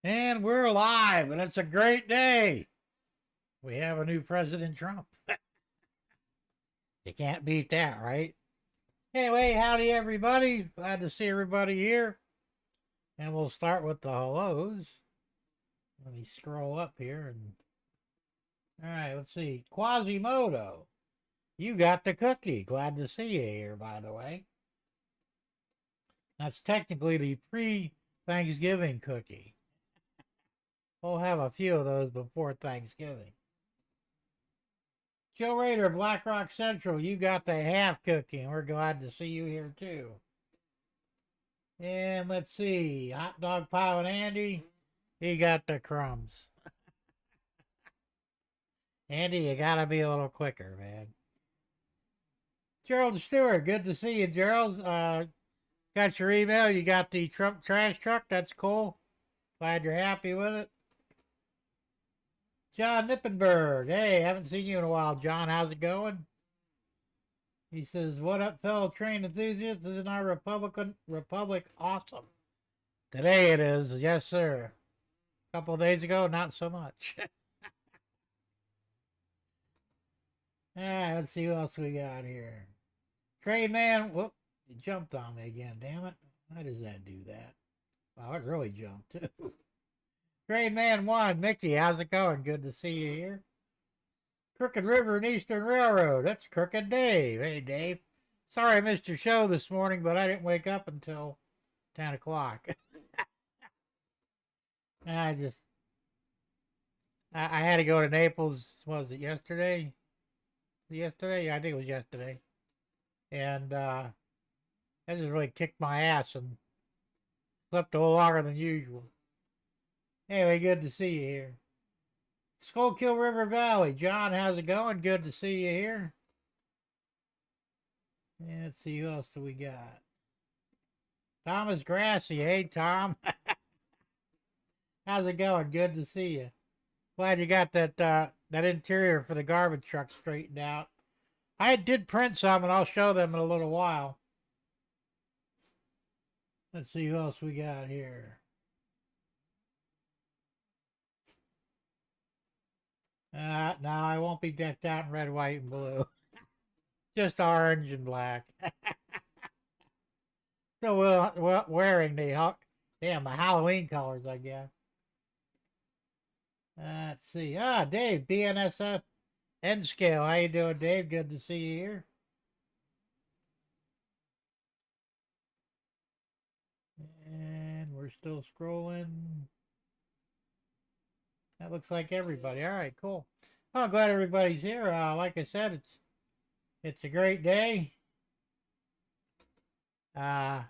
And we're live, and it's a great day. We have a new President Trump. You can't beat that, right? Anyway, howdy everybody. Glad to see everybody here. And we'll start with the hellos. Let me scroll up here. All right, let's see. Quasimodo, you got the cookie. Glad to see you here, by the way. That's technically the pre-Thanksgiving cookie. We'll have a few of those before Thanksgiving. Joe Rader, Black Rock Central, you got the half cookie, and we're glad to see you here too. And let's see, Hot Dog Pile and Andy, he got the crumbs. Andy, you gotta be a little quicker, man. Gerald Stewart, good to see you, Gerald. Got your email, you got the Trump trash truck, that's cool. Glad you're happy with it. John Nippenberg. Hey, haven't seen you in a while, John. How's it going? He says, what up, fellow train enthusiasts? Isn't our Republic awesome? Today it is. Yes, sir. A couple of days ago, not so much. All right, let's see who else we got here. Trade Man. Whoop, you jumped on me again. Damn it. Why does that do that? Wow, it really jumped, too. Trade Man 1, Mickey, how's it going? Good to see you here. Crooked River and Eastern Railroad, that's Crooked Dave. Hey, Dave. Sorry I missed your show this morning, but I didn't wake up until 10 o'clock. I had to go to Naples, what was it, yesterday? Yesterday? Yeah, I think it was yesterday. And that just really kicked my ass and slept a little longer than usual. Anyway, good to see you here. Schuylkill River Valley. John, how's it going? Good to see you here. And let's see who else do we got. Thomas Grassy. Hey, Tom. How's it going? Good to see you. Glad you got that interior for the garbage truck straightened out. I did print some, and I'll show them in a little while. Let's see who else we got here. No, I won't be decked out in red, white, and blue. Just orange and black. Still wearing the Halloween colors, I guess. Let's see. Dave, BNSF N Scale. How you doing, Dave? Good to see you here. And we're still scrolling. That looks like everybody. All right, cool. Well, I'm glad everybody's here. Like I said, it's a great day. And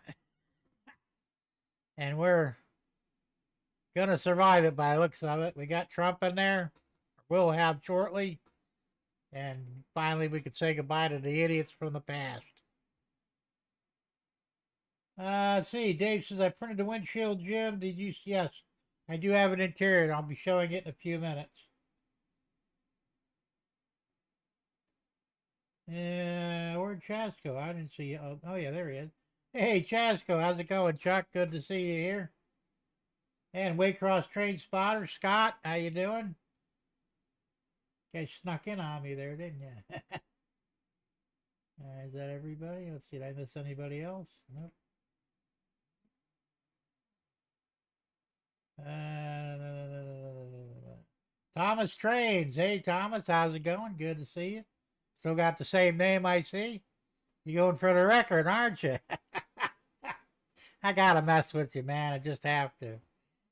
we're gonna survive it by the looks of it. We got Trump in there. We'll have shortly. And finally, we could say goodbye to the idiots from the past. Let's see. Dave says, I printed the windshield, Jim. Did you? Yes, I do have an interior, and I'll be showing it in a few minutes. Where'd Chasco? I didn't see you. Oh, yeah, there he is. Hey, Chasco, how's it going, Chuck? Good to see you here. And Waycross Train Spotter, Scott, how you doing? You guys snuck in on me there, didn't you? Is that everybody? Let's see, did I miss anybody else? Nope. Thomas Trains. Hey, Thomas, how's it going? Good to see you. Still got the same name, I see. You going for the record, aren't you? I gotta mess with you, man. I just have to.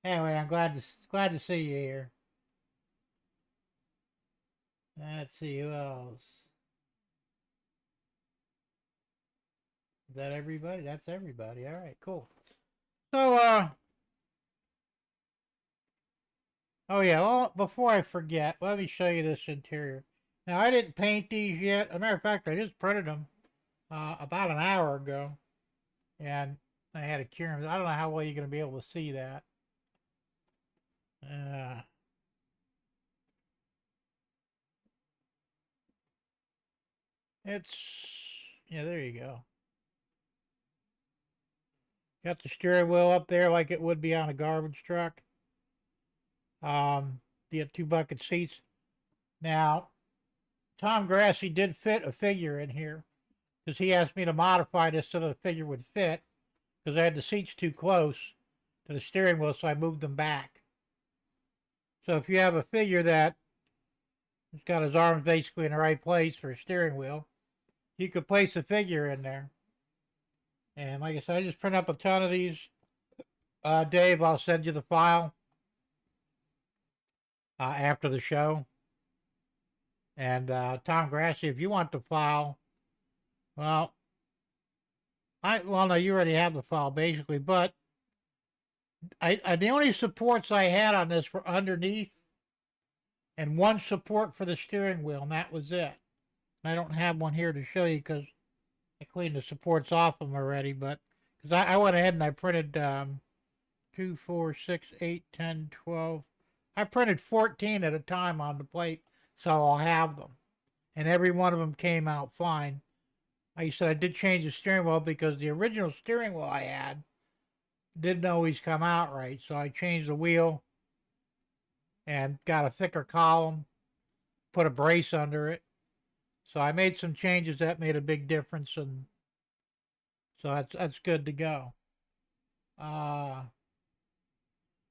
Anyway, I'm glad to see you here. Let's see who else. Is that everybody? That's everybody. All right, cool. So, oh yeah. Well, before I forget, let me show you this interior. Now, I didn't paint these yet. As a matter of fact, I just printed them about an hour ago, and I had to cure them. I don't know how well you're going to be able to see that. Yeah, there you go. Got the steering wheel up there like it would be on a garbage truck. You have 2 bucket seats. Now, Tom Grassy did fit a figure in here because he asked me to modify this so that the figure would fit because I had the seats too close to the steering wheel, so I moved them back. So if you have a figure that has got his arms basically in the right place for a steering wheel, you could place a figure in there. And like I said, I just print up a ton of these. Dave, I'll send you the file after the show. And Tom Grassy, if you want the file, well, no, you already have the file basically, but the only supports I had on this were underneath and one support for the steering wheel, and that was it. And I don't have one here to show you because I cleaned the supports off them already, but because I went ahead and I printed 2, 4, 6, 8, 10, 12. I printed 14 at a time on the plate, so I'll have them. And every one of them came out fine. Like I said, I did change the steering wheel because the original steering wheel I had didn't always come out right. So I changed the wheel and got a thicker column, put a brace under it. So I made some changes that made a big difference, and so that's good to go.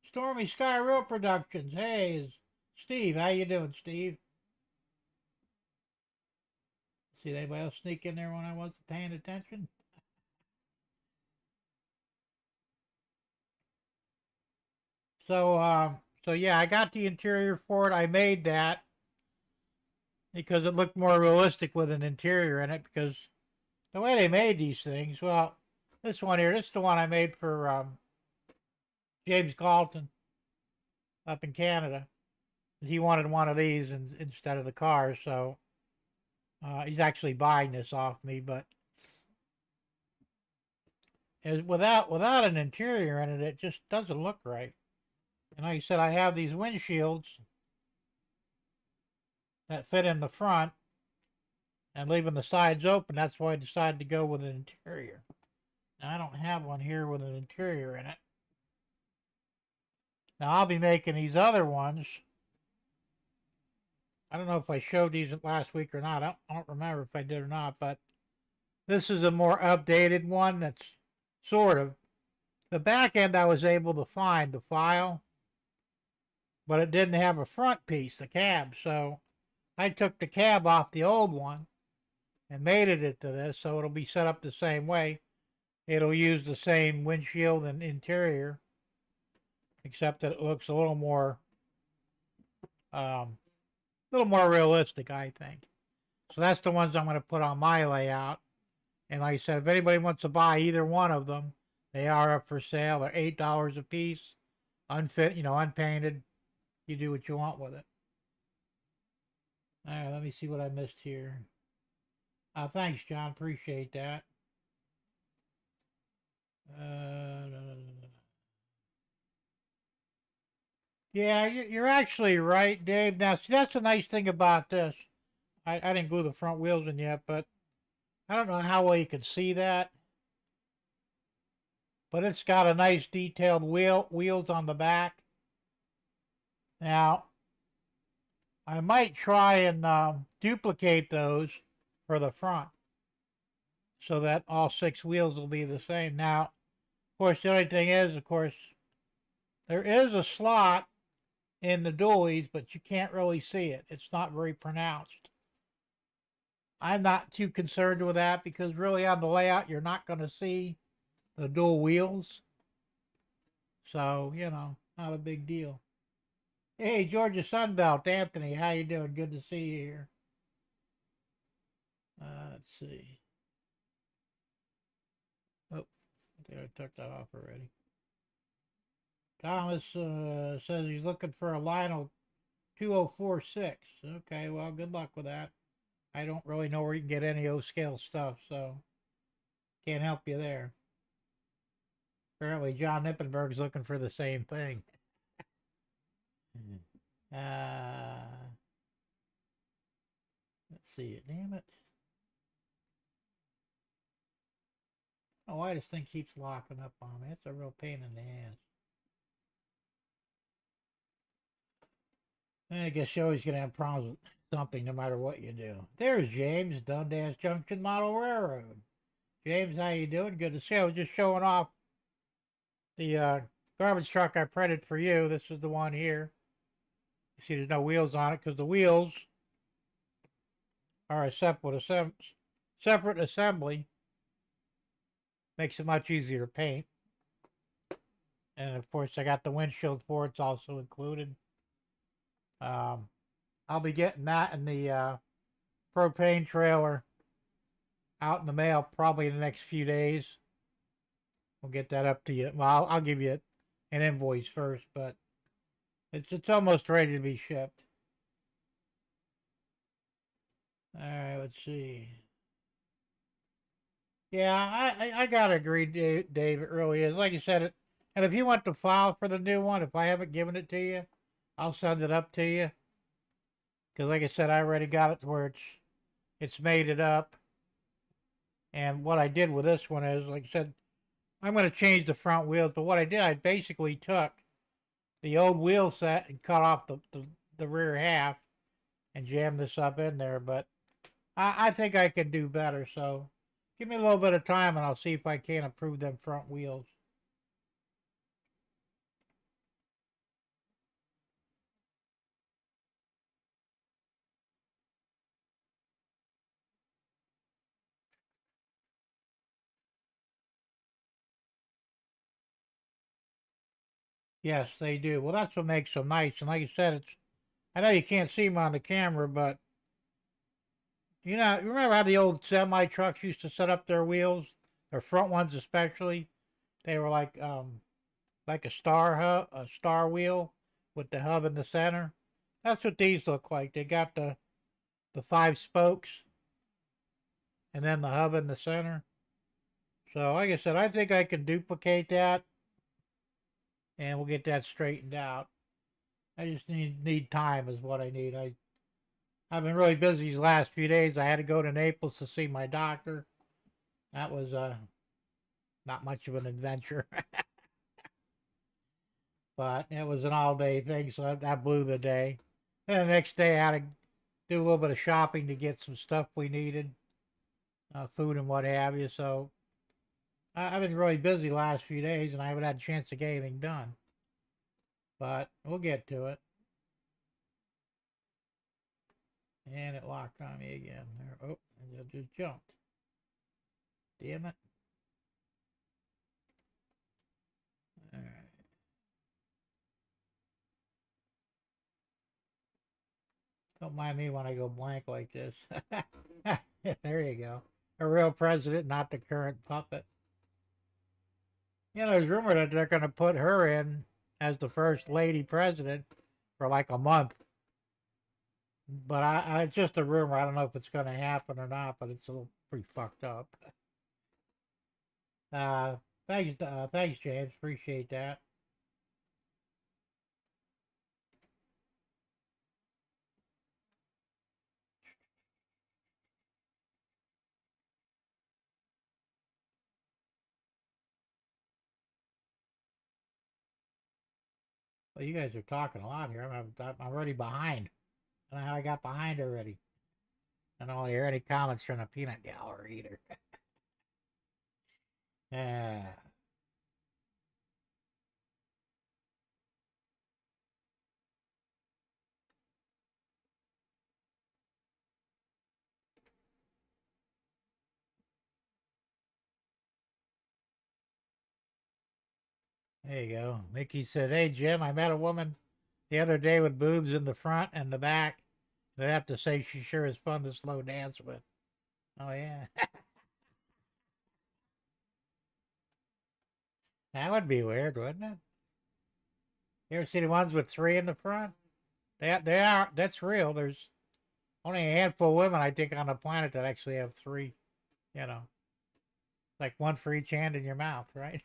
Stormy Sky Real Productions. Hey, Steve. How you doing, Steve? See anybody else sneak in there when I wasn't paying attention? So yeah, I got the interior for it. I made that. because it looked more realistic with an interior in it, because the way they made these things, well, this one here, this is the one I made for James Galton up in Canada. He wanted one of these instead of the car, so he's actually buying this off me, but without an interior in it, it just doesn't look right. And like I said, I have these windshields that fit in the front and leaving the sides open. That's why I decided to go with an interior. Now, I don't have one here with an interior in it. Now, I'll be making these other ones. I don't know if I showed these last week or not. I don't remember if I did or not, but this is a more updated one that's sort of. The back end I was able to find the file, but it didn't have a front piece, the cab. So I took the cab off the old one and made it into this, so it'll be set up the same way. It'll use the same windshield and interior, except that it looks a little more realistic, I think. So that's the ones I'm going to put on my layout. And like I said, if anybody wants to buy either one of them, they are up for sale. They're $8 a piece, unpainted. You do what you want with it. All right, let me see what I missed here. Thanks, John. Appreciate that. Yeah, you're actually right, Dave. Now, see, that's the nice thing about this. I didn't glue the front wheels in yet, but I don't know how well you can see that. But it's got a nice detailed wheels on the back. Now, I might try and duplicate those for the front so that all 6 wheels will be the same. Now, of course, the only thing is, of course, there is a slot in the dualies, but you can't really see it. It's not very pronounced. I'm not too concerned with that because really on the layout, you're not going to see the dual wheels. So, not a big deal. Hey, Georgia Sunbelt, Anthony, how you doing? Good to see you here. Let's see. Oh, I took that off already. Thomas says he's looking for a Lionel 2046. Okay, well, good luck with that. I don't really know where you can get any O-scale stuff, so can't help you there. Apparently, John Nippenberg's looking for the same thing. Let's see it. Damn it. Oh, why this thing keeps locking up on me. It's a real pain in the ass. I guess you're always going to have problems with something no matter what you do. There's James, Dundas Junction Model Railroad. James, how you doing? Good to see you. I was just showing off the garbage truck I printed for you. This is the one here. You see there's no wheels on it because the wheels are a separate assembly. Makes it much easier to paint. And of course I got the windshield for it. It's also included. I'll be getting that in the propane trailer out in the mail probably in the next few days. We'll get that up to you. Well, I'll give you an invoice first, but it's almost ready to be shipped. All right, let's see. Yeah, I gotta agree, Dave. It really is. Like you said, and if you want to file for the new one, if I haven't given it to you, I'll send it up to you. Because like I said, I already got it to where it's made it up. And what I did with this one is, like I said, I'm going to change the front wheels. But what I did, I basically took the old wheel set and cut off the rear half and jammed this up in there. But I think I can do better. So give me a little bit of time and I'll see if I can improve them front wheels. Yes, they do. Well, that's what makes them nice. And like I said, I know you can't see them on the camera, but You know, you remember how the old semi trucks used to set up their wheels, their front ones especially? They were like a star wheel with the hub in the center. That's what these look like. They got the five spokes and then the hub in the center. So, like I said, I think I can duplicate that, and we'll get that straightened out. I just need time is what I need. I've been really busy these last few days. I had to go to Naples to see my doctor. That was not much of an adventure, but it was an all day thing, so that blew the day. Then the next day, I had to do a little bit of shopping to get some stuff we needed, food and what have you. So I've been really busy the last few days, and I haven't had a chance to get anything done. But we'll get to it. And it locked on me again. There. Oh, and it just jumped. Damn it. All right. Don't mind me when I go blank like this. There you go. A real president, not the current puppet. You know, there's rumor that they're going to put her in as the first lady president for like a month. But it's just a rumor. I don't know if it's going to happen or not, but it's a little pretty fucked up. Thanks, James. Appreciate that. Well, you guys are talking a lot here. I'm already behind. I don't know how I got behind already. I don't hear any comments from the peanut gallery either. Yeah. There you go. Mickey said, "Hey Jim, I met a woman the other day with boobs in the front and the back. And I'd have to say she sure is fun to slow dance with." Oh yeah. That would be weird, wouldn't it? You ever see the ones with three in the front? They are that's real. There's only a handful of women I think on the planet that actually have three, you know. Like one for each hand in your mouth, right?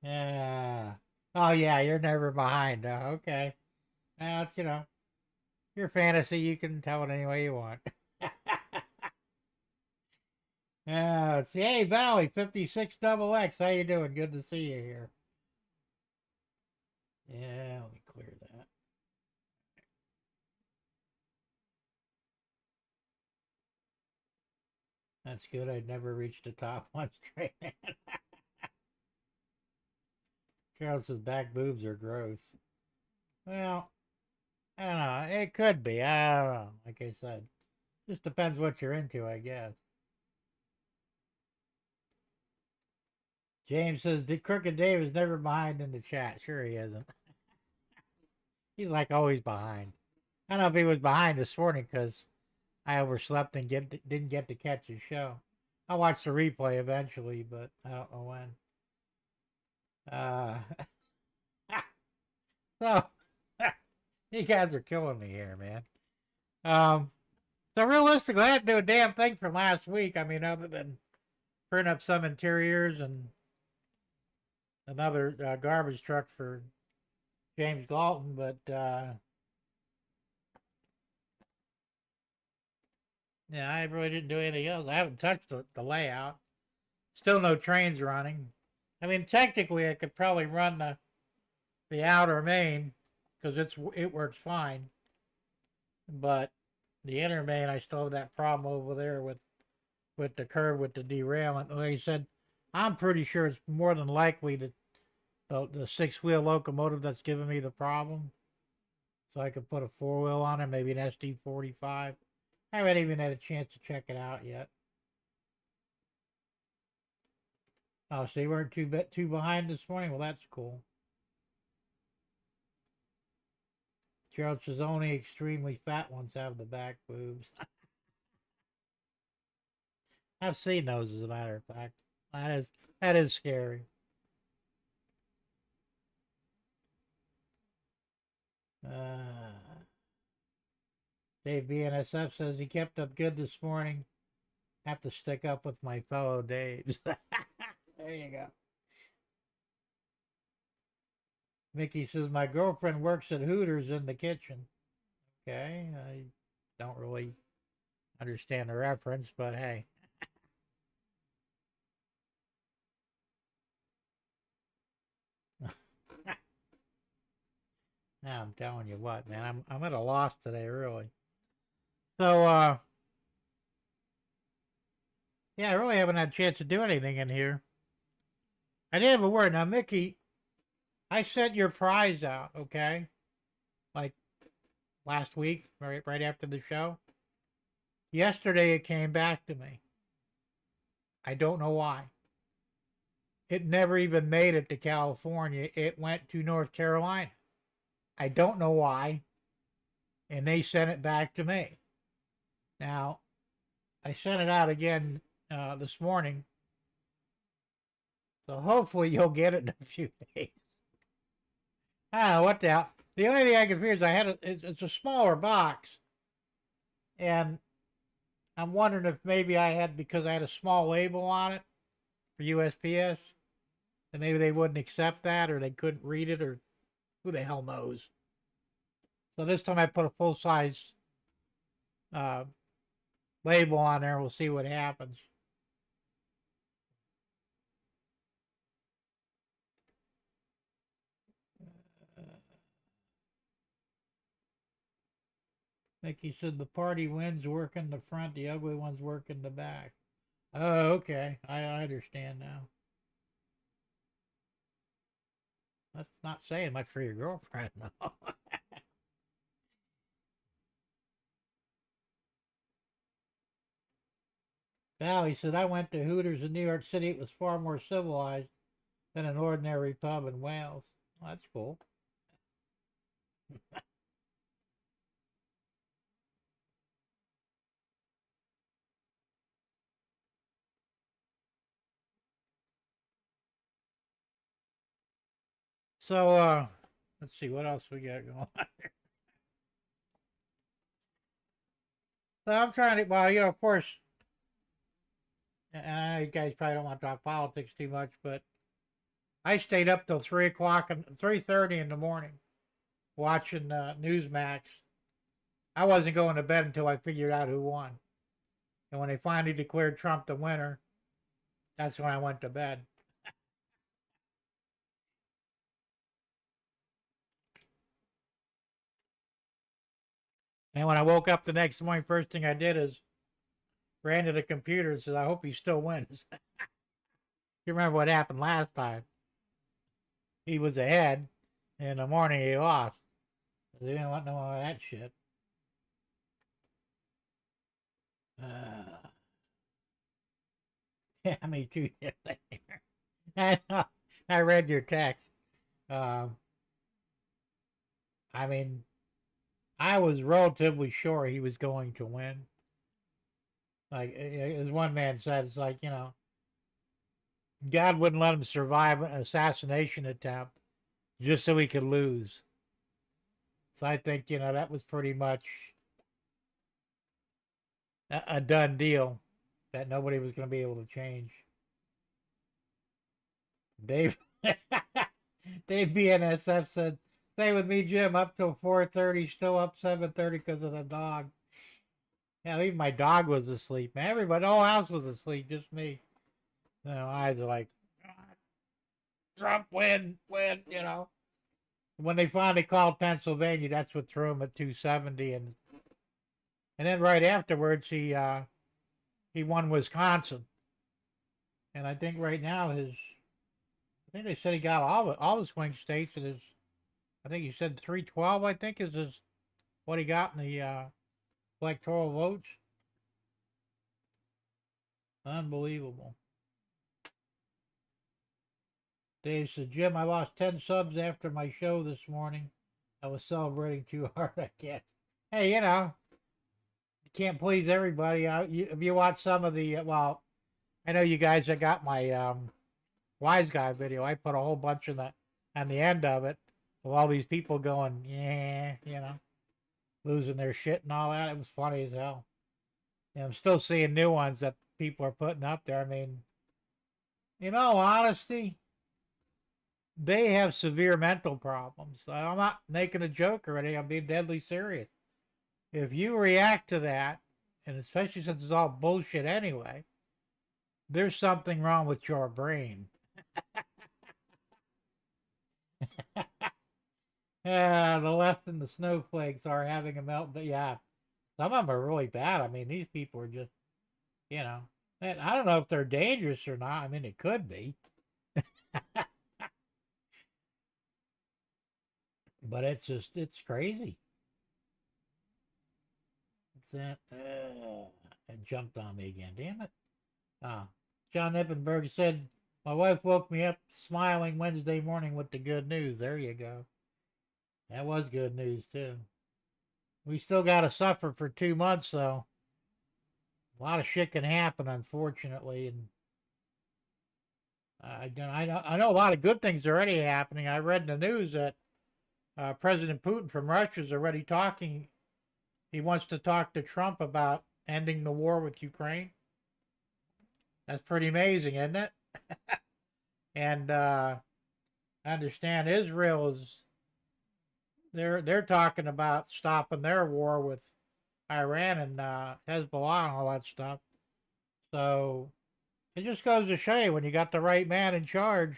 Yeah. Oh yeah, you're never behind. Okay. That's your fantasy. You can tell it any way you want. Yeah. Let's see. Hey, Valley 56 double X. How you doing? Good to see you here. Yeah. Let me clear that. That's good. I'd never reached the top one straight. Charles says back boobs are gross. Well, I don't know. It could be. I don't know. Like I said, just depends what you're into, I guess. James says, "Did Crooked Dave is never behind in the chat." Sure he isn't. He's like always behind. I don't know if he was behind this morning because I overslept and didn't get to catch his show. I'll watch the replay eventually, but I don't know when. Uh, so you guys are killing me here, man. So realistically, I didn't do a damn thing from last week. I mean, other than print up some interiors and another garbage truck for James Galton, but yeah, I really didn't do anything else. I haven't touched the layout. Still no trains running. I mean, technically, I could probably run the outer main because it works fine, but the inner main, I still have that problem over there with the curve with the derailment. Like I said, I'm pretty sure it's more than likely that the six-wheel locomotive that's giving me the problem. So I could put a four-wheel on it, maybe an SD45. I haven't even had a chance to check it out yet. Oh, so you weren't too behind this morning? Well, that's cool. Gerald says only extremely fat ones have the back boobs. I've seen those, as a matter of fact. That is scary. Dave BNSF says he kept up good this morning. Have to stick up with my fellow Daves. There you go. Mickey says my girlfriend works at Hooters in the kitchen. Okay, I don't really understand the reference, but hey. Now I'm telling you what, man, I'm at a loss today, really. So, yeah, I really haven't had a chance to do anything in here. I did have a word. Now, Mickey, I sent your prize out, okay? Like last week, right after the show. Yesterday, it came back to me. I don't know why. It never even made it to California. It went to North Carolina. I don't know why. And they sent it back to me. Now, I sent it out again this morning. So hopefully you'll get it in a few days. I don't know what the hell. The only thing I can figure is it's a smaller box. And I'm wondering if maybe because I had a small label on it for USPS, that maybe they wouldn't accept that, or they couldn't read it, or who the hell knows. So this time I put a full-size label on there. We'll see what happens. Mickey said the party wins work in the front, the ugly ones work in the back. Oh, okay. I understand now. That's not saying much for your girlfriend, though. Val, he said, I went to Hooters in New York City. It was far more civilized than an ordinary pub in Wales. Well, that's cool. So, let's see what else we got going on here. So I'm trying to, well, of course, and I know you guys probably don't want to talk politics too much, but I stayed up till 3:00 and 3:30 in the morning watching Newsmax. I wasn't going to bed until I figured out who won. And when they finally declared Trump the winner, that's when I went to bed. And when I woke up the next morning, first thing I did is ran to the computer and said, I hope he still wins. You remember what happened last time? He was ahead, and in the morning he lost. They didn't want no more of that shit. Yeah, me too. I read your text. I mean, I was relatively sure he was going to win. Like, as one man said, it's like, God wouldn't let him survive an assassination attempt just so he could lose. So I think, that was pretty much a done deal that nobody was going to be able to change. Dave BNSF said, stay with me, Jim, up till 4:30, still up 7:30 because of the dog. Yeah, even my dog was asleep, man. Everybody, the whole house was asleep, just me. Eyes are like, Trump win. When they finally called Pennsylvania, that's what threw him at 270, and then right afterwards he won Wisconsin, and I think right now I think they said he got all the swing states, and I think he said 312. I think is what he got in the electoral votes. Unbelievable. Dave said, Jim, I lost 10 subs after my show this morning. I was celebrating too hard, I guess. Hey, you know, you can't please everybody. If you watch some of the, well, I know you guys. I got my wise guy video. I put a whole bunch of that on the end of it of all these people going, yeah, you know, losing their shit and all that. It was funny as hell. And I'm still seeing new ones that people are putting up there. I mean, in all honesty, they have severe mental problems. I'm not making a joke or anything. I'm being deadly serious. If you react to that, and especially since it's all bullshit anyway, there's something wrong with your brain. Yeah, the left and the snowflakes are having a melt, but yeah, some of them are really bad. I mean, these people are just, you know, and I don't know if they're dangerous or not. I mean, it could be, but it's just, it's crazy. It's that, it jumped on me again. Damn it. Ah, John Ippenberg said, my wife woke me up smiling Wednesday morning with the good news. There you go. That was good news, too. We still got to suffer for 2 months, though. A lot of shit can happen, unfortunately. And I know a lot of good things are already happening. I read in the news that President Putin from Russia is already talking. He wants to talk to Trump about ending the war with Ukraine. That's pretty amazing, isn't it? And I understand Israel is they're talking about stopping their war with Iran and Hezbollah and all that stuff. So it just goes to show you when you got the right man in charge,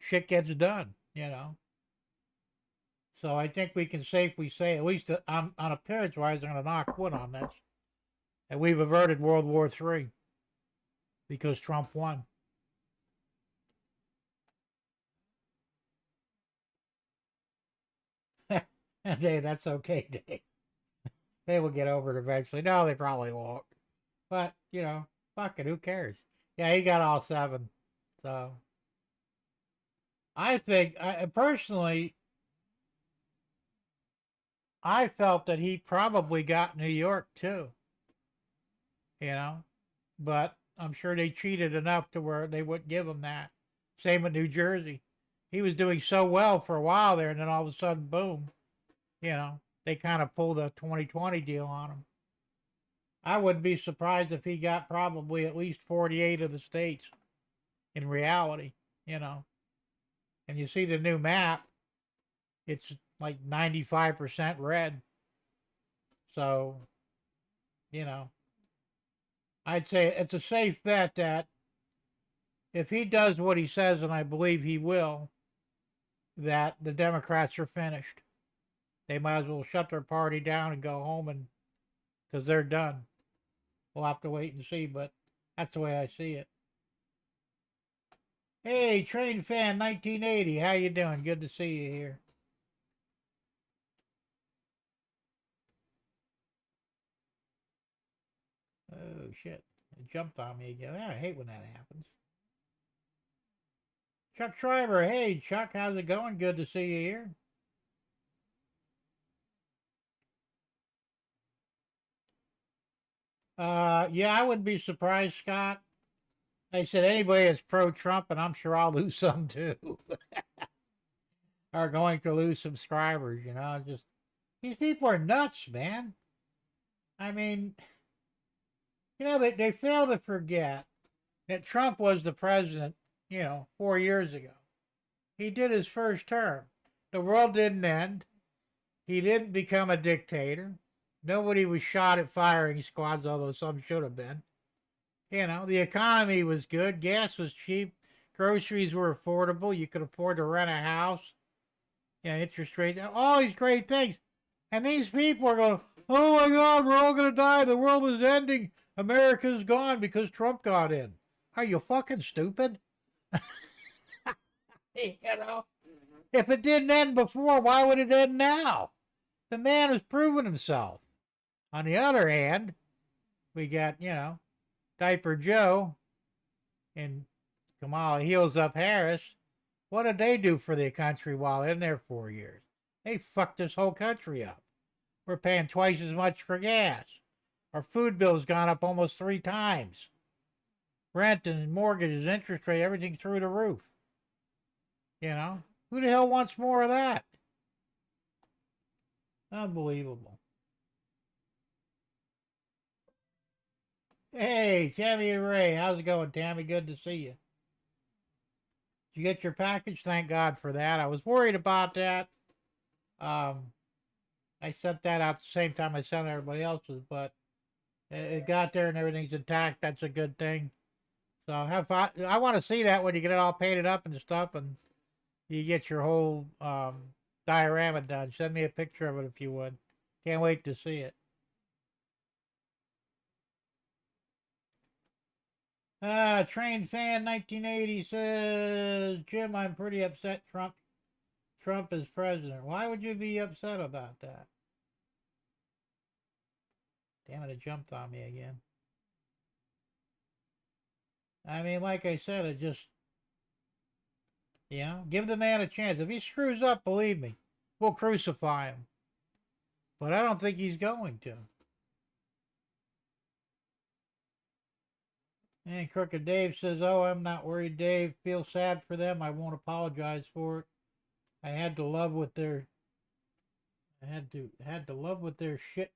shit gets done, you know. So I think we can safely say, at least on appearance wise, I'm going to knock wood on this, that we've averted World War III because Trump won. Dave, that's okay, Dave. They will get over it eventually. No, they probably won't. But, you know, fuck it, who cares? Yeah, he got all 7. So I think, personally, I felt that he probably got New York too, you know, but I'm sure they cheated enough to where they wouldn't give him that. Same with New Jersey. He was doing so well for a while there, and then all of a sudden, boom, you know, they kind of pulled a 2020 deal on him. I wouldn't be surprised if he got probably at least 48 of the states in reality, you know. And you see the new map, it's like 95% red. So, you know, I'd say it's a safe bet that if he does what he says, and I believe he will, that the Democrats are finished. They might as well shut their party down and go home, and because they're done. We'll have to wait and see, but that's the way I see it. Hey, Train Fan 1980, how you doing? Good to see you here. Oh, shit. It jumped on me again. I hate when that happens. Chuck Schreiber. Hey, Chuck, how's it going? Good to see you here. Yeah, I wouldn't be surprised, Scott. They said anybody that's pro-Trump, and I'm sure I'll lose some too, are going to lose subscribers, you know. Just these people are nuts, man. I mean, you know, they fail to forget that Trump was the president, you know, 4 years ago. He did his first term. The world didn't end. He didn't become a dictator. Nobody was shot at firing squads, although some should have been. You know, the economy was good. Gas was cheap. Groceries were affordable. You could afford to rent a house. Yeah, interest rates, all these great things. And these people are going, oh my God, we're all going to die. The world is ending. America's gone because Trump got in. Are you fucking stupid? You know, if it didn't end before, why would it end now? The man has proven himself. On the other hand, we got, you know, Diaper Joe and Kamala Heels Up Harris. What did they do for the country while in there 4 years? They fucked this whole country up. We're paying twice as much for gas. Our food bill's gone up almost 3 times. Rent and mortgages, interest rate, everything through the roof. You know? Who the hell wants more of that? Unbelievable. Hey, Tammy and Ray. How's it going, Tammy? Good to see you. Did you get your package? Thank God for that. I was worried about that. I sent that out the same time I sent everybody else's, but it got there and everything's intact. That's a good thing. So have fun. I want to see that when you get it all painted up and stuff, and you get your whole diorama done. Send me a picture of it if you would. Can't wait to see it. Train fan 1980 says, Jim, I'm pretty upset Trump is president. Why would you be upset about that? Damn it, it jumped on me again. I mean, like I said, it just, give the man a chance. If he screws up, believe me, we'll crucify him. But I don't think he's going to. And Crooked Dave says, oh, I'm not worried, Dave. Feel sad for them. I won't apologize for it. I had to love with their shit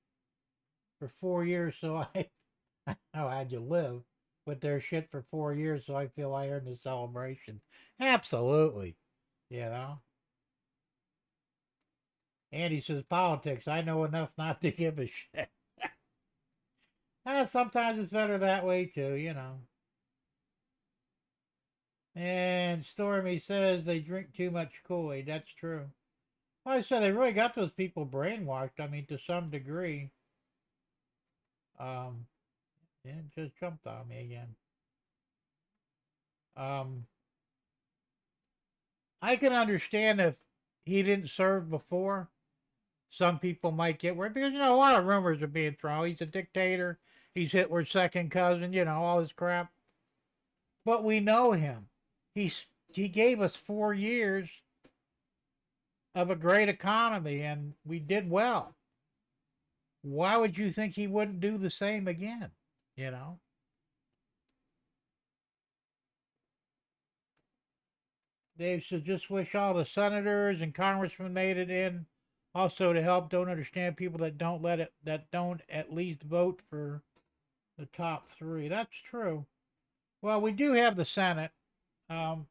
for 4 years, so I had to live with their shit for 4 years, so I feel I earned a celebration. Absolutely. Andy says, politics. I know enough not to give a shit. Sometimes it's better that way too, And Stormy says they drink too much Kool-Aid. That's true. Well, I said they really got those people brainwashed. I mean, to some degree. It just jumped on me again. I can understand if he didn't serve before. Some people might get worried because, a lot of rumors are being thrown. He's a dictator. He's Hitler's second cousin, all this crap. But we know him. He gave us 4 years of a great economy, and we did well. Why would you think he wouldn't do the same again? Dave said, just wish all the senators and congressmen made it in. Also, to help, don't understand people that don't at least vote for the top 3. That's true. Well, we do have the Senate, so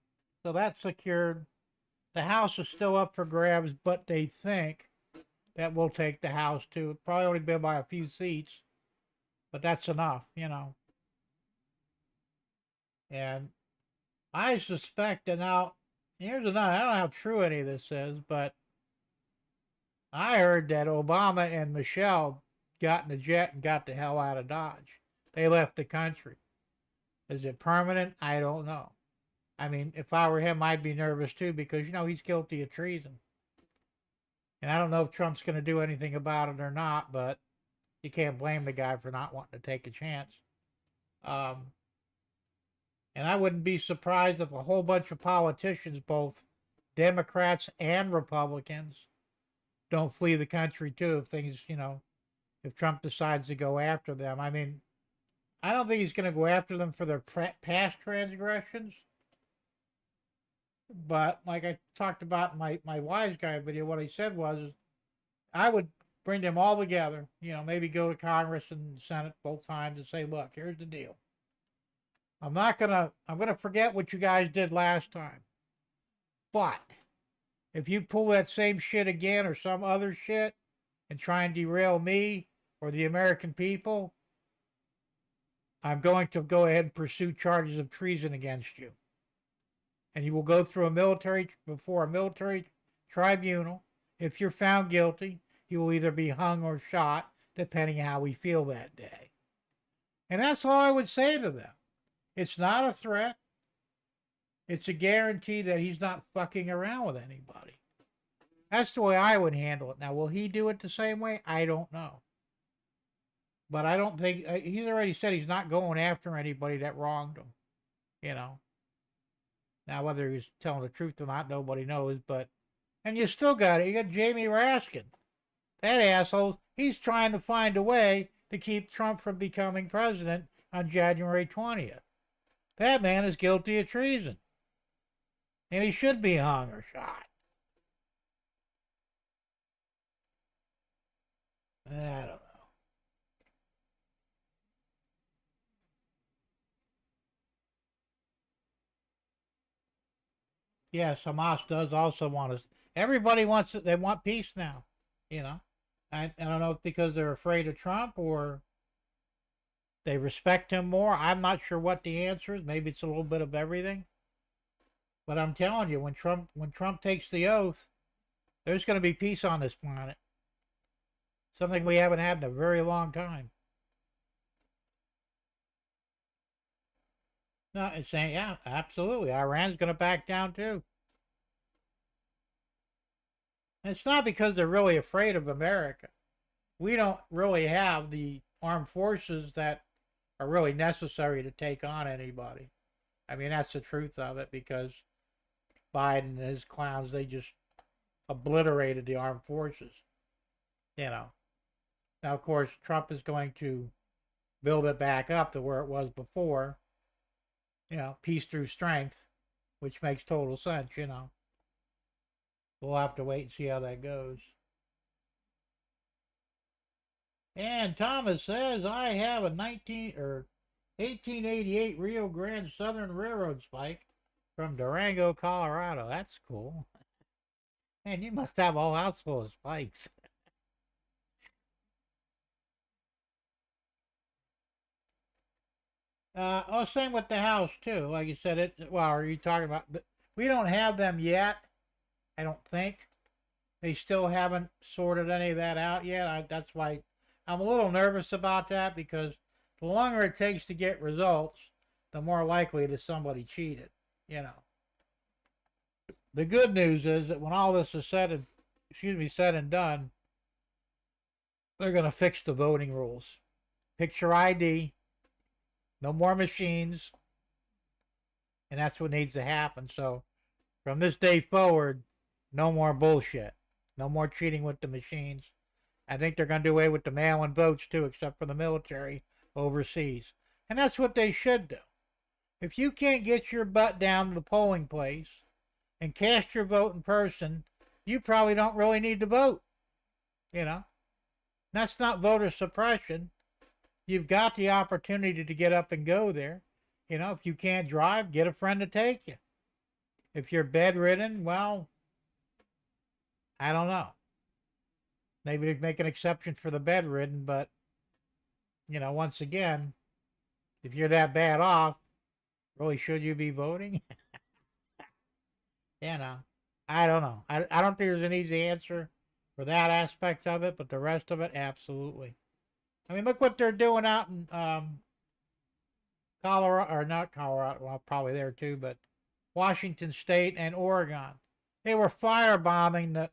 that's secured. The House is still up for grabs, but they think that we'll take the House too. It'll probably only be by a few seats, but that's enough, And I suspect that now, here's another, I don't know how true any of this is, but I heard that Obama and Michelle got in the jet and got the hell out of Dodge. They left the country. Is it permanent? I don't know. I mean, if I were him, I'd be nervous too because, he's guilty of treason. And I don't know if Trump's going to do anything about it or not, but you can't blame the guy for not wanting to take a chance. And I wouldn't be surprised if a whole bunch of politicians, both Democrats and Republicans, don't flee the country too if things, if Trump decides to go after them. I mean, I don't think he's going to go after them for their past transgressions. But like I talked about in my wise guy video, what I said was I would bring them all together, maybe go to Congress and Senate both times and say, look, here's the deal. I'm going to forget what you guys did last time. But if you pull that same shit again or some other shit and try and derail me or the American people, I'm going to go ahead and pursue charges of treason against you. And you will go through before a military tribunal. If you're found guilty, you will either be hung or shot, depending how we feel that day. And that's all I would say to them. It's not a threat. It's a guarantee that he's not fucking around with anybody. That's the way I would handle it. Now, will he do it the same way? I don't know. But I don't think, he's already said he's not going after anybody that wronged him, Now, whether he's telling the truth or not, nobody knows. But And you still got it. You got Jamie Raskin. That asshole, he's trying to find a way to keep Trump from becoming president on January 20th. That man is guilty of treason. And he should be hung or shot. I don't know. Yes, Hamas does also want us. Everybody wants it. They want peace now. You know, I don't know if because they're afraid of Trump or they respect him more. I'm not sure what the answer is. Maybe it's a little bit of everything. But I'm telling you, when Trump takes the oath, there's going to be peace on this planet. Something we haven't had in a very long time. No, it's saying, yeah, absolutely. Iran's going to back down too. And it's not because they're really afraid of America. We don't really have the armed forces that are really necessary to take on anybody. I mean, that's the truth of it, because Biden and his clowns, they just obliterated the armed forces. You know. Now, of course, Trump is going to build it back up to where it was before. You know, peace through strength, which makes total sense, you know. We'll have to wait and see how that goes. And Thomas says, I have a 1888 Rio Grande Southern Railroad spike from Durango, Colorado. That's cool. Man, you must have a whole house full of spikes. Same with the house too. Like you said, well, are you talking about? We don't have them yet. I don't think they still haven't sorted any of that out yet. That's why I'm a little nervous about that, because the longer it takes to get results, the more likely that somebody cheated. You know. The good news is that when all this is said and done, they're going to fix the voting rules. Picture ID. No more machines. And that's what needs to happen. So from this day forward, no more bullshit. No more cheating with the machines. I think they're going to do away with the mail-in votes too, except for the military overseas. And that's what they should do. If you can't get your butt down to the polling place and cast your vote in person, you probably don't really need to vote. You know? That's not voter suppression. You've got the opportunity to get up and go there. You know, if you can't drive, get a friend to take you. If you're bedridden, well, I don't know. Maybe they make an exception for the bedridden, but, you know, once again, if you're that bad off, really should you be voting? You know, I don't know. I don't think there's an easy answer for that aspect of it, but the rest of it, absolutely. I mean, look what they're doing out in Colorado, or not Colorado, well, probably there too, but Washington State and Oregon. They were firebombing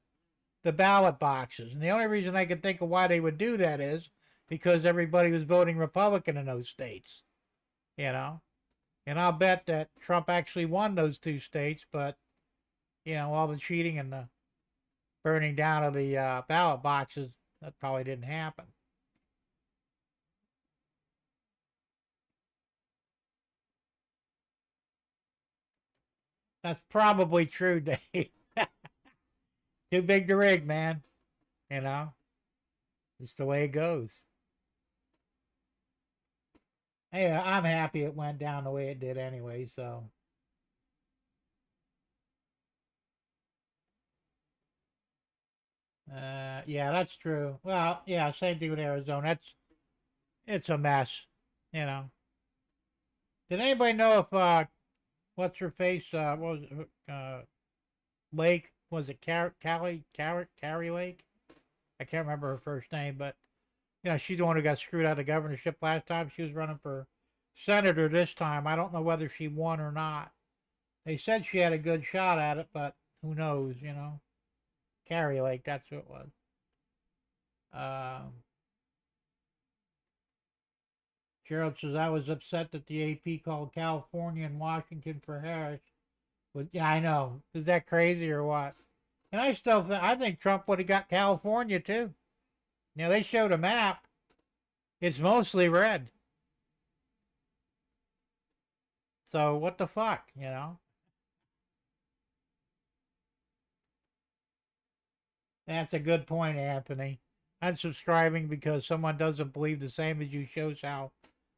the ballot boxes. And the only reason I could think of why they would do that is because everybody was voting Republican in those states, you know. And I'll bet that Trump actually won those two states, but, you know, all the cheating and the burning down of the ballot boxes, that probably didn't happen. That's probably true, Dave. Too big to rig, man. You know, it's the way it goes. Hey, I'm happy it went down the way it did anyway, so. Yeah, that's true. Well, yeah, same thing with Arizona. It's a mess, you know. Did anybody know if what's her face? What was it? Lake? Was it Carrie Lake? I can't remember her first name, but you know, she's the one who got screwed out of the governorship last time. She was running for senator this time. I don't know whether she won or not. They said she had a good shot at it, but who knows? You know, Carrie Lake. That's who it was. Gerald says, I was upset that the AP called California and Washington for Harris. But yeah, I know. Is that crazy or what? And I think Trump would have got California too. Now they showed a map. It's mostly red. So what the fuck, you know? That's a good point, Anthony. Unsubscribing because someone doesn't believe the same as you shows how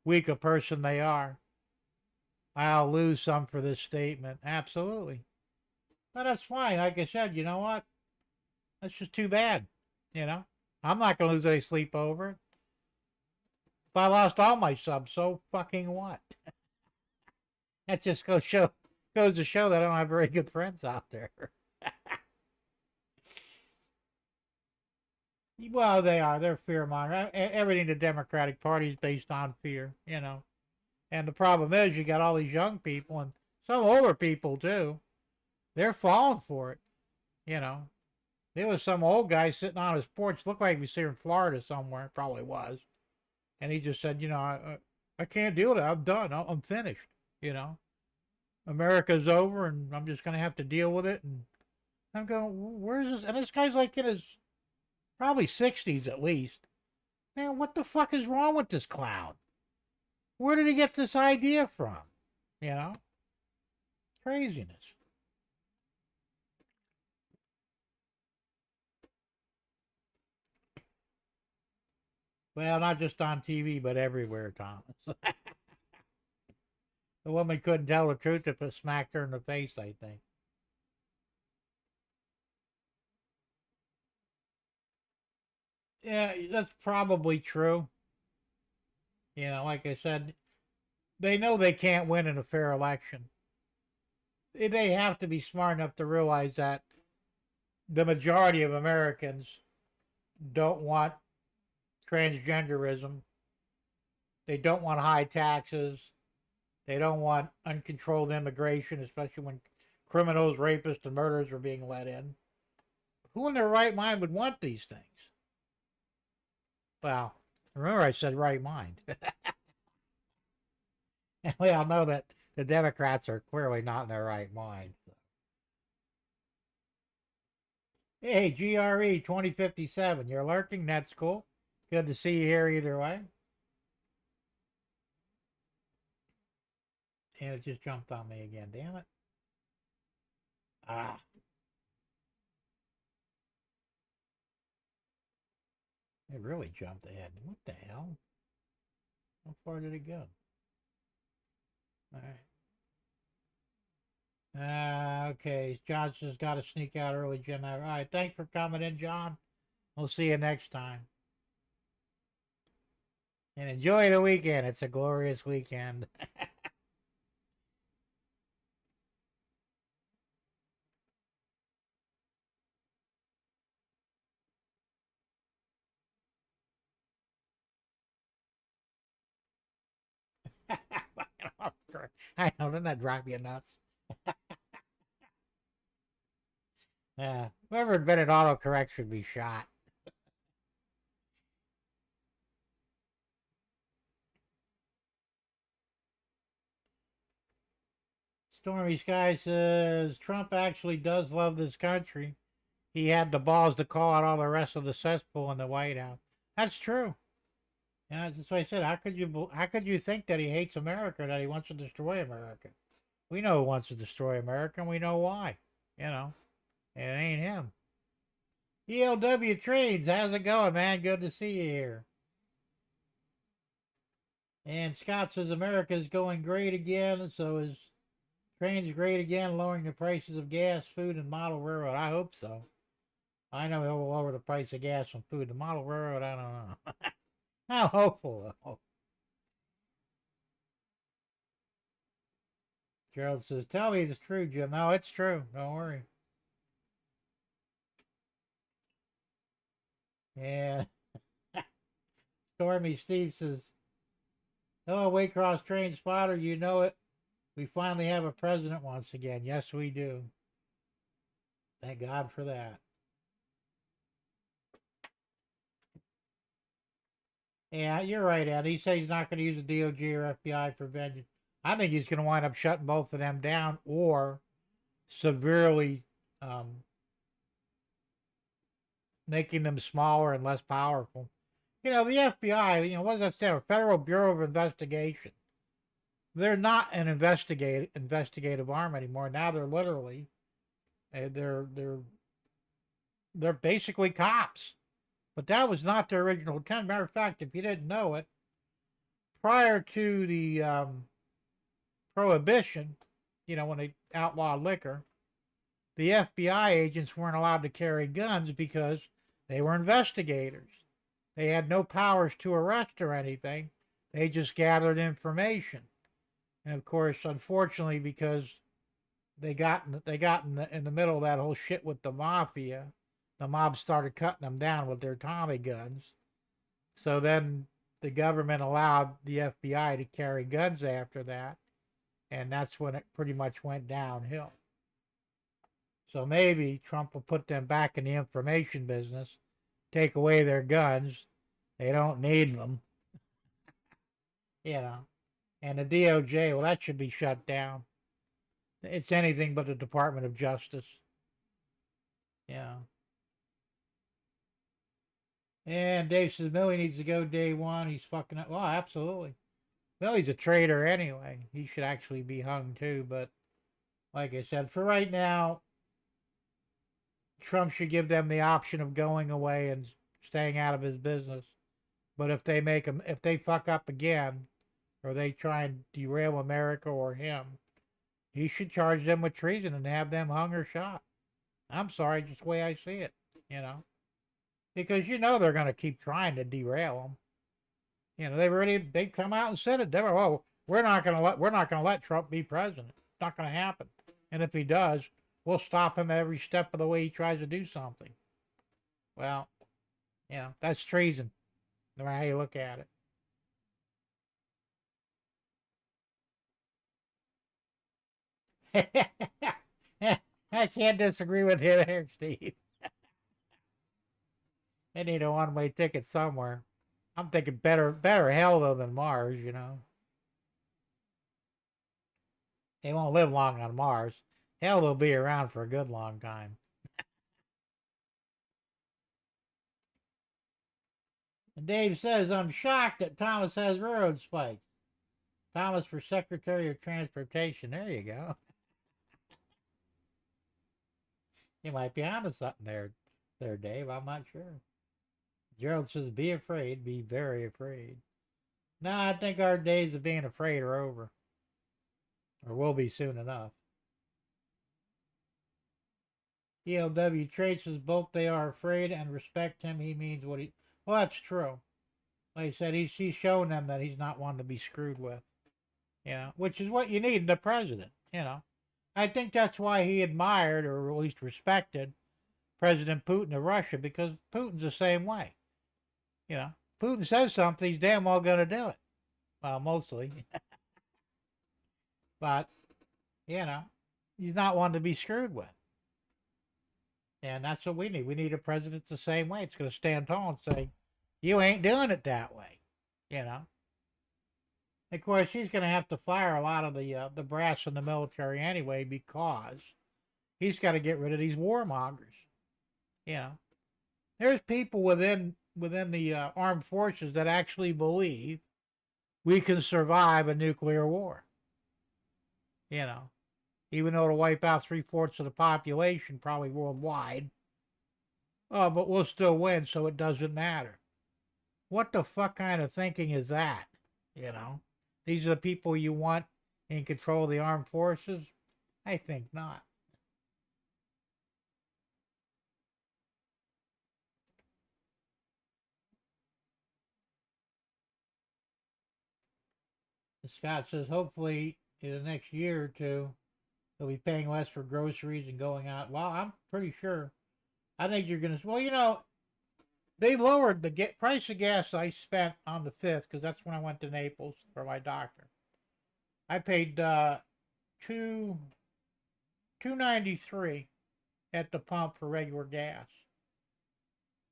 weak a person they are. I'll lose some for this statement. Absolutely. But that's fine. Like I said, you know what? That's just too bad. You know? I'm not going to lose any sleep over it. If I lost all my subs, so fucking what? That just goes to show that I don't have very good friends out there. Well, they are. They're fear mongering. Everything the Democratic Party is based on fear, you know. And the problem is, you got all these young people and some older people too. They're falling for it, you know. There was some old guy sitting on his porch, looked like he was here in Florida somewhere, probably was, and he just said, you know, I can't deal with it. I'm done. I'm finished. You know, America's over, and I'm just gonna have to deal with it. And I'm going, where's this? And this guy's like in his probably 60s at least. Man, what the fuck is wrong with this clown? Where did he get this idea from? You know? Craziness. Well, not just on TV, but everywhere, Thomas. The woman couldn't tell the truth if it smacked her in the face, I think. Yeah, that's probably true. You know, like I said, they know they can't win in a fair election. They have to be smart enough to realize that the majority of Americans don't want transgenderism. They don't want high taxes. They don't want uncontrolled immigration, especially when criminals, rapists, and murderers are being let in. Who in their right mind would want these things? Well, remember I said right mind. And we all know that the Democrats are clearly not in their right mind. So. Hey, GRE 2057, you're lurking? That's cool. Good to see you here either way. And it just jumped on me again, damn it. Ah. It really jumped ahead. What the hell? How far did it go? All right. Okay. Johnson's got to sneak out early, Jim. All right. Thanks for coming in, John. We'll see you next time. And enjoy the weekend. It's a glorious weekend. I know, doesn't that drive you nuts? Yeah. Whoever invented autocorrect should be shot. Stormy Sky says Trump actually does love this country. He had the balls to call out all the rest of the cesspool in the White House. That's true. Yeah, that's what I said. How could you think that he hates America, that he wants to destroy America? We know who wants to destroy America, and we know why. You know, and it ain't him. ELW Trains, how's it going, man? Good to see you here. And Scott says America's going great again, so is trains great again, lowering the prices of gas, food, and model railroad. I hope so. I know he'll lower the price of gas and food. The model railroad, I don't know. How hopeful though. Gerald says, tell me it's true, Jim. No, it's true. Don't worry. Yeah. Stormy Steve says, hello, Waycross Train Spotter. You know it. We finally have a president once again. Yes, we do. Thank God for that. Yeah, you're right, Ed. He said he's not going to use the DOJ or FBI for vengeance. I think he's going to wind up shutting both of them down or severely um, making them smaller and less powerful. You know, the FBI, what does that stand for? Federal Bureau of Investigation. They're not an investigative arm anymore. Now they're literally, they're basically cops. But that was not their original intent. Matter of fact, if you didn't know it, prior to the prohibition, when they outlawed liquor, the FBI agents weren't allowed to carry guns because they were investigators. They had no powers to arrest or anything. They just gathered information. And of course, unfortunately, because they got in the middle of that whole shit with the mafia, the mob started cutting them down with their Tommy guns. So then the government allowed the FBI to carry guns after that, and that's when it pretty much went downhill. So maybe Trump will put them back in the information business, take away their guns. They don't need them. And the DOJ, well, that should be shut down. It's anything but the Department of Justice. And Dave says Millie needs to go day one. He's fucking up. Well, absolutely. Millie's a traitor anyway. He should actually be hung too. But like I said, for right now, Trump should give them the option of going away and staying out of his business. But if they fuck up again, or they try and derail America or him, he should charge them with treason and have them hung or shot. I'm sorry, just the way I see it, because they're going to keep trying to derail him. They come out and said it. They were, well, we're not going to let Trump be president. It's not going to happen. And if he does, we'll stop him every step of the way he tries to do something. Well, that's treason, no matter how you look at it. I can't disagree with you there, Steve. They need a one-way ticket somewhere. I'm thinking better hell though than Mars, They won't live long on Mars. Hell, they'll be around for a good long time. And Dave says, I'm shocked that Thomas has railroad spikes. Thomas for Secretary of Transportation. There you go. You might be onto something there, Dave. I'm not sure. Gerald says, be afraid. Be very afraid. No, I think our days of being afraid are over. Or will be soon enough. ELW traces both they are afraid and respect him. He means what he... Well, that's true. Like I said, he's shown them that he's not one to be screwed with. Which is what you need in a president, I think that's why he admired, or at least respected, President Putin of Russia, because Putin's the same way. Putin says something, he's damn well going to do it. Well, mostly. But, he's not one to be screwed with. And that's what we need. We need a president the same way. It's going to stand tall and say, you ain't doing it that way. Of course, he's going to have to fire a lot of the brass in the military anyway, because he's got to get rid of these warmongers. There's people within the armed forces that actually believe we can survive a nuclear war. Even though it'll wipe out 3/4 of the population, probably worldwide. Oh, but we'll still win, so it doesn't matter. What the fuck kind of thinking is that? These are the people you want in control of the armed forces? I think not. Scott says, hopefully in the next year or two, they'll be paying less for groceries and going out. Well, I'm pretty sure. I think you're going to... Well, they lowered the price of gas I spent on the 5th, because that's when I went to Naples for my doctor. I paid $2.93 at the pump for regular gas.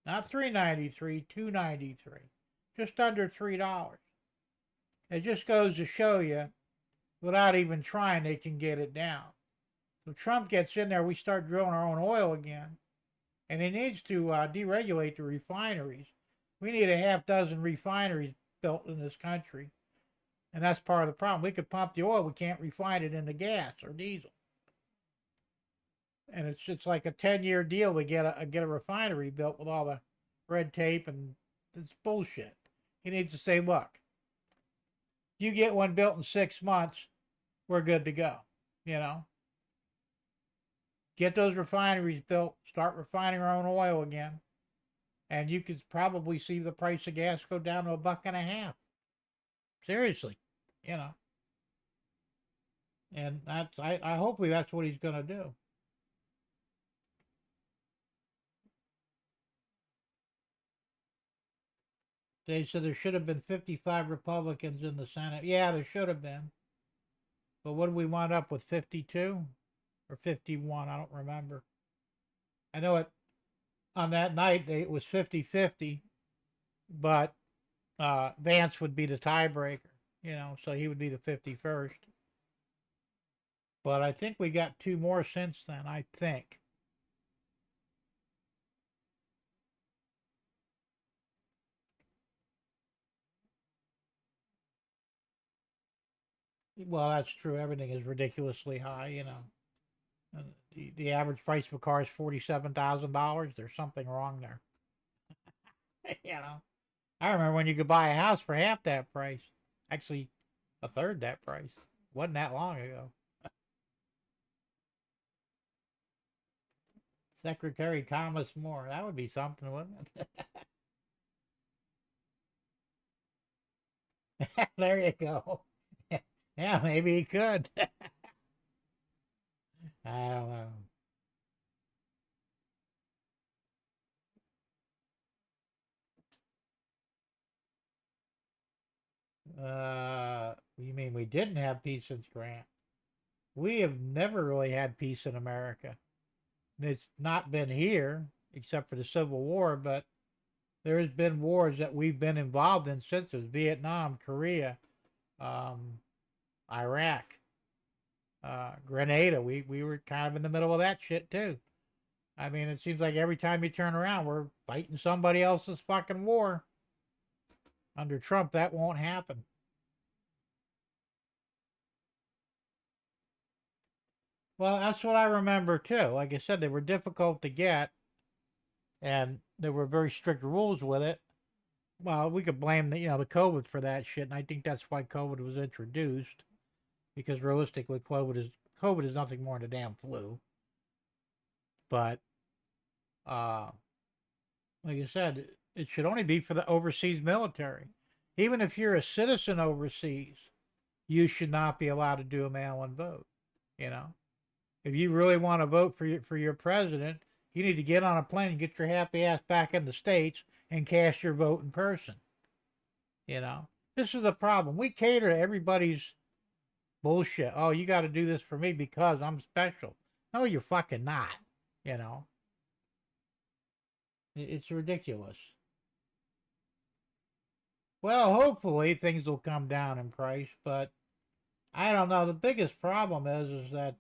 Not $3.93, $2.93. Just under $3. It just goes to show you, without even trying, they can get it down. So Trump gets in there, we start drilling our own oil again. And he needs to deregulate the refineries. We need a half dozen refineries built in this country. And that's part of the problem. We could pump the oil, we can't refine it into gas or diesel. And it's like a 10-year deal to get a refinery built with all the red tape, and it's bullshit. He needs to say, look, you get one built in 6 months, we're good to go. You know, get those refineries built, start refining our own oil again, and you could probably see the price of gas go down to $1.50. Seriously, you know. And I hopefully that's what he's going to do. They said there should have been 55 Republicans in the Senate. Yeah, there should have been. But what did we wind up with, 52 or 51? I don't remember. I know it on that night it was 50-50, but Vance would be the tiebreaker, you know, so he would be the 51st. But I think we got two more since then, I think. Well, that's true. Everything is ridiculously high, you know. The average price of a car is $47,000. There's something wrong there. You know, I remember when you could buy a house for half that price. Actually, a third that price. Wasn't that long ago. Secretary Thomas More. That would be something, wouldn't it? There you go. Yeah, maybe he could. I don't know. You mean we didn't have peace since Grant? We have never really had peace in America. It's not been here except for the Civil War, but there has been wars that we've been involved in since it was Vietnam, Korea, um, Iraq, Grenada. We were kind of in the middle of that shit too. I mean, it seems like every time you turn around, we're fighting somebody else's fucking war. Under Trump, that won't happen. Well, that's what I remember too. Like I said, they were difficult to get, and there were very strict rules with it. Well, we could blame the COVID for that shit, and I think that's why COVID was introduced, because realistically, COVID is nothing more than a damn flu. But uh, like I said, it should only be for the overseas military. Even if you're a citizen overseas, you should not be allowed to do a mail-in vote. You know, if you really want to vote for your president, you need to get on a plane and get your happy ass back in the States and cast your vote in person. You know, this is the problem. We cater to everybody's bullshit. Oh, you got to do this for me because I'm special. No, you're fucking not. You know, it's ridiculous. Well, hopefully things will come down in price, but I don't know. The biggest problem is that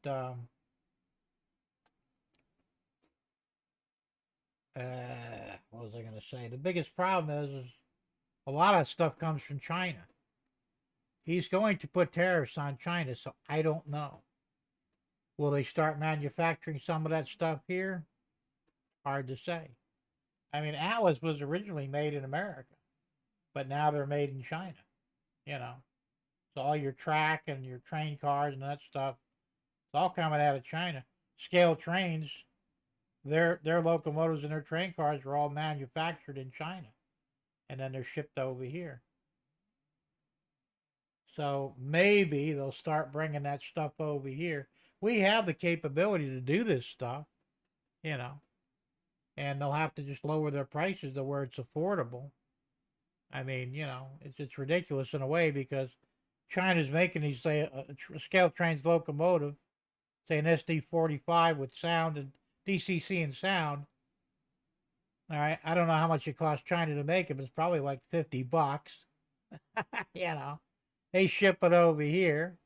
what was I going to say? The biggest problem is a lot of stuff comes from China. He's going to put tariffs on China, so I don't know. Will they start manufacturing some of that stuff here? Hard to say. I mean, Atlas was originally made in America, but now they're made in China. You know, so all your track and your train cars and that stuff, it's all coming out of China. Scale trains, their locomotives and their train cars were all manufactured in China, and then they're shipped over here. So maybe they'll start bringing that stuff over here. We have the capability to do this stuff, you know, and they'll have to just lower their prices to where it's affordable. I mean, it's ridiculous in a way because China's making these, say, a scale trains locomotive, say an SD-45 with sound and DCC and sound. All right, I don't know how much it costs China to make it, but it's probably like $50. you know, they ship it over here,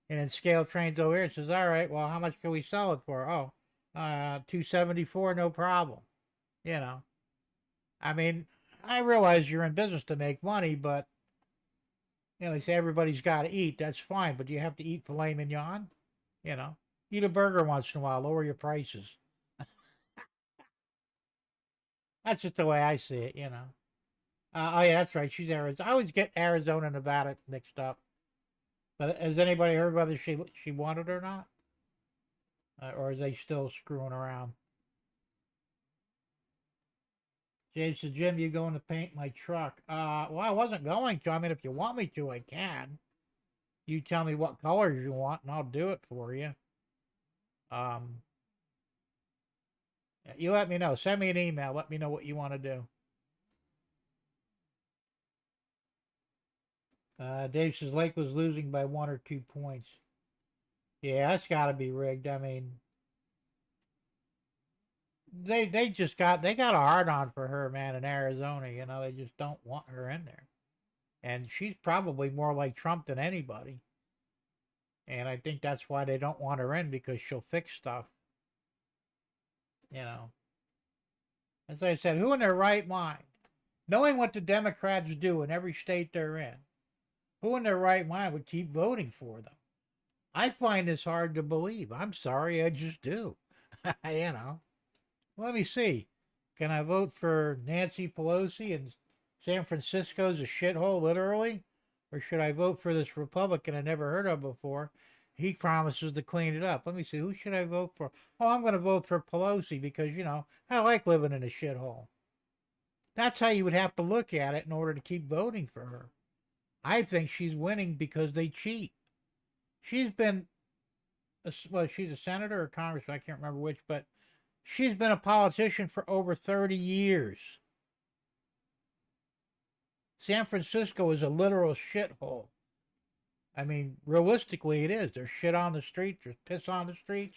and then scale trains over here. It says, all right, well, how much can we sell it for? Oh, 274, no problem. You know, I mean, I realize you're in business to make money, but they say everybody's got to eat. That's fine, but do you have to eat filet mignon? You know, eat a burger once in a while. Lower your prices. That's just the way I see it. Oh yeah, that's right. She's Arizona. I always get Arizona and Nevada mixed up. But has anybody heard whether she won it or not, or is they still screwing around? James said, Jim, you going to paint my truck? Well, I wasn't going to. I mean, if you want me to, I can. You tell me what colors you want, and I'll do it for you. Um, you let me know. Send me an email. Let me know what you want to do. Dave says Lake was losing by 1 or 2 points. Yeah, that's got to be rigged. I mean, they got a hard on for her, man, in Arizona. They just don't want her in there, and she's probably more like Trump than anybody. And I think that's why they don't want her in, because she'll fix stuff. You know, as I said, who in their right mind, knowing what the Democrats do in every state they're in, who in their right mind would keep voting for them? I find this hard to believe. I'm sorry, I just do. you know. Let me see. Can I vote for Nancy Pelosi and San Francisco's a shithole, literally? Or should I vote for this Republican I never heard of before? He promises to clean it up. Let me see. Who should I vote for? Oh, I'm going to vote for Pelosi because, I like living in a shithole. That's how you would have to look at it in order to keep voting for her. I think she's winning because they cheat. She's been, well, she's a senator or congressman. I can't remember which, but she's been a politician for over 30 years. San Francisco is a literal shithole. I mean, realistically, it is. There's shit on the streets. There's piss on the streets.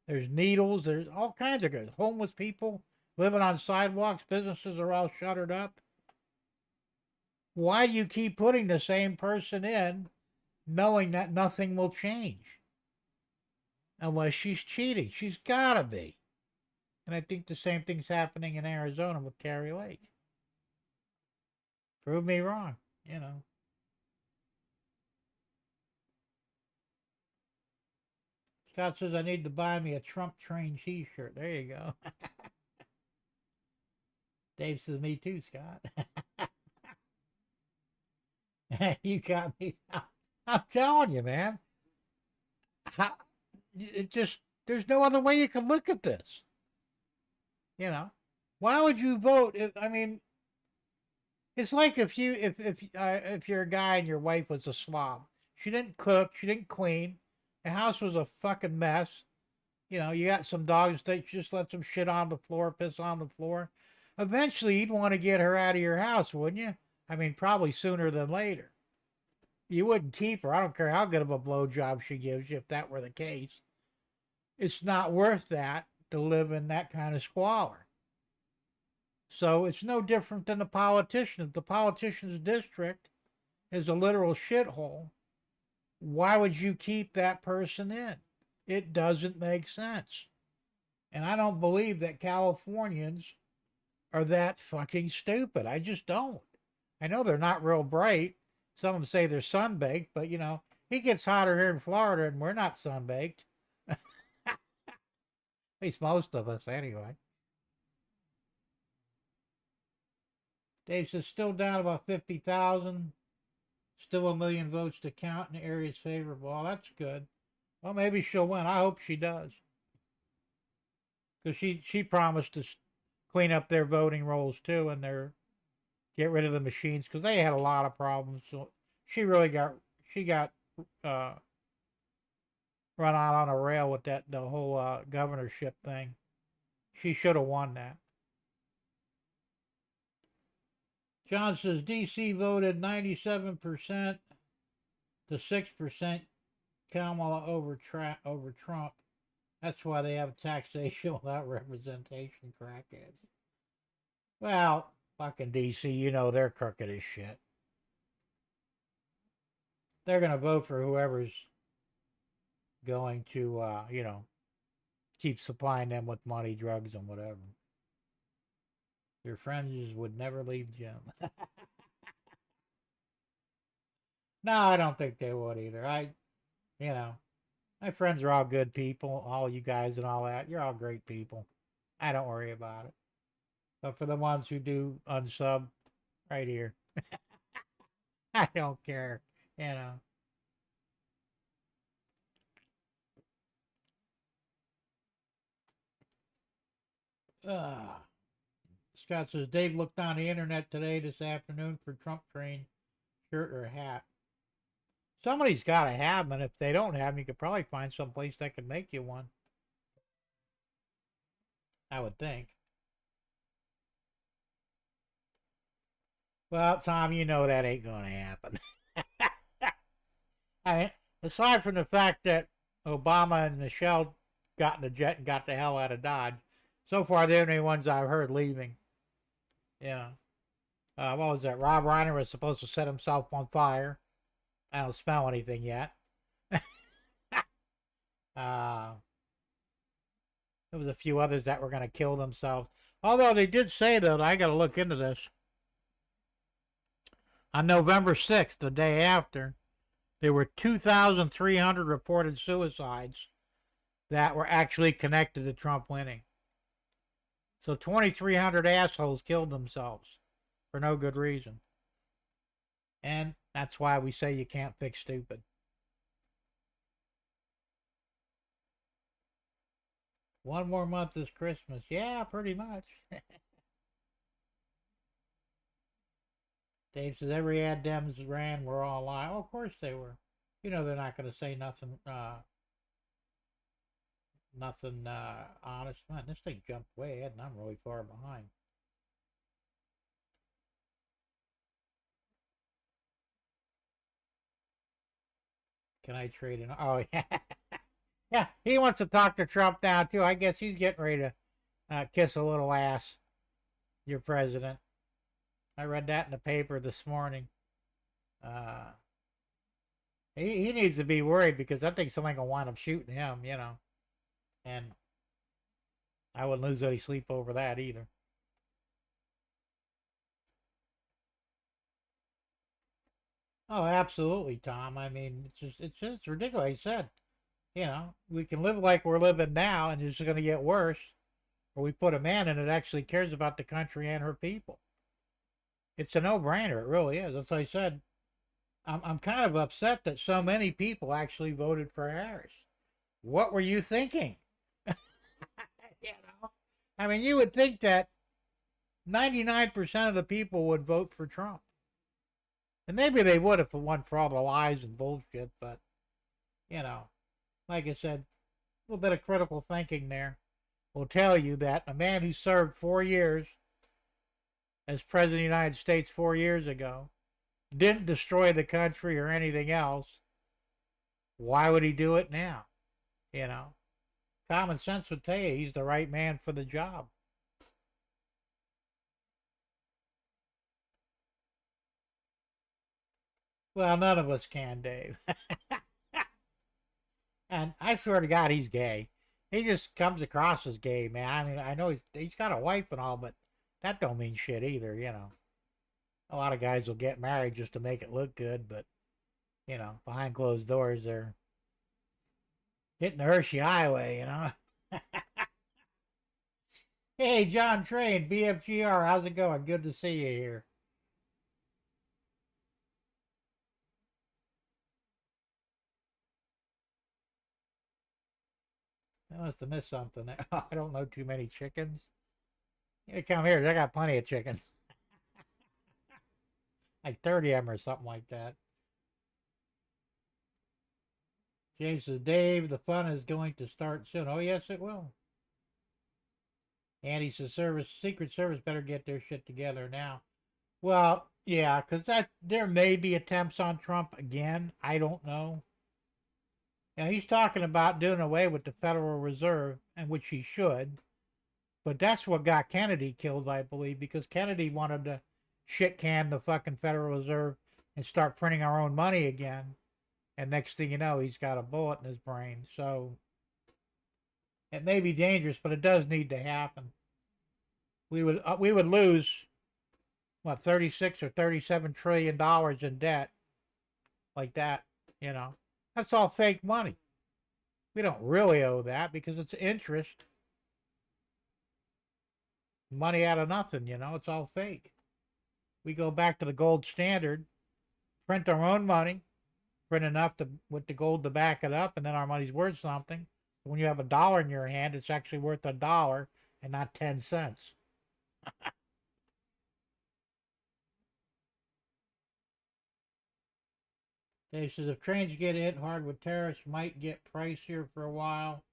There's needles. There's all kinds of good. Homeless people living on sidewalks. Businesses are all shuttered up. Why do you keep putting the same person in, knowing that nothing will change? Unless she's cheating. She's got to be. And I think the same thing's happening in Arizona with Kari Lake. Prove me wrong. Scott says I need to buy me a Trump train t-shirt. There you go. Dave says me too, Scott. You got me. I'm telling you, man. It just, there's no other way you can look at this. Why would you vote? I mean, it's like if you're a guy and your wife was a slob. She didn't cook. She didn't clean. The house was a fucking mess. You got some dogs that just let some shit on the floor, piss on the floor. Eventually, you'd want to get her out of your house, wouldn't you? I mean, probably sooner than later. You wouldn't keep her. I don't care how good of a blowjob she gives you if that were the case. It's not worth that to live in that kind of squalor. So it's no different than the politician. If the politician's district is a literal shithole, why would you keep that person in? It doesn't make sense. And I don't believe that Californians are that fucking stupid. I just don't. I know they're not real bright. Some of them say they're sunbaked, but it gets hotter here in Florida and we're not sunbaked. At least most of us, anyway. Dave says still down about 50,000. Still a million votes to count in the area's favorable. Well, that's good. Well, maybe she'll win. I hope she does. Because she promised to clean up their voting rolls too, and get rid of the machines because they had a lot of problems. So she got run out on a rail with the whole governorship thing. She should have won that. John says DC voted 97% to 6% Kamala over Trump. That's why they have taxation without representation, crackheads. Well, fucking DC, they're crooked as shit. They're going to vote for whoever's going to, keep supplying them with money, drugs, and whatever. Your friends would never leave Jim. No, I don't think they would either. You know, my friends are all good people, all you guys and all that. You're all great people. I don't worry about it. But for the ones who do unsub, right here, I don't care. You know. Uh, Scott says Dave looked on the internet today this afternoon for Trump train shirt or hat. Somebody's got to have them, and if they don't have them, you could probably find some place that could make you one. I would think. Well, Tom, you know that ain't going to happen. I mean, aside from the fact that Obama and Michelle got in the jet and got the hell out of Dodge, so far they're the only ones I've heard leaving. Yeah. What was that? Rob Reiner was supposed to set himself on fire. I don't smell anything yet. There was a few others that were going to kill themselves. Although they did say, though, I got to look into this. On November 6th, the day after, there were 2,300 reported suicides that were actually connected to Trump winning. So 2,300 assholes killed themselves for no good reason. And that's why we say you can't fix stupid. One more month is Christmas. Yeah, pretty much. Dave says every ad Dems ran were all lying. Oh, of course they were. You know they're not going to say nothing honest. Man, this thing jumped way ahead and I'm really far behind. Can I trade in? Oh, yeah. Yeah, he wants to talk to Trump now, too. I guess he's getting ready to kiss a little ass, your president. I read that in the paper this morning. He needs to be worried because I think somebody going to wind up shooting him, you know. And I wouldn't lose any sleep over that either. Oh, absolutely, Tom. I mean, it's ridiculous. I said, you know, we can live like we're living now and it's going to get worse. Or we put a man in that actually cares about the country and her people. It's a no-brainer. It really is. As I said, I'm kind of upset that so many people actually voted for Harris. What were you thinking? You know, I mean, you would think that 99% of the people would vote for Trump. And maybe they would if it weren't for all the lies and bullshit, but, you know, like I said, a little bit of critical thinking there will tell you that a man who served 4 years as President of the United States 4 years ago didn't destroy the country or anything else, why would he do it now? You know, common sense would tell you he's the right man for the job. Well, none of us can, Dave. And I swear to God, he's gay. He just comes across as gay, man. I mean, I know he's got a wife and all, but that don't mean shit either, you know. A lot of guys will get married just to make it look good, but, you know, behind closed doors, they're hitting the Hershey Highway, you know. Hey, John Train, BFGR, how's it going? Good to see you here. I must have missed something there. I don't know too many chickens. You come here, I got plenty of chickens. Like 30 of them or something like that. James says, Dave, the fun is going to start soon. Oh, yes, it will. Andy says, Secret Service better get their shit together now. Well, yeah, because there may be attempts on Trump again. I don't know. Now, he's talking about doing away with the Federal Reserve, and which he should. But that's what got Kennedy killed, I believe, because Kennedy wanted to shit can the fucking Federal Reserve and start printing our own money again. And next thing you know, he's got a bullet in his brain. So it may be dangerous, but it does need to happen. we would lose what 36 or 37 trillion dollars in debt like that. You know, that's all fake money. We don't really owe that because it's interest, money out of nothing. You know, it's all fake. We go back to the gold standard, print our own money, print enough to with the gold to back it up, and then our money's worth something. When you have a dollar in your hand, it's actually worth a dollar and not 10 cents. He says if trains get hit hard with tariffs, might get pricier for a while.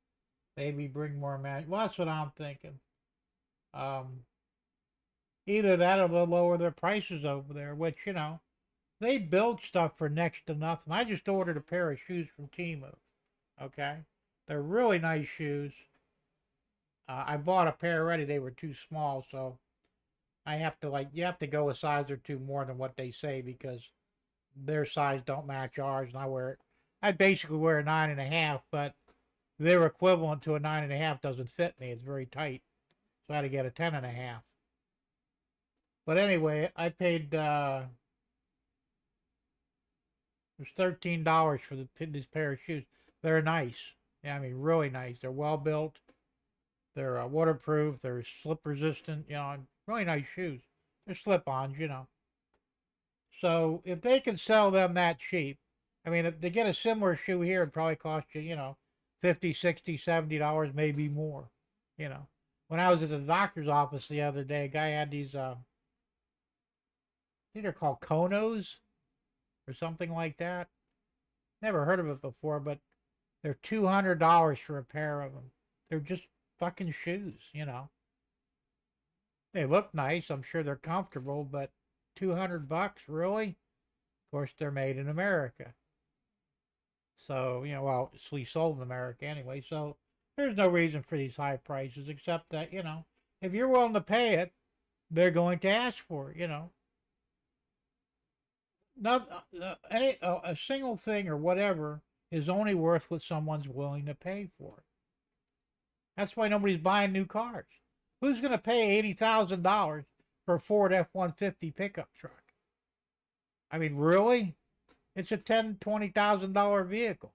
Maybe bring more money. Well, that's what I'm thinking. Um, Either that or they'll lower their prices over there, which, you know, they build stuff for next to nothing. I just ordered a pair of shoes from Temu. Okay? They're really nice shoes. I bought a pair already. They were too small, so I have to, like, you have to go a size or two more than what they say because their size don't match ours. And I basically wear a 9.5, but their equivalent to a 9.5 doesn't fit me. It's very tight. So I had to get a 10.5. But anyway, I paid it was $13 for this pair of shoes. They're nice. Yeah, I mean, really nice. They're well built. They're waterproof. They're slip resistant. You know, really nice shoes. They're slip-ons, you know. So if they can sell them that cheap, I mean, if they get a similar shoe here, it'd probably cost you, you know, 50, 60, $70, maybe more. You know, when I was at the doctor's office the other day, a guy had these, I think they're called Konos or something like that. Never heard of it before, but they're $200 for a pair of them. They're just fucking shoes, you know. They look nice. I'm sure they're comfortable, but $200, really? Of course, they're made in America. So, you know, well, it's least sold in America anyway. So there's no reason for these high prices except that, you know, if you're willing to pay it, they're going to ask for it, you know. Not a single thing or whatever is only worth what someone's willing to pay for it. That's why nobody's buying new cars. Who's going to pay $80,000 for a Ford F-150 pickup truck? I mean, really? It's a $20,000 vehicle.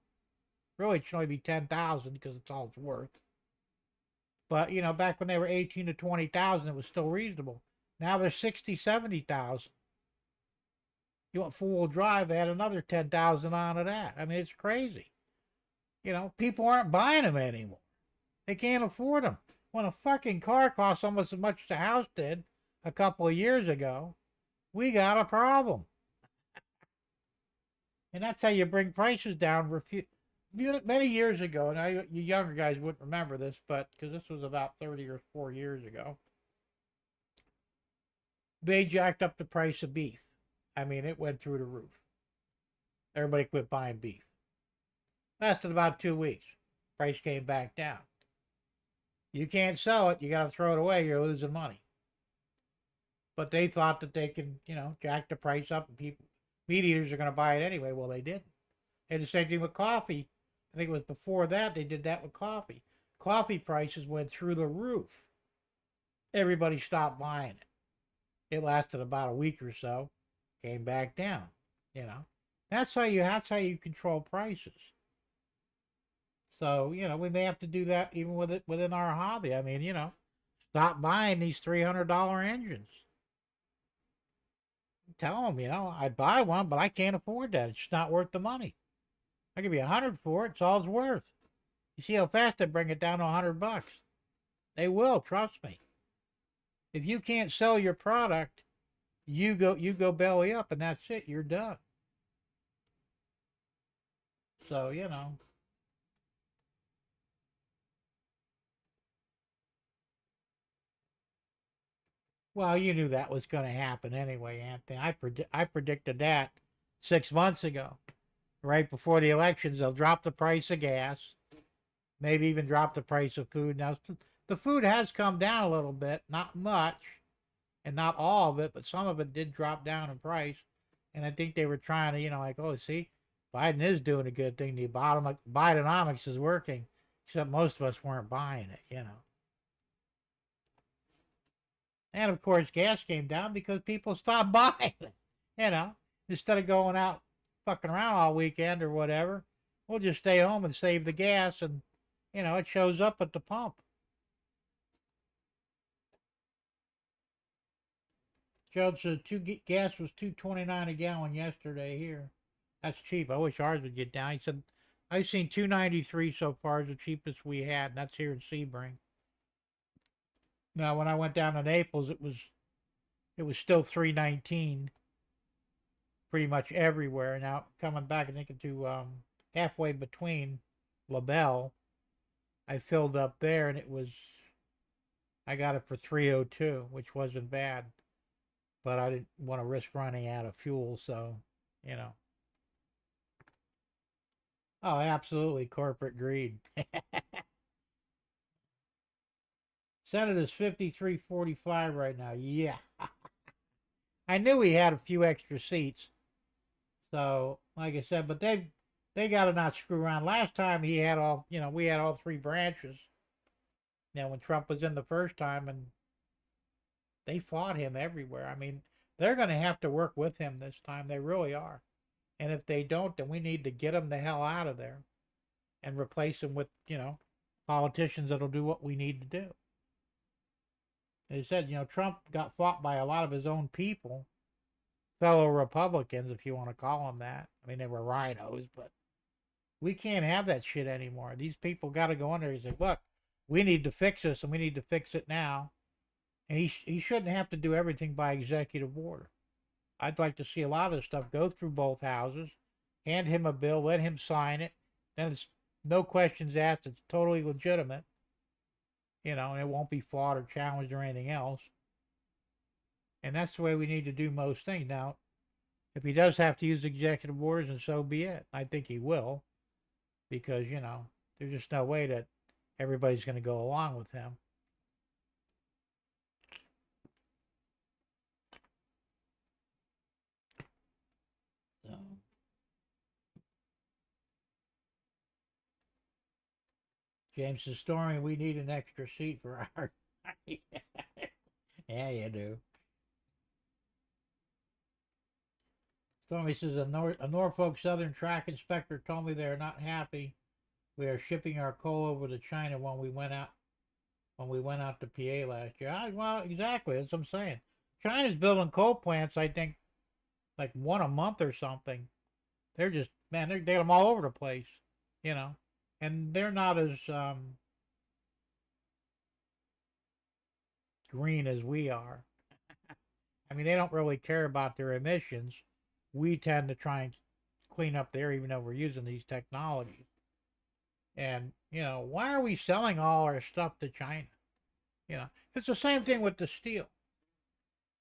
Really, it should only be $10,000 because it's all it's worth. But you know, back when they were 18 to 20,000, it was still reasonable. Now they're 60, 70,000. You want four-wheel drive, add another 10,000 onto that. I mean, it's crazy. You know, people aren't buying them anymore. They can't afford them. When a fucking car costs almost as much as a house did a couple of years ago, we got a problem. And that's how you bring prices down. Many years ago, now you younger guys wouldn't remember this, but because this was about 30 or 4 years ago, they jacked up the price of beef. I mean, it went through the roof. Everybody quit buying beef. Lasted about 2 weeks. Price came back down. You can't sell it. You got to throw it away. You're losing money. But they thought that they could, you know, jack the price up and meat eaters are going to buy it anyway. Well, they didn't. They had the same thing with coffee. I think it was before that they did that with coffee. Coffee prices went through the roof. Everybody stopped buying it. It lasted about a week or so. Came back down. You know, that's how you control prices. So, you know, we may have to do that even within our hobby. I mean, you know, stop buying these $300 engines. Tell them, you know, I'd buy one, but I can't afford that. It's just not worth the money. I'll give you $100 for it. It's all it's worth. You see how fast they bring it down to $100? They will, trust me. If you can't sell your product, you go belly up, and that's it. You're done. So, you know. Well, you knew that was going to happen anyway, Anthony. I predicted that 6 months ago, right before the elections. They'll drop the price of gas, maybe even drop the price of food. Now, the food has come down a little bit, not much, and not all of it, but some of it did drop down in price. And I think they were trying to, you know, like, oh, see, Biden is doing a good thing. The Bidenomics is working, except most of us weren't buying it, you know. And of course, gas came down because people stopped buying it. You know, instead of going out fucking around all weekend or whatever, we'll just stay home and save the gas, and it shows up at the pump. Judge said gas was 2.29 a gallon yesterday here. That's cheap. I wish ours would get down. He said I've seen 2.93 so far is the cheapest we had, and that's here in Sebring. Now, when I went down to Naples, it was still 3.19 pretty much everywhere. Now coming back, I think to halfway between LaBelle, I filled up there, and I got it for 3.02, which wasn't bad, but I didn't want to risk running out of fuel, so you know. Oh, absolutely, corporate greed. Senate is 53-45 right now. Yeah, I knew he had a few extra seats. So, like I said, but they got to not screw around. Last time he had we had all three branches. When Trump was in the first time, and they fought him everywhere. I mean, they're going to have to work with him this time. They really are. And if they don't, then we need to get him the hell out of there and replace him with, politicians that'll do what we need to do. They said, Trump got fought by a lot of his own people, fellow Republicans, if you want to call them that. I mean, they were rhinos, but we can't have that shit anymore. These people got to go in there and say, look, we need to fix this, and we need to fix it now. And he shouldn't have to do everything by executive order. I'd like to see a lot of this stuff go through both houses, hand him a bill, let him sign it. Then it's no questions asked. It's totally legitimate, and it won't be fought or challenged or anything else. And that's the way we need to do most things. Now, if he does have to use executive orders, and so be it. I think he will, because, there's just no way that everybody's going to go along with him. So. James is Stormy, we need an extra seat for our. Yeah, you do. Stormy says a Norfolk Southern track inspector told me they are not happy. We are shipping our coal over to China when we went out to PA last year. Well, exactly. That's what I'm saying. China's building coal plants, I think, like one a month or something. They're just, man, they get them all over the place, and they're not as green as we are. I mean, they don't really care about their emissions. We tend to try and clean up there, even though we're using these technologies. And, why are we selling all our stuff to China? It's the same thing with the steel.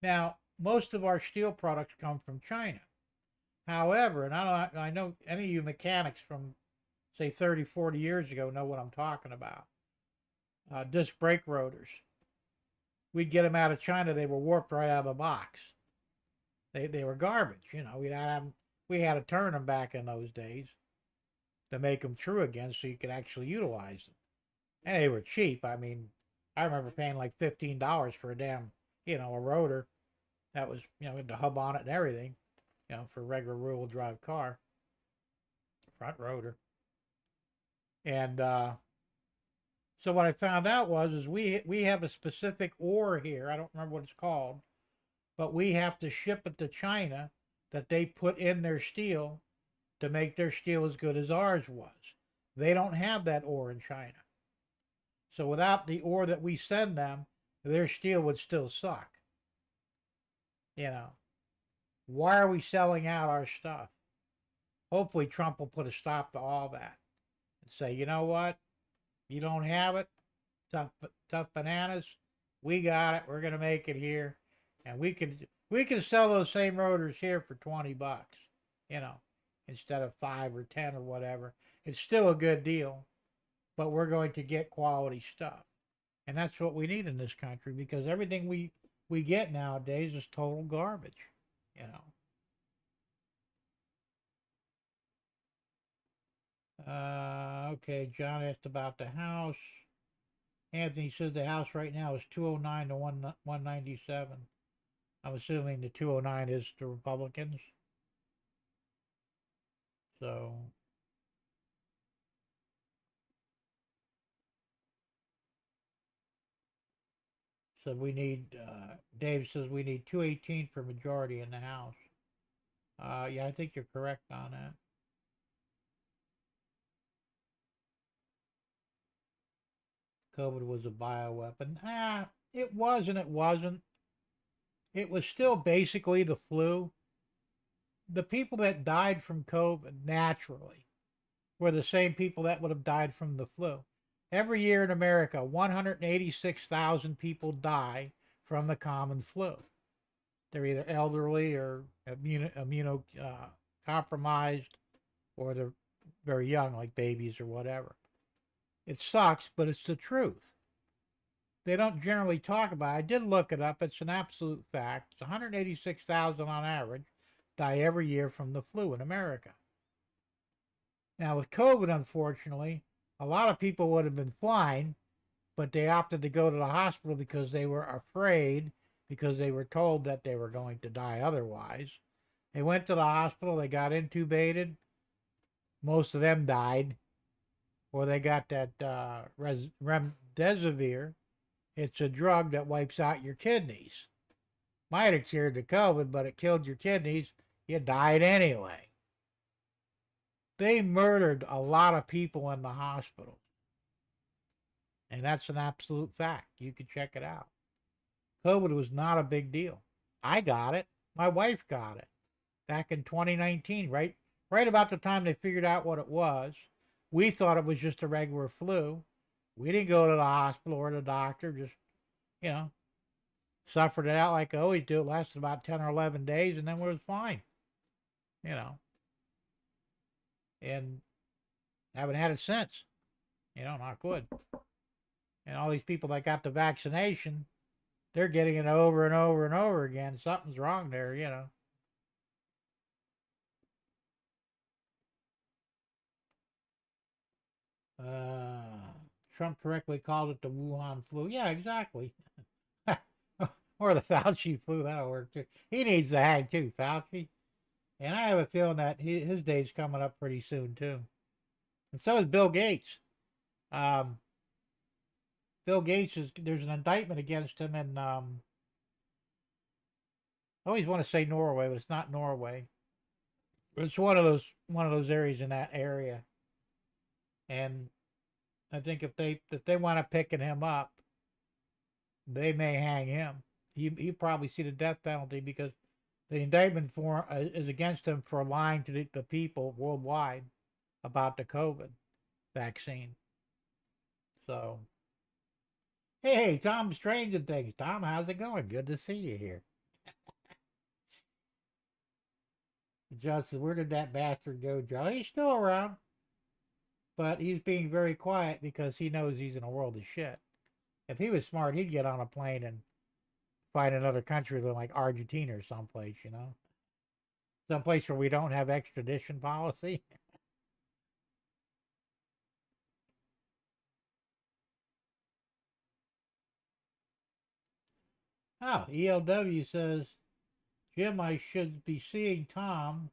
Now, most of our steel products come from China. However, and I know any of you mechanics from, say, 30, 40 years ago know what I'm talking about. Disc brake rotors. We'd get them out of China. They were warped right out of the box. They were garbage. We had to turn them back in those days to make them true again so you could actually utilize them. And they were cheap. I mean, I remember paying like $15 for a damn, a rotor that was, with the hub on it and everything, for a regular rear-wheel drive car, front rotor. And so what I found out is we have a specific ore here. I don't remember what it's called, but we have to ship it to China that they put in their steel to make their steel as good as ours was. They don't have that ore in China. So without the ore that we send them, their steel would still suck. Why are we selling out our stuff? Hopefully Trump will put a stop to all that and say, you know what? You don't have it? Tough bananas. We got it. We're going to make it here. And we can sell those same rotors here for $20, instead of 5 or 10 or whatever. It's still a good deal, but we're going to get quality stuff. And that's what we need in this country, because everything we get nowadays is total garbage, Okay, John asked about the house. Anthony said the House right now is 209 to 197. I'm assuming the 209 is the Republicans. So, we need, Dave says we need 218 for majority in the House. Yeah, I think you're correct on that. COVID was a bioweapon. It was and it wasn't. It was still basically the flu. The people that died from COVID naturally were the same people that would have died from the flu. Every year in America, 186,000 people die from the common flu. They're either elderly or compromised, or they're very young, like babies or whatever. It sucks, but it's the truth. They don't generally talk about it. I did look it up. It's an absolute fact. It's 186,000 on average die every year from the flu in America. Now, with COVID, unfortunately, a lot of people would have been fine, but they opted to go to the hospital because they were afraid, because they were told that they were going to die otherwise. They went to the hospital, they got intubated. Most of them died, or they got that remdesivir. It's a drug that wipes out your kidneys. Might have cured the COVID, but it killed your kidneys. You died anyway. They murdered a lot of people in the hospital. And that's an absolute fact. You can check it out. COVID was not a big deal. I got it. My wife got it back in 2019, right about the time they figured out what it was. We thought it was just a regular flu. We didn't go to the hospital or the doctor, just, you know, suffered it out like I always do. It lasted about 10 or 11 days, and then we was fine, you know. And haven't had it since, not good. And all these people that got the vaccination, they're getting it over and over and over again. Something's wrong there. Trump correctly called it the Wuhan flu. Yeah, exactly. Or the Fauci flu. That'll work too. He needs to hang too, Fauci. And I have a feeling that his day's coming up pretty soon too. And so is Bill Gates. Um, Bill Gates there's an indictment against him in I always want to say Norway, but it's not Norway. It's one of those areas in that area. And I think if they want to picking him up, they may hang him. He probably see the death penalty, because the indictment for is against him for lying to the people worldwide about the COVID vaccine. So, hey, Tom Strange and things. Tom, how's it going? Good to see you here. John says, where did that bastard go, Joe? He's still around, but he's being very quiet because he knows he's in a world of shit. If he was smart, he'd get on a plane and find another country like Argentina or someplace. Someplace where we don't have extradition policy. Oh, ELW says, Jim, I should be seeing Tom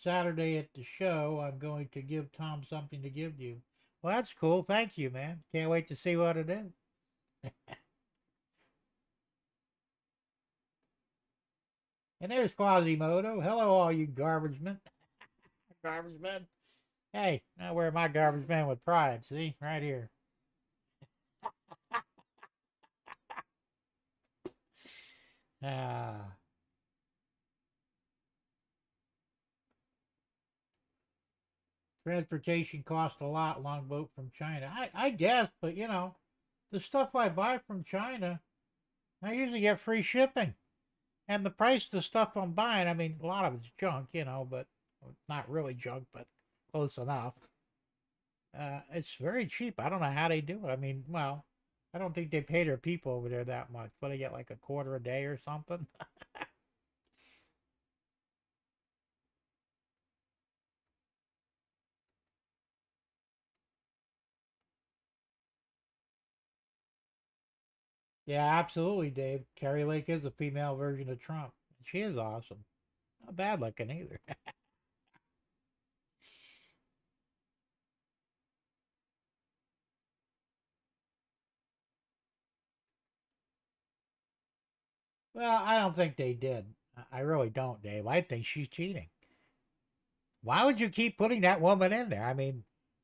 Saturday at the show. I'm going to give Tom something to give you. Well, that's cool. Thank you, man. Can't wait to see what it is. And there's Quasimodo. Hello, all you garbage men. Garbage men. Hey, I wear my garbage man with pride. See, right here. Ah. Transportation costs a lot, longboat from China. I guess, but the stuff I buy from China, I usually get free shipping. And the price of the stuff I'm buying, I mean, a lot of it's junk, but not really junk, but close enough. It's very cheap. I don't know how they do it. I mean, well, I don't think they pay their people over there that much, but they get like a quarter a day or something. Yeah, absolutely, Dave. Carrie Lake is a female version of Trump. She is awesome. Not bad looking either. Well, I don't think they did. I really don't, Dave. I think she's cheating. Why would you keep putting that woman in there? I mean,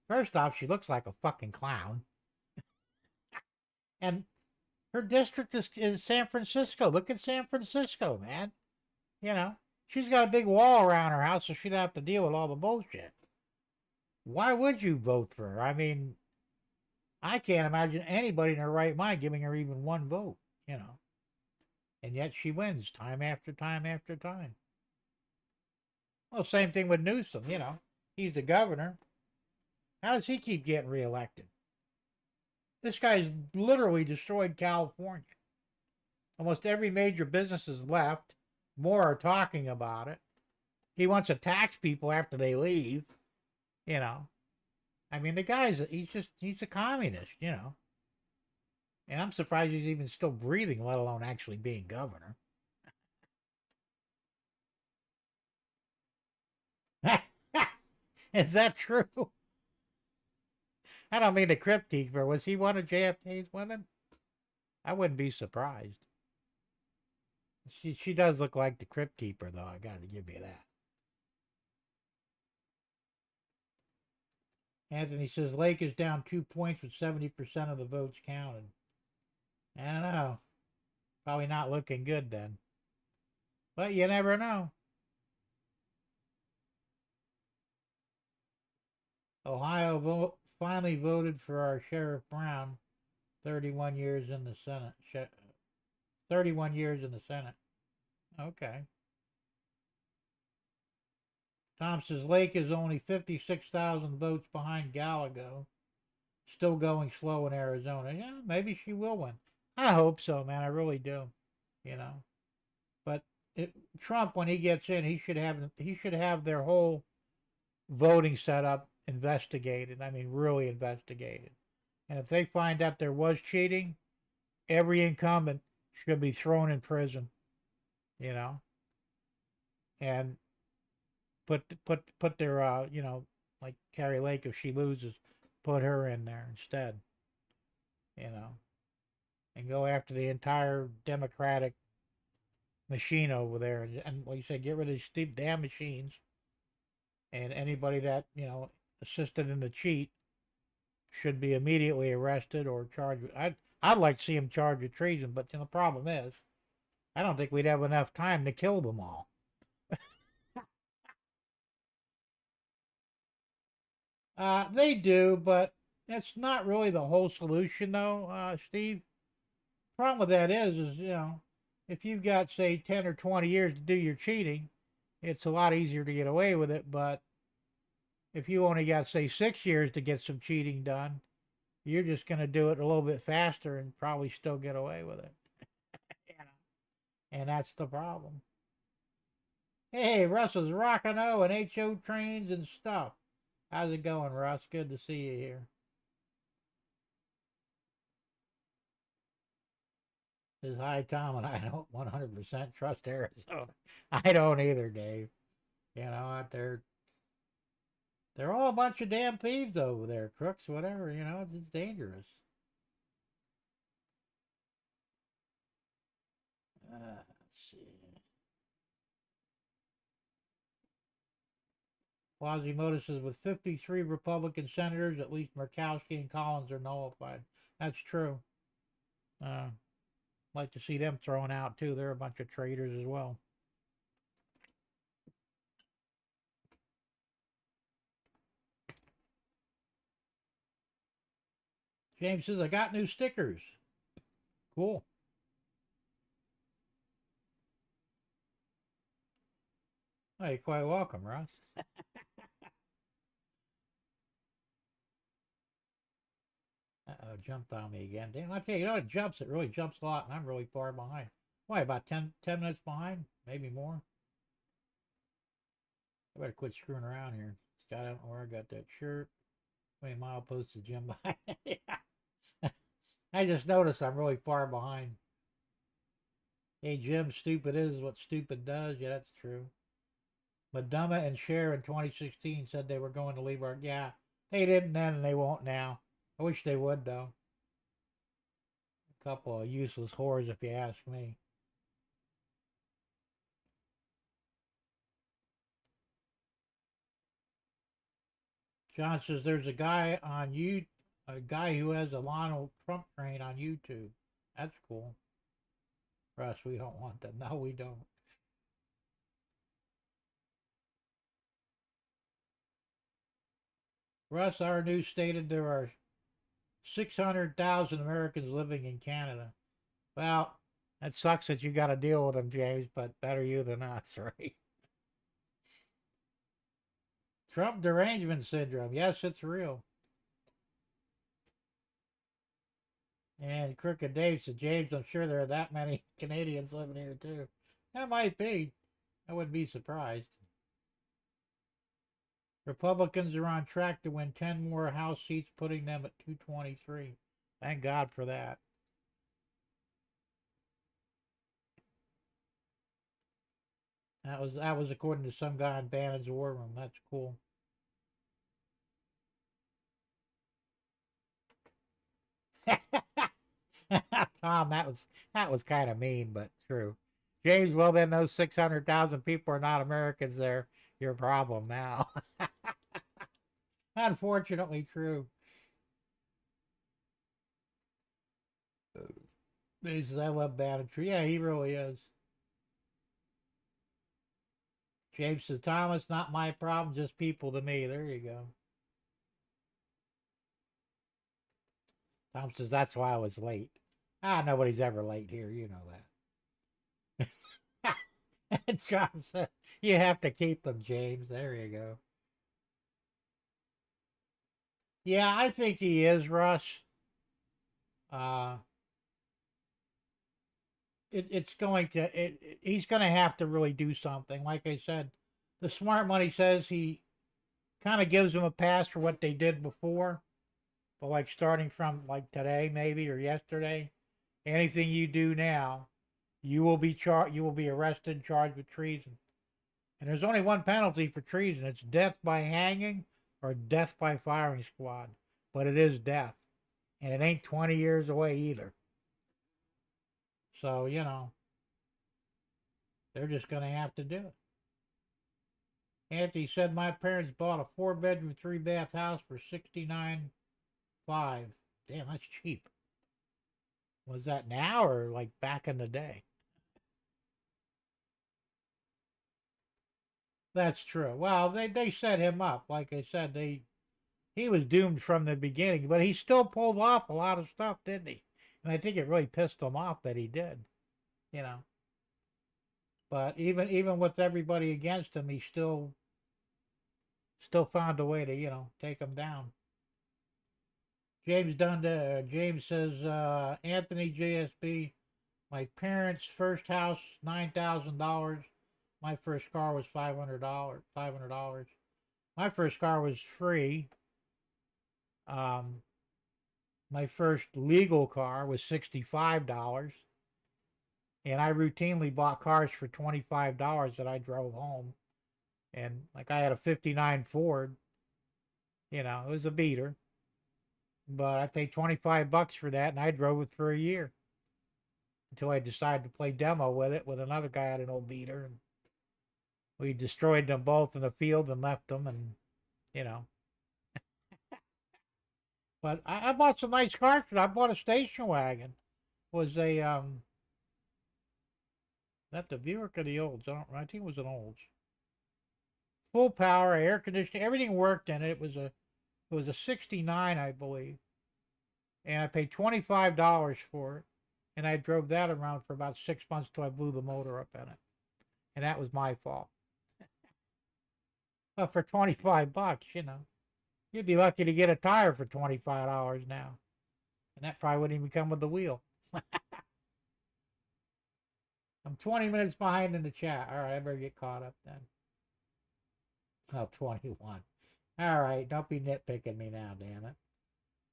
first off, she looks like a fucking clown. And her district is San Francisco. Look at San Francisco, man. You know, she's got a big wall around her house so she don't have to deal with all the bullshit. Why would you vote for her? I mean, I can't imagine anybody in their right mind giving her even one vote, you know. And yet she wins time after time after time. Well, same thing with Newsom, you know. He's the governor. How does he keep getting reelected? This guy's literally destroyed California. Almost every major business is left. More are talking about it. He wants to tax people after they leave, you know. I mean, the guy's, he's a communist, you know. And I'm surprised he's even still breathing, let alone actually being governor. Is that true? I don't mean to crypt keeper. Was he one of JFK's women? I wouldn't be surprised. She does look like the crypt keeper, though. I got to give you that. Anthony says Lake is down 2 points with 70% of the votes counted. I don't know. Probably not looking good then. But you never know. Ohio finally voted for our Sheriff Brown. 31 years in the Senate. 31 years in the Senate. Okay. Tom says Lake is only 56,000 votes behind Gallego. Still going slow in Arizona. Yeah, maybe she will win. I hope so, man. I really do. You know, but Trump, when he gets in, he should have their whole voting setup investigated. I mean, really investigated. And if they find out there was cheating, every incumbent should be thrown in prison. You know, and put their like Carrie Lake, if she loses, put her in there instead. You know, and go after the entire Democratic machine over there, and like you said, get rid of these damn machines, and anybody that assisted in the cheat should be immediately arrested or charged. I'd like to see him charged with treason, but the problem is, I don't think we'd have enough time to kill them all. They do, but that's not really the whole solution, though, Steve. Problem with that is if you've got say 10 or 20 years to do your cheating, it's a lot easier to get away with it. But if you only got say 6 years to get some cheating done, you're just going to do it a little bit faster and probably still get away with it. You know? And that's the problem. Hey, Russell's rockin' O and HO trains and stuff. How's it going, Russ? Good to see you here. Says hi, Tom, and I don't 100% trust Arizona. I don't either, Dave. They're all a bunch of damn thieves over there, crooks, whatever. It's dangerous. Let's see. Quasimodo says with 53 Republican senators, at least Murkowski and Collins are nullified. That's true. Like to see them thrown out too. They're a bunch of traitors as well. James says I got new stickers. Cool. Oh, you're quite welcome, Russ. Uh-oh, jumped on me again. Damn, I tell you, it jumps. It really jumps a lot, and I'm really far behind. Why, about 10 minutes behind? Maybe more? I better quit screwing around here. Scott, I don't know where I got that shirt. 20 mile post to gym by. I just noticed I'm really far behind. Hey, Jim, stupid is what stupid does. Yeah, that's true. Madonna and Cher in 2016 said they were going to leave our. Yeah, they didn't then and they won't now. I wish they would, though. A couple of useless whores, if you ask me. John says there's a guy who has a Donald Trump train on YouTube. That's cool. Russ, we don't want that. No, we don't. Russ, our news stated there are 600,000 Americans living in Canada. Well, that sucks that you got to deal with them, James, but better you than us, right? Trump derangement syndrome. Yes, it's real. And Crooked Dave said, James, I'm sure there are that many Canadians living here, too. That might be. I wouldn't be surprised. Republicans are on track to win 10 more House seats, putting them at 223. Thank God for that. That was according to some guy in Bannon's war room. That's cool. Tom, that was kind of mean, but true. James, well then those 600,000 people are not Americans. They're your problem now. Unfortunately, true. He says, I love Bannon. Yeah, he really is. James says, Thomas, not my problem, just people to me. There you go. Tom says, that's why I was late. Nobody's ever late here. You know that. And John says, you have to keep them, James. There you go. Yeah, I think he is, Russ. Uh, it's going to, he's going to have to really do something. Like I said, the smart money says he kind of gives them a pass for what they did before. But like starting from like today, maybe, or yesterday, anything you do now, you will be arrested and charged with treason. And there's only one penalty for treason. It's death by hanging or death by firing squad. But it is death. And it ain't 20 years away either. So, they're just going to have to do it. Anthony said my parents bought a 4-bedroom, 3-bath house for 69.5. Damn, that's cheap. Was that now or like back in the day? That's true. Well, they set him up. Like I said, he was doomed from the beginning, but he still pulled off a lot of stuff, didn't he? And I think it really pissed him off that he did, you know. But even with everybody against him, he still found a way to, take him down. James says, Anthony JSB, my parents' first house, $9,000. My first car was $500. $500. My first car was free. Um, my first legal car was $65. And I routinely bought cars for $25 that I drove home. And like I had a 59 Ford, it was a beater. But I paid $25 for that and I drove it for a year until I decided to play demo with it with another guy at an old beater. And we destroyed them both in the field and left them. And, you know, but I bought some nice cars. I bought a station wagon. It was a, not the Buick or the Olds. I think it was an Olds. Full power, air conditioning, everything worked in it. It was a 69, I believe. And I paid $25 for it. And I drove that around for about 6 months till I blew the motor up in it. And that was my fault. But for $25, you'd be lucky to get a tire for $25 now. And that probably wouldn't even come with the wheel. I'm 20 minutes behind in the chat. All right, I better get caught up then. Oh, 21. All right, don't be nitpicking me now, damn it.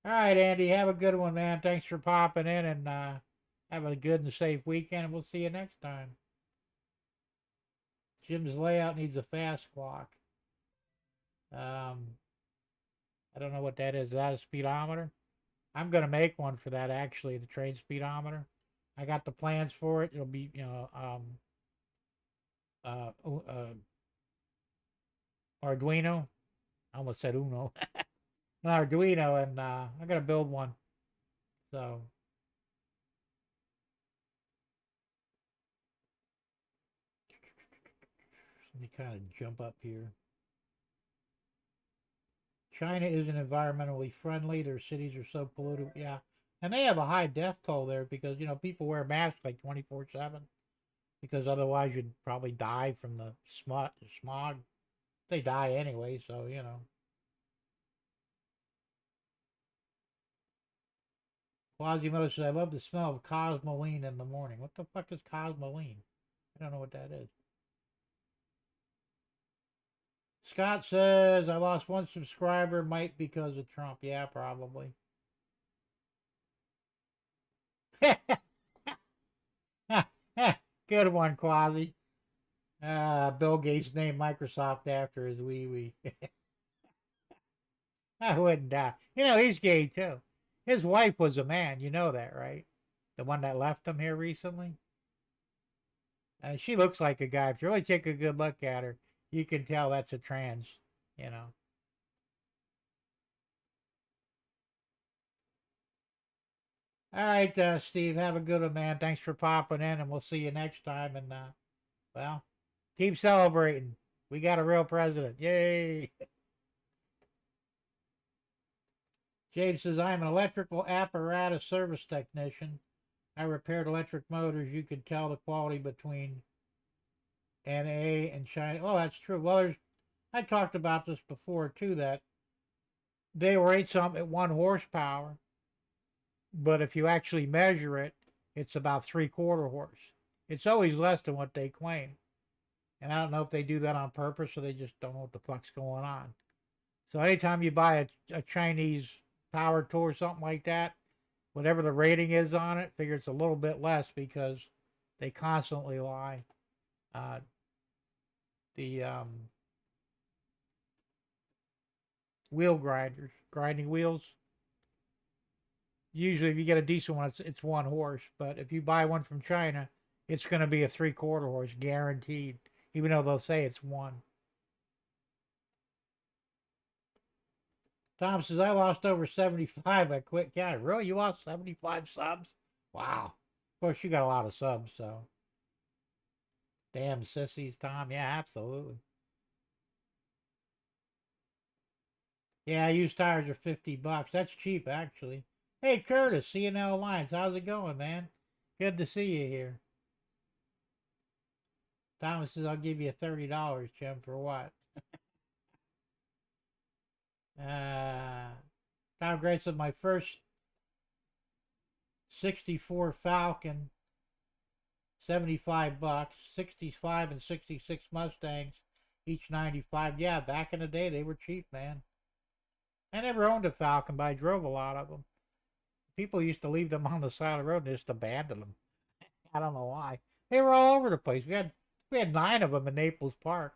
All right, Andy, have a good one, man. Thanks for popping in, and have a good and safe weekend, and we'll see you next time. Jim's layout needs a fast clock. Um, I don't know what that is. Is that a speedometer? I'm gonna make one for that actually, the train speedometer. I got the plans for it. It'll be, uh, Arduino. I almost said Uno. An Arduino, and I'm gonna build one. So let me kind of jump up here. China isn't environmentally friendly. Their cities are so polluted. Yeah, and they have a high death toll there because people wear masks like 24/7 because otherwise you'd probably die from the smog. They die anyway, so. Quasimodo says, I love the smell of cosmoline in the morning. What the fuck is cosmoline? I don't know what that is. Scott says, I lost one subscriber, might because of Trump. Yeah, probably. Good one, Quasi. Bill Gates named Microsoft after his wee wee. I wouldn't doubt. He's gay too. His wife was a man. You know that, right? The one that left him here recently. She looks like a guy. If you really take a good look at her, you can tell that's a trans. You know. All right, Steve. Have a good one, man. Thanks for popping in, and we'll see you next time. And well, keep celebrating. We got a real president. Yay! James says, I'm an electrical apparatus service technician. I repaired electric motors. You could tell the quality between NA and China. Oh, that's true. Well, I talked about this before too, that they rate something at 1 horsepower, but if you actually measure it, it's about 3/4 horse. It's always less than what they claim. And I don't know if they do that on purpose or they just don't know what the fuck's going on. So anytime you buy a Chinese power tool or something like that, whatever the rating is on it, figure it's a little bit less because they constantly lie. Uh, the wheel grinders, grinding wheels. Usually, if you get a decent one, it's 1 horse. But if you buy one from China, it's going to be a 3/4 horse, guaranteed. Even though they'll say it's one. Tom says I lost over 75. I quit counting. Really, you lost 75 subs? Wow. Of course, you got a lot of subs, so. Damn sissies, Tom. Yeah, absolutely. Yeah, used tires are $50. That's cheap, actually. Hey, Curtis, CNL Alliance. How's it going, man? Good to see you here. Thomas says, I'll give you $30, Jim, for what? Tom Gray said, my first 64 Falcon, $75. 65 and 66 Mustangs, each 95. Yeah, back in the day, they were cheap, man. I never owned a Falcon, but I drove a lot of them. People used to leave them on the side of the road and just abandon them. I don't know why. They were all over the place. We had 9 of them in Naples Park.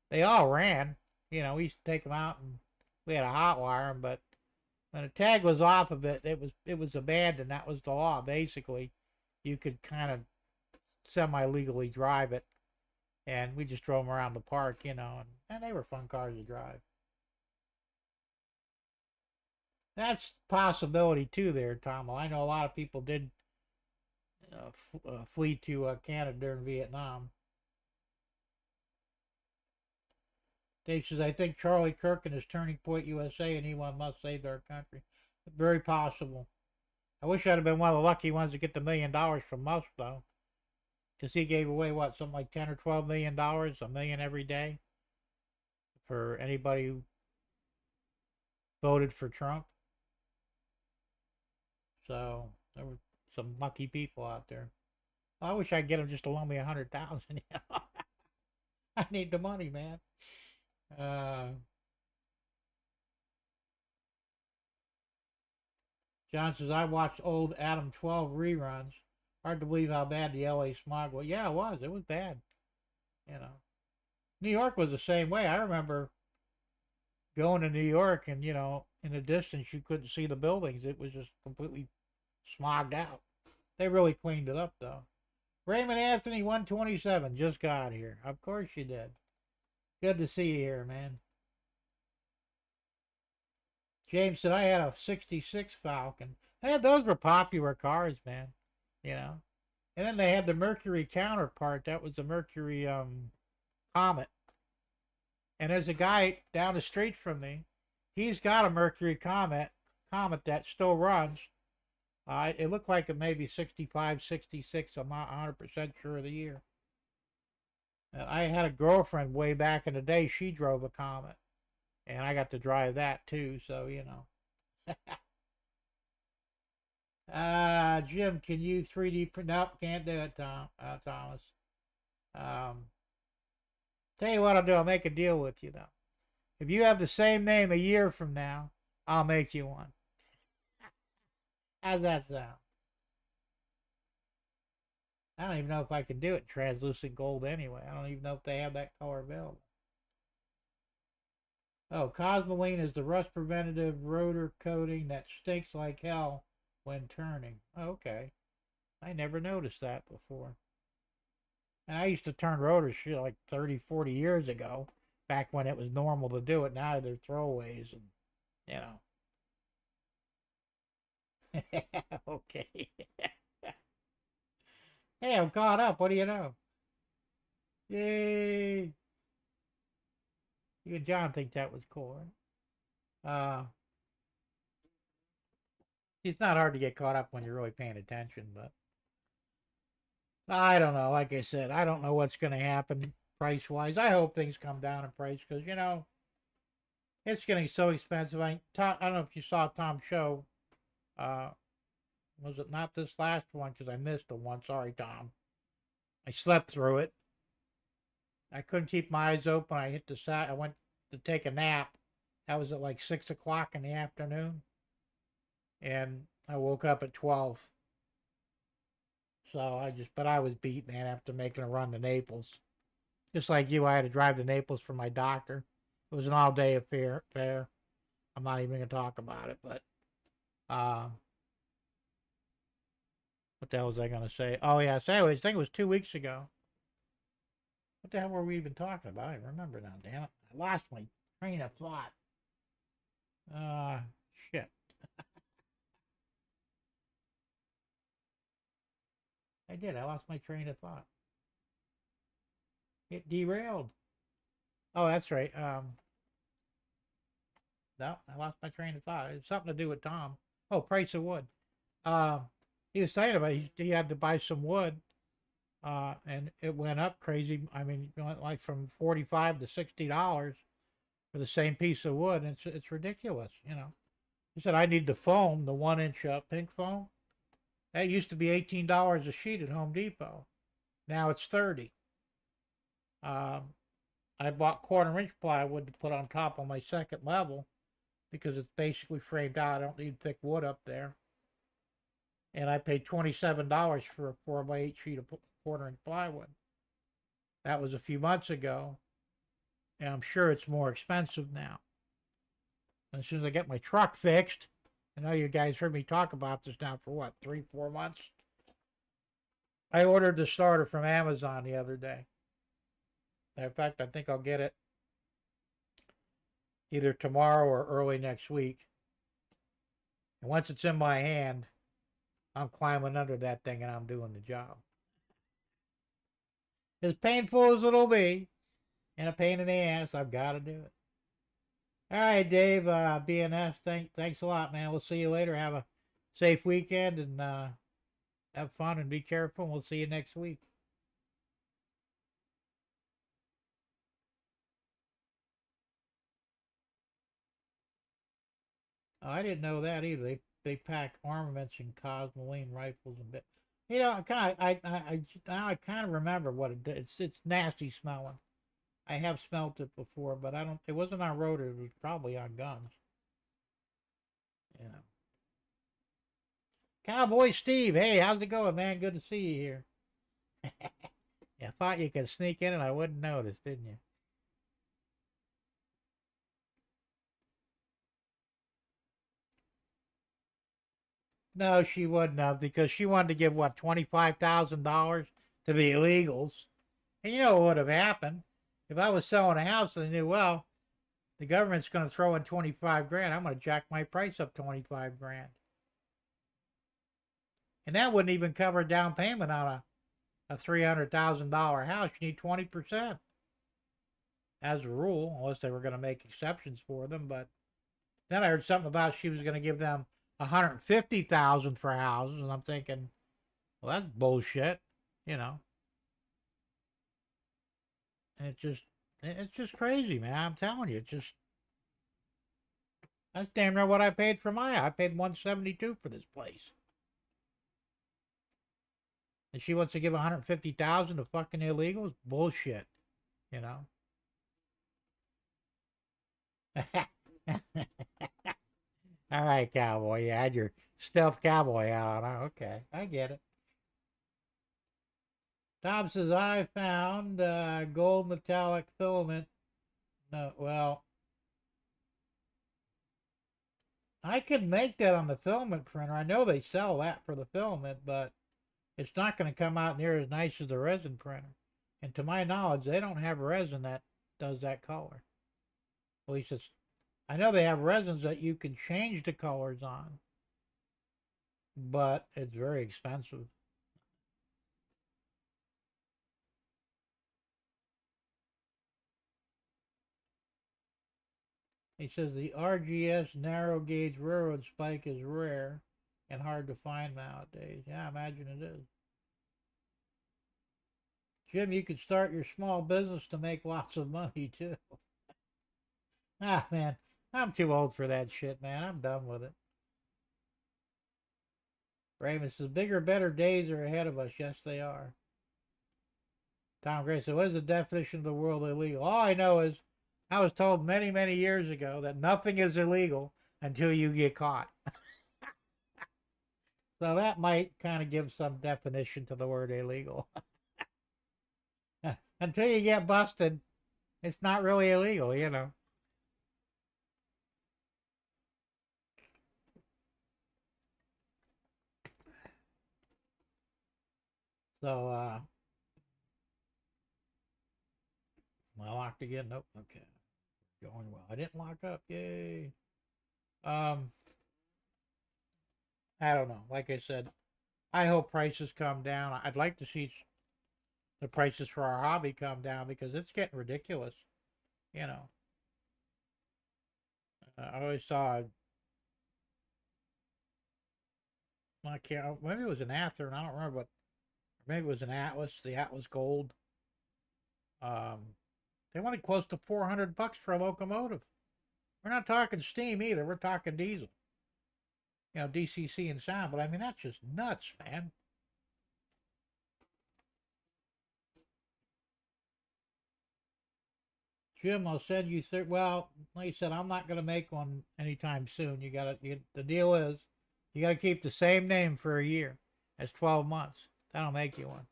They all ran. We used to take them out and we had a hot wire them, but when the tag was off of it, it was abandoned. That was the law. Basically, you could kind of semi-legally drive it, and we just drove them around the park, and they were fun cars to drive. That's possibility too there, Tom. I know a lot of people did flee to Canada during Vietnam. Dave says, I think Charlie Kirk and his Turning Point USA and anyone must save their country. Very possible. I wish I'd have been one of the lucky ones to get the $1 million from Musk, though. Because he gave away, what, something like $10 or $12 million, a million every day, for anybody who voted for Trump. So there were some lucky people out there. I wish I could get them just to loan me 100,000. I need the money, man. Uh, John says, I watched old Adam 12 reruns. Hard to believe how bad the LA smog was. Yeah, it was. It was bad. You know, New York was the same way. I remember going to New York and, in the distance, you couldn't see the buildings. It was just completely smogged out. They really cleaned it up, though. Raymond Anthony, 127, just got here. Of course you did. Good to see you here, man. James said, I had a 66 Falcon. Those were popular cars, man. And then they had the Mercury counterpart. That was the Mercury Comet. And there's a guy down the street from me. He's got a Mercury Comet that still runs. It looked like it may be 65, 66. I'm not 100% sure of the year. I had a girlfriend way back in the day. She drove a Comet. And I got to drive that too, so, Jim, can you 3D print? Nope, can't do it, Thomas. Tell you what I'll do. I'll make a deal with you, though. If you have the same name a year from now, I'll make you one. How's that sound? I don't even know if I can do it translucent gold anyway. I don't even know if they have that color available. Oh, Cosmoline is the rust preventative rotor coating that stinks like hell when turning. Okay. I never noticed that before. And I used to turn rotors like 30, 40 years ago, back when it was normal to do it. Now they're throwaways and, Okay. Hey, I'm caught up. What do you know? Yay. You and John think that was cool, right? It's not hard to get caught up when you're really paying attention, but I don't know. Like I said, I don't know what's going to happen price-wise. I hope things come down in price because, it's getting so expensive. I don't know if you saw Tom's show. Was it not this last one? Because I missed the one. Sorry, Tom. I slept through it. I couldn't keep my eyes open. I hit the side. I went to take a nap. That was at like 6 o'clock in the afternoon. And I woke up at 12. So but I was beat, man, after making a run to Naples. Just like you, I had to drive to Naples for my doctor. It was an all-day affair. I'm not even going to talk about it, but, what the hell was I going to say? Oh, yeah. So anyways, I think it was 2 weeks ago. What the hell were we even talking about? I don't remember now, damn it. I lost my train of thought. Shit. I did. I lost my train of thought. It derailed. Oh, that's right. No, I lost my train of thought. It was something to do with Tom. Oh, price of wood. He was saying about he had to buy some wood. And it went up crazy. I mean, it went like from $45 to $60 for the same piece of wood. And it's ridiculous, He said, I need the foam, the 1-inch pink foam. That used to be $18 a sheet at Home Depot. Now it's $30. I bought 1/4-inch plywood to put on top of my second level because it's basically framed out. I don't need thick wood up there. And I paid $27 for a 4x8 sheet of 1/4-inch plywood. That was a few months ago. And I'm sure it's more expensive now. And as soon as I get my truck fixed, I know you guys heard me talk about this now for what, 3, 4 months? I ordered the starter from Amazon the other day. In fact, I think I'll get it either tomorrow or early next week. And once it's in my hand, I'm climbing under that thing and I'm doing the job. As painful as it'll be, and a pain in the ass, I've got to do it. All right, Dave, BNS, thanks a lot, man. We'll see you later. Have a safe weekend and have fun and be careful. And we'll see you next week. Oh, I didn't know that either. They pack armaments in Cosmoline rifles and bit. I kind of remember what it does. It's nasty smelling. I have smelt it before, but it wasn't on rotor. It was probably on guns. Yeah. Cowboy Steve, hey, how's it going, man? Good to see you here. I thought you could sneak in and I wouldn't notice, didn't you? No, she wouldn't have because she wanted to give what $25,000 to the illegals. And you know what would have happened if I was selling a house and I knew, well, the government's going to throw in 25 grand. I'm going to jack my price up 25 grand, and that wouldn't even cover down payment on a $300,000 house. You need 20% as a rule, unless they were going to make exceptions for them. But then I heard something about she was going to give them 150,000 for houses, and I'm thinking, well, that's bullshit, you know. And it's just crazy, man. I'm telling you, that's damn near what I paid for my. I paid 172 for this place, and she wants to give 150,000 to fucking illegals. Bullshit, you know. All right, cowboy. You had your stealth cowboy out on. Okay, I get it. Tom says I found gold metallic filament. No, well, I could make that on the filament printer. I know they sell that for the filament, but it's not going to come out near as nice as the resin printer. And to my knowledge, they don't have resin that does that color. At least it's, I know they have resins that you can change the colors on, but it's very expensive. He says the RGS narrow gauge railroad spike is rare and hard to find nowadays. Yeah, I imagine it is. Jim, you could start your small business to make lots of money too. Ah, man, I'm too old for that shit, man. I'm done with it. Raymond says bigger, better days are ahead of us. Yes, they are. Tom Gray said, what is the definition of the word illegal? All I know is I was told many, many years ago that nothing is illegal until you get caught. So that might kind of give some definition to the word illegal. Until you get busted, it's not really illegal, you know. So, am I locked again? Nope. Okay. Going well. I didn't lock up. Yay. Um, I don't know. Like I said, I hope prices come down. I'd like to see the prices for our hobby come down because it's getting ridiculous. You know, I always saw, I can't, maybe it was an Athearn. I don't remember what, maybe it was an Atlas, the Atlas Gold. Um, they wanted close to $400 for a locomotive. We're not talking steam either. We're talking diesel. You know, DCC and sound. But I mean, that's just nuts, man. Jim, I'll send you. Well, like you said, I'm not going to make one anytime soon. The deal is, you got to keep the same name for a year. That's 12 months. That'll make you one.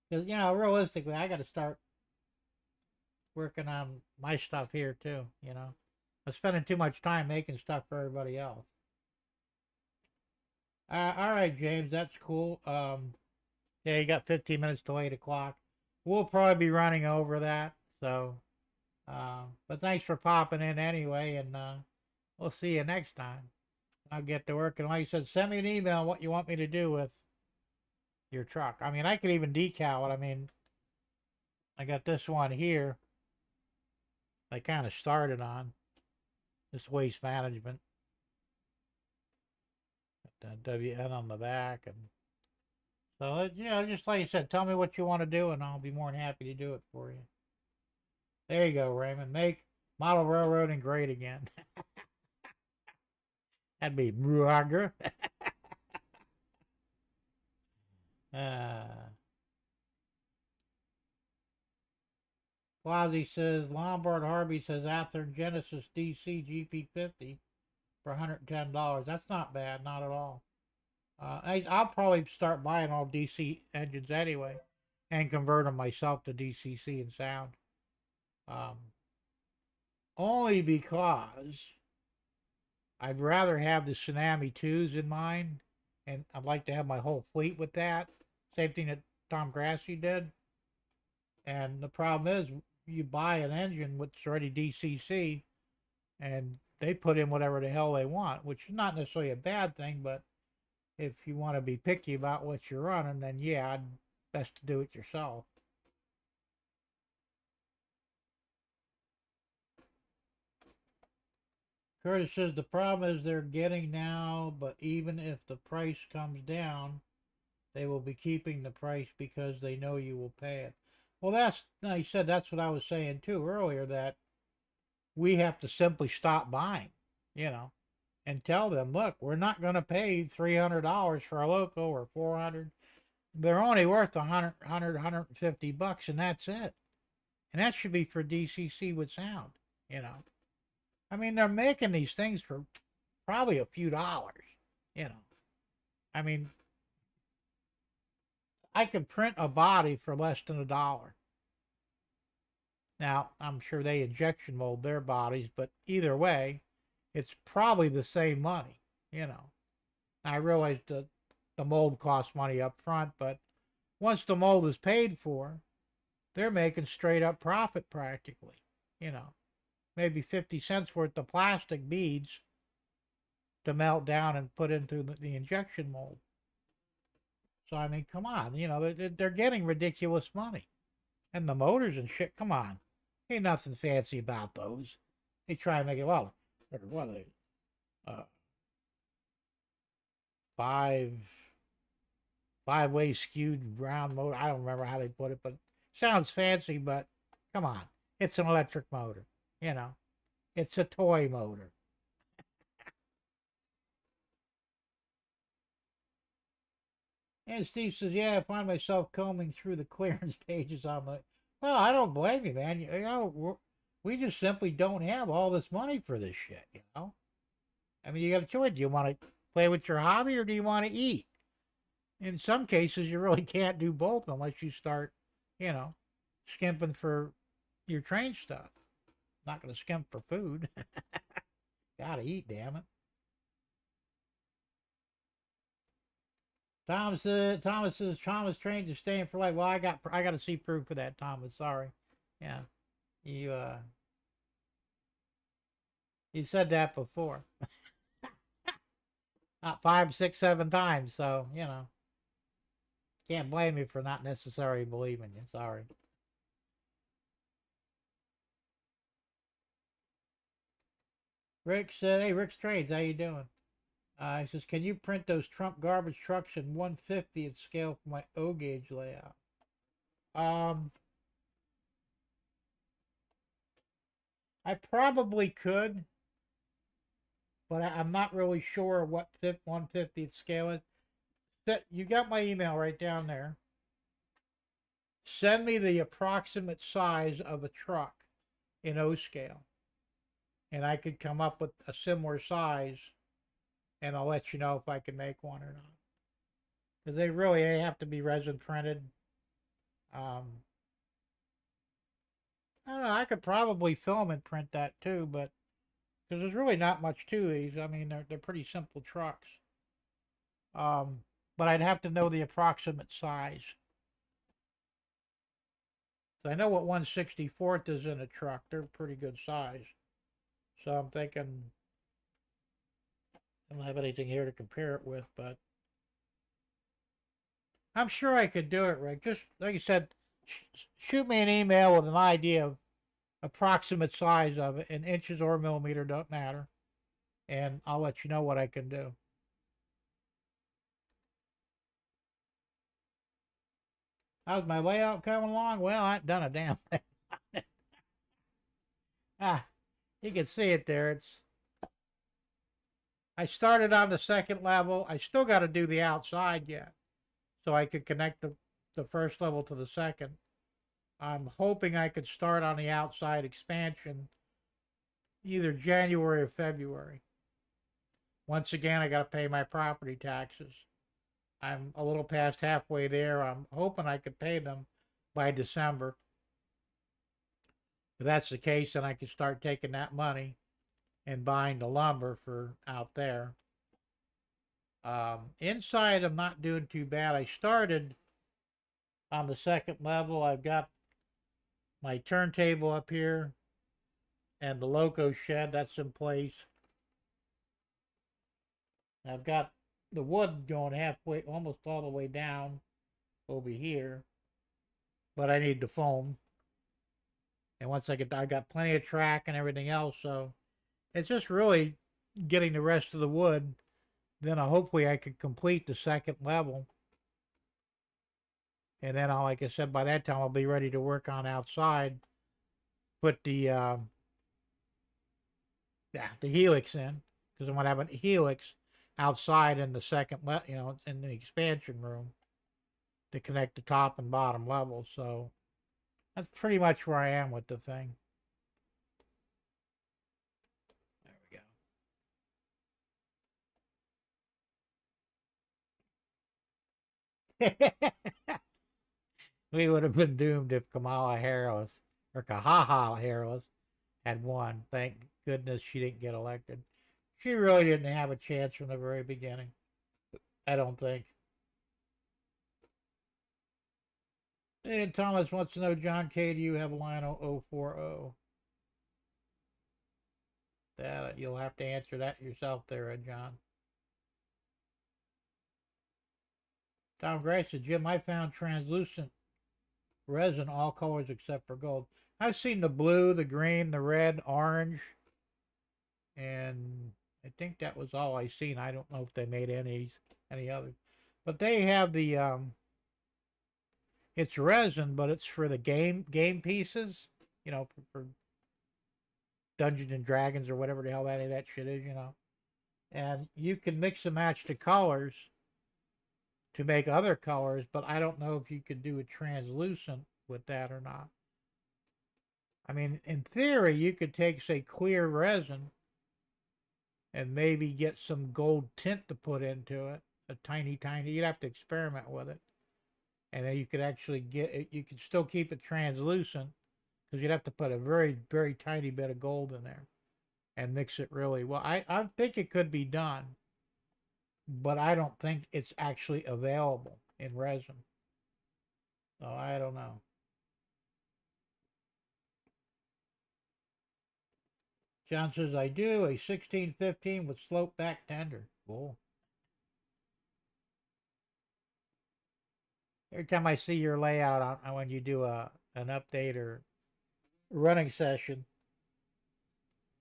Because you know, realistically, I got to start working on my stuff here too. You know, I'm spending too much time making stuff for everybody else. All right, James, that's cool. Yeah, you got 15 minutes till 8 o'clock. We'll probably be running over that. So, but thanks for popping in anyway, and we'll see you next time. I'll get to work. And like I said, send me an email what you want me to do with your truck. I mean, I could even decal it. I mean, I got this one here. I kind of started on this waste management. WN on the back, and so you know, just like you said, tell me what you want to do, and I'll be more than happy to do it for you. There you go, Raymond. Make model railroading great again. That'd be Ruager. uh, Quasi says Lombard Harvey says Athearn Genesis DC GP50. for $110. That's not bad, not at all. I'll probably start buying all DC engines anyway, and convert them myself to DCC and sound. Um, Only because I'd rather have the Tsunami 2s in mine, and I'd like to have my whole fleet with that. Same thing that Tom Grassi did. And the problem is, you buy an engine which is already DCC, and they put in whatever the hell they want, which is not necessarily a bad thing, but if you want to be picky about what you're running, then yeah, best to do it yourself. Curtis says the problem is they're getting now, but even if the price comes down, they will be keeping the price because they know you will pay it. Well, he said that's what I was saying too earlier, that we have to simply stop buying, and tell them, look, we're not going to pay $300 for a loco or $400. They're only worth $150, and that's it. And that should be for DCC with sound, I mean, they're making these things for probably a few dollars, I mean, I could print a body for less than $1. Now, I'm sure they injection mold their bodies, but either way, it's probably the same money, I realize the mold costs money up front, but once the mold is paid for, they're making straight up profit practically, maybe 50 cents worth of plastic beads to melt down and put into the injection mold. So, I mean, come on, they're getting ridiculous money. And the motors and shit, come on. Ain't nothing fancy about those. They try and make it, well, what are they? Five-way skewed round motor. I don't remember how they put it, but sounds fancy, but come on. It's an electric motor, It's a toy motor. And Steve says, yeah, I find myself combing through the clearance pages on my... Well, I don't blame you, man. We just simply don't have all this money for this shit, I mean, you got a choice. Do you want to play with your hobby or do you want to eat? In some cases, you really can't do both unless you start, skimping for your train stuff. Not going to skimp for food. Gotta eat, damn it. Thomas says Thomas trains are staying for life. Well, I got to see proof for that, Thomas. Sorry. Yeah. You said that before. Not 5, 6, 7 times, so can't blame you for not necessarily believing you. Sorry. Rick said, hey, Rick's Trades, how you doing? He says, can you print those Trump garbage trucks in 1/50th scale for my O gauge layout? I probably could, but I'm not really sure what 1/50th scale is. You got my email right down there. Send me the approximate size of a truck in O scale, and I could come up with a similar size, and I'll let you know if I can make one or not. Because they have to be resin printed. I don't know, I could probably film and print that too, but because there's really not much to these. I mean, they're pretty simple trucks. But I'd have to know the approximate size. So I know what 1/64th is in a truck. They're pretty good size. So I'm thinking, I don't have anything here to compare it with, but I'm sure I could do it, Rick. Just like you said, shoot me an email with an idea of approximate size of it, in inches or millimeter, don't matter, and I'll let you know what I can do. How's my layout coming along? Well, I ain't done a damn thing. You can see it there. I started on the second level. I still got to do the outside yet, so I could connect the first level to the second. I'm hoping I could start on the outside expansion either January or February. Once again, I got to pay my property taxes. I'm a little past halfway there. I'm hoping I could pay them by December. If that's the case, then I can start taking that money and buying the lumber for out there. Inside, I'm not doing too bad. I started on the second level. I've got my turntable up here and the loco shed that's in place. I've got the wood going halfway, almost all the way down over here, but I need the foam. And once I got plenty of track and everything else, so it's just really getting the rest of the wood. Then hopefully I could complete the second level. And then, like I said, by that time I'll be ready to work on outside. Put the helix in, because I'm gonna have a helix outside in the second in the expansion room to connect the top and bottom levels. So that's pretty much where I am with the thing. There we go. We would have been doomed if Kamala Harris or Kahaha Harris had won. Thank goodness she didn't get elected. She really didn't have a chance from the very beginning. I don't think. And Thomas wants to know, John K, do you have Lionel 040? That you'll have to answer that yourself there, John. Tom Gray said, Jim, I found translucent resin, all colors except for gold. I've seen the blue, the green, the red, orange, and I think that was all I seen. I don't know if they made any others, but they have the it's resin, but it's for the game pieces, for Dungeons and Dragons or whatever the hell that shit is, and you can mix and match the colors to make other colors, but I don't know if you could do a translucent with that or not. I mean, in theory, you could take, say, clear resin and maybe get some gold tint to put into it, a tiny, you'd have to experiment with it. And then you could actually get it, you could still keep it translucent, because you'd have to put a very, very tiny bit of gold in there and mix it really well. I think it could be done, but I don't think it's actually available in resin. So I don't know. John says, I do a 1615 with slope back tender. Cool. Every time I see your layout on when you do an update or running session,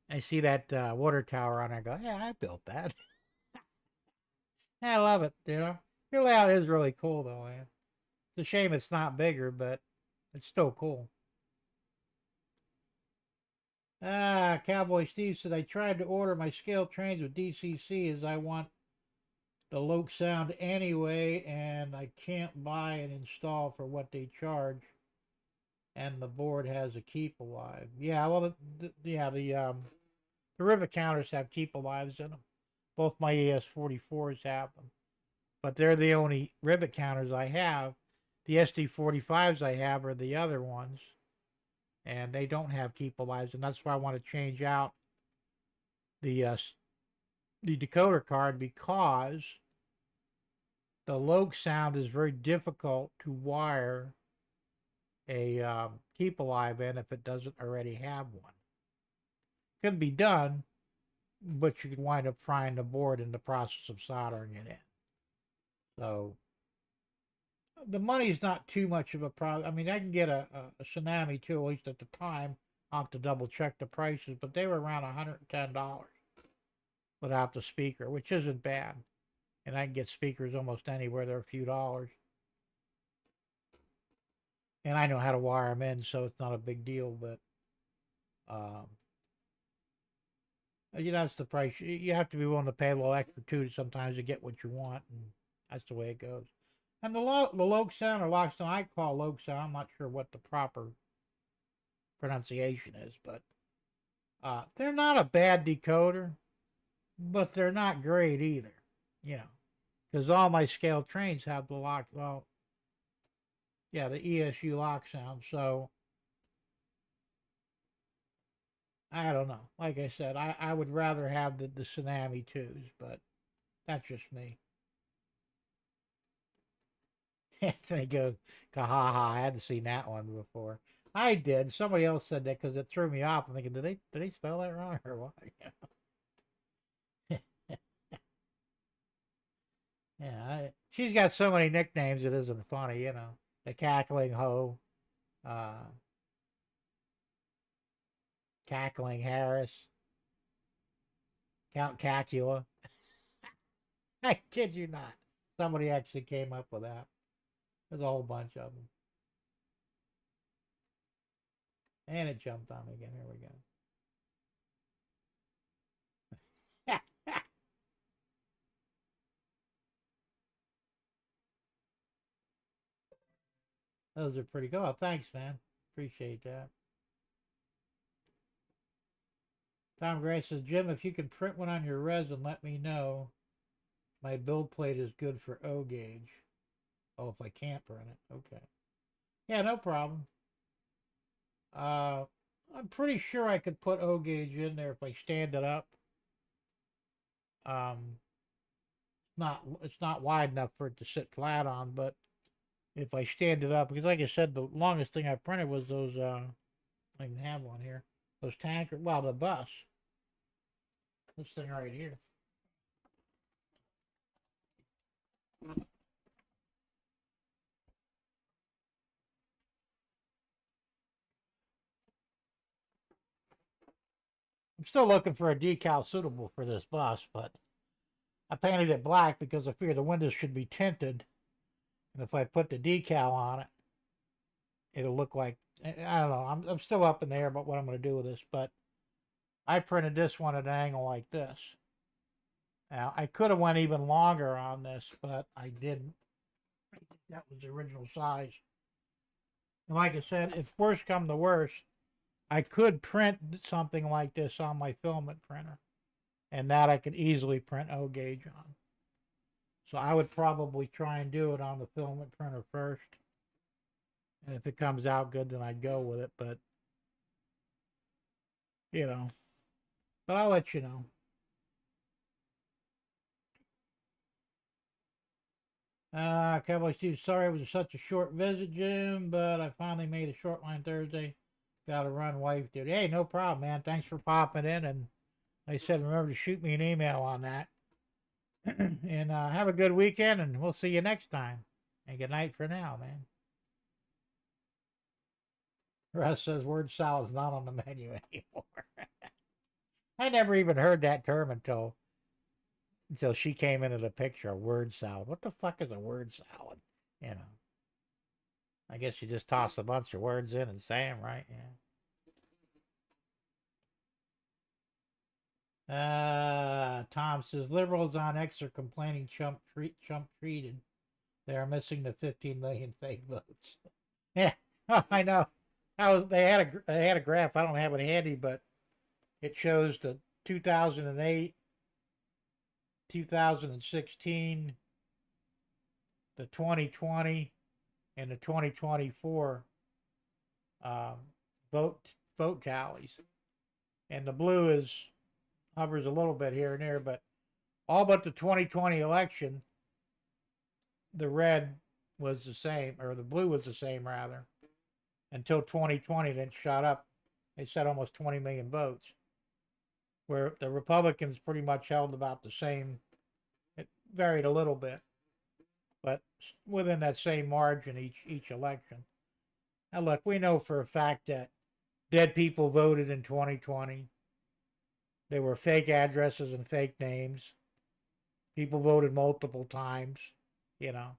I see that water tower on there. I go, yeah, I built that. I love it. Your layout is really cool, though, man. It's a shame it's not bigger, but it's still cool. Cowboy Steve said, I tried to order my scale trains with DCC as I want the Loke sound anyway, and I can't buy and install for what they charge. And the board has a keep alive. Yeah, well, the rivet counters have keep alives in them. Both my ES44s have them, but they're the only rivet counters I have. The SD45s I have are the other ones, and they don't have keep alives, and that's why I want to change out the decoder card, because the Loke sound is very difficult to wire a keep alive in if it doesn't already have one. Can be done, but you can wind up frying the board in the process of soldering it in. So the money's not too much of a problem. I mean, I can get a Tsunami too, at least at the time. I'll have to double check the prices, but they were around $110 without the speaker, which isn't bad. And I can get speakers almost anywhere. They're a few dollars. And I know how to wire them in, so it's not a big deal, but that's the price. You have to be willing to pay a little extra too sometimes to get what you want, and that's the way it goes. And the Loke sound or Lock sound, I call Loke sound. I'm not sure what the proper pronunciation is, but they're not a bad decoder. but they're not great either, you know, because all my scale trains have the lock. Well, yeah, the ESU lock sound. So I don't know. Like I said, I would rather have the Tsunami 2s, but that's just me. They go, kahaha, I hadn't seen that one before. I did. Somebody else said that because it threw me off. I'm thinking, did they spell that wrong or what? Yeah, she's got so many nicknames it isn't funny, you know. The cackling hoe, uh, cackling Harris, Count Cacula. I kid you not. Somebody actually came up with that. There's a whole bunch of them. And it jumped on me again. Here we go. Those are pretty cool. Oh, thanks, man. Appreciate that. Tom Gray says, Jim, if you can print one on your resin, let me know. My build plate is good for O gauge. Oh, if I can't print it. Okay. Yeah, no problem. I'm pretty sure I could put O gauge in there if I stand it up. Um, it's not wide enough for it to sit flat on, but if I stand it up, because like I said, the longest thing I printed was those. I even have one here. Those tanker. Well, the bus. This thing right here. I'm still looking for a decal suitable for this bus, but I painted it black because I figured the windows should be tinted, and if I put the decal on it, it'll look like I don't know. I'm still up in the air about what I'm going to do with this, but I printed this one at an angle like this. Now I could have went even longer on this, but I didn't. I think that was the original size. And like I said, if worse come to worse, I could print something like this on my filament printer, and that I could easily print O gauge on. So I would probably try and do it on the filament printer first. And if it comes out good, then I'd go with it. But, you know, but I'll let you know. Cowboy Steve, sorry it was such a short visit, Jim, but I finally made a Shortline Thursday. Got to run wife duty. Hey, no problem, man. Thanks for popping in. And like I said, remember to shoot me an email on that. And have a good weekend, and we'll see you next time. And good night for now, man. Russ says word salad's not on the menu anymore. I never even heard that term until she came into the picture. A word salad. What the fuck is a word salad? You know. I guess you just toss a bunch of words in and say them, right? Yeah. Tom says liberals on X are complaining Trump treated. They are missing the 15 million fake votes. Yeah, I know. They had a graph. I don't have it handy, but it shows the 2008, 2016, the 2020, and the 2024 um, vote tallies. And the blue is hovers a little bit here and there, but all but the 2020 election, the red was the same, or the blue was the same rather, until 2020. Then shot up. They said almost 20 million votes, where the Republicans pretty much held about the same. It varied a little bit, but within that same margin each election. Now look, we know for a fact that dead people voted in 2020. There were fake addresses and fake names. People voted multiple times, you know.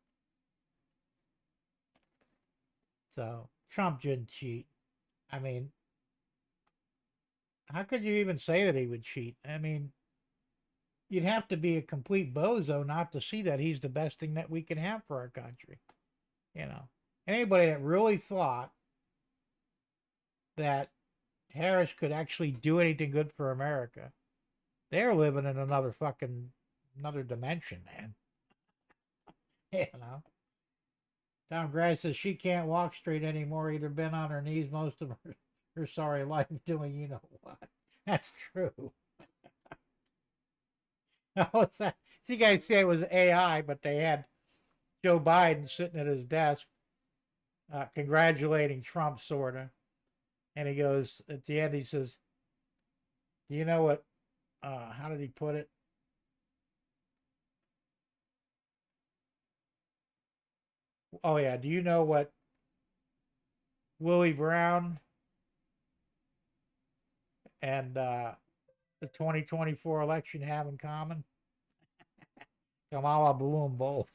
So Trump didn't cheat. I mean, how could you even say that he would cheat? I mean, you'd have to be a complete bozo not to see that he's the best thing that we can have for our country. You know, anybody that really thought that Harris could actually do anything good for America They're living in another dimension, man. You know. Tom Gray says she can't walk straight anymore, either been on her knees most of her sorry life doing you know what. That's true. What's that? See, you guys say it was AI, but they had Joe Biden sitting at his desk, congratulating Trump, sort of. And he goes, at the end, he says, do you know what, how did he put it? Oh, yeah. Do you know what Willie Brown and the 2024 election have in common? Kamala blew them both.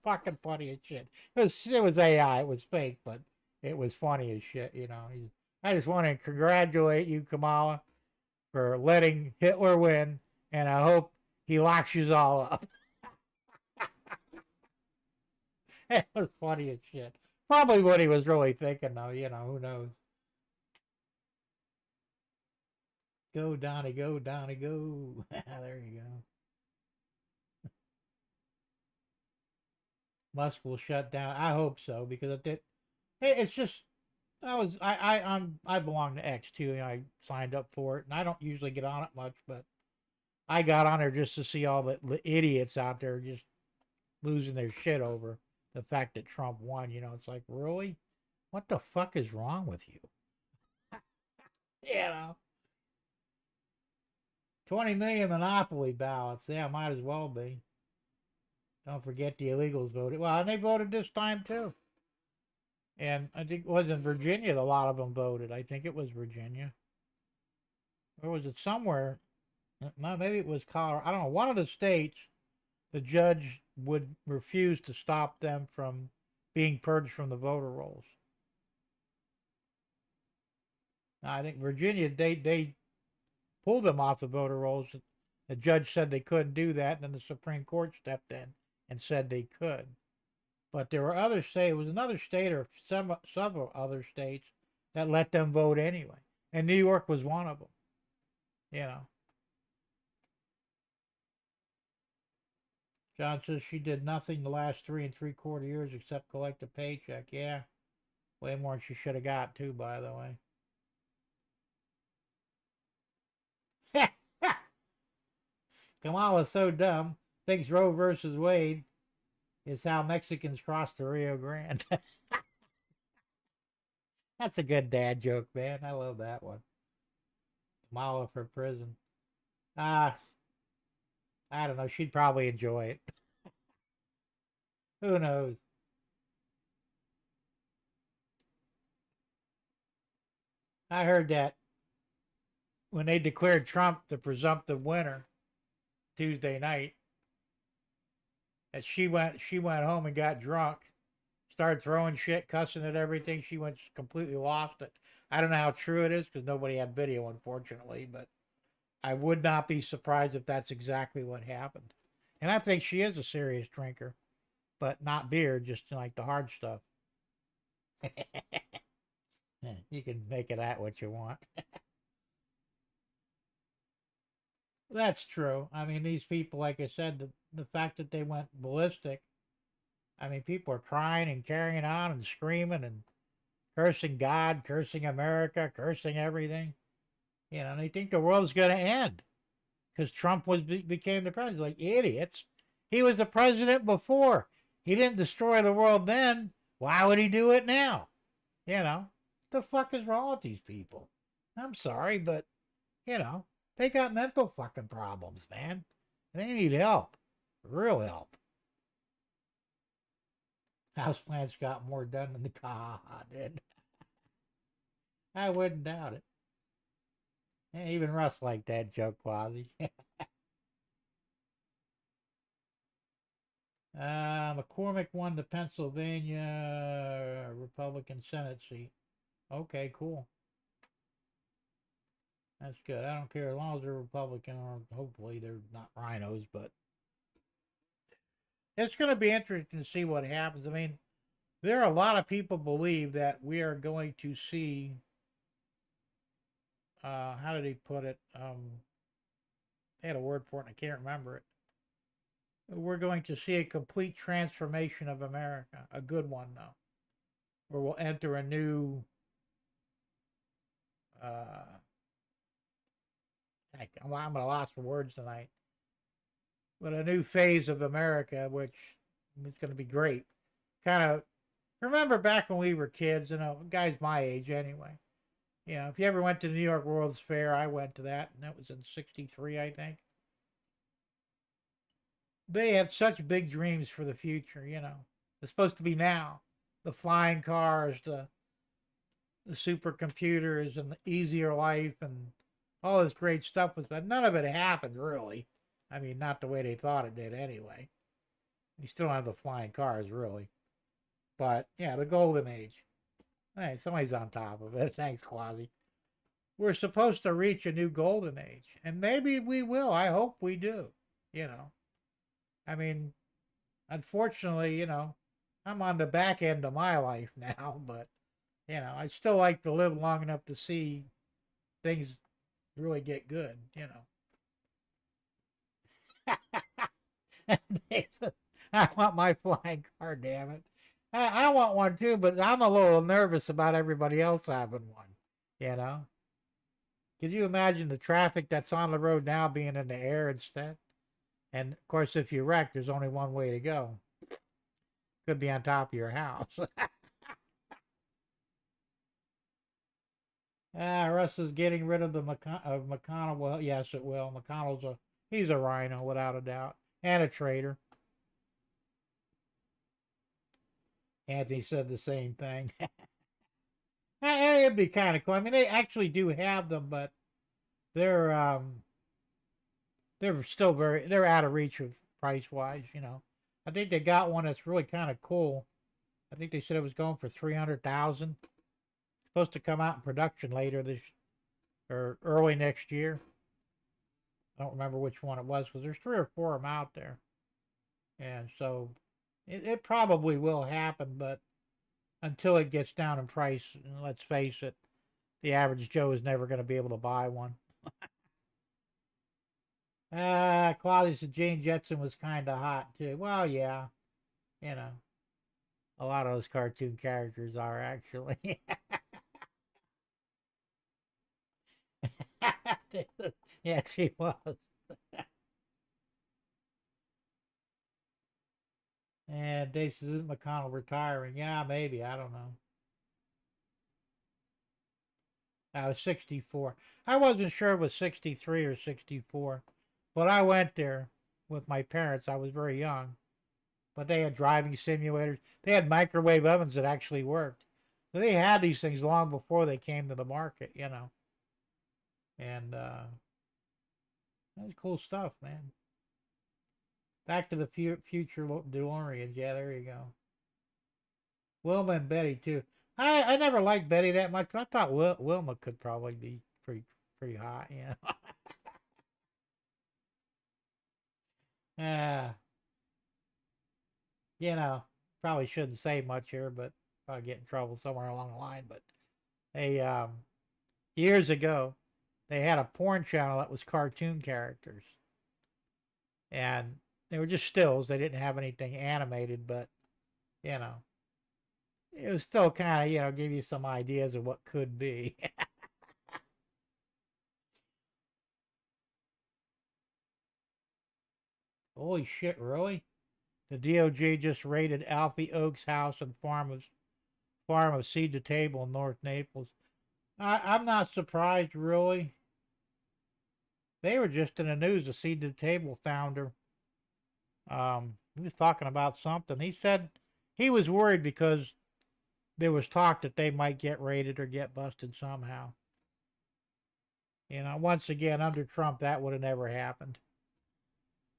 Fucking funny as shit. It was AI. It was fake, but it was funny as shit. You know. I just want to congratulate you, Kamala, for letting Hitler win, and I hope he locks you all up. It was funny as shit. Probably what he was really thinking, though. You know, who knows? Go, Donnie, go, Donnie, go. There you go. Musk will shut down. I hope so because it's just I belong to X too, and I signed up for it, and I don't usually get on it much, but I got on there just to see all the idiots out there just losing their shit over the fact that Trump won. You know, it's like, really, what the fuck is wrong with you? You know, 20 million monopoly ballots. Yeah, might as well be. Don't forget the illegals voted. Well, and they voted this time too. And I think it was in Virginia. A lot of them voted. I think it was Virginia, or was it somewhere? No, maybe it was Colorado. I don't know. One of the states, the judge would refuse to stop them from being purged from the voter rolls. Now, I think Virginia, they pulled them off the voter rolls. The judge said they couldn't do that, and then the Supreme Court stepped in and said they could. But there were other states. It was another state or several other states that let them vote anyway, and New York was one of them. You know. John says she did nothing the last 3 3/4 years except collect a paycheck. Yeah, way more than she should have got, too, by the way. Kamala's so dumb, thinks Roe versus Wade is how Mexicans cross the Rio Grande. That's a good dad joke, man. I love that one. Kamala for prison. Ah, I don't know. She'd probably enjoy it. Who knows? I heard that when they declared Trump the presumptive winner Tuesday night, that she went home and got drunk, started throwing shit, cussing at everything. She went completely lost it. I don't know how true it is because nobody had video, unfortunately, but I would not be surprised if that's exactly what happened. And I think she is a serious drinker, but not beer, just like the hard stuff. You can make it at what you want. That's true. I mean, these people, like I said, the fact that they went ballistic, I mean, people are crying and carrying on and screaming and cursing God, cursing America, cursing everything. You know, and they think the world's going to end because Trump became the president. Like idiots. He was the president before. He didn't destroy the world then. Why would he do it now? You know, the fuck is wrong with these people? I'm sorry, but you know, they got mental fucking problems, man. They need help, real help. Houseplants got more done than the car did. I wouldn't doubt it. And even Russ liked that joke, Quasi. McCormick won the Pennsylvania Republican Senate seat. Okay, cool. That's good. I don't care as long as they're Republican, or hopefully they're not rhinos, but it's going to be interesting to see what happens. I mean, there are a lot of people believe that we are going to see how did he put it? They had a word for it and I can't remember it. We're going to see a complete transformation of America, a good one though, where we'll enter a new uh I'm at a loss for words tonight, but a new phase of America, which is going to be great. Kind of remember back when we were kids, guys my age anyway. If you ever went to the New York World's Fair, I went to that, and that was in '63, I think. They have such big dreams for the future. It's supposed to be now. The flying cars, the supercomputers, and the easier life, and all this great stuff was, but none of it happened really. I mean, not the way they thought it did anyway. You still don't have the flying cars really. But yeah, the golden age. Hey, somebody's on top of it. Thanks, Quasi. We're supposed to reach a new golden age. And maybe we will. I hope we do. I mean, unfortunately, I'm on the back end of my life now, but I still like to live long enough to see things really get good. I want my flying car, damn it. I want one too, but I'm a little nervous about everybody else having one. You know? Could you imagine the traffic that's on the road now being in the air instead? And of course, if you wreck, there's only one way to go. Could be on top of your house. Russ is getting rid of McConnell. Well, yes, it will. He's a rhino without a doubt, and a traitor. Anthony said the same thing. It'd be kind of cool. I mean, they actually do have them, but they're still they're out of reach of price wise. I think they got one that's really kind of cool. I think they said it was going for 300,000. Supposed to come out in production later this or early next year. I don't remember which one it was because there's 3 or 4 of them out there, and so it probably will happen, but until it gets down in price, let's face it, the average Joe is never going to be able to buy one. Claudia said Jane Jetson was kind of hot too. Well, yeah, a lot of those cartoon characters are actually. Yeah, she was. And Dave says, isn't McConnell retiring? Yeah, maybe. I don't know. I was 64. I wasn't sure it was 63 or 64, but I went there with my parents. I was very young, but they had driving simulators. They had microwave ovens that actually worked. So they had these things long before they came to the market, And that's cool stuff, man. Back to the Future DeLoreans. Yeah, there you go. Wilma and Betty too. I never liked Betty that much, but I thought Wilma could probably be pretty hot. Uh, probably shouldn't say much here, but probably get in trouble somewhere along the line. But they years ago they had a porn channel that was cartoon characters, and they were just stills. They didn't have anything animated, but you know it was still kind of give you some ideas of what could be. Holy shit, really? The DOJ just raided Alfie Oak's house and farm of Seed to Table in North Naples. I'm not surprised, really. They were just in the news. The Seed to Table founder, he was talking about something. He said he was worried because there was talk that they might get raided or get busted somehow. Once again, under Trump, that would have never happened.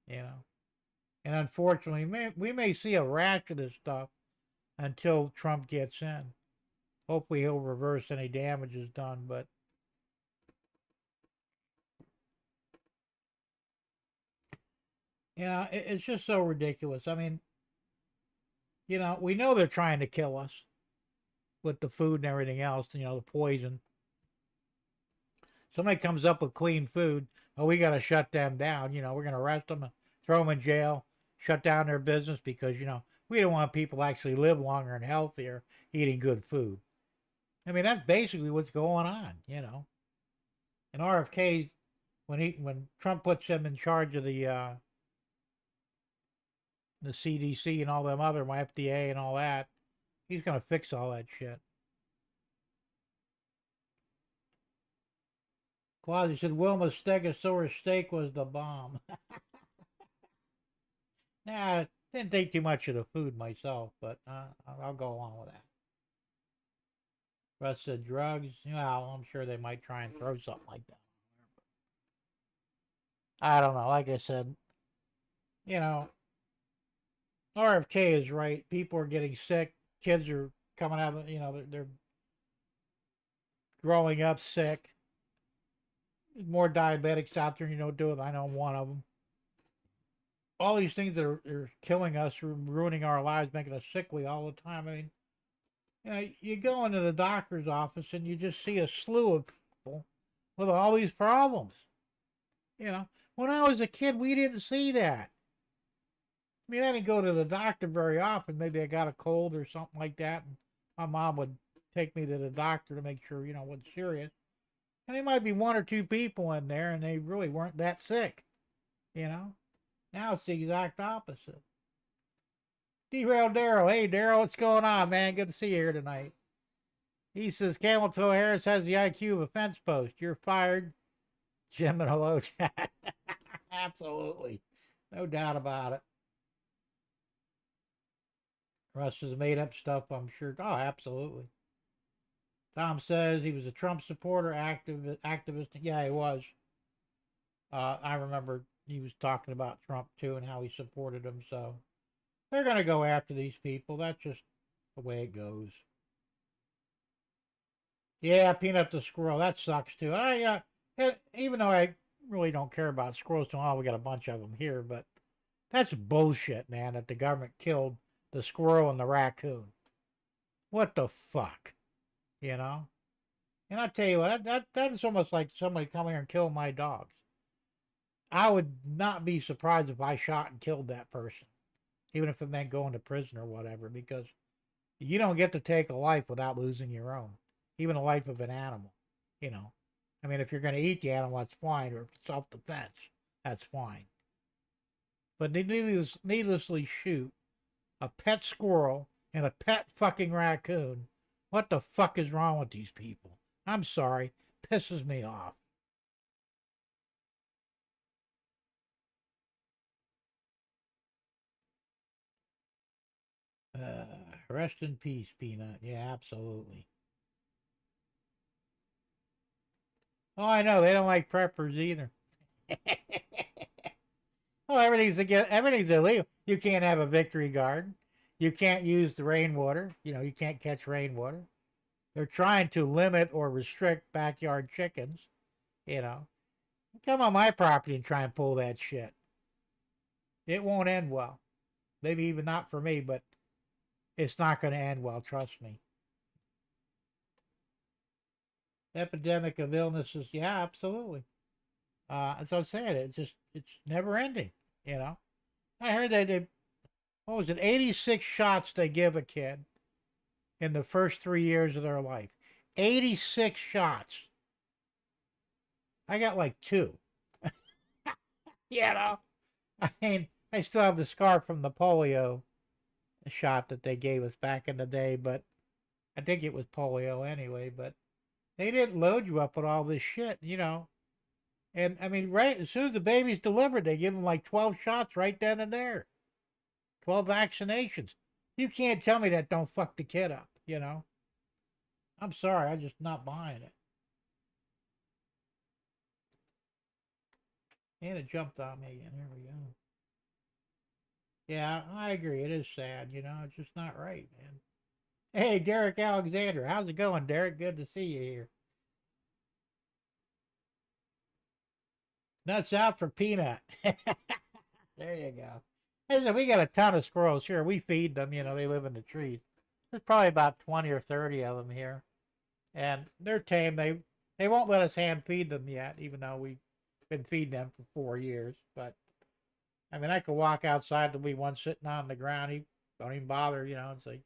And unfortunately, we may see a rash of this stuff until Trump gets in. Hopefully, he'll reverse any damages done, but it's just so ridiculous. I mean, we know they're trying to kill us with the food and everything else, the poison. Somebody comes up with clean food, oh, we got to shut them down. You know, we're going to arrest them, throw them in jail, shut down their business because, you know, we don't want people to actually live longer and healthier eating good food. I mean, that's basically what's going on, you know. And RFK, when Trump puts him in charge of the CDC and all them other FDA and all that, he's gonna fix all that shit. Quasi said Wilma's Stegosaurus steak was the bomb. Nah, didn't think too much of the food myself, but I'll go along with that. Russ said drugs. Well, I'm sure they might try and throw something like that. I don't know. Like I said, you know, RFK is right. People are getting sick. Kids are coming out of, you know, they're growing up sick. There's more diabetics out there, you know, do it. I know one of them. All these things that are killing us, ruining our lives, making us sickly all the time. I mean, you know, you go into the doctor's office and you just see a slew of people with all these problems. You know, when I was a kid, we didn't see that. I mean, I didn't go to the doctor very often. Maybe I got a cold or something like that, and my mom would take me to the doctor to make sure, you know, it wasn't serious. And there might be one or two people in there, and they really weren't that sick, you know. Now it's the exact opposite. Derail Daryl. Hey, Daryl, what's going on, man? Good to see you here tonight. He says, Camel Toe Harris has the IQ of a fence post. You're fired. Jim and hello chat. Absolutely. No doubt about it. Russ has made up stuff, I'm sure. Oh, absolutely. Tom says he was a Trump supporter, activist. Yeah, he was. I remember he was talking about Trump, too, and how he supported him. So they're going to go after these people. That's just the way it goes. Yeah, Peanut the Squirrel. That sucks, too. Even though I really don't care about squirrels, we got a bunch of them here, but that's bullshit, man, that the government killed the squirrel and the raccoon. What the fuck? You know? And I tell you what, that is almost like somebody coming here and killing my dogs. I would not be surprised if I shot and killed that person, even if it meant going to prison or whatever, because you don't get to take a life without losing your own, even the life of an animal, you know. I mean, if you're going to eat the animal, that's fine, or self-defense, that's fine. But they needlessly shoot a pet squirrel and a pet fucking raccoon. What the fuck is wrong with these people? I'm sorry. Pisses me off. Rest in peace, Peanut. Yeah, absolutely. Oh, I know. They don't like preppers either. Oh, everything's illegal. You can't have a victory garden. You can't use the rainwater. You know, you can't catch rainwater. They're trying to limit or restrict backyard chickens. You know, come on my property and try and pull that shit. It won't end well. Maybe even not for me, but it's not going to end well. Trust me. Epidemic of illnesses. Yeah, absolutely. As I was saying, it's never ending. You know, I heard that what was it, 86 shots they give a kid in the first 3 years of their life. 86 shots. I got like 2. You know, I mean, I still have the scar from the polio shot that they gave us back in the day, but I think it was polio anyway, but they didn't load you up with all this shit, you know. And I mean, right as soon as the baby's delivered, they give them like 12 shots right then and there. 12 vaccinations. You can't tell me that don't fuck the kid up, you know. I'm sorry, I'm just not buying it. And it jumped on me again. Here we go. Yeah, I agree. It is sad, you know. It's just not right, man. Hey, Derek Alexander. How's it going, Derek? Good to see you here. Nuts out for Peanut. There you go. Listen, we got a ton of squirrels here. We feed them, you know, they live in the trees. There's probably about 20 or 30 of them here. And they're tame. They won't let us hand feed them yet, even though we've been feeding them for 4 years. But I mean, I could walk outside, there'll be one sitting on the ground. He don't even bother, It's like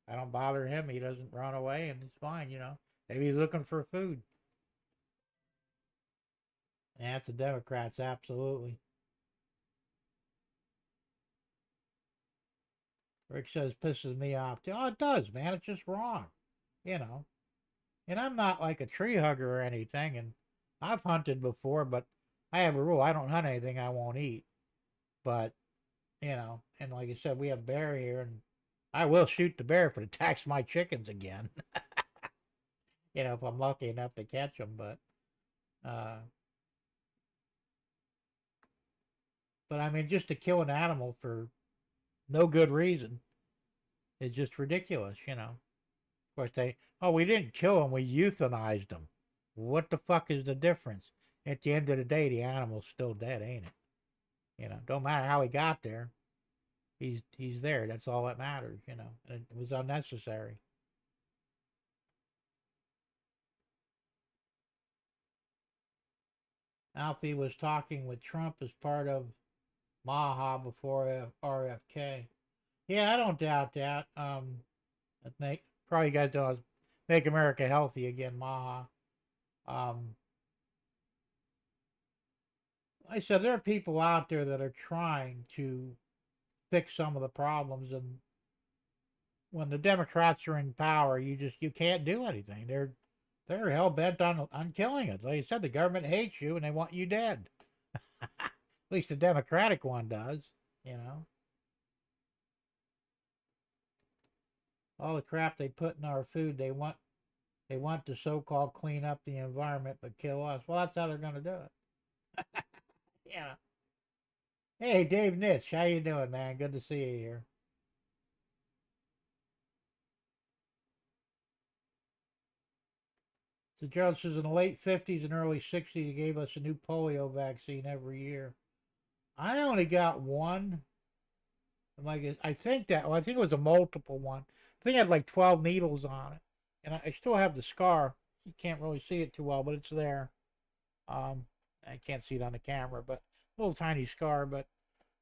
I don't bother him. He doesn't run away, and it's fine. Maybe he's looking for food. Yeah, it's the Democrats, absolutely. Rick says pisses me off too. Oh, it does, man. It's just wrong, you know. And I'm not like a tree hugger or anything. And I've hunted before, but I have a rule: I don't hunt anything I won't eat. But and like I said, we have bear here, and I will shoot the bear if it attacks my chickens again. If I'm lucky enough to catch them. Uh, but I mean, just to kill an animal for no good reason is just ridiculous. Of course, we didn't kill him, we euthanized him. What the fuck is the difference? At the end of the day, the animal's still dead, ain't it? Don't matter how he got there. He's there. That's all that matters. And it was unnecessary. Alfie was talking with Trump as part of Maha before RFK. Yeah, I don't doubt that. I think probably you guys don't make America healthy again, Maha. Like I said, there are people out there that are trying to fix some of the problems, and when the Democrats are in power, you can't do anything. They're hell bent on killing it. Like I said, the government hates you and they want you dead. At least the Democratic one does. All the crap they put in our food, they want to so-called clean up the environment but kill us. Well, that's how they're going to do it. Yeah. Hey, Dave Nitsch, how you doing, man? Good to see you here. So Gerald says in the late 50s and early 60s, he gave us a new polio vaccine every year. I only got one. I think it was a multiple one. I think it had like 12 needles on it. And I still have the scar. You can't really see it too well, but it's there. Um, I can't see it on the camera, but a little tiny scar. But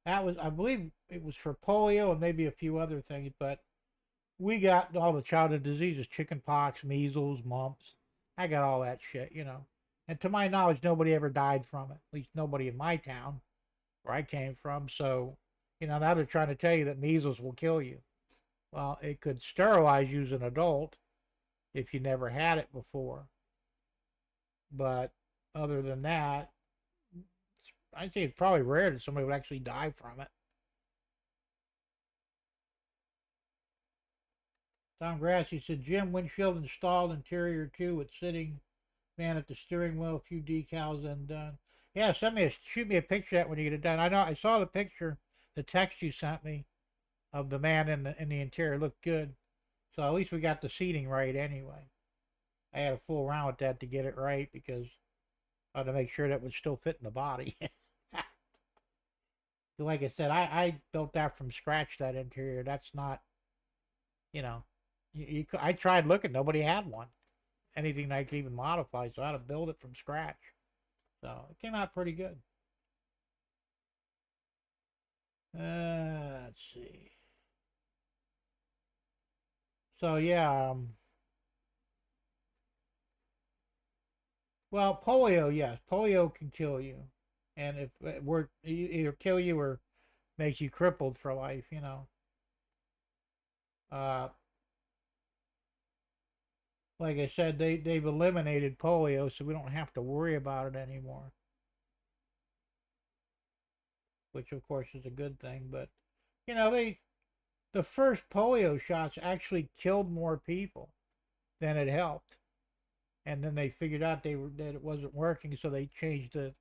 I believe it was for polio and maybe a few other things. But we got all the childhood diseases: chicken pox, measles, mumps. I got all that shit. And to my knowledge, nobody ever died from it. At least nobody in my town where I came from. So, now they're trying to tell you that measles will kill you. Well, it could sterilize you as an adult if you never had it before. But other than that, I'd say it's probably rare that somebody would actually die from it. Tom Grassi said, Jim, windshield installed, interior too, with sitting man at the steering wheel, a few decals and done. Yeah, shoot me a picture of that when you get it done. I know I saw the picture, the text you sent me of the man in the interior. Looked good. So at least we got the seating right anyway. I had to fool around with that to get it right because I had to make sure that would still fit in the body. Like I said, I built that from scratch, that interior. That's not, you know, I tried looking, nobody had one. Anything I could even modify, so I had to build it from scratch. So it came out pretty good. Let's see. So yeah, well, polio, yes, polio can kill you, and if it were either kill you or make you crippled for life. Uh, like I said, they've eliminated polio, so we don't have to worry about it anymore, which of course is a good thing. But the first polio shots actually killed more people than it helped, and then they figured out that it wasn't working, so they changed the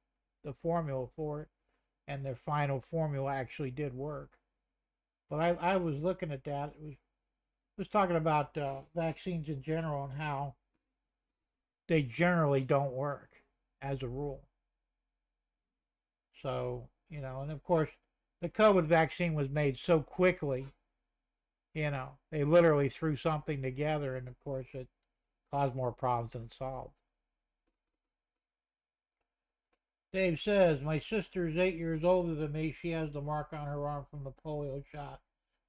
formula for it, and their final formula actually did work. But I was looking at that. It was talking about vaccines in general and how they generally don't work as a rule. So, and of course, the COVID vaccine was made so quickly, they literally threw something together, and of course, it caused more problems than it solved. Dave says, my sister is 8 years older than me. She has the mark on her arm from the polio shot,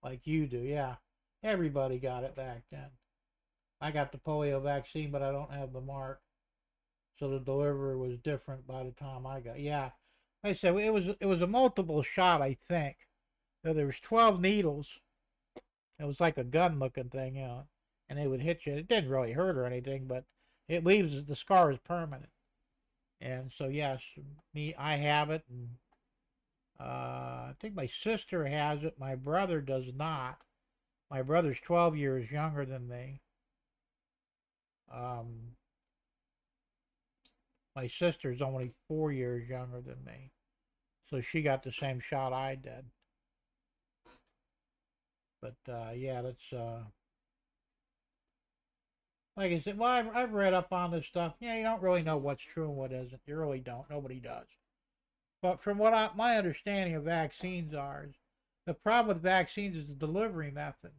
like you do. Yeah, everybody got it back then. I got the polio vaccine, but I don't have the mark. So the delivery was different by the time I got. Yeah, like I said it was a multiple shot. I think there was 12 needles. It was like a gun looking thing, and they would hit you. It didn't really hurt or anything, but it leaves the scar is permanent. And so yes, I have it, and I think my sister has it. My brother does not. My brother's 12 years younger than me. Um, my sister's only 4 years younger than me, so she got the same shot I did. But yeah, that's like I said. Well, I've read up on this stuff. Yeah, you don't really know what's true and what isn't. You really don't. Nobody does. But from what my understanding of vaccines is, the problem with vaccines is the delivery method.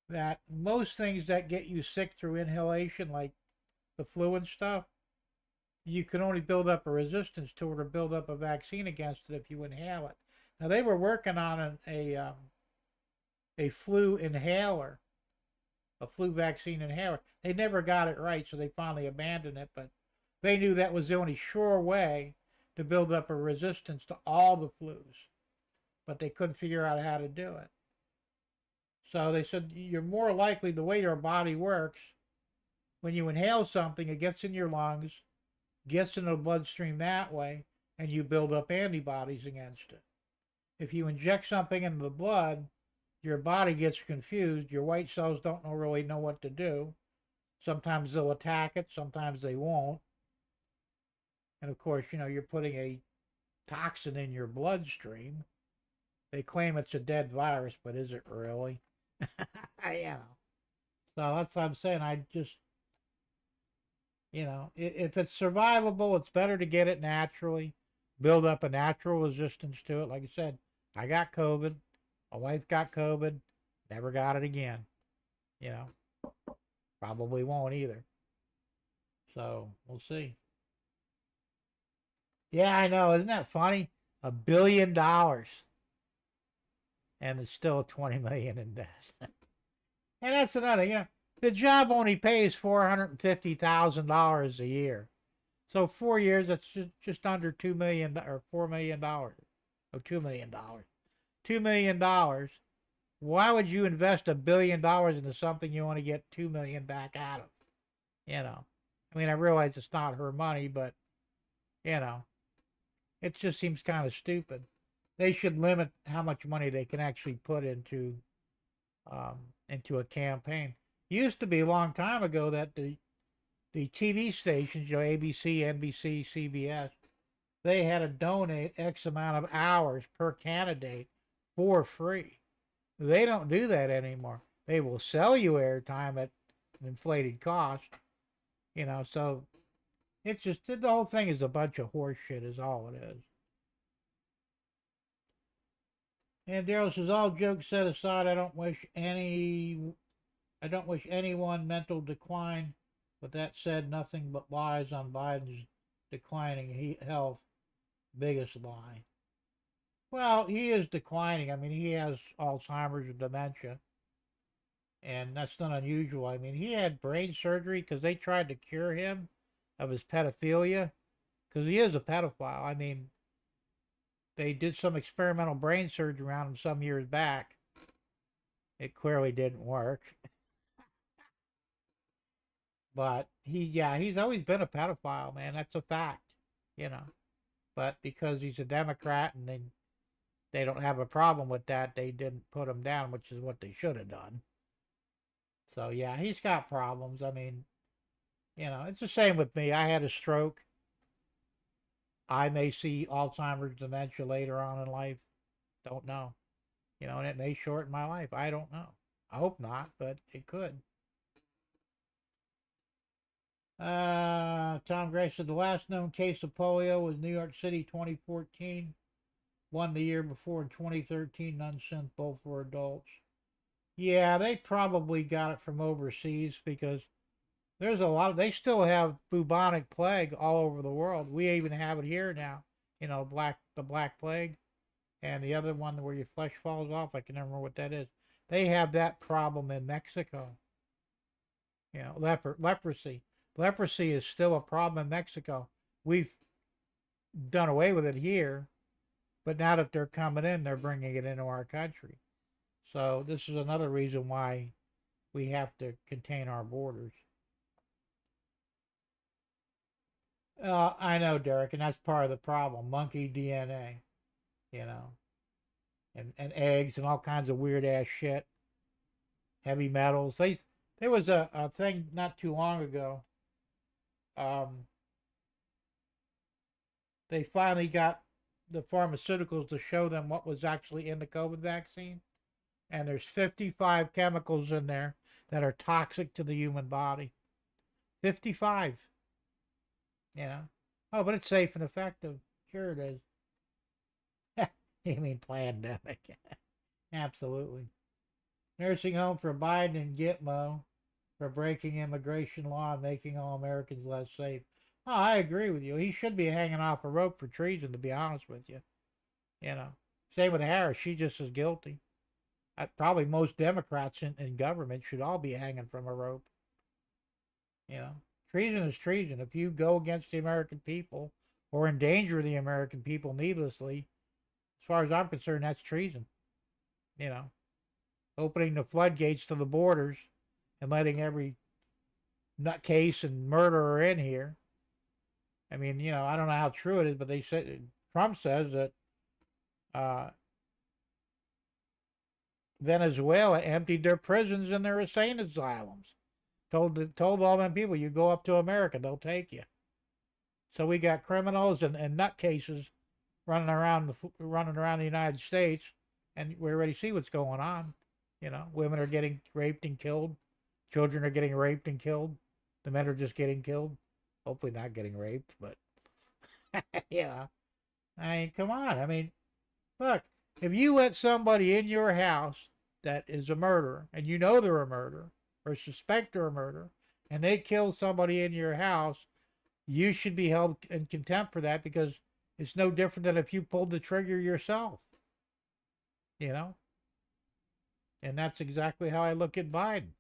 That most things that get you sick through inhalation, like the flu and stuff, you can only build up a resistance to it or build up a vaccine against it if you inhale it. Now they were working on a flu inhaler, a flu vaccine inhaler. They never got it right, so they finally abandoned it. But they knew that was the only sure way to build up a resistance to all the flus, but they couldn't figure out how to do it. So they said you're more likely, the way your body works, when you inhale something, it gets in your lungs, gets into the bloodstream that way, and you build up antibodies against it. If you inject something into the blood, your body gets confused. Your white cells don't really know what to do. Sometimes they'll attack it, sometimes they won't. And of course, you're putting a toxin in your bloodstream. They claim it's a dead virus, but is it really? Yeah. So that's what I'm saying. I just, if it's survivable, it's better to get it naturally, build up a natural resistance to it. Like I said, I got COVID. My wife got COVID, never got it again. You know, probably won't either. So we'll see. Yeah, I know. Isn't that funny? $1 billion, and it's still 20 million in debt. And that's another. The job only pays $450,000 a year. So 4 years, that's just under $2 million or $4 million. Oh, $2 million. $2 million. Why would you invest $1 billion into something you want to get 2 million back out of? I mean, I realize it's not her money, but you know, it just seems kind of stupid. They should limit how much money they can actually put into a campaign. It used to be a long time ago that the TV stations, ABC, NBC, CBS, they had to donate X amount of hours per candidate for free. They don't do that anymore. They will sell you airtime at an inflated cost, so it's just the whole thing is a bunch of horse shit is all it is. And Daryl says, all jokes set aside, I don't wish anyone mental decline. But that said, nothing but lies on Biden's declining health. Biggest lie. Well, he is declining. I mean, he has Alzheimer's and dementia, and that's not unusual. I mean, he had brain surgery because they tried to cure him of his pedophilia, because he is a pedophile. I mean, they did some experimental brain surgery on him some years back. It clearly didn't work. But he's always been a pedophile, man. That's a fact, you know. But because he's a Democrat and they don't have a problem with that, they didn't put him down, which is what they should have done. So yeah, he's got problems. I mean, it's the same with me. I had a stroke. I may see Alzheimer's, dementia later on in life. Don't know. And it may shorten my life. I don't know. I hope not, but it could. Tom Gray said the last known case of polio was New York City 2014. One the year before in 2013, none since, both were adults. Yeah, they probably got it from overseas because There's a lot of, they still have bubonic plague all over the world. We even have it here now. You know, the black plague, and the other one where your flesh falls off. I can never remember what that is. They have that problem in Mexico. You know, leprosy. Leprosy is still a problem in Mexico. We've done away with it here, but now that they're coming in, they're bringing it into our country. So this is another reason why we have to contain our borders. I know, Derek, and that's part of the problem. Monkey DNA, you know, and eggs and all kinds of weird ass shit, heavy metals. There was a thing not too long ago. Um, they finally got the pharmaceuticals to show them what was actually in the COVID vaccine, and there's 55 chemicals in there that are toxic to the human body. 55. You know. Oh, but it's safe and effective. Sure it is. You mean pandemic? Absolutely. Nursing home for Biden and Gitmo for breaking immigration law and making all Americans less safe. Oh, I agree with you. He should be hanging off a rope for treason, to be honest with you. You know. Same with Harris. She's just as guilty. Probably most Democrats in government should all be hanging from a rope. You know. Treason is treason. If you go against the American people or endanger the American people needlessly, as far as I'm concerned, that's treason. You know, opening the floodgates to the borders and letting every nutcase and murderer in here. I mean, you know, I don't know how true it is, but they said Trump says that Venezuela emptied their prisons and their insane asylums. Told all them people, you go up to America, they'll take you. So we got criminals and nutcases running around the United States, and we already see what's going on. You know, women are getting raped and killed, children are getting raped and killed, the men are just getting killed. Hopefully not getting raped, but yeah. I mean, come on. I mean, look, if you let somebody in your house that is a murderer, and you know they're a murderer, or suspect they're a murderer, and they kill somebody in your house, you should be held in contempt for that, because it's no different than if you pulled the trigger yourself. You know? And that's exactly how I look at Biden.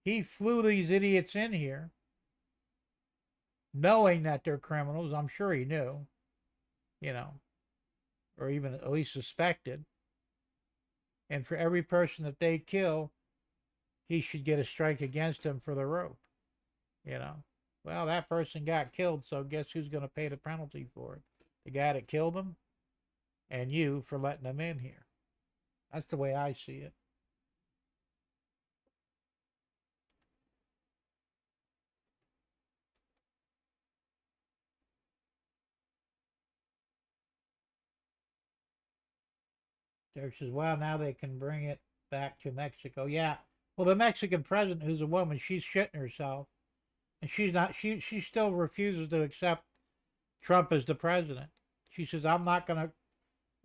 He flew these idiots in here, knowing that they're criminals. I'm sure he knew, you know, or even at least suspected. And for every person that they kill, he should get a strike against him for the rope. You know, well, that person got killed, so guess who's going to pay the penalty for it? The guy that killed him, and you for letting them in here. That's the way I see it. Derek says, well, now they can bring it back to Mexico. Yeah. Well, the Mexican president, who's a woman, she's shitting herself. And she's not, she still refuses to accept Trump as the president. She says, I'm not going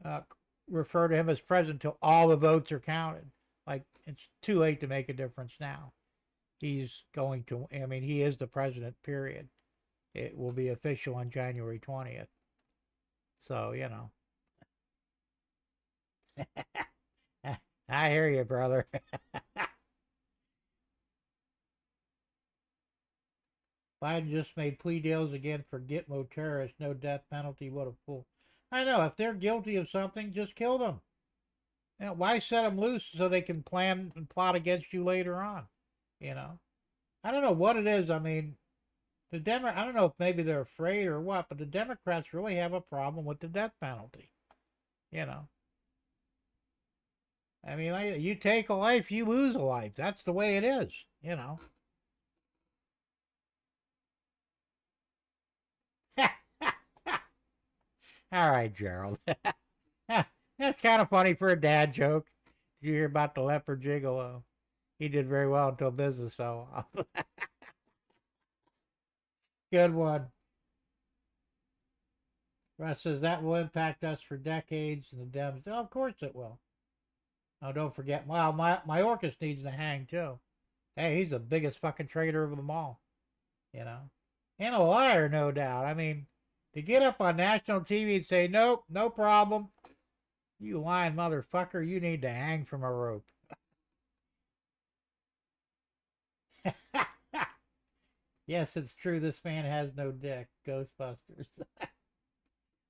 to refer to him as president until all the votes are counted. Like, it's too late to make a difference now. He's going to, I mean, he is the president, period. It will be official on January 20th. So, you know. I hear you, brother. Biden just made plea deals again for Gitmo terrorists. No death penalty. What a fool. I know. If they're guilty of something, just kill them. You know, why set them loose so they can plan and plot against you later on? You know, I don't know what it is. I mean, I don't know if maybe they're afraid or what, but the Democrats really have a problem with the death penalty. You know, I mean, like, you take a life, you lose a life. That's the way it is. You know. All right, Gerald. That's kind of funny for a dad joke. Did you hear about the leper gigolo? He did very well until business fell off. Good one. Russ says that will impact us for decades, and the Dems. Oh, of course it will. Oh, don't forget. Well, Mayorkas needs to hang too. Hey, he's the biggest fucking traitor of them all. you know. And a liar, no doubt. I mean, to get up on national TV and say, nope, no problem. You lying motherfucker, you need to hang from a rope. Yes, it's true. This man has no dick. Ghostbusters.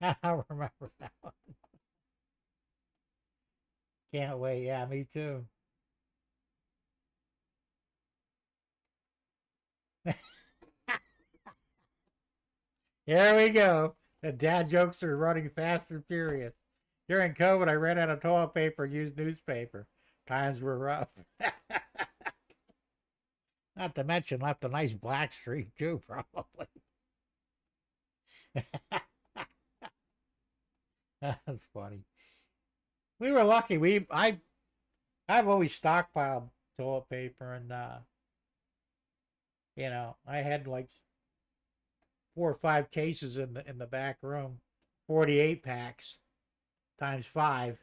I remember that one. Can't wait. Yeah, me too. Here we go. The dad jokes are running fast and furious. During COVID, I ran out of toilet paper and used newspaper. Times were rough. Not to mention, left a nice black streak too, probably. That's funny. We were lucky. I've always stockpiled toilet paper, and I had like 4 or 5 cases in the back room, 48 packs times 5.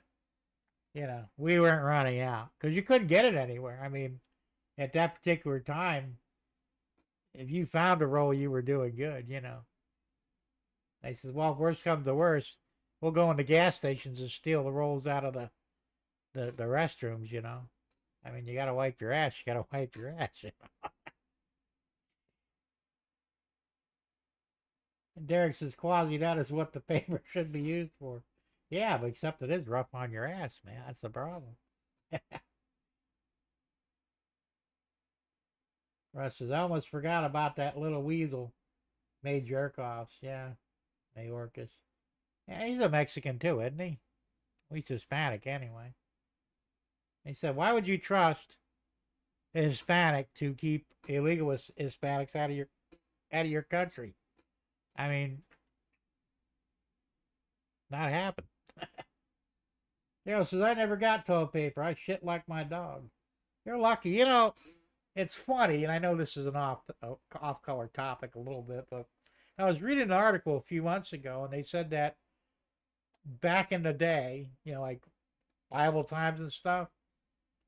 We weren't running out because you couldn't get it anywhere. I mean, at that particular time, if you found a roll, you were doing good. They says, well, if worst comes to worst, we'll go in the gas stations and steal the rolls out of the restrooms. I mean, you got to wipe your ass. You got to wipe your ass. And Derek says, Quasi, that is what the paper should be used for. Yeah, but except it is rough on your ass, man. That's the problem. Russ says, I almost forgot about that little weasel made jerk-offs. Yeah, Mayorkas. Yeah, he's a Mexican too, isn't he? He's Hispanic anyway. He said, why would you trust a Hispanic to keep illegal Hispanics out of your country? I mean, not happen. Says, I never got toilet paper. I shit like my dog. You're lucky. It's funny, and I know this is an off-color topic a little bit, but I was reading an article a few months ago, and they said that back in the day, like Bible times and stuff,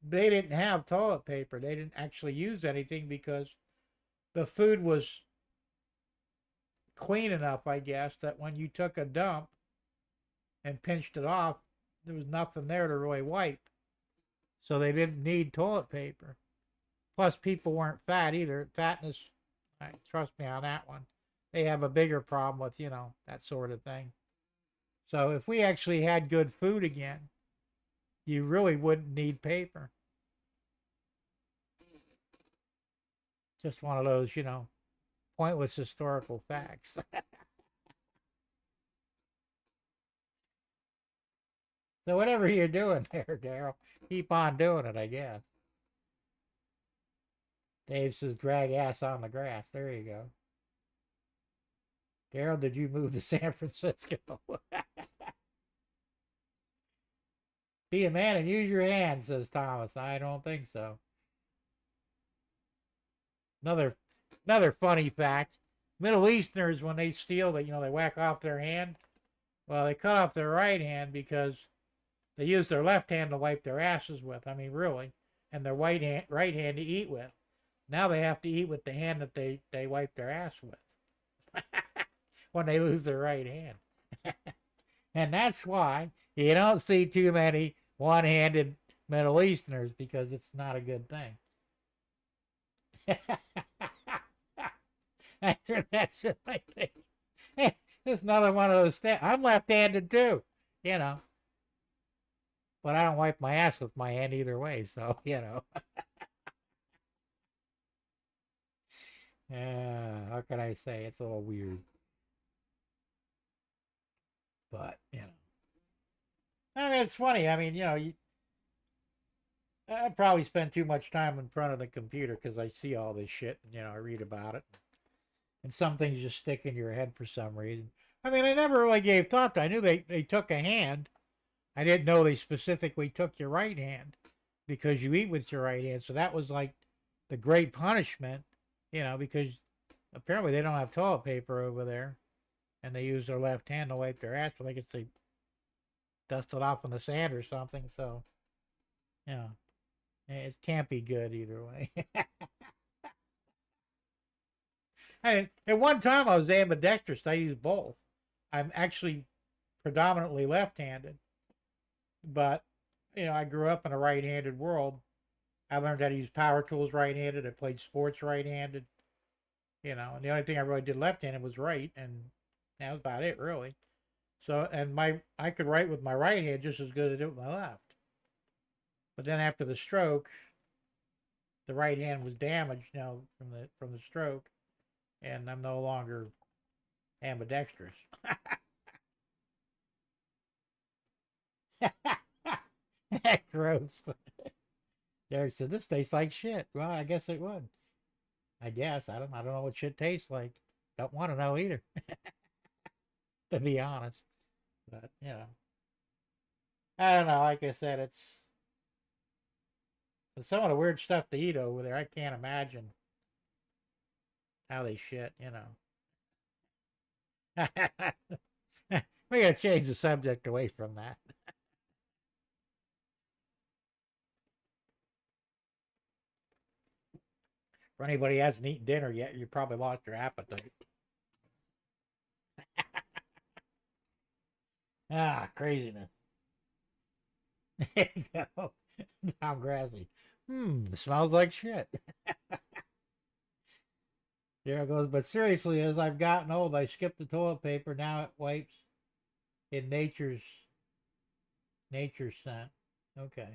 they didn't have toilet paper. They didn't actually use anything because the food was clean enough, I guess, that when you took a dump and pinched it off, there was nothing there to really wipe. So they didn't need toilet paper. Plus, people weren't fat either. Fatness, trust me on that one. They have a bigger problem with, that sort of thing. So if we actually had good food again, you really wouldn't need paper. Just one of those, pointless historical facts. So whatever you're doing there, Daryl, keep on doing it, I guess. Dave says, drag ass on the grass. There you go. Daryl, did you move to San Francisco? Be a man and use your hands, says Thomas. I don't think so. Another funny fact. Middle Easterners, when they steal, they whack off their hand. Well, they cut off their right hand because they use their left hand to wipe their asses with. I mean, really. And their right hand to eat with. Now they have to eat with the hand that they wipe their ass with. When they lose their right hand. And that's why you don't see too many one-handed Middle Easterners, because it's not a good thing. That's just my thing. Hey, there's another one of those. I'm left-handed too, but I don't wipe my ass with my hand either way. So how can I say? It's a little weird, but I mean, it's funny. I mean, I probably spend too much time in front of the computer because I see all this shit and I read about it. And some things just stick in your head for some reason. I mean, I never really gave thought to. I knew they took a hand. I didn't know they specifically took your right hand because you eat with your right hand. So that was like the great punishment, because apparently they don't have toilet paper over there, and they use their left hand to wipe their ass. But I guess they dust it off in the sand or something. So, it can't be good either way. At one time I was ambidextrous. I used both. I'm actually predominantly left-handed, but I grew up in a right-handed world. I learned how to use power tools right-handed. I played sports right-handed. And the only thing I really did left-handed was write, and that was about it, really. So, and I could write with my right hand just as good as I did with my left. But then after the stroke, the right hand was damaged from the stroke, and I'm no longer ambidextrous. Gross. Derek said, "This tastes like shit." Well, I guess it would. I guess I don't know what shit tastes like. Don't want to know either, to be honest. But I don't know. Like I said, it's some of the weird stuff they eat over there. I can't imagine how they shit. We gotta change the subject away from that. For anybody who hasn't eaten dinner yet, you probably lost your appetite. Craziness. There you go. Tom Grassy. Smells like shit. There it goes. But seriously, as I've gotten old, I skipped the toilet paper. Now it wipes in nature's scent. Okay.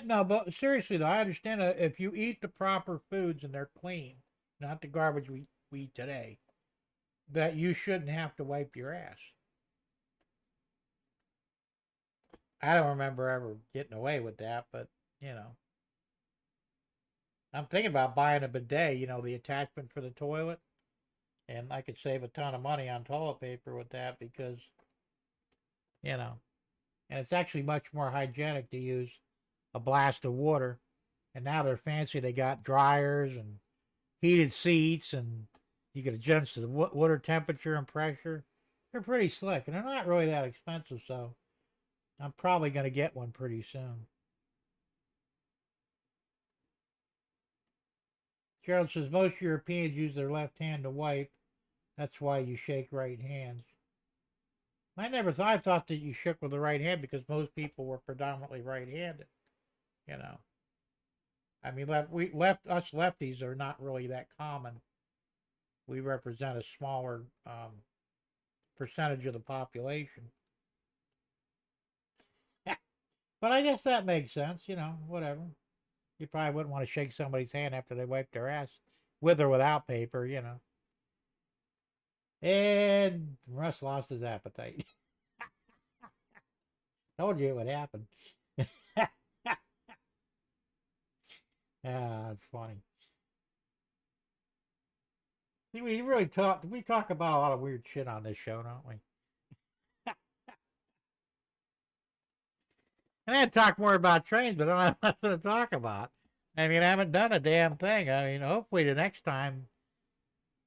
No, but seriously though, I understand that if you eat the proper foods and they're clean, not the garbage we eat today, that you shouldn't have to wipe your ass. I don't remember ever getting away with that, but I'm thinking about buying a bidet, the attachment for the toilet, and I could save a ton of money on toilet paper with that because, and it's actually much more hygienic to use a blast of water. And now they're fancy. They got dryers and heated seats, and you can adjust the water temperature and pressure. They're pretty slick, and they're not really that expensive, so I'm probably going to get one pretty soon. Gerald says most Europeans use their left hand to wipe. That's why you shake right hands. I thought that you shook with the right hand because most people were predominantly right-handed. I mean, us lefties are not really that common. We represent a smaller percentage of the population. But I guess that makes sense, whatever. You probably wouldn't want to shake somebody's hand after they wipe their ass, with or without paper, And Russ lost his appetite. Told you it would happen. It's funny. See, we talk about a lot of weird shit on this show, don't we? And I'd talk more about trains, but I don't have nothing to talk about. I mean, I haven't done a damn thing. I mean, hopefully the next time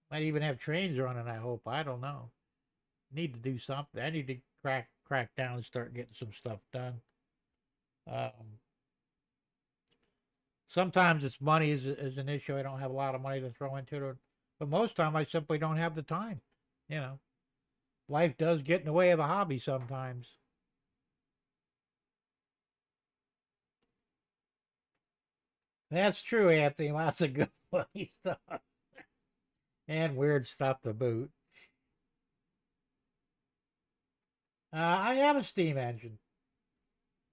might even have trains running, I hope. I don't know. Need to do something. I need to crack down and start getting some stuff done. Sometimes it's money is an issue. I don't have a lot of money to throw into it. But most time I simply don't have the time. Life does get in the way of the hobby sometimes. That's true, Anthony. Lots of good funny stuff. And weird stuff to boot. I have a steam engine.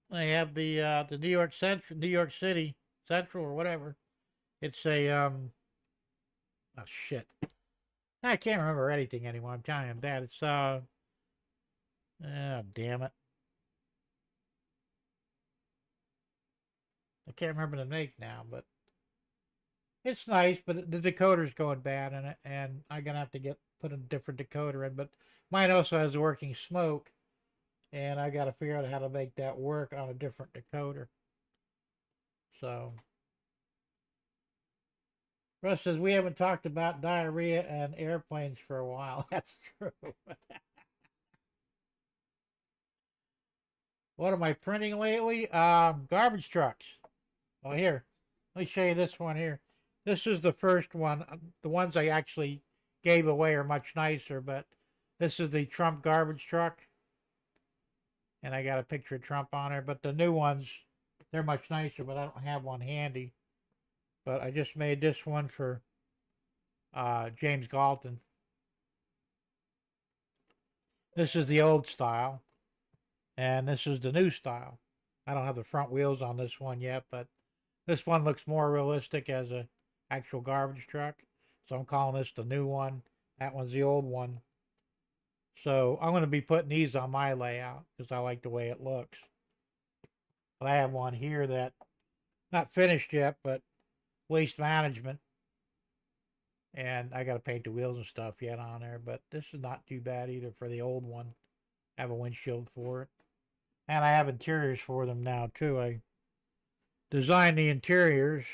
I have the New York City Central or whatever. It's a oh shit. I can't remember anything anymore. I'm telling you that. It's oh damn it. I can't remember the make now, but it's nice, but the decoder's going bad in it, and I'm gonna have to put a different decoder in. But mine also has a working smoke, and I got to figure out how to make that work on a different decoder. So, Russ says we haven't talked about diarrhea and airplanes for a while. That's true. What am I printing lately? Garbage trucks. Oh, here. Let me show you this one here. This is the first one. The ones I actually gave away are much nicer, but this is the Trump garbage truck, and I got a picture of Trump on there. But the new ones, they're much nicer, but I don't have one handy. But I just made this one for James Galton. This is the old style, and this is the new style. I don't have the front wheels on this one yet, but this one looks more realistic as a actual garbage truck. So I'm calling this the new one. That one's the old one. So I'm going to be putting these on my layout because I like the way it looks. But I have one here that not finished yet, but waste management. And I got to paint the wheels and stuff yet on there. But this is not too bad either for the old one. I have a windshield for it. And I have interiors for them now too. I designed the interiors.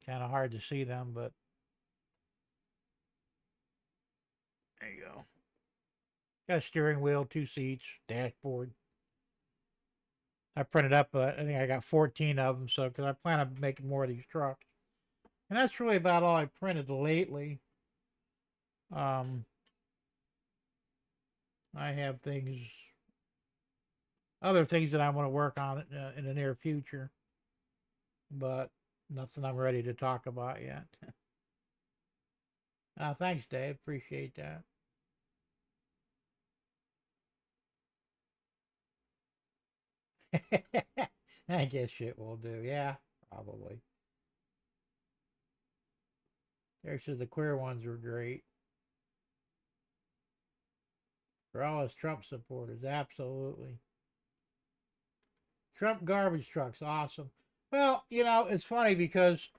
Kind of hard to see them, but there you go. Got a steering wheel, 2 seats, dashboard. I printed up, I think I got 14 of them, so because I plan on making more of these trucks. And that's really about all I printed lately. I have other things that I want to work on in the near future, but nothing I'm ready to talk about yet. Thanks, Dave. Appreciate that. I guess shit will do. Yeah, probably. There's the queer ones were great. For all us Trump supporters, absolutely. Trump garbage trucks, awesome. Well, it's funny because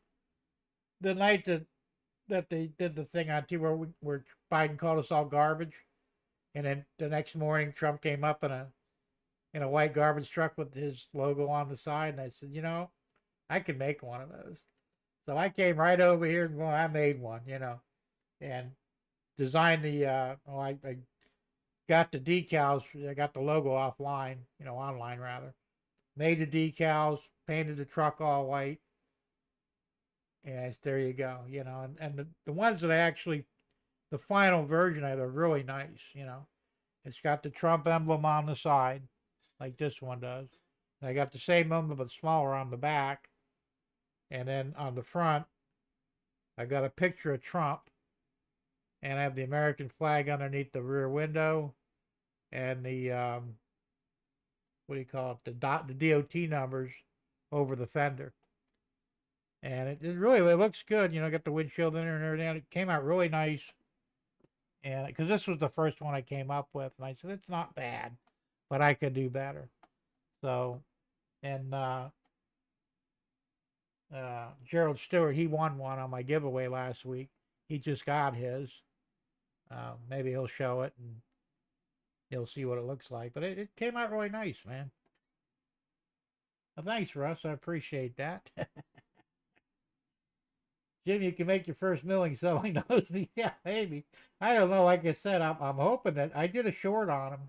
the night that they did the thing on TV where Biden called us all garbage, and then the next morning Trump came up in a white garbage truck with his logo on the side, and I said, I can make one of those. So I came right over here and I made one, and designed the. I got the decals. I got the logo offline, online rather. Made the decals, painted the truck all white. Yes, there you go. And the ones that the final version of, are really nice. It's got the Trump emblem on the side, like this one does. And I got the same emblem but smaller on the back. And then on the front, I got a picture of Trump. And I have the American flag underneath the rear window. And the, what do you call it? The DOT numbers over the fender. And it looks good. Got the windshield in there and everything. It came out really nice. And because this was the first one I came up with, and I said it's not bad, but I could do better. So, and Gerald Stewart, he won one on my giveaway last week. He just got his. Maybe he'll show it and he'll see what it looks like. But it came out really nice, man. Well, thanks, Russ. I appreciate that. Jim, you can make your first million selling those. Yeah, maybe. I don't know. Like I said, I'm hoping that I did a short on them,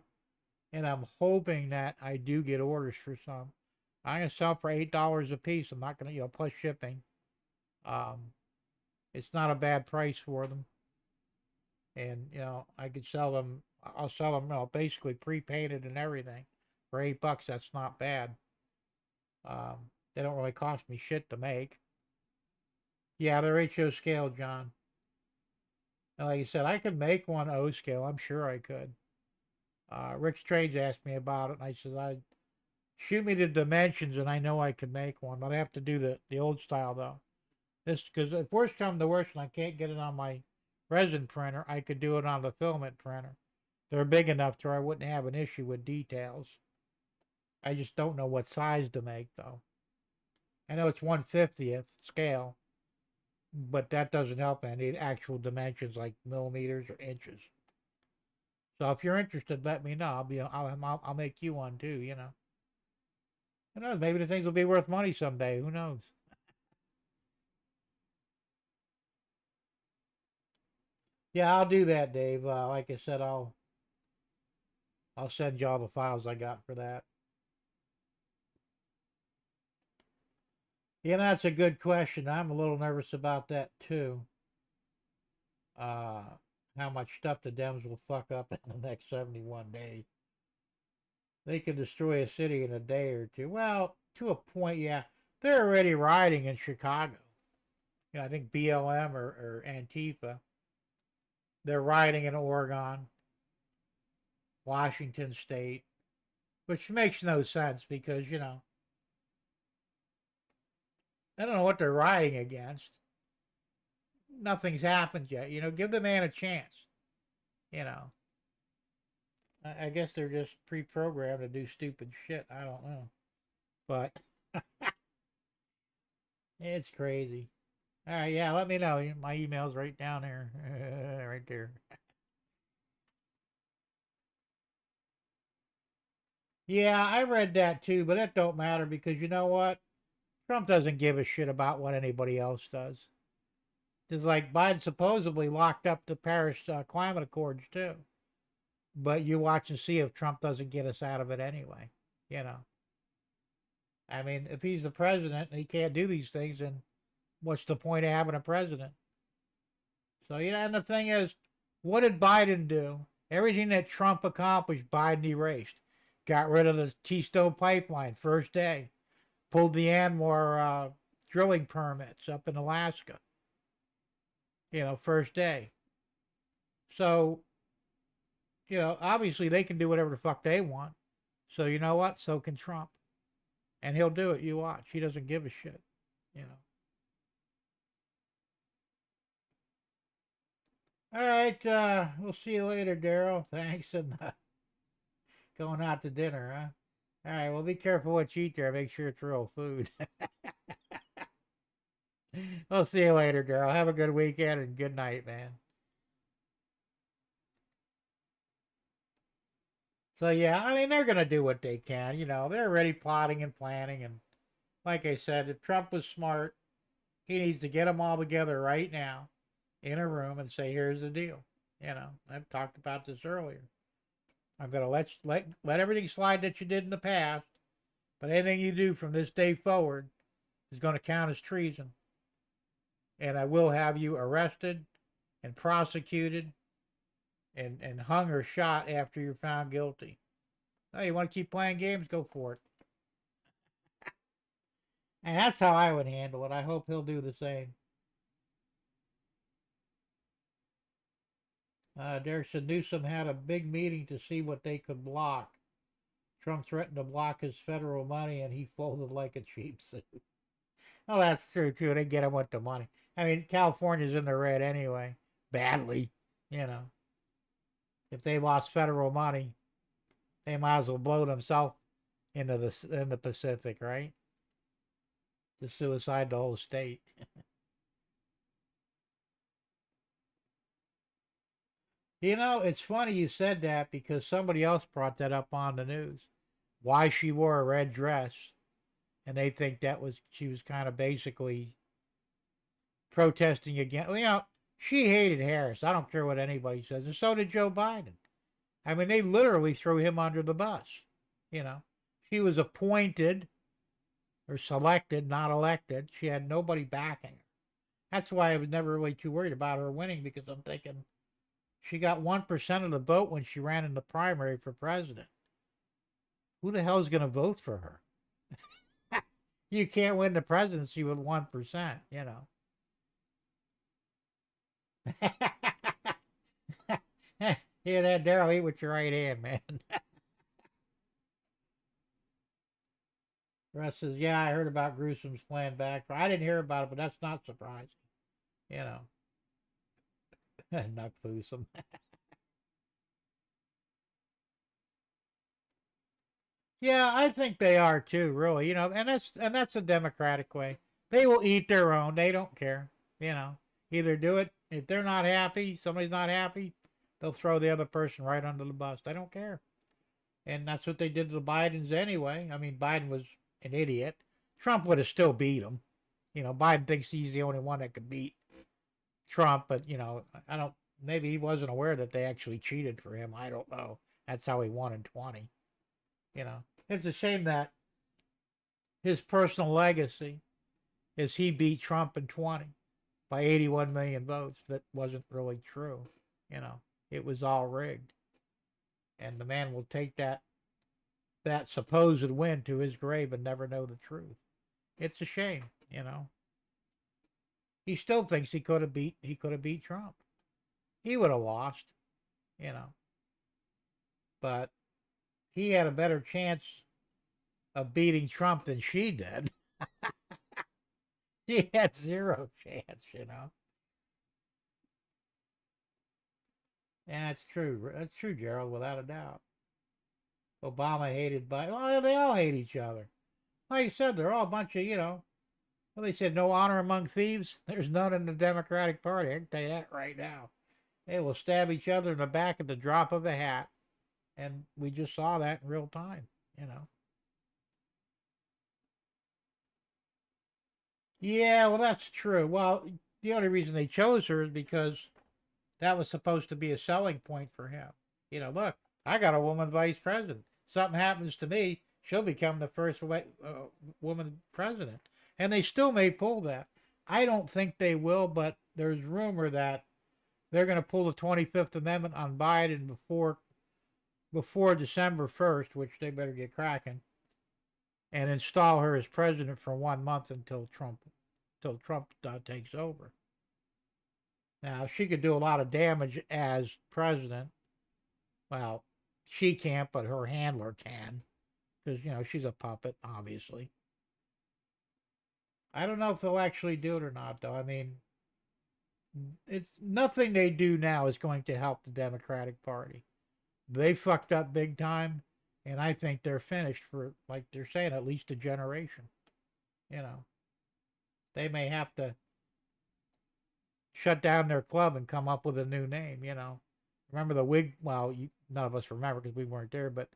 and I'm hoping that I do get orders for some. I'm gonna sell for $8 a piece. I'm not gonna, plus shipping. Um, it's not a bad price for them, and I could sell them. I'll sell them, basically pre-painted and everything for $8. That's not bad. They don't really cost me shit to make. Yeah, they're HO scale, John. And like you said, I could make one O scale. I'm sure I could. Rick Trades asked me about it, and I said, I'd shoot me the dimensions, and I know I could make one, but I have to do the old style though. This because if worst come to worst, and I can't get it on my resin printer, I could do it on the filament printer. They're big enough to where I wouldn't have an issue with details. I just don't know what size to make though. I know it's 1/50th scale, but that doesn't help. I need actual dimensions like millimeters or inches. So if you're interested, let me know. I'll make you one too. Who knows? Maybe the things will be worth money someday. Who knows? Yeah, I'll do that, Dave. Like I said, I'll send you all the files I got for that. Yeah, that's a good question. I'm a little nervous about that too. Uh, how much stuff the Dems will fuck up in the next 71 days. They can destroy a city in a day or two. Well, to a point, yeah. They're already rioting in Chicago. I think BLM or Antifa. They're rioting in Oregon, Washington State, which makes no sense because, I don't know what they're rioting against. Nothing's happened yet. Give the man a chance. You know, I guess they're just pre-programmed to do stupid shit. I don't know, but it's crazy. All right, yeah, let me know. My email's right down there, right there. Yeah, I read that too, but that don't matter because you know what? Trump doesn't give a shit about what anybody else does. It's like Biden supposedly locked up the Paris Climate Accords too, but you watch and see if Trump doesn't get us out of it anyway. You know, I mean, if he's the president and he can't do these things, then what's the point of having a president? So, and the thing is, what did Biden do? Everything that Trump accomplished, Biden erased. Got rid of the Keystone Pipeline first day. Pulled the Anwar drilling permits up in Alaska. First day. So, obviously they can do whatever the fuck they want. So you know what? So can Trump. And he'll do it. You watch. He doesn't give a shit. You know. All right. We'll see you later, Daryl. Thanks. And going out to dinner, huh? All right. Well, be careful what you eat there. Make sure it's real food. We'll see you later, Daryl. Have a good weekend and good night, man. So yeah, I mean they're gonna do what they can. They're already plotting and planning. And like I said, if Trump was smart, he needs to get them all together right now in a room and say, "Here's the deal." I've talked about this earlier. I'm gonna let everything slide that you did in the past, but anything you do from this day forward is going to count as treason, and I will have you arrested and prosecuted and hung or shot after you're found guilty. Oh, you want to keep playing games? Go for it. And that's how I would handle it. I hope he'll do the same. Derek said Newsom had a big meeting to see what they could block. Trump threatened to block his federal money, and he folded like a cheap suit. Well, that's true too. They get him with the money. I mean, California's in the red anyway, badly. You know, if they lost federal money, they might as well blow themselves in the Pacific, right? To suicide the whole state. It's funny you said that because somebody else brought that up on the news. Why she wore a red dress, and they think she was kind of basically protesting against. She hated Harris. I don't care what anybody says, and so did Joe Biden. I mean, they literally threw him under the bus. You know, she was appointed or selected, not elected. She had nobody backing her. That's why I was never really too worried about her winning because I'm thinking she got 1% of the vote when she ran in the primary for president. Who the hell is going to vote for her? You can't win the presidency with 1%, Hear that, Daryl? Eat with your right hand, man. Russ says, yeah, I heard about Gruesom's plan back. I didn't hear about it, but that's not surprising. You know. Not Gruesome. Yeah, I think they are too, really. And that's a democratic way. They will eat their own. They don't care. Either do it if they're not happy, somebody's not happy, they'll throw the other person right under the bus. They don't care. And that's what they did to the Bidens anyway. I mean, Biden was an idiot. Trump would have still beat him. Biden thinks he's the only one that could beat Trump, but I don't. Maybe he wasn't aware that they actually cheated for him. I don't know. That's how he won in 20. It's a shame that his personal legacy is he beat Trump in 20 by 81 million votes. That wasn't really true. You know, it was all rigged. And the man will take that supposed win to his grave and never know the truth. It's a shame, you know. He still thinks he could have beat Trump. He would have lost, you know. But he had a better chance of beating Trump than she did. She had zero chance, you know. And that's true. That's true, Gerald, without a doubt. Obama hated Biden. Well, they all hate each other. Like you said, they're all a bunch of, well, they said no honor among thieves. There's none in the Democratic Party. I can tell you that right now. They will stab each other in the back at the drop of a hat. And we just saw that in real time, you know. Yeah, well, that's true. Well, the only reason they chose her is because that was supposed to be a selling point for him. Look, I got a woman vice president. Something happens to me, she'll become the first woman president. And they still may pull that. I don't think they will, but there's rumor that they're going to pull the 25th Amendment on Biden before December 1st, which they better get cracking, and install her as president for 1 month until Trump takes over. Now, she could do a lot of damage as president. Well, she can't, but her handler can, because, she's a puppet, obviously. I don't know if they'll actually do it or not, though. I mean, it's nothing they do now is going to help the Democratic Party. They fucked up big time, and I think they're finished for, like they're saying, at least a generation. They may have to shut down their club and come up with a new name. Remember the Whig? Well, none of us remember because we weren't there, but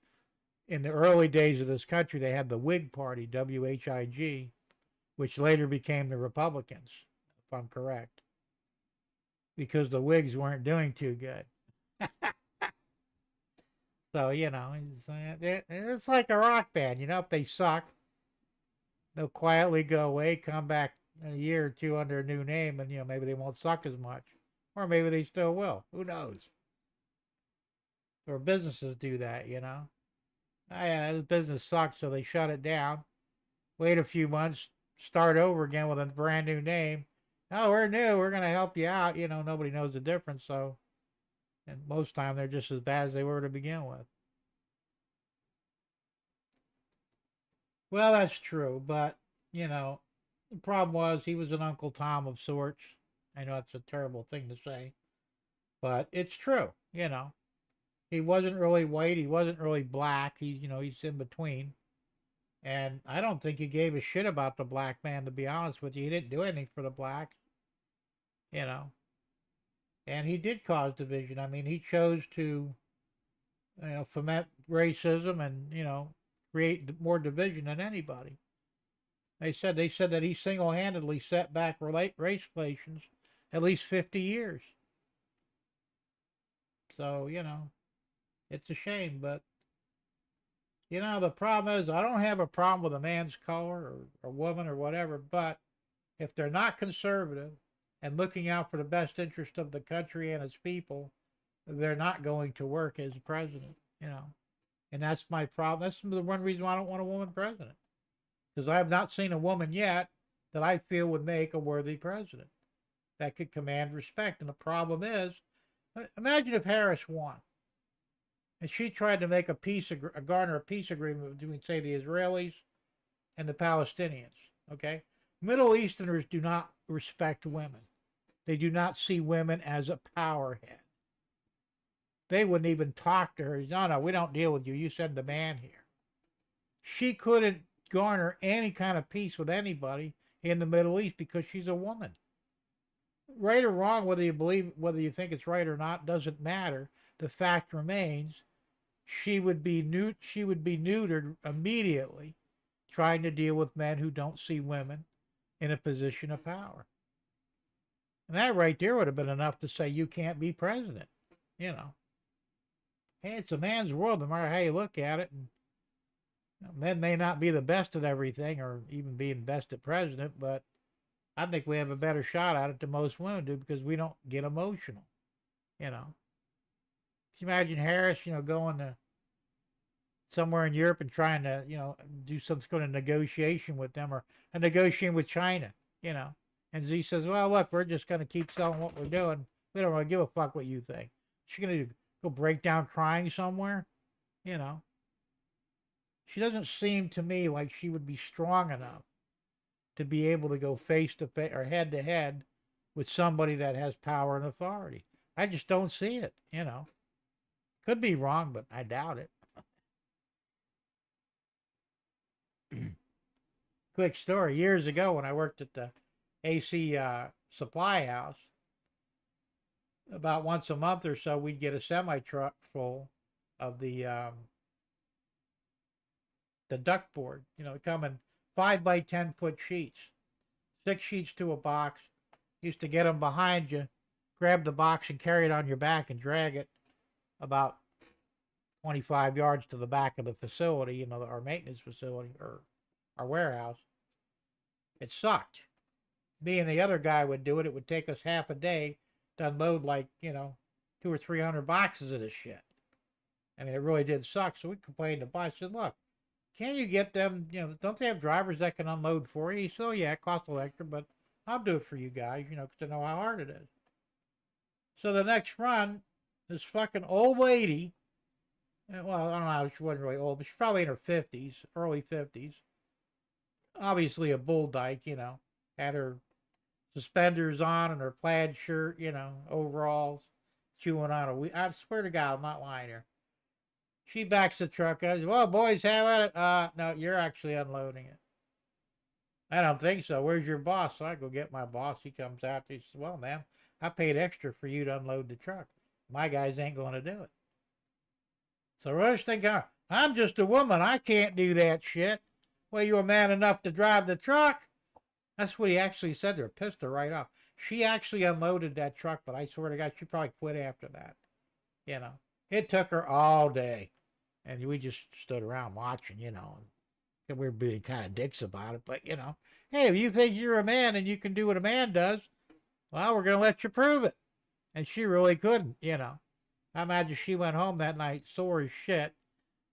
in the early days of this country, they had the Whig Party, WHIG, which later became the Republicans, if I'm correct, because the Whigs weren't doing too good. So, it's like a rock band. If they suck, they'll quietly go away, come back in a year or two under a new name, and, maybe they won't suck as much. Or maybe they still will. Who knows? Or businesses do that, Oh, yeah, the business sucks, so they shut it down. Wait a few months, start over again with a brand new name. Oh, we're new. We're going to help you out. Nobody knows the difference, so... And most time they're just as bad as they were to begin with. Well, that's true, but, the problem was he was an Uncle Tom of sorts. I know it's a terrible thing to say, but it's true, He wasn't really white, he wasn't really black, he's in between. And I don't think he gave a shit about the black man, to be honest with you. He didn't do anything for the blacks, you know. And he did cause division. I mean, he chose to, foment racism and, create more division than anybody. They said that he single-handedly set back race relations at least 50 years. So, it's a shame, but, the problem is I don't have a problem with a man's color or a woman or whatever, but if they're not conservative and looking out for the best interest of the country and its people, they're not going to work as president, And that's my problem. That's the one reason why I don't want a woman president. Because I have not seen a woman yet that I feel would make a worthy president that could command respect. And the problem is, imagine if Harris won and she tried to make garner a peace agreement between, say, the Israelis and the Palestinians. Okay, Middle Easterners do not respect women. They do not see women as a powerhead. They wouldn't even talk to her. No, we don't deal with you. You send a man here. She couldn't garner any kind of peace with anybody in the Middle East because she's a woman. Right or wrong, whether you think it's right or not, doesn't matter. The fact remains, she would be neutered immediately, trying to deal with men who don't see women in a position of power. And that right there would have been enough to say you can't be president. Hey, it's a man's world, no matter how you look at it. And men may not be the best at everything or even being best at president, but I think we have a better shot at it than most women do because we don't get emotional. You know, can you imagine Harris, going to somewhere in Europe and trying to, do some kind of negotiation with them or a negotiation with China, you know. And Z says, well, look, we're just going to keep selling what we're doing. We don't really give a fuck what you think. She's going to go break down crying somewhere, you know. She doesn't seem to me like she would be strong enough to be able to go face to face or head to head with somebody that has power and authority. I just don't see it, you know. Could be wrong, but I doubt it. Quick story. Years ago when I worked at the AC supply house, about once a month or so, we'd get a semi-truck full of the duct board. You know, come in 5 by 10 foot sheets, 6 sheets to a box. Used to get them behind you, grab the box and carry it on your back and drag it about 25 yards to the back of the facility, you know, our maintenance facility or our warehouse. It sucked. Me and the other guy would do it. It would take us half a day to unload like, 200 or 300 boxes of this shit. I mean, it really did suck. So we complained to boss. I said, look, can't you get them, don't they have drivers that can unload for you? He said, oh, yeah, it costs a little extra, but I'll do it for you guys, because I know how hard it is. So the next run, this fucking old lady, well, I don't know, she wasn't really old, but she's probably in her 50s, early 50s. Obviously a bull dyke, had her suspenders on and her plaid shirt, overalls, chewing on a weed. I swear to God, I'm not lying here. She backs the truck. I said, well, boys, have at it. No, you're actually unloading it. I don't think so. Where's your boss? So I go get my boss. He comes out. He says, well, ma'am, I paid extra for you to unload the truck. My guys ain't going to do it. So Rush thinking, I'm just a woman. I can't do that shit. Well, you were man enough to drive the truck. That's what he actually said to her. Pissed her right off. She actually unloaded that truck, but I swear to God, she probably quit after that. It took her all day. And we just stood around watching, and we were being kind of dicks about it. But, hey, if you think you're a man and you can do what a man does, well, we're going to let you prove it. And she really couldn't, I imagine she went home that night sore as shit,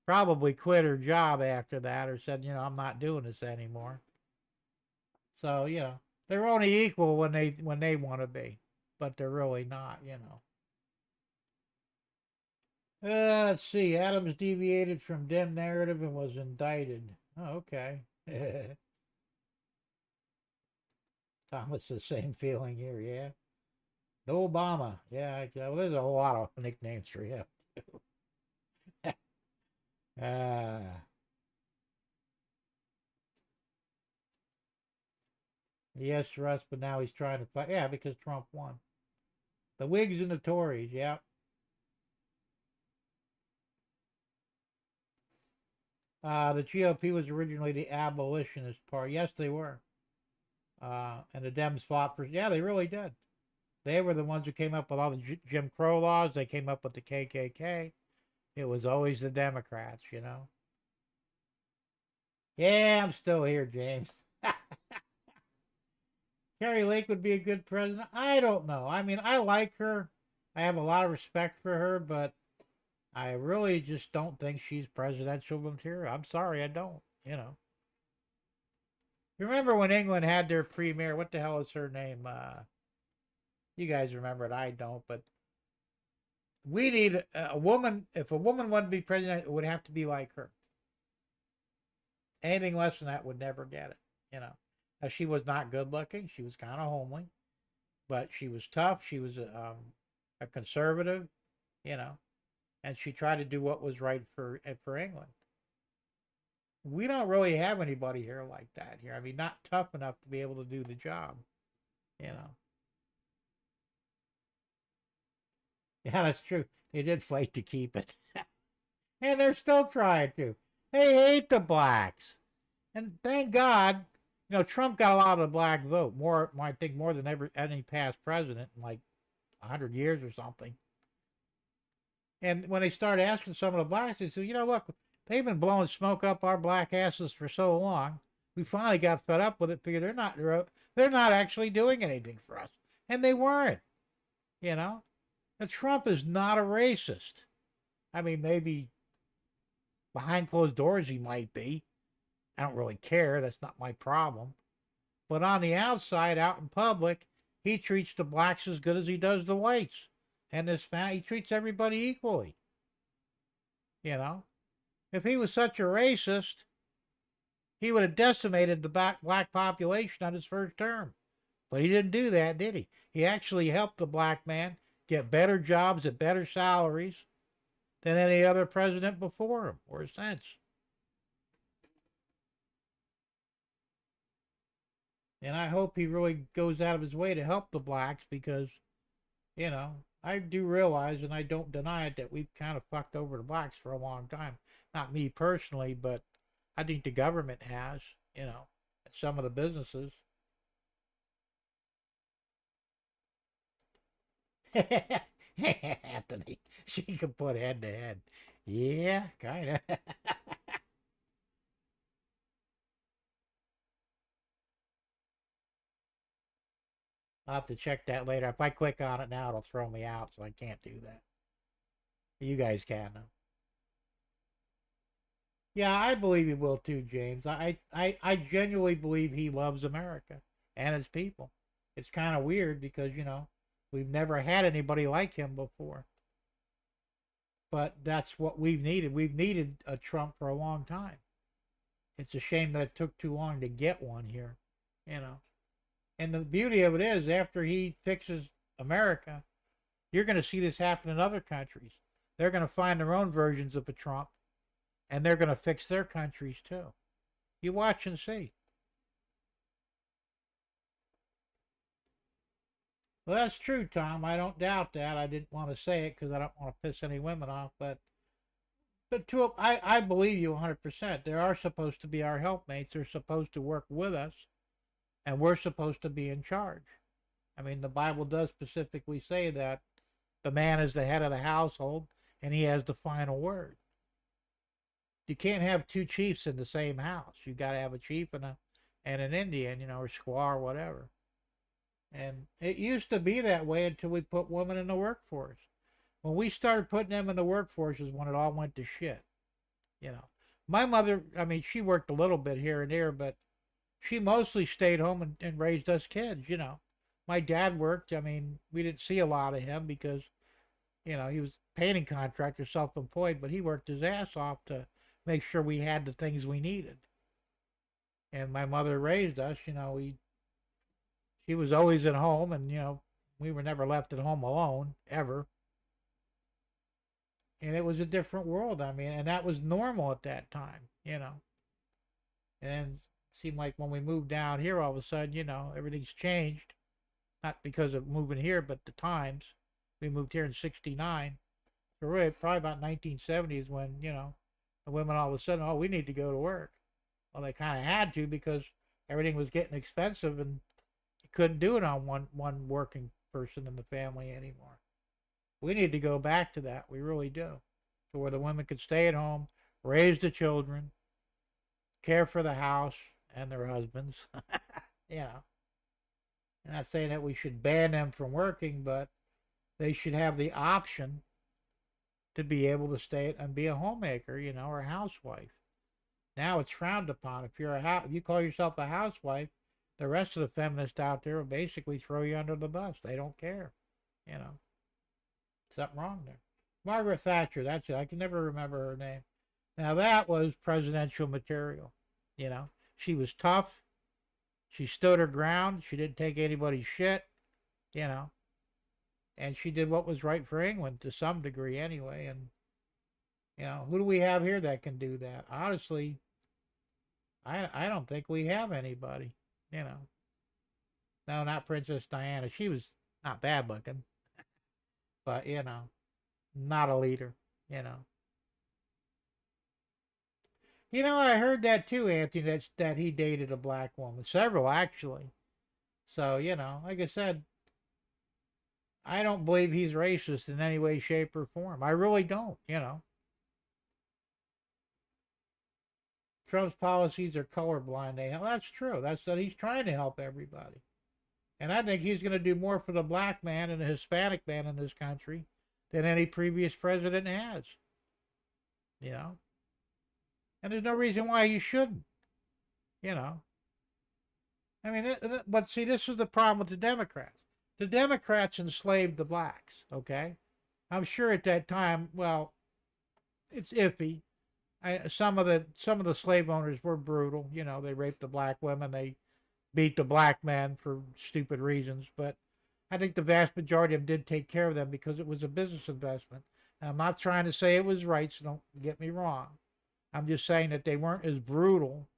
probably quit her job after that or said, I'm not doing this anymore. So, they're only equal when they want to be, but they're really not, Let's see. Adams deviated from dim narrative and was indicted. Oh, okay. Thomas, the same feeling here, yeah. No Obama. Yeah, well, there's a whole lot of nicknames for him. Yes, Russ, but now he's trying to fight. Yeah, because Trump won. The Whigs and the Tories, yeah. The GOP was originally the abolitionist party. Yes, they were. And the Dems fought for, yeah, they really did. They were the ones who came up with all the Jim Crow laws. They came up with the KKK. It was always the Democrats, Yeah, I'm still here, James. Carrie Lake would be a good president. I don't know. I mean, I like her. I have a lot of respect for her, but I really just don't think she's presidential material. I'm sorry, I don't, Remember when England had their premier? What the hell is her name? You guys remember it. I don't, but we need a woman. If a woman wanted to be president, it would have to be like her. Anything less than that would never get it, Now, she was not good looking. She was kind of homely, but she was tough. She was a conservative, and she tried to do what was right for England. We don't really have anybody here like that here. I mean, not tough enough to be able to do the job, Yeah, that's true. They did fight to keep it. And they're still trying to. They hate the blacks. And thank God, Trump got a lot of the black vote. I think more than any past president in like 100 years or something. And when they started asking some of the blacks, they said, look, they've been blowing smoke up our black asses for so long. We finally got fed up with it, figured They're not actually doing anything for us. And they weren't, you know? And Trump is not a racist. I mean, maybe behind closed doors he might be. I don't really care. That's not my problem. But on the outside, out in public, he treats the blacks as good as he does the whites. And this man, he treats everybody equally. You know? If he was such a racist, he would have decimated the black population on his first term. But he didn't do that, did he? He actually helped the black man get better jobs at better salaries than any other president before him or since. And I hope he really goes out of his way to help the blacks because, you know, I do realize, and I don't deny it, that we've kind of fucked over the blacks for a long time. Not me personally, but I think the government has, you know, some of the businesses. Anthony, she can put head to head. Yeah, kind of. I'll have to check that later. If I click on it now, it'll throw me out, so I can't do that. You guys can, though. Yeah, I believe he will too, James. I genuinely believe he loves America and its people. It's kind of weird because, you know, we've never had anybody like him before. But that's what we've needed. We've needed a Trump for a long time. It's a shame that it took too long to get one here, you know. And the beauty of it is, after he fixes America, you're going to see this happen in other countries. They're going to find their own versions of a Trump, and they're going to fix their countries too. You watch and see. Well, that's true, Tom. I don't doubt that. I didn't want to say it because I don't want to piss any women off, but I believe you 100%. They are supposed to be our helpmates. They're supposed to work with us, and we're supposed to be in charge. I mean, the Bible does specifically say that the man is the head of the household, and he has the final word. You can't have two chiefs in the same house. You got to have a chief and an Indian, you know, or squaw or whatever. And it used to be that way until we put women in the workforce. When we started putting them in the workforce is when it all went to shit. You know, my mother, I mean, she worked a little bit here and there, but she mostly stayed home and raised us kids, you know. My dad worked. I mean, we didn't see a lot of him because, you know, he was painting contractor, self-employed, but he worked his ass off to make sure we had the things we needed. And my mother raised us, you know, she was always at home, and, you know, we were never left at home alone, ever. And it was a different world, I mean, and that was normal at that time, you know. And it seemed like when we moved down here, all of a sudden, you know, everything's changed. Not because of moving here, but the times. We moved here in 69. So really, probably about 1970 is when, you know, the women all of a sudden, oh, we need to go to work. Well, they kind of had to because everything was getting expensive and you couldn't do it on one working person in the family anymore. We need to go back to that. We really do. So where the women could stay at home, raise the children, care for the house and their husbands. You know, I'm not saying that we should ban them from working, but they should have the option to be able to stay and be a homemaker, you know, or a housewife. Now it's frowned upon. If you call yourself a housewife, the rest of the feminists out there will basically throw you under the bus. They don't care, you know. Something wrong there. Margaret Thatcher, that's it. I can never remember her name. Now that was presidential material, you know. She was tough. She stood her ground. She didn't take anybody's shit, you know. And she did what was right for England to some degree anyway. And, you know, who do we have here that can do that? Honestly, I don't think we have anybody, you know. No, not Princess Diana. She was not bad looking, but, you know, not a leader, you know. You know, I heard that too, Anthony, that he dated a black woman. Several, actually. So, you know, like I said, I don't believe he's racist in any way, shape, or form. I really don't, you know. Trump's policies are colorblind. Well, that's true. That's that he's trying to help everybody. And I think he's going to do more for the black man and the Hispanic man in this country than any previous president has. You know? And there's no reason why he shouldn't. You know? I mean, but see, this is the problem with the Democrats. The Democrats enslaved the blacks, okay? I'm sure at that time, well, it's iffy. Some of the slave owners were brutal. You know, they raped the black women. They beat the black men for stupid reasons. But I think the vast majority of them did take care of them because it was a business investment. And I'm not trying to say it was right, so don't get me wrong. I'm just saying that they weren't as brutal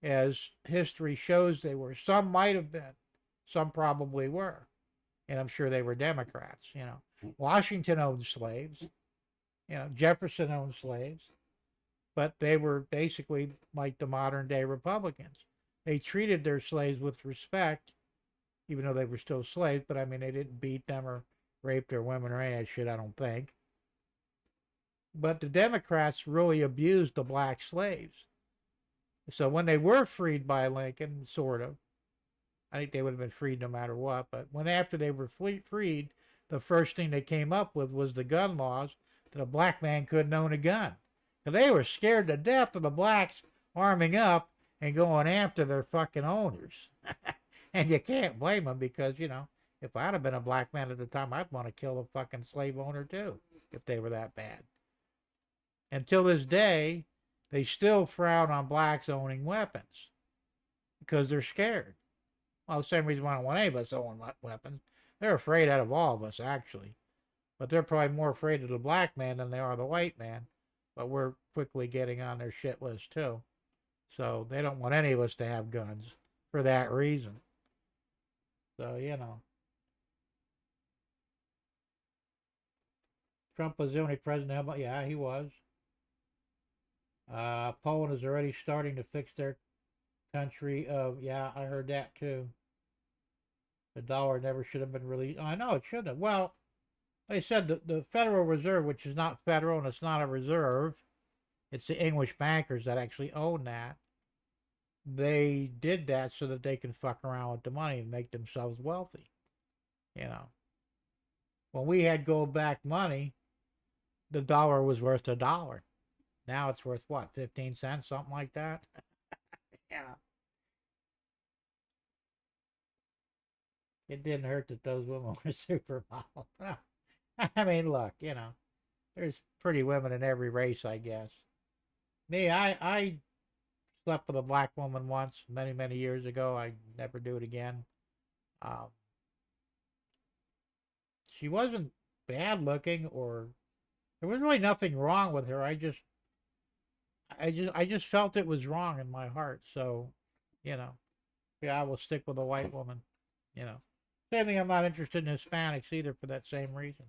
as history shows they were. Some might have been. Some probably were. And I'm sure they were Democrats, you know. Washington owned slaves. You know, Jefferson owned slaves. But they were basically like the modern day Republicans. They treated their slaves with respect, even though they were still slaves, but I mean, they didn't beat them or rape their women or any of that shit, I don't think. But the Democrats really abused the black slaves. So when they were freed by Lincoln, sort of, I think they would have been freed no matter what, but when after they were freed, the first thing they came up with was the gun laws that a black man couldn't own a gun. So they were scared to death of the blacks arming up and going after their fucking owners. And you can't blame them because, you know, if I'd have been a black man at the time, I'd want to kill a fucking slave owner too, if they were that bad. Until this day, they still frown on blacks owning weapons because they're scared. Well, the same reason why I don't want any of us owning weapons. They're afraid out of all of us, actually. But they're probably more afraid of the black man than they are the white man. But we're quickly getting on their shit list, too. So they don't want any of us to have guns for that reason. So, you know. Trump was the only president. Yeah, he was. Poland is already starting to fix their country. Yeah, I heard that, too. The dollar never should have been released. I know it shouldn't have. Well, they said the Federal Reserve, which is not federal and it's not a reserve, it's the English bankers that actually own that. They did that so that they can fuck around with the money and make themselves wealthy. You know, when we had gold-backed money, the dollar was worth $1. Now it's worth what, 15 cents, something like that? Yeah. It didn't hurt that those women were supermodels. I mean, look, you know, there's pretty women in every race, I guess. Me, I slept with a black woman once, many, many years ago. I never do it again. She wasn't bad looking, or there was really nothing wrong with her. I just felt it was wrong in my heart. So, you know, yeah, I will stick with a white woman. You know, same thing. I'm not interested in Hispanics either for that same reason.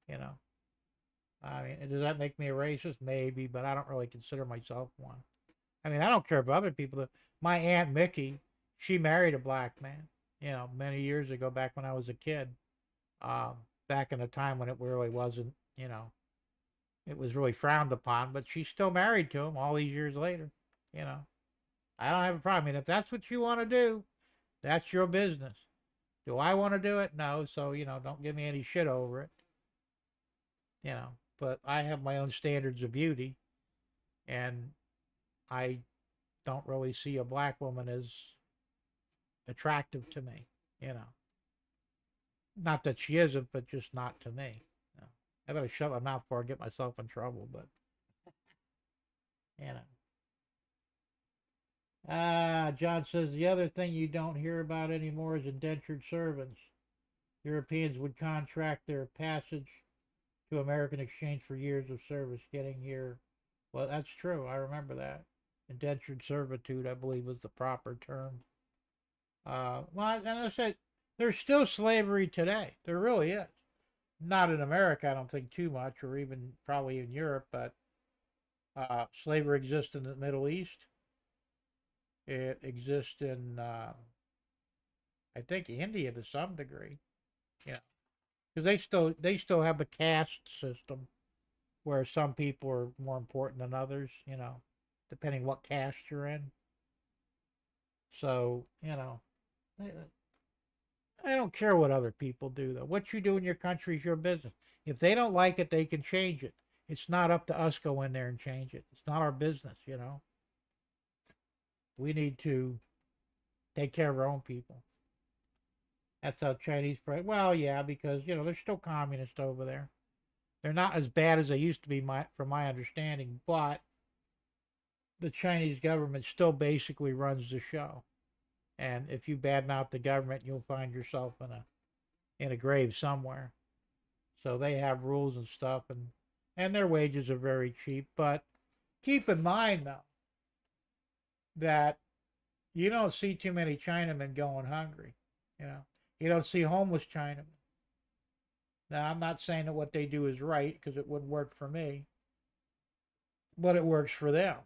You know, I mean, does that make me a racist? Maybe, but I don't really consider myself one. I mean, I don't care if other people. My Aunt Mickey, she married a black man. You know, many years ago, back when I was a kid. Back in a time when it really wasn't. You know, it was really frowned upon, but she's still married to him all these years later. You know, I don't have a problem. I mean, if that's what you want to do, that's your business. Do I want to do it? No. So, you know, don't give me any shit over it. You know, but I have my own standards of beauty, and I don't really see a black woman as attractive to me. You know, not that she isn't, but just not to me. You know, I better shut my mouth before I get myself in trouble, but, you know. John says, the other thing you don't hear about anymore is indentured servants. Europeans would contract their passage to American exchange for years of service getting here. Well, that's true. I remember that. Indentured servitude, I believe, was the proper term. Well, and I said, there's still slavery today. There really is. Not in America, I don't think too much, or even probably in Europe, but slavery exists in the Middle East. It exists in, I think, India to some degree. You know, because they still have the caste system where some people are more important than others. You know, depending what caste you're in. So, I don't care what other people do, though. What you do in your country is your business. If they don't like it, they can change it. It's not up to us to go in there and change it. It's not our business, We need to take care of our own people. That's how Chinese pray. Well, yeah, because, they're still communist over there. They're not as bad as they used to be, from my understanding, but the Chinese government still basically runs the show. And if you badmouth the government, you'll find yourself in a grave somewhere. So they have rules and stuff, and their wages are very cheap. But keep in mind, though, that you don't see too many Chinamen going hungry. You don't see homeless Chinamen. Now, I'm not saying that what they do is right, because it wouldn't work for me, but it works for them.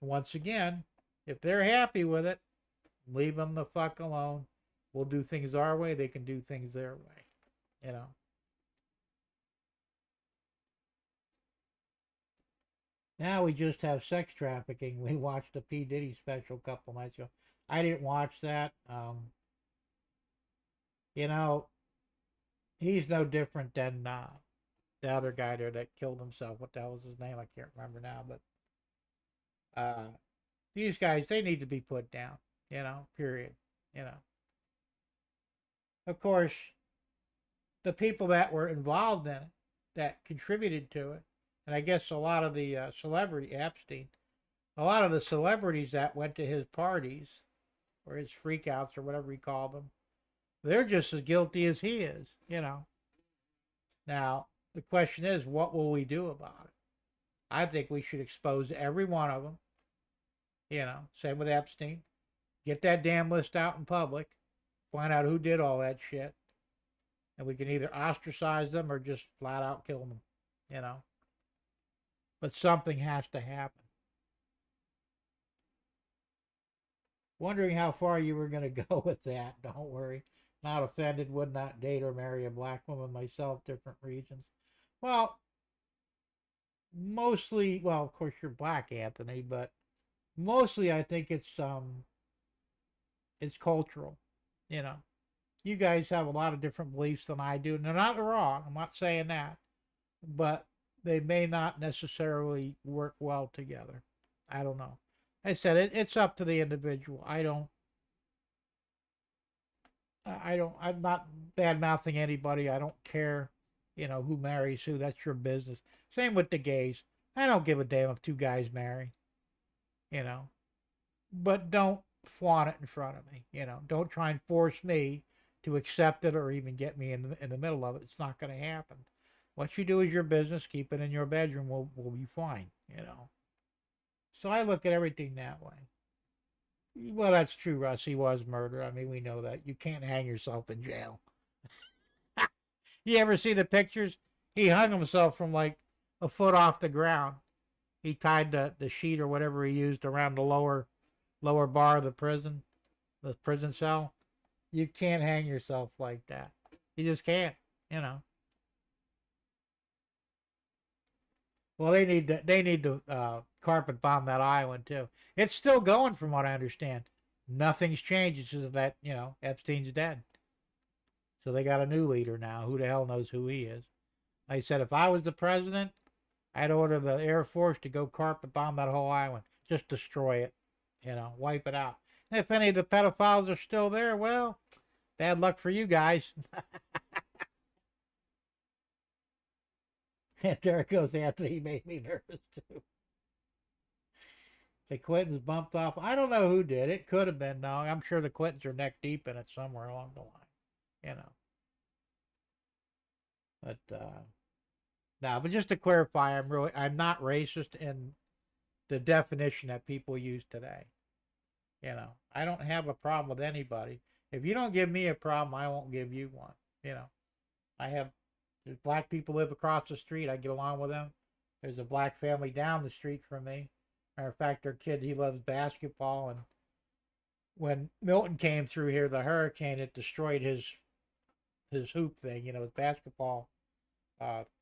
Once again, if they're happy with it, leave them the fuck alone. We'll do things our way. They can do things their way. Now we just have sex trafficking. We watched the P. Diddy special a couple nights ago. I didn't watch that. He's no different than the other guy there that killed himself. What the hell was his name? I can't remember now. But these guys, they need to be put down. Period. Of course, the people that were involved in it, that contributed to it, and I guess a lot of the celebrity, Epstein, a lot of the celebrities that went to his parties, or his freakouts, or whatever he called them, they're just as guilty as he is, Now, the question is, what will we do about it? I think we should expose every one of them, same with Epstein. Get that damn list out in public, find out who did all that shit, and we can either ostracize them or just flat out kill them, But something has to happen. Wondering how far you were going to go with that. Don't worry. Not offended. Would not date or marry a black woman myself. Different reasons. Well, mostly, well, of course you're black, Anthony, but mostly I think it's cultural. You guys have a lot of different beliefs than I do, and they're not wrong. I'm not saying that, but they may not necessarily work well together. I don't know. I said it's up to the individual. I'm not bad mouthing anybody. I don't care, who marries who. That's your business. Same with the gays. I don't give a damn if two guys marry, but don't flaunt it in front of me. Don't try and force me to accept it or even get me in the middle of it. It's not going to happen. What you do is your business. Keep it in your bedroom. We'll be fine. So I look at everything that way. Well, that's true, Russ. He was murdered. I mean, we know that. You can't hang yourself in jail. You ever see the pictures? He hung himself from like a foot off the ground. He tied the sheet or whatever he used around the lower bar of the prison cell. You can't hang yourself like that. You just can't, Well, they need to carpet bomb that island too. It's still going, from what I understand. Nothing's changed. It's just that Epstein's dead, so they got a new leader now. Who the hell knows who he is? Like I said, if I was the president, I'd order the Air Force to go carpet bomb that whole island, just destroy it, wipe it out. And if any of the pedophiles are still there, well, bad luck for you guys. And there goes Anthony. He made me nervous too. The Clintons bumped off. I don't know who did. It could have been. No, I'm sure the Clintons are neck deep in it somewhere along the line. But no. But just to clarify, I'm not racist in the definition that people use today. I don't have a problem with anybody. If you don't give me a problem, I won't give you one. There's black people live across the street. I get along with them. There's a black family down the street from me. Matter of fact, their kid, he loves basketball. And when Milton came through here, the hurricane, it destroyed his hoop thing, his basketball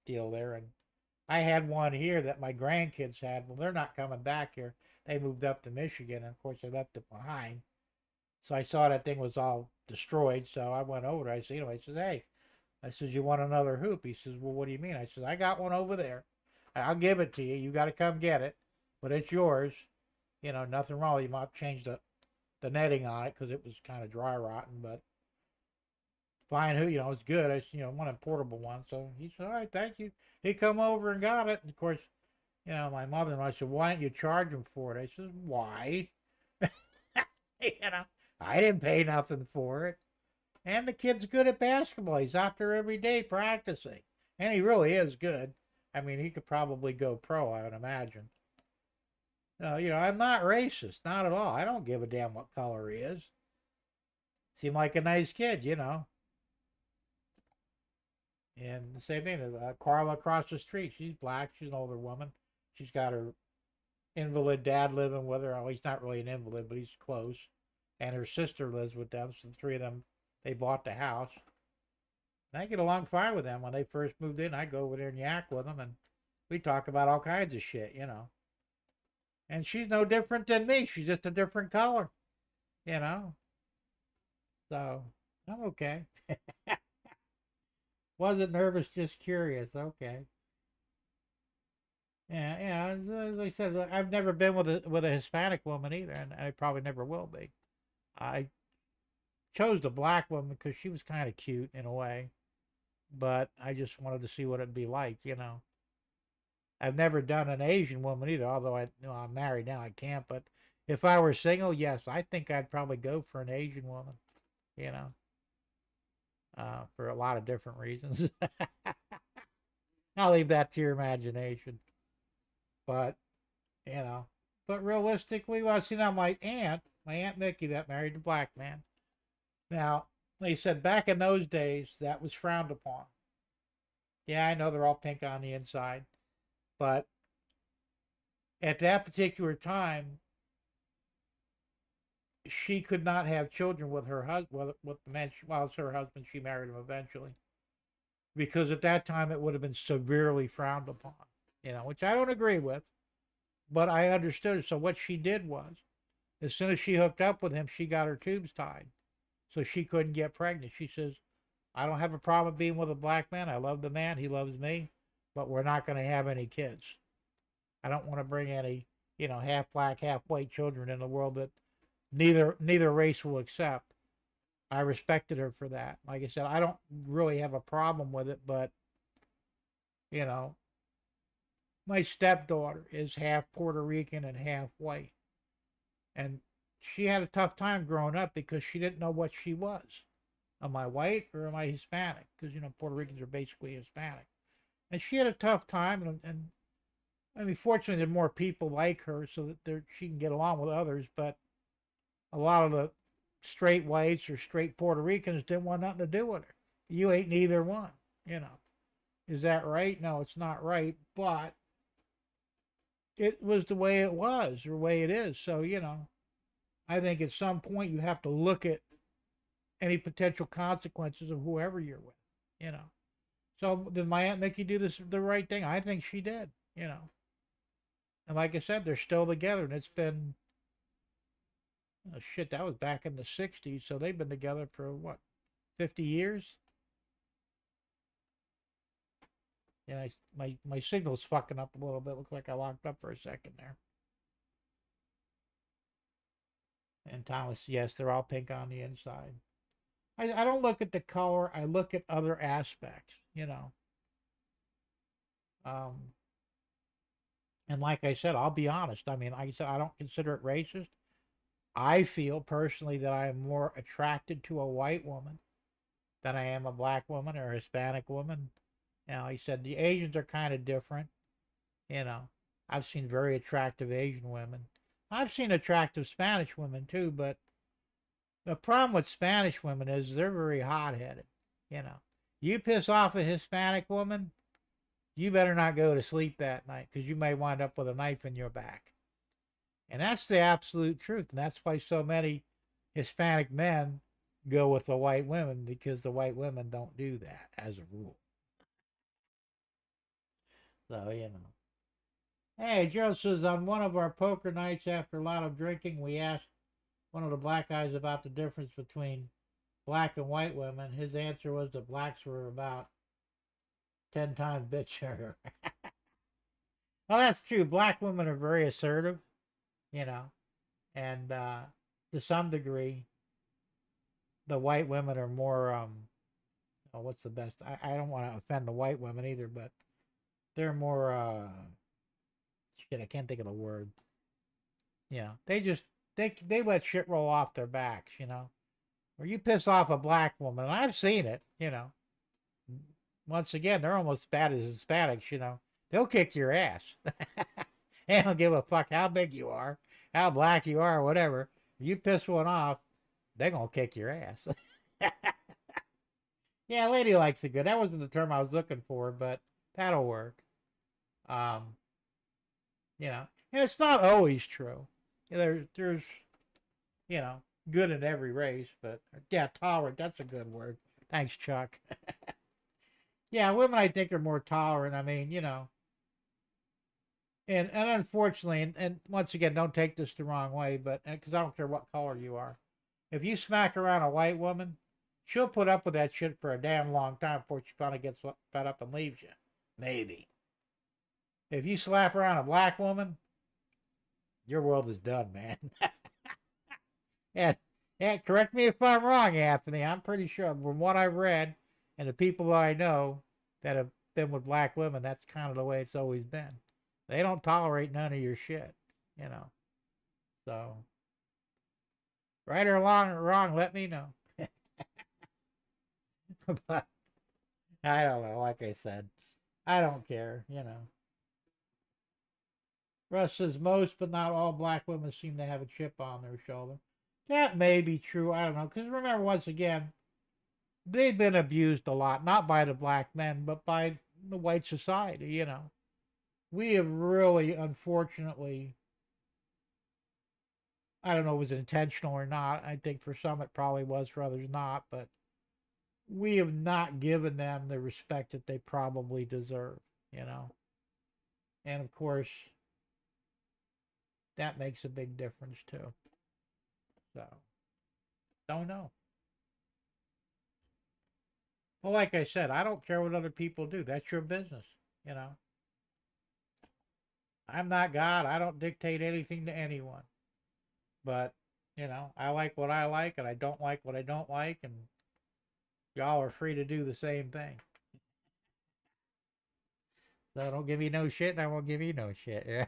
deal there. And I had one here that my grandkids had. Well, they're not coming back here. They moved up to Michigan, and of course, they left it behind. So I saw that thing was all destroyed. So I went over there. I said, I said, hey, I says, you want another hoop? He says, well, what do you mean? I says, I got one over there. I'll give it to you. You got to come get it, but it's yours. Nothing wrong. You might change the netting on it because it was kind of dry rotten, but fine. It's good. I said, one a portable one. So he said, all right, thank you. He come over and got it. And of course, my mother-in-law said, why don't you charge him for it? I said, why? I didn't pay nothing for it. And the kid's good at basketball. He's out there every day practicing. And he really is good. I mean, he could probably go pro, I would imagine. I'm not racist. Not at all. I don't give a damn what color he is. Seemed like a nice kid, And the same thing, Carla across the street. She's black. She's an older woman. She's got her invalid dad living with her. Oh, he's not really an invalid, but he's close. And her sister lives with them. So the three of them, they bought the house. And I get along fine with them. When they first moved in, I go over there and yak with them. And we talk about all kinds of shit, And she's no different than me. She's just a different color, So I'm okay. Wasn't nervous, just curious. Okay. Yeah. As I said, I've never been with a Hispanic woman either, and I probably never will be. I chose the black woman because she was kind of cute in a way, but I just wanted to see what it'd be like, I've never done an Asian woman either, although I'm married now, I can't. But if I were single, yes, I think I'd probably go for an Asian woman, for a lot of different reasons. I'll leave that to your imagination. But, but realistically, well, see now my Aunt Mickey that married a black man. Now, they said back in those days that was frowned upon. Yeah, I know they're all pink on the inside. But at that particular time, she could not have children with her husband, with the man. Well, it's her husband. She married him eventually, because at that time it would have been severely frowned upon. Which I don't agree with, but I understood it. So what she did was, as soon as she hooked up with him, she got her tubes tied, so she couldn't get pregnant. She says, "I don't have a problem being with a black man. I love the man. He loves me, but we're not going to have any kids. I don't want to bring any, half black, half white children in the world that neither race will accept." I respected her for that. Like I said, I don't really have a problem with it, but my stepdaughter is half Puerto Rican and half white, and she had a tough time growing up because she didn't know what she was. Am I white or am I Hispanic? Because Puerto Ricans are basically Hispanic, and she had a tough time. And I mean, fortunately, there are more people like her so that she can get along with others. But a lot of the straight whites or straight Puerto Ricans didn't want nothing to do with her. You ain't neither one, Is that right? No, it's not right. But it was the way it was, or the way it is. So, I think at some point you have to look at any potential consequences of whoever you're with, So did my Aunt Mickey do the right thing? I think she did, And like I said, they're still together, and it's been, oh shit, that was back in the 60s, so they've been together for what, 50 years? Yeah, my signal's fucking up a little bit. Looks like I locked up for a second there. And Thomas, yes, they're all pink on the inside. I don't look at the color. I look at other aspects, Um, and like I said, I'll be honest. I mean, like I said, I don't consider it racist. I feel personally that I am more attracted to a white woman than I am a black woman or a Hispanic woman. He said the Asians are kind of different. I've seen very attractive Asian women. I've seen attractive Spanish women too, but the problem with Spanish women is they're very hot-headed. You piss off a Hispanic woman, you better not go to sleep that night because you may wind up with a knife in your back. And that's the absolute truth. And that's why so many Hispanic men go with the white women, because the white women don't do that as a rule. So, you know. Hey, Joe says, on one of our poker nights after a lot of drinking, we asked one of the black guys about the difference between black and white women. His answer was that blacks were about 10 times bitchier. Well, that's true. Black women are very assertive, you know, and to some degree, the white women are more, oh, what's the best? I don't want to offend the white women either, but they're more, shit, I can't think of the word. You know, they let shit roll off their backs, you know. Or you piss off a black woman, and I've seen it, you know. Once again, they're almost as bad as Hispanics, you know. They'll kick your ass. They don't give a fuck how big you are, how black you are, or whatever. If you piss one off, they're gonna kick your ass. Yeah, lady likes it good. That wasn't the term I was looking for, but that'll work. Um, you know, and it's not always true. There's, you know, good in every race, but yeah, tolerant. That's a good word. Thanks, Chuck. Yeah, women I think are more tolerant. I mean, you know, and unfortunately, and once again, don't take this the wrong way, but because I don't care what color you are, if you smack around a white woman, she'll put up with that shit for a damn long time before she finally gets fed up and leaves you. Maybe. If you slap around a black woman, your world is done, man. And correct me if I'm wrong, Anthony. I'm pretty sure from what I've read and the people that I know that have been with black women, that's kind of the way it's always been. They don't tolerate none of your shit, you know. So, right or wrong, let me know. But I don't know. Like I said, I don't care, you know. Russ says most, but not all black women seem to have a chip on their shoulder. That may be true. I don't know. Because remember, once again, they've been abused a lot, not by the black men, but by the white society, you know. We have really, unfortunately, I don't know if it was intentional or not. I think for some it probably was, for others not, but we have not given them the respect that they probably deserve, you know. And of course, that makes a big difference too. So, don't know. Well, like I said, I don't care what other people do. That's your business, you know. I'm not God. I don't dictate anything to anyone. But, you know, I like what I like and I don't like what I don't like, and y'all are free to do the same thing. So don't give me no shit and I won't give you no shit. Yeah.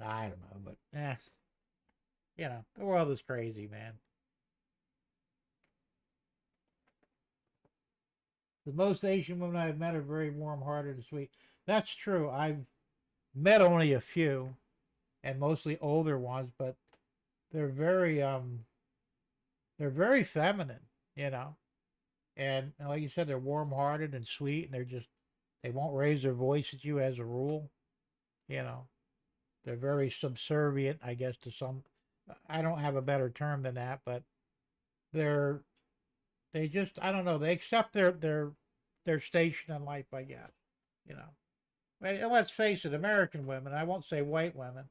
I don't know, but you know, the world is crazy, man. The most Asian women I've met are very warm-hearted and sweet. That's true. I've met only a few, and mostly older ones, but they're very they're very feminine, you know. And like you said, they're warm-hearted and sweet, and they won't raise their voice at you as a rule, you know. They're very subservient, I guess, to some. I don't have a better term than that, but they're they just, I don't know, they accept their station in life, I guess, you know. And let's face it, American women, I won't say white women,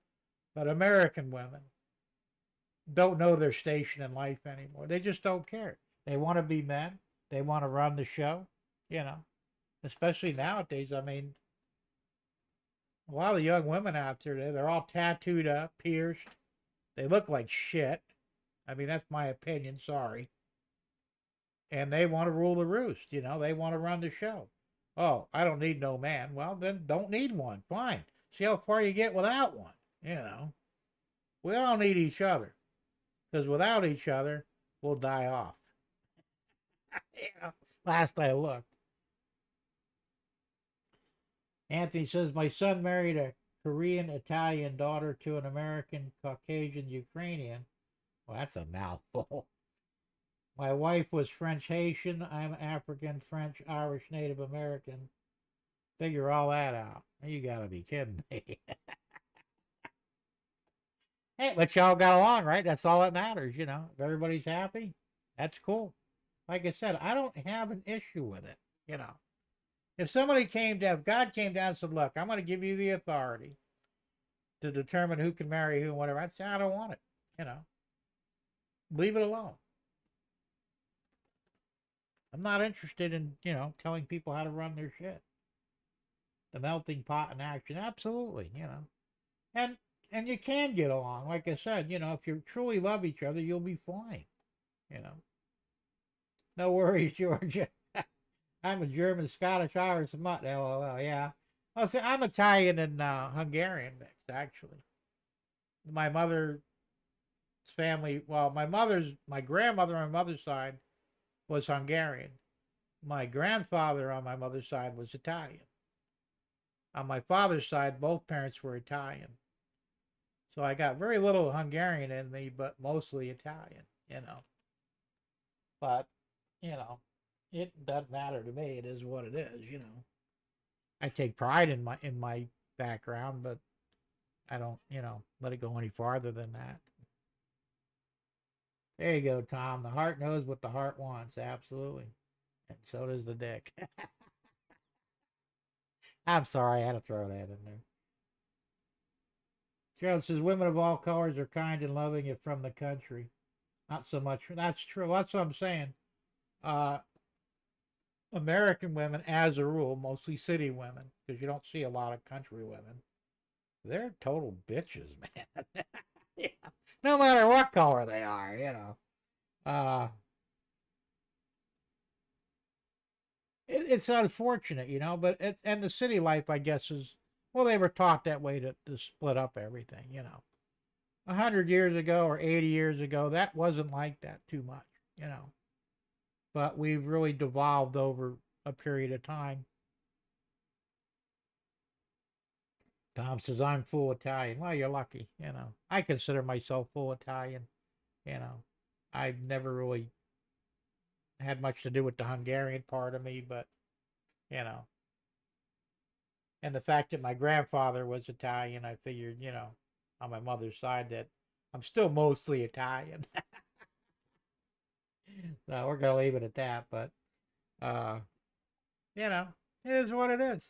but American women don't know their station in life anymore. They just don't care. They want to be men. They want to run the show, you know. Especially nowadays. I mean, a lot of the young women out there, they're all tattooed up, pierced. They look like shit. I mean, that's my opinion. Sorry. And they want to rule the roost. You know, they want to run the show. Oh, I don't need no man. Well, then don't need one. Fine. See how far you get without one. You know, we all need each other, because without each other, we'll die off. You know, last I looked. Anthony says, my son married a Korean Italian daughter to an American Caucasian Ukrainian. Well, that's a mouthful. My wife was French Haitian. I'm African, French, Irish, Native American. Figure all that out. You gotta be kidding me. Hey, but y'all got along, right? That's all that matters, you know. If everybody's happy, that's cool. Like I said, I don't have an issue with it. You know, if somebody came down, if God came down and said, "Look, I'm going to give you the authority to determine who can marry who and whatever," I'd say, "I don't want it." You know, leave it alone. I'm not interested in, telling people how to run their shit. The melting pot in action, absolutely, and you can get along. Like I said, if you truly love each other, you'll be fine. You know, no worries, Georgia. I'm a German, Scottish, Irish, and mutt. LOL. Yeah. Well, see, I'm Italian and Hungarian mixed, actually. My mother's family. Well, my grandmother on my mother's side was Hungarian. My grandfather on my mother's side was Italian. On my father's side, both parents were Italian. So I got very little Hungarian in me, but mostly Italian, But, you know, it doesn't matter to me. It is what it is. I take pride in my background, but I don't, let it go any farther than that. There you go, Tom. The heart knows what the heart wants. Absolutely. And so does the dick. I'm sorry, I had to throw that in there. Gerald says women of all colors are kind and loving if from the country. Not so much. That's true. That's what I'm saying. American women, as a rule, mostly city women, because you don't see a lot of country women. They're total bitches, man. Yeah. No matter what color they are. It's unfortunate, but and the city life, I guess, is, well, they were taught that way to split up everything. 100 years ago or 80 years ago, that wasn't like that too much. But we've really devolved over a period of time. Tom says, I'm full Italian. Well, you're lucky. I consider myself full Italian. I've never really had much to do with the Hungarian part of me, but, and the fact that my grandfather was Italian, I figured, on my mother's side, that I'm still mostly Italian. So we're going to leave it at that, but, it is what it is.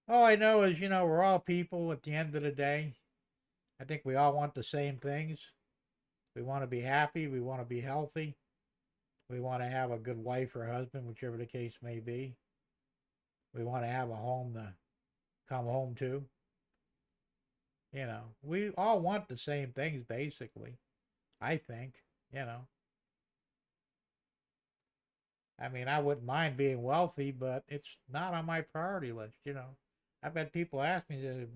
All I know is, we're all people at the end of the day. I think we all want the same things. We want to be happy. We want to be healthy. We want to have a good wife or husband, whichever the case may be. We want to have a home to come home to. We all want the same things, basically, I think. I mean, I wouldn't mind being wealthy, but it's not on my priority list. I've had people ask me,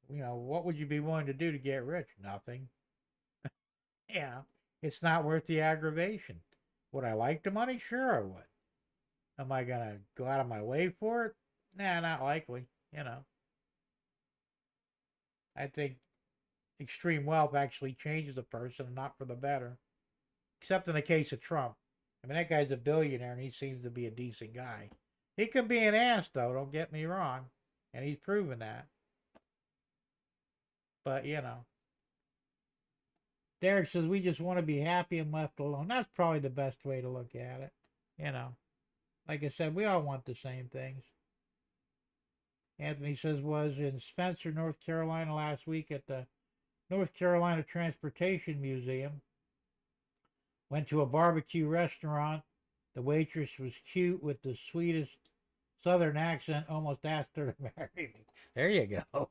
what would you be willing to do to get rich? Nothing. It's not worth the aggravation. Would I like the money? Sure I would. Am I going to go out of my way for it? Nah, not likely. I think extreme wealth actually changes a person, not for the better. Except in the case of Trump. I mean, that guy's a billionaire and he seems to be a decent guy. He can be an ass, though, don't get me wrong. And he's proven that. But, Derek says we just want to be happy and left alone. That's probably the best way to look at it. Like I said, we all want the same things. Anthony says was in Spencer, North Carolina last week at the North Carolina Transportation Museum. Went to a barbecue restaurant. The waitress was cute with the sweetest southern accent, almost asked her to marry me. There you go.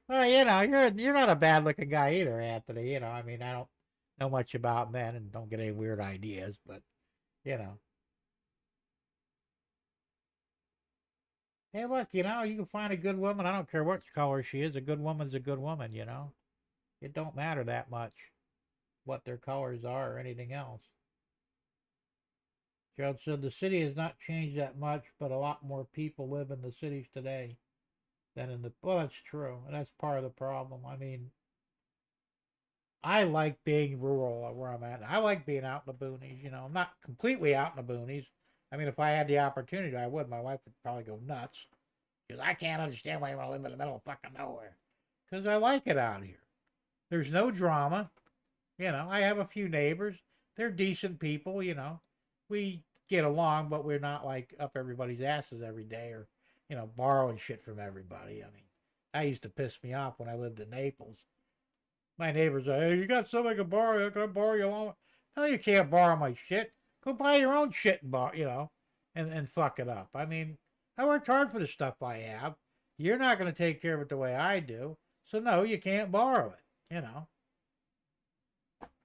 Well, you're not a bad looking guy either, Anthony. I mean, I don't know much about men and don't get any weird ideas, but hey, look, you can find a good woman. I don't care what color she is. A good woman's a good woman. It don't matter that much what their colors are or anything else. Gerald said the city has not changed that much, but a lot more people live in the cities today than in the. Well, that's true, and that's part of the problem. I mean, I like being rural where I'm at. I like being out in the boonies. I'm not completely out in the boonies. I mean, if I had the opportunity, I would. My wife would probably go nuts because I can't understand why you want to live in the middle of fucking nowhere. Because I like it out here. There's no drama. I have a few neighbors. They're decent people, We get along, but we're not like up everybody's asses every day or, borrowing shit from everybody. I mean, that used to piss me off when I lived in Naples. My neighbors are, hey, you got something I can borrow? Can I borrow your lawn? No, you can't borrow my shit. Go buy your own shit and borrow, and fuck it up. I mean, I worked hard for the stuff I have. You're not going to take care of it the way I do. So no, you can't borrow it.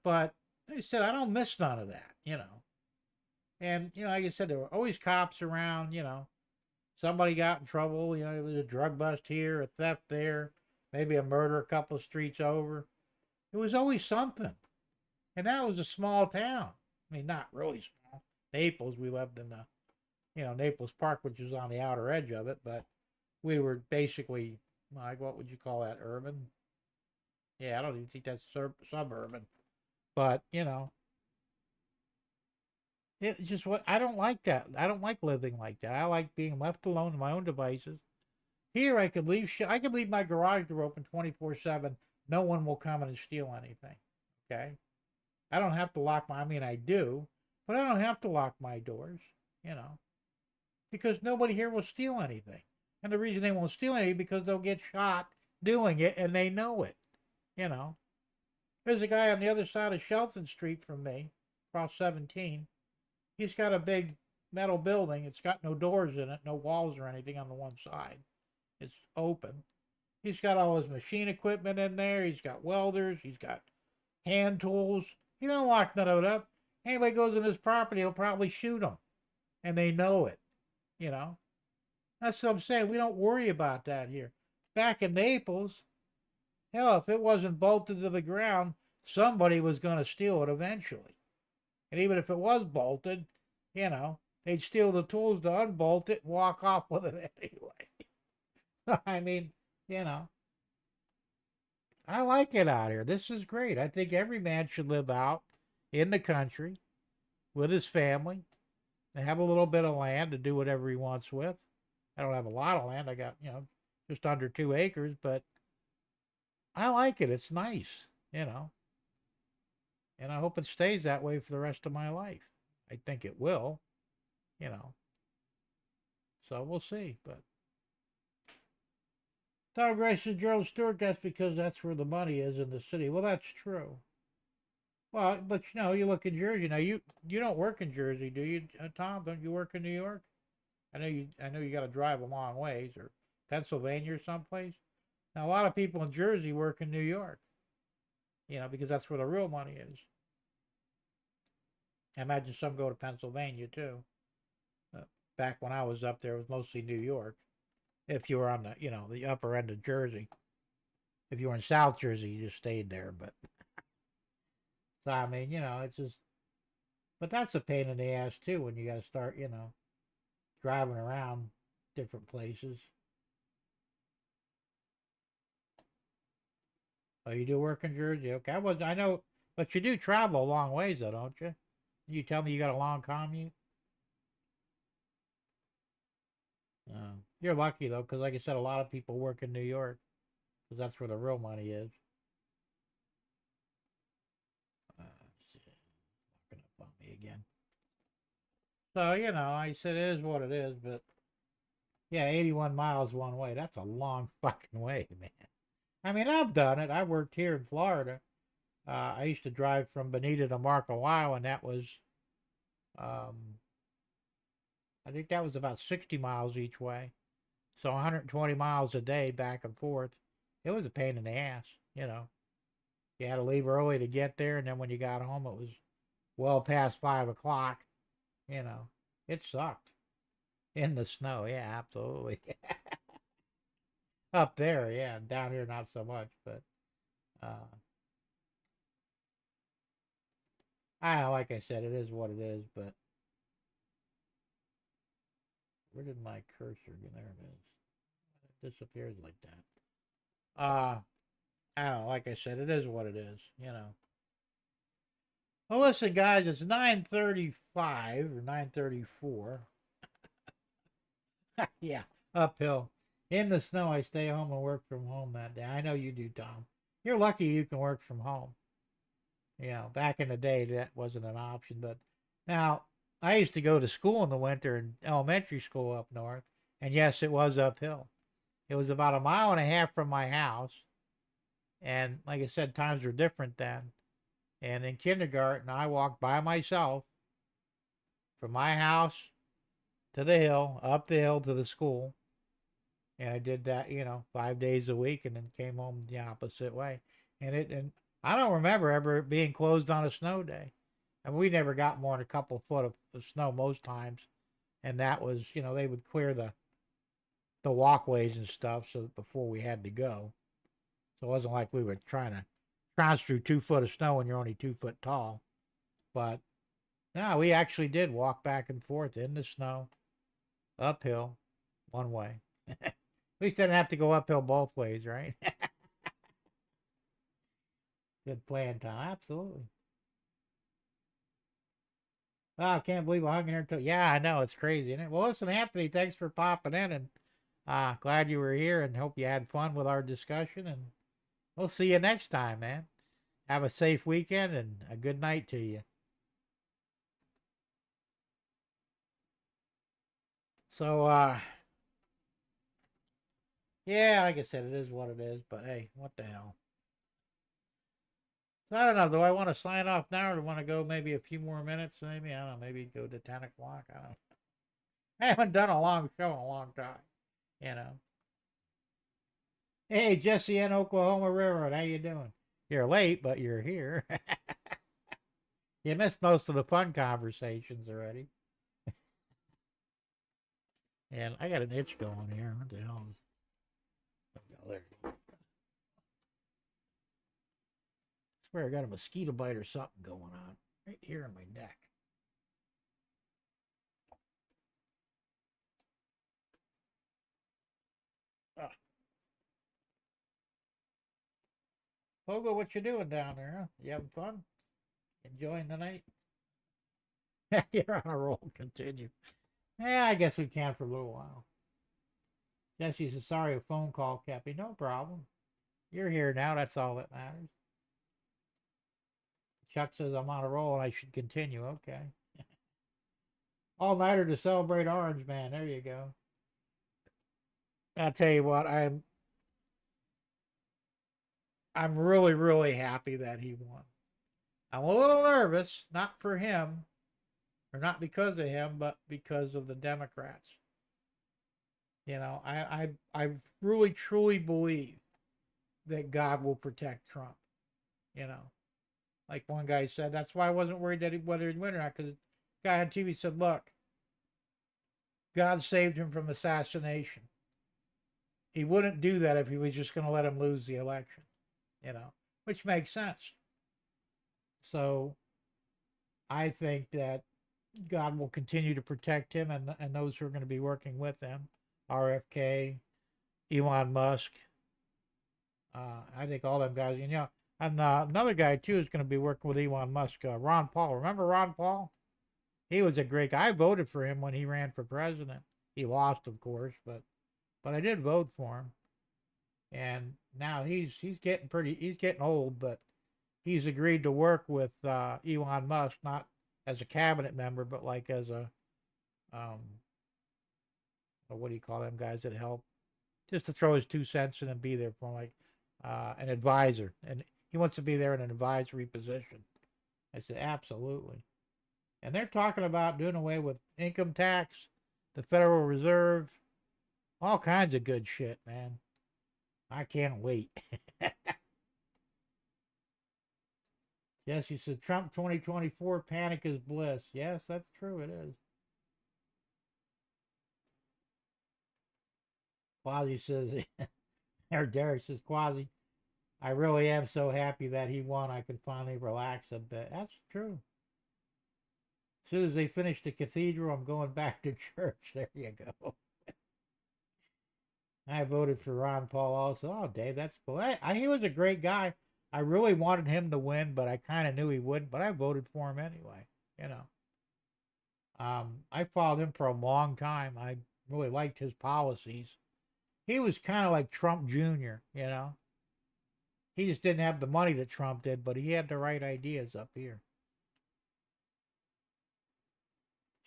But like I said, I don't miss none of that. And, like I said, there were always cops around. Somebody got in trouble, it was a drug bust here, a theft there, maybe a murder a couple of streets over. It was always something. And that was a small town. I mean, not really small. Naples, we lived in Naples Park, which is on the outer edge of it, but we were basically, like, what would you call that, urban? Yeah, I don't even think that's suburban. But, it's just what I don't like that. I don't like living like that. I like being left alone to my own devices. Here, I could leave shit. I could leave my garage door open 24/7. No one will come in and steal anything. Okay, I don't have to lock my. I mean, I do, but I don't have to lock my doors. Because nobody here will steal anything. And the reason they won't steal anything is because they'll get shot doing it, and they know it. There's a guy on the other side of Shelton Street from me, across 17. He's got a big metal building. It's got no doors in it, no walls or anything on the one side. It's open. He's got all his machine equipment in there. He's got welders. He's got hand tools. He don't lock none of it up. Anybody goes in his property, he'll probably shoot them. And they know it. That's what I'm saying. We don't worry about that here. Back in Naples, hell, if it wasn't bolted to the ground, somebody was going to steal it eventually. And even if it was bolted, they'd steal the tools to unbolt it and walk off with it anyway. I mean, I like it out here. This is great. I think every man should live out in the country with his family and have a little bit of land to do whatever he wants with. I don't have a lot of land. I got, just under 2 acres, but I like it. It's nice, and I hope it stays that way for the rest of my life. I think it will, so we'll see. But Tom Grace and Gerald Stewart, that's because that's where the money is in the city. Well, that's true. Well, but you look in Jersey now. You don't work in Jersey, do you, Tom? Don't you work in New York? I know you got to drive a long ways, or Pennsylvania or someplace. Now, a lot of people in Jersey work in New York, because that's where the real money is. I imagine some go to Pennsylvania too. Back when I was up there, it was mostly New York. If you were on the upper end of Jersey. If you were in South Jersey, you just stayed there. But so I mean, it's just. But that's a pain in the ass too when you got to start, driving around different places. Oh, you do work in Jersey? Okay, I know, but you do travel a long ways, though, don't you? You tell me you got a long commute? You're lucky, though, because like I said, a lot of people work in New York, because that's where the real money is. Shit. Not going to bump me again. So, I said it is what it is, but yeah, 81 miles one way. That's a long fucking way, man. I mean, I've done it. I worked here in Florida. I used to drive from Bonita to Marco, Ohio, and that was, I think that was about 60 miles each way. So 120 miles a day back and forth. It was a pain in the ass, You had to leave early to get there, and then when you got home, it was well past 5 o'clock. It sucked. In the snow, yeah, absolutely. Up there, yeah, down here not so much, but I don't know, like I said, it is what it is, but where did my cursor go? There it is. It disappears like that. I don't know, like I said, it is what it is, Well, listen, guys, it's 9:35 or 9:34. Yeah, uphill. In the snow, I stay home and work from home that day. I know you do, Tom. You're lucky you can work from home. You know, back in the day, that wasn't an option. But now, I used to go to school in the winter in elementary school up north, and yes, it was uphill. It was about a mile and a half from my house, and like I said, times were different then. And in kindergarten, I walked by myself from my house to the hill, up the hill to the school. And I did that, 5 days a week, and then came home the opposite way. And I don't remember ever being closed on a snow day. And we never got more than a couple foot of snow most times. And that was, they would clear the walkways and stuff so before we had to go. So it wasn't like we were trying to trounce through 2 foot of snow when you're only 2 foot tall. But no, we actually did walk back and forth in the snow, uphill, one way. At least I didn't have to go uphill both ways, right? Good plan, Tom. Absolutely. Oh, I can't believe I hung in there till. Yeah, I know. It's crazy, isn't it? Well, listen, Anthony, thanks for popping in, and glad you were here, and hope you had fun with our discussion, and we'll see you next time, man. Have a safe weekend and a good night to you. So, yeah, like I said, it is what it is, but hey, what the hell? So I don't know. Do I want to sign off now or do I want to go maybe a few more minutes? Maybe, I don't know, maybe go to 10 o'clock. I don't know. I haven't done a long show in a long time, you know. Hey, Jesse in Oklahoma Railroad, how you doing? You're late, but you're here. You missed most of the fun conversations already. And I got an itch going here. What the hell? Oh, there. I swear I got a mosquito bite or something going on right here in my neck. Ah. Pogo, what you doing down there, huh? You having fun? Enjoying the night? You're on a roll. Continue. Yeah, I guess we can for a little while. Jesse says, sorry, a phone call, Cappy. No problem. You're here now. That's all that matters. Chuck says, I'm on a roll and I should continue. Okay. All nighter to celebrate Orange Man. There you go. I'll tell you what, I'm really, really happy that he won. I'm a little nervous, not for him, or not because of him, but because of the Democrats. I really, truly believe that God will protect Trump. You know, like one guy said, that's why I wasn't worried that whether he'd win or not, because the guy on TV said, look, God saved him from assassination. He wouldn't do that if he was just going to let him lose the election, which makes sense. So I think that God will continue to protect him and those who are going to be working with him, RFK, Elon Musk. I think all them guys, and another guy too is going to be working with Elon Musk, Ron Paul. Remember Ron Paul? He was a great guy. I voted for him when he ran for president. He lost, of course, but I did vote for him. And now he's getting old, but he's agreed to work with Elon Musk, not as a cabinet member, but like as a um, what do you call them guys that help, just to throw his 2 cents in and be there for him, like an advisor, and he wants to be there in an advisory position. I said absolutely, and they're talking about doing away with income tax, the Federal Reserve, all kinds of good shit, man. I can't wait. Yes, you said Trump 2024 panic is bliss. Yes, that's true. It is. Quasi says, or Derek says, Quasi, I really am so happy that he won. I can finally relax a bit. That's true. As soon as they finish the cathedral, I'm going back to church. There you go. I voted for Ron Paul also. Oh, Dave, that's cool. He was a great guy. I really wanted him to win, but I kind of knew he wouldn't. But I voted for him anyway. I followed him for a long time. I really liked his policies. He was kind of like Trump Jr. He just didn't have the money that Trump did, but he had the right ideas up here.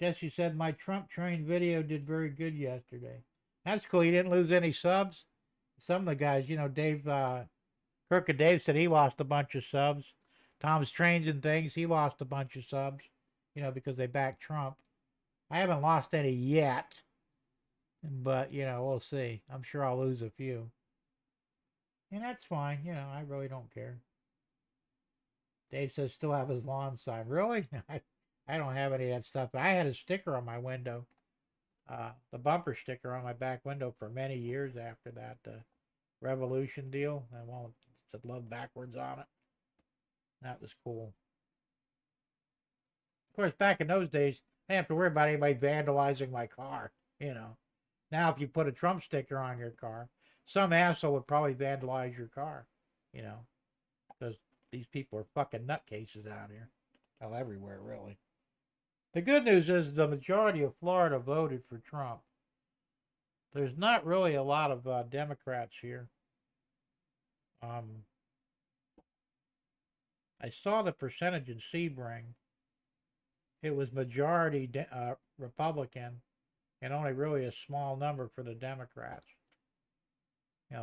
Jesse said my Trump train video did very good yesterday. That's cool. You didn't lose any subs. Some of the guys, Dave, Crooked Dave said he lost a bunch of subs. Tom's Trains and Things, he lost a bunch of subs, because they backed Trump. I haven't lost any yet, but, we'll see. I'm sure I'll lose a few. And that's fine. I really don't care. Dave says still have his lawn sign. Really? I don't have any of that stuff. I had a sticker on my window, the bumper sticker on my back window for many years after that Revolution deal. I said love backwards on it. That was cool. Of course, back in those days, I didn't have to worry about anybody vandalizing my car, Now, if you put a Trump sticker on your car, some asshole would probably vandalize your car, because these people are fucking nutcases out here. Well, everywhere, really. The good news is the majority of Florida voted for Trump. There's not really a lot of Democrats here. I saw the percentage in Sebring. It was majority Republican and only really a small number for the Democrats,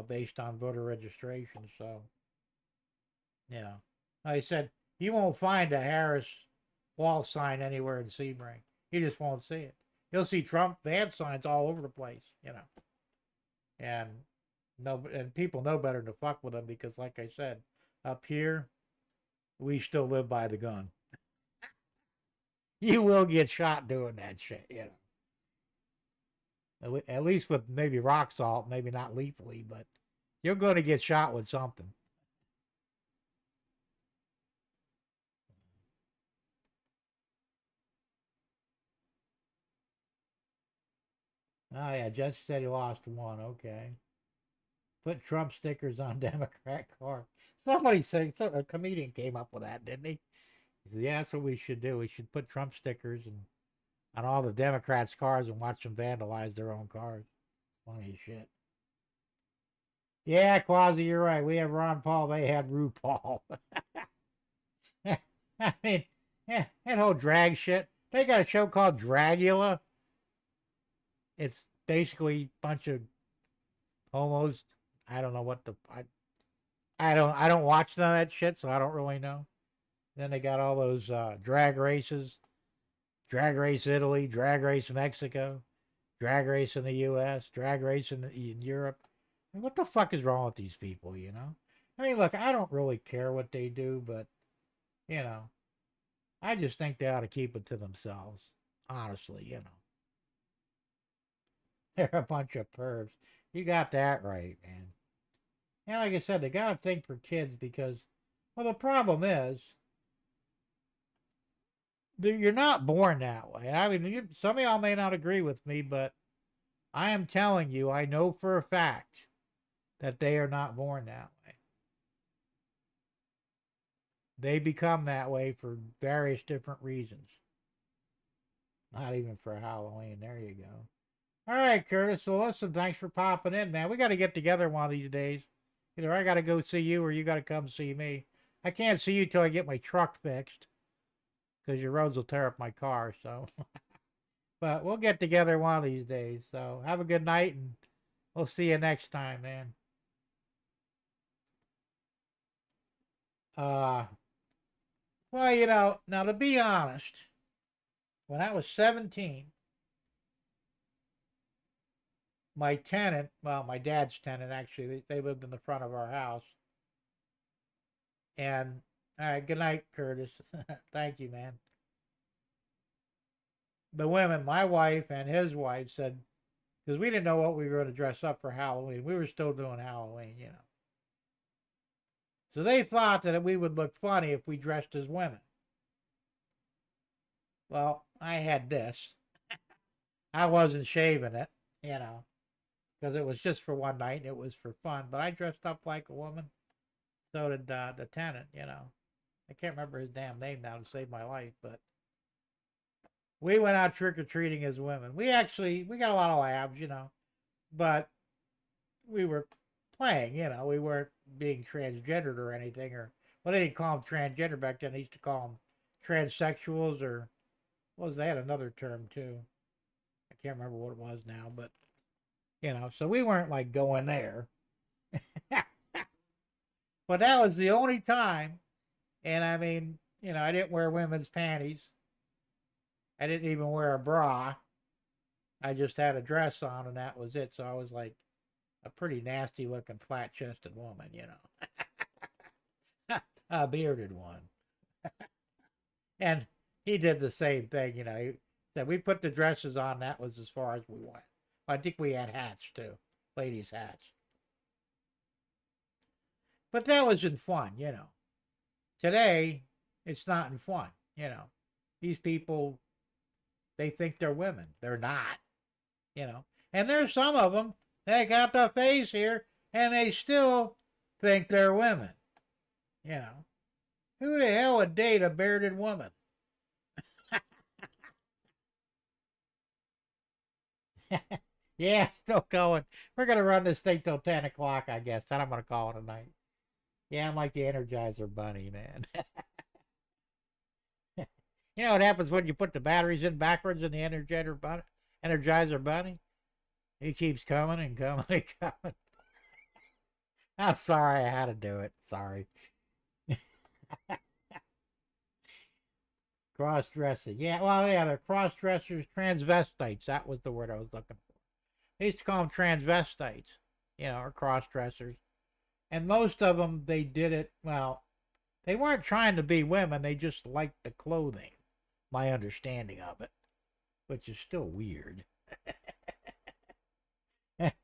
based on voter registration. So, like I said, you won't find a Harris wall sign anywhere in Sebring. You just won't see it. You'll see Trump van signs all over the place, and people know better to fuck with them because, like I said, up here, we still live by the gun. You will get shot doing that shit, At least with maybe rock salt, maybe not lethally, but you're going to get shot with something. Oh, yeah, Jesse said he lost one. Okay. Put Trump stickers on Democrat car. Somebody said, a comedian came up with that, didn't he? He said, yeah, that's what we should do. We should put Trump stickers on all the Democrats' cars and watch them vandalize their own cars. Funny as shit. Yeah, Quasi, you're right. We have Ron Paul. They had RuPaul. I mean, yeah, that whole drag shit. They got a show called Dragula. It's basically a bunch of homos. I don't know what I don't watch none of that shit, so I don't really know. Then they got all those drag races. Drag Race Italy, Drag Race Mexico, Drag Race in the U.S., Drag Race in Europe. I mean, what the fuck is wrong with these people, I mean, look, I don't really care what they do, but, I just think they ought to keep it to themselves. Honestly, They're a bunch of pervs. You got that right, man. And like I said, they got to think for kids because, well, the problem is, you're not born that way. I mean, some of y'all may not agree with me, but I am telling you, I know for a fact that they are not born that way. They become that way for various different reasons. Not even for Halloween. There you go. All right, Curtis. So listen, thanks for popping in, man. We got to get together one of these days. Either I got to go see you or you got to come see me. I can't see you till I get my truck fixed because your roads will tear up my car. So, but we'll get together one of these days. So have a good night and we'll see you next time, man. Well, now to be honest, when I was 17, my tenant, well, my dad's tenant actually, they lived in the front of our house. And, all right, good night, Curtis. Thank you, man. The women, my wife and his wife said, because we didn't know what we were going to dress up for Halloween. We were still doing Halloween, So they thought that we would look funny if we dressed as women. Well, I had this. I wasn't shaving it, because it was just for one night and it was for fun. But I dressed up like a woman. So did the tenant, I can't remember his damn name now to save my life, but we went out trick-or-treating as women. We got a lot of laughs, but we were playing. We weren't being transgendered or anything. Or well, they didn't call them transgender back then. They used to call them transsexuals, or what was they had another term too. I can't remember what it was now, but so we weren't like going there. But that was the only time. And I mean, I didn't wear women's panties. I didn't even wear a bra. I just had a dress on, and that was it. So I was like a pretty nasty looking flat chested woman, a bearded one. And he did the same thing, he said we put the dresses on, that was as far as we went. I think we had hats too, ladies' hats. But that was in fun, Today, it's not in fun, These people, they think they're women. They're not, And there's some of them, they got the face here, and they still think they're women, Who the hell would date a bearded woman? Yeah, still going. We're going to run this thing till 10 o'clock, I guess. Then I'm going to call it a night. Yeah, I'm like the Energizer Bunny, man. You know what happens when you put the batteries in backwards in the Energizer Bunny? He keeps coming and coming and coming. I'm sorry I had to do it. Sorry. Cross-dressing. Yeah, well, yeah, they're cross-dressers, transvestites. That was the word I was looking for. They used to call them transvestites, or cross-dressers. And most of them, they did it, well, they weren't trying to be women. They just liked the clothing, my understanding of it, which is still weird.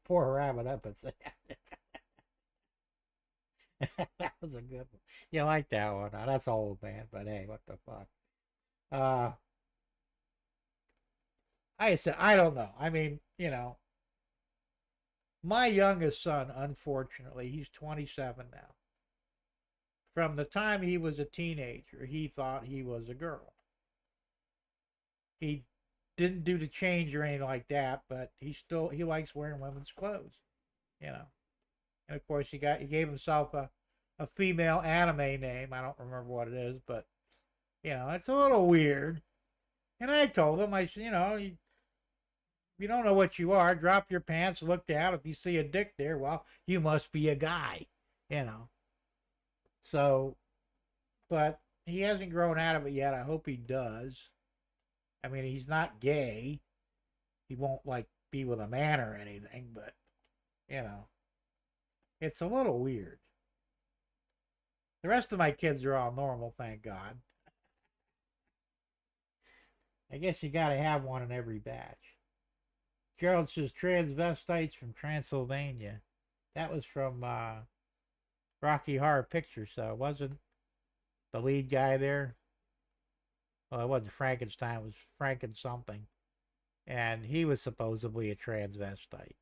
Poor rabbit up and say that was a good one. You like that one? Now, that's old, man, but hey, what the fuck? I said, I don't know. I mean, my youngest son, unfortunately, he's 27 now. From the time he was a teenager, he thought he was a girl. He didn't do the change or anything like that, but he likes wearing women's clothes, And of course, he gave himself a female anime name. I don't remember what it is, but it's a little weird. And I told him, I said, you don't know what you are, drop your pants, look down. If you see a dick there, well, you must be a guy, So, but he hasn't grown out of it yet. I hope he does. I mean, he's not gay. He won't like be with a man or anything, but it's a little weird. The rest of my kids are all normal, thank God. I guess you got to have one in every batch. Gerald says transvestites from Transylvania. That was from Rocky Horror Picture Show. It wasn't the lead guy there. Well, it wasn't Frankenstein. It was Franken something. And he was supposedly a transvestite.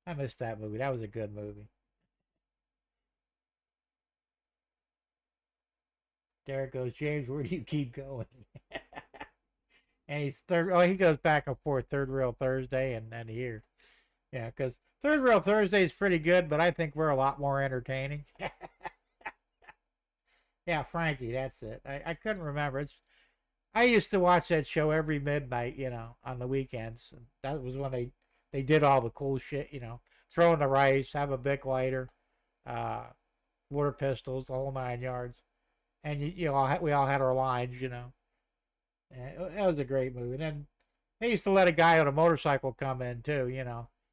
I missed that movie. That was a good movie. Derek goes, James, where do you keep going? And he goes back and forth, Third Real Thursday and here. Yeah, because Third Real Thursday is pretty good, but I think we're a lot more entertaining. Yeah, Frankie, that's it. I couldn't remember. I used to watch that show every midnight, on the weekends. That was when they did all the cool shit, throwing the rice, have a Bic lighter, water pistols, the whole 9 yards. And we all had our lines, That was a great movie. And then they used to let a guy on a motorcycle come in too,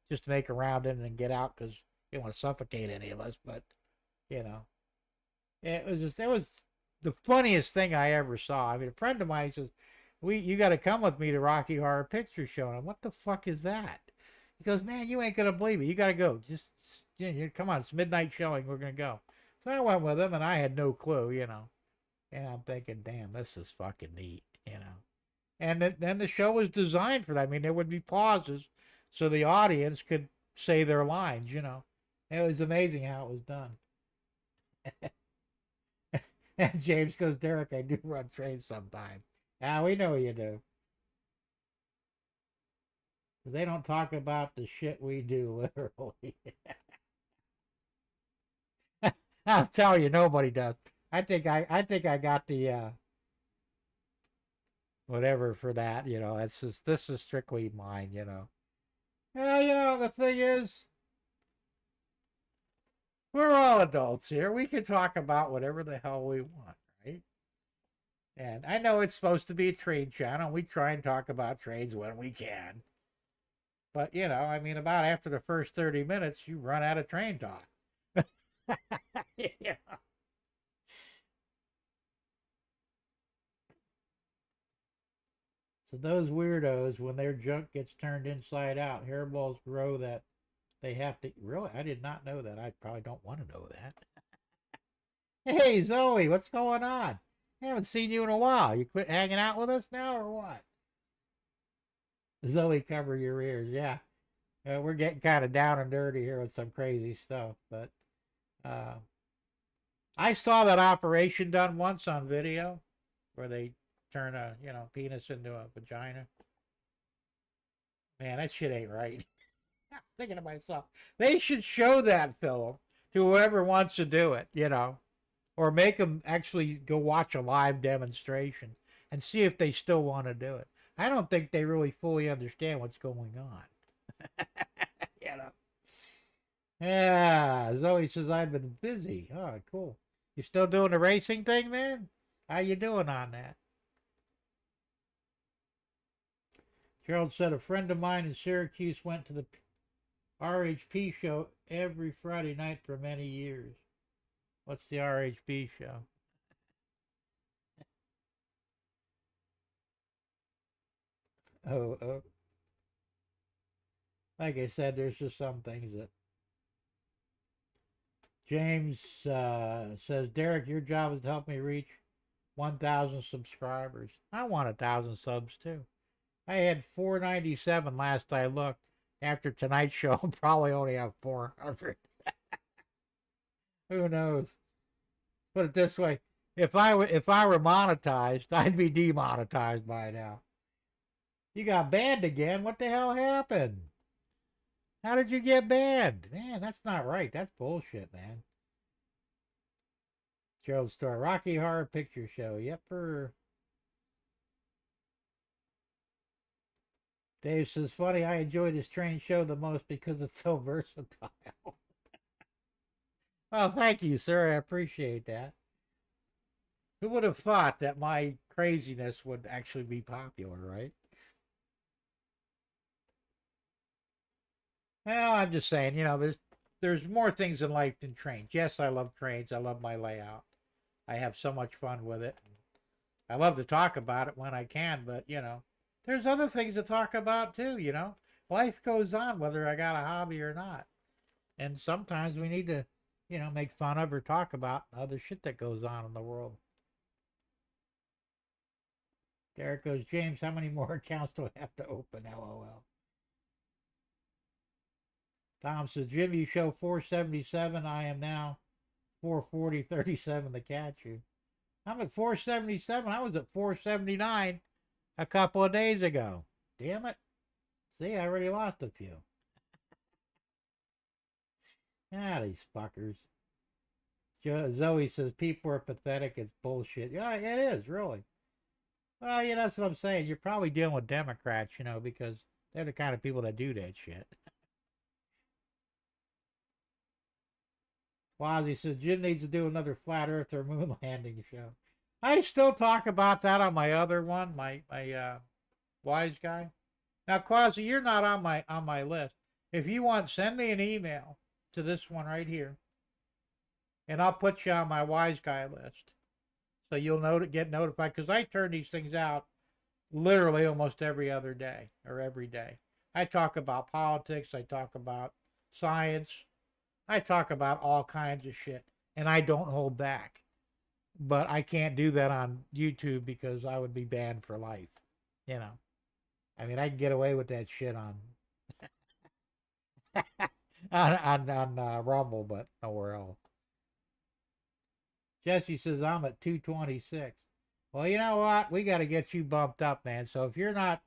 just to make a round in and get out because you don't want to suffocate any of us. But it was the funniest thing I ever saw. I mean, a friend of mine, he says, you got to come with me to Rocky Horror Picture Show. And I'm, what the fuck is that? He goes, man, you ain't gonna believe it. You got to go. Just come on, it's midnight showing. We're gonna go. So I went with him, and I had no clue, And I'm thinking, damn, this is fucking neat, And then the show was designed for that. I mean, there would be pauses so the audience could say their lines, It was amazing how it was done. And James goes, Derek, I do run trains sometimes. Ah, we know you do. They don't talk about the shit we do, literally. I'll tell you, nobody does. I think I got the whatever for that. It's just this is strictly mine. Yeah, the thing is, we're all adults here. We can talk about whatever the hell we want, right? And I know it's supposed to be a trade channel. We try and talk about trades when we can. But, I mean, about after the first 30 minutes, you run out of train talk. Yeah. So those weirdos, when their junk gets turned inside out, hairballs grow that they have to. Really? I did not know that. I probably don't want to know that. Hey, Zoe, what's going on? I haven't seen you in a while. You quit hanging out with us now or what? Zoe, cover your ears. Yeah. We're getting kind of down and dirty here with some crazy stuff. But uh, I saw that operation done once on video where they turn a, penis into a vagina. Man, that shit ain't right. I'm thinking to myself, they should show that film to whoever wants to do it, or make them actually go watch a live demonstration and see if they still want to do it. I don't think they really fully understand what's going on. Yeah, Zoe says I've been busy. Oh, cool. You still doing the racing thing, man? How you doing on that? Gerald said a friend of mine in Syracuse went to the RHP show every Friday night for many years. What's the RHP show? Oh. Like I said, there's just some things that. James says, Derek, your job is to help me reach 1,000 subscribers. I want 1,000 subs too. I had 497 last I looked. After tonight's show, I'll probably only have 400. Who knows? Put it this way: if I were monetized, I'd be demonetized by now. You got banned again? What the hell happened? How did you get banned? Man, that's not right. That's bullshit, man. Gerald Store, Rocky Horror Picture Show. Yepper. Dave says, funny, I enjoy this train show the most because it's so versatile. Well, thank you, sir. I appreciate that. Who would have thought that my craziness would actually be popular, right? Well, I'm just saying, there's more things in life than trains. Yes, I love trains. I love my layout. I have so much fun with it. I love to talk about it when I can, but there's other things to talk about too, Life goes on whether I got a hobby or not. And sometimes we need to, make fun of or talk about other shit that goes on in the world. Derek goes, James, how many more accounts do I have to open? LOL. Tom says, Jim, you show 477. I am now 440.37 to catch you. I'm at 477. I was at 479 a couple of days ago. Damn it. See, I already lost a few. These fuckers. Zoe says, people are pathetic. It's bullshit. Yeah, it is, really. Well, that's what I'm saying. You're probably dealing with Democrats, because they're the kind of people that do that shit. Wazzy says, Jim needs to do another flat earth or moon landing show. I still talk about that on my other one, my wise guy. Now, Quasi, you're not on my list. If you want, send me an email to this one right here, and I'll put you on my wise guy list, so you'll get notified. Because I turn these things out literally almost every other day or every day. I talk about politics. I talk about science. I talk about all kinds of shit, and I don't hold back. But I can't do that on YouTube because I would be banned for life. I mean, I can get away with that shit on on Rumble, but nowhere else. Jesse says I'm at 226. Well, you know what? We got to get you bumped up, man. So if you're not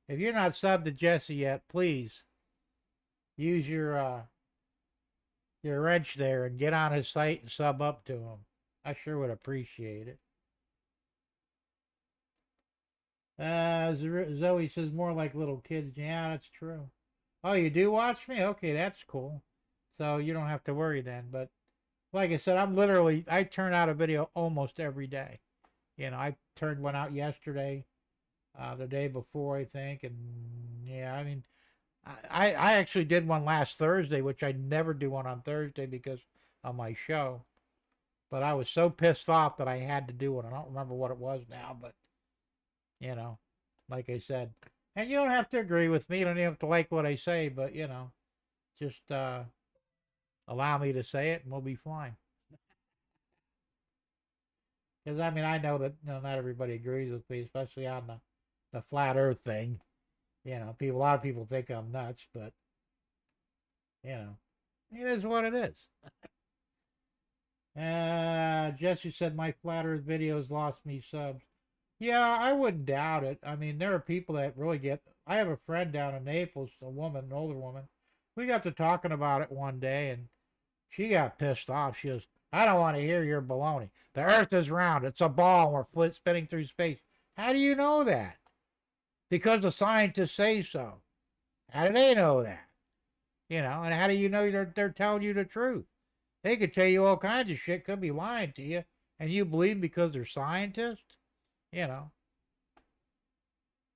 subbed to Jesse yet, please use your your wrench there and get on his site and sub up to him. I sure would appreciate it. Zoe says more like little kids. Yeah, that's true. Oh, you do watch me? Okay, that's cool. So you don't have to worry then. But like I said, I turn out a video almost every day. You know, I turned one out yesterday, the day before, I think. And yeah, I mean, I actually did one last Thursday, which I never do one on Thursday because of my show. But I was so pissed off that I had to do it. I don't remember what it was now, but, you know, like I said. And you don't have to agree with me. You don't even have to like what I say, but, you know, just allow me to say it and we'll be fine. Because, I mean, I know that not everybody agrees with me, especially on the flat earth thing. You know, a lot of people think I'm nuts, but, you know, it is what it is. Jesse said my flat earth videos lost me subs. Yeah, I wouldn't doubt it. I mean, there are people that really get... I have a friend down in Naples, a woman, an older woman. We got to talking about it one day, and she got pissed off. She goes, I don't want to hear your baloney. The earth is round. It's a ball, and we're spinning through space. How do you know that? Because the scientists say so. How do they know that? You know, and how do you know they're telling you the truth? They could tell you all kinds of shit, could be lying to you, and you believe them because they're scientists? You know.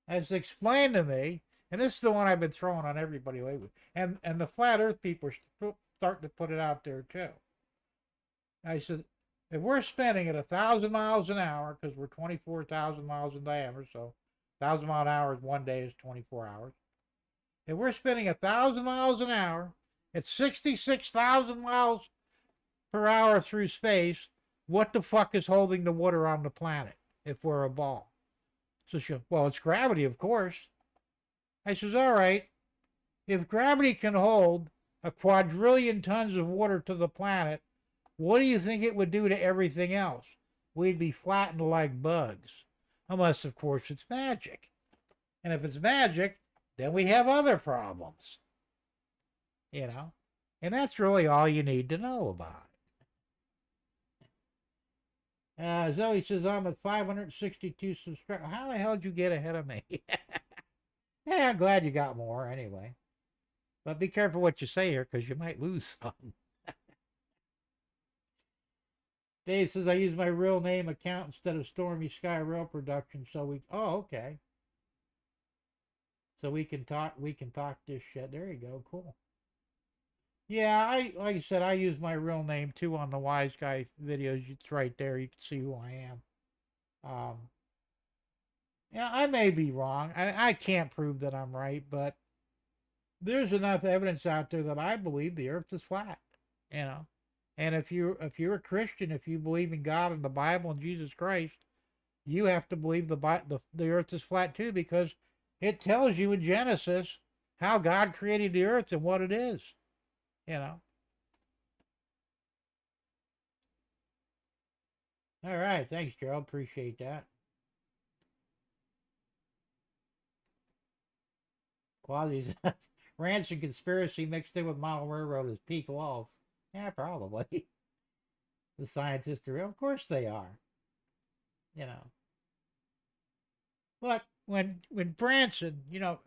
As explained to me, and this is the one I've been throwing on everybody lately, and the flat earth people are starting to put it out there too. I said, if we're spinning at 1,000 miles an hour, because we're 24,000 miles in diameter, so 1,000 mile an hour is 1 day is 24 hours. If we're spinning 1,000 miles an hour, at 66,000 miles per hour through space, what the fuck is holding the water on the planet if we're a ball? So she goes, well, it's gravity, of course. I says, all right, if gravity can hold a quadrillion tons of water to the planet, what do you think it would do to everything else? We'd be flattened like bugs. Unless, of course, it's magic. And if it's magic, then we have other problems. You know? And that's really all you need to know about it. Zoe says, I'm at 562 subscribers. How the hell did you get ahead of me? Yeah, I'm glad you got more anyway. But be careful what you say here, because you might lose some. Dave says, I use my real name account instead of Stormy Sky Rail Production, so we... Oh, okay. So we can talk this shit. There you go. Cool. Yeah, like I said, I use my real name too on the Wise Guy videos. It's right there. You can see who I am. Yeah, I may be wrong. I can't prove that I'm right, but there's enough evidence out there that I believe the earth is flat, you know. And if you're a Christian, if you believe in God and the Bible and Jesus Christ, you have to believe the earth is flat too, because it tells you in Genesis how God created the earth and what it is, you know. All right, thanks, Gerald. Appreciate that. Quasi Ranch and conspiracy mixed in with model railroad is peak walls. Yeah, probably. The scientists are, of course they are. You know. But when Branson, you know,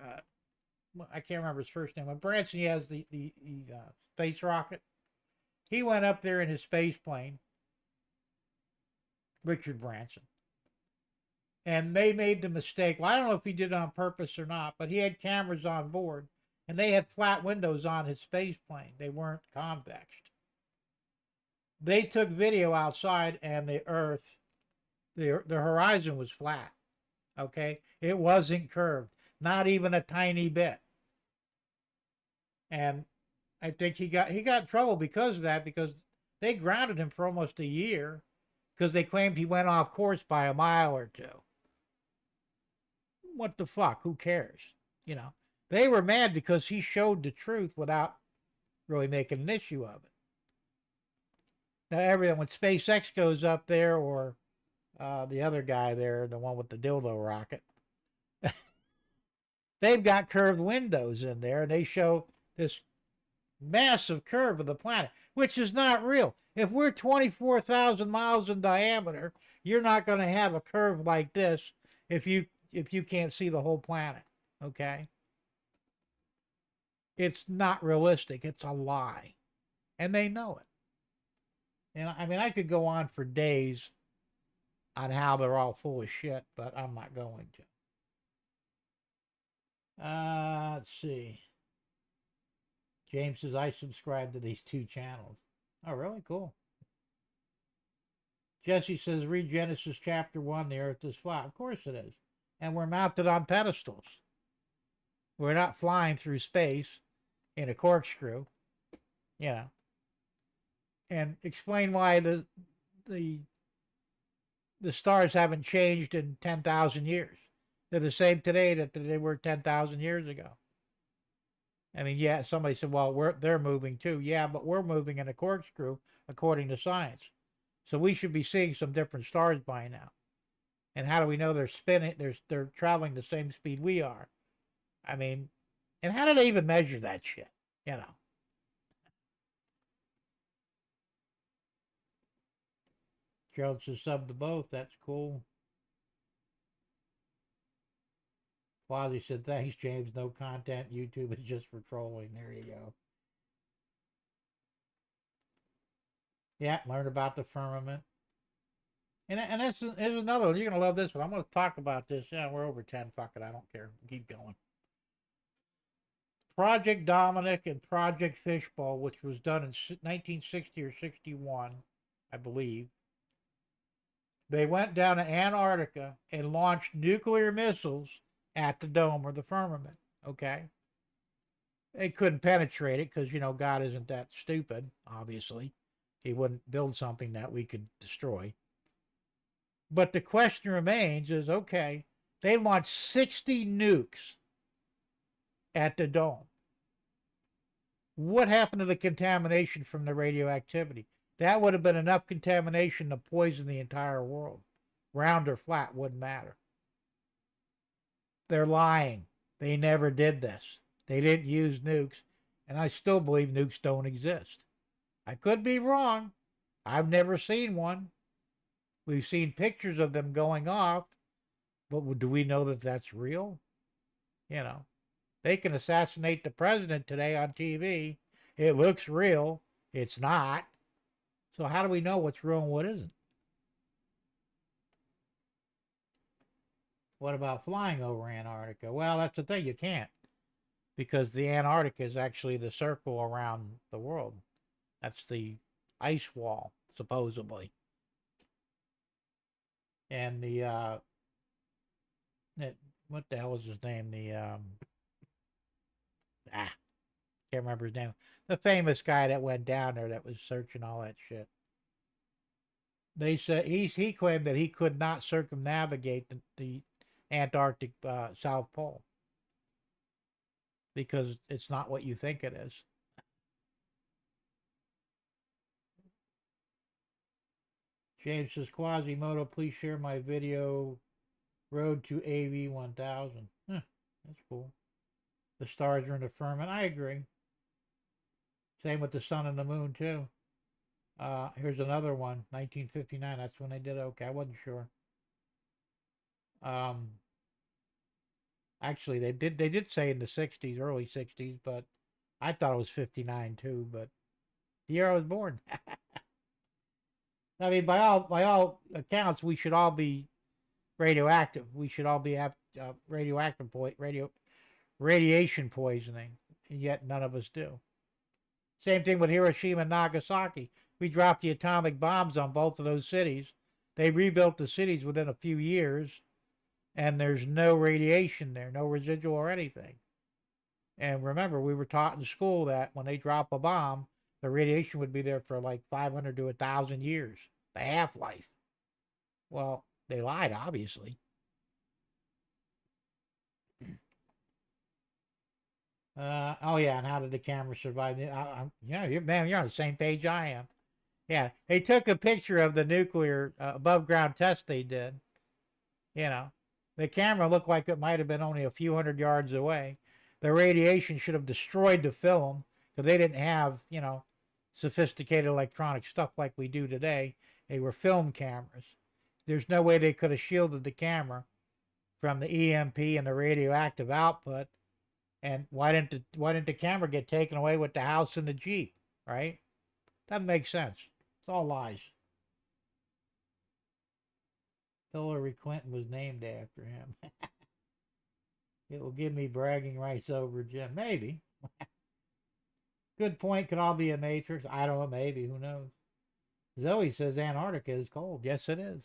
I can't remember his first name. When Branson, he has the space rocket. He went up there in his space plane, Richard Branson. And they made the mistake. Well, I don't know if he did it on purpose or not, but he had cameras on board, and they had flat windows on his space plane. They weren't convex. They took video outside, and the Earth, the horizon was flat. Okay, it wasn't curved, not even a tiny bit. And I think he got in trouble because of that, because they grounded him for almost a year because they claimed he went off course by a mile or two. What the fuck? Who cares? You know, they were mad because he showed the truth without really making an issue of it. Now, everyone, when SpaceX goes up there, or the other guy there, the one with the dildo rocket, they've got curved windows in there, and they show this massive curve of the planet. which is not real. If we're 24,000 miles in diameter, you're not going to have a curve like this if you can't see the whole planet. Okay? It's not realistic. It's a lie. And they know it. And I mean, I could go on for days on how they're all full of shit, but I'm not going to. Let's see. James says, I subscribe to these 2 channels. Oh, really? Cool. Jesse says, read Genesis chapter 1, the earth is flat. Of course it is. And we're mounted on pedestals. We're not flying through space in a corkscrew, you know. And explain why the stars haven't changed in 10,000 years. They're the same today that they were 10,000 years ago. I mean, yeah, somebody said, well, they're moving too. Yeah, but we're moving in a corkscrew according to science. So we should be seeing some different stars by now. And how do we know they're spinning? They're traveling the same speed we are. I mean, and how do they even measure that shit? You know. Gerald says sub to both. That's cool. Quasi said, thanks, James. No content. YouTube is just for trolling. There you go. Yeah, learn about the firmament. And this is another one. You're going to love this one. I'm going to talk about this. Yeah, we're over 10. Fuck it. I don't care. Keep going. Project Dominic and Project Fishbowl, which was done in 1960 or 61, I believe. They went down to Antarctica and launched nuclear missiles at the dome or the firmament. Okay? They couldn't penetrate it because, you know, God isn't that stupid, obviously. He wouldn't build something that we could destroy. But the question remains is, okay, they launched 60 nukes at the dome. What happened to the contamination from the radioactivity? That would have been enough contamination to poison the entire world. Round or flat, wouldn't matter. They're lying. They never did this. They didn't use nukes. And I still believe nukes don't exist. I could be wrong. I've never seen one. We've seen pictures of them going off. But do we know that that's real? You know. They can assassinate the president today on TV. It looks real. It's not. So how do we know what's real and what isn't? What about flying over Antarctica? Well, that's the thing. You can't. Because the Antarctica is actually the circle around the world. That's the ice wall, supposedly. And what the hell is his name? Can't remember his name. The famous guy that went down there that was searching all that shit. They said he claimed that he could not circumnavigate the Antarctic South Pole because it's not what you think it is. James says, Quasimodo, please share my video, Road to AV 1000. That's cool. The stars are in the firmament. I agree. Same with the sun and the moon, too. Here's another one, 1959. That's when they did it. Okay, I wasn't sure. Actually, they did say in the 60s, early 60s, but I thought it was 59, too, but the year I was born. I mean, by all accounts, we should all be radioactive. We should all be radiation poisoning, and yet none of us do. Same thing with Hiroshima and Nagasaki. We dropped the atomic bombs on both of those cities. They rebuilt the cities within a few years, and there's no radiation there, no residual or anything. And remember, we were taught in school that when they drop a bomb, the radiation would be there for like 500 to 1,000 years, the half-life. Well, they lied, obviously. Oh yeah, and how did the camera survive? Yeah, you're on the same page I am. Yeah, they took a picture of the nuclear above ground test they did. You know, the camera looked like it might have been only a few hundred yards away. The radiation should have destroyed the film because they didn't have, sophisticated electronic stuff like we do today. They were film cameras. There's no way they could have shielded the camera from the EMP and the radioactive output. And why didn't the camera get taken away with the house and the Jeep, right? Doesn't make sense. It's all lies. Hillary Clinton was named after him. It will give me bragging rights over Jim. Maybe. Good point. Could all be a matrix? I don't know. Maybe. Who knows? Zoe says Antarctica is cold. Yes, it is.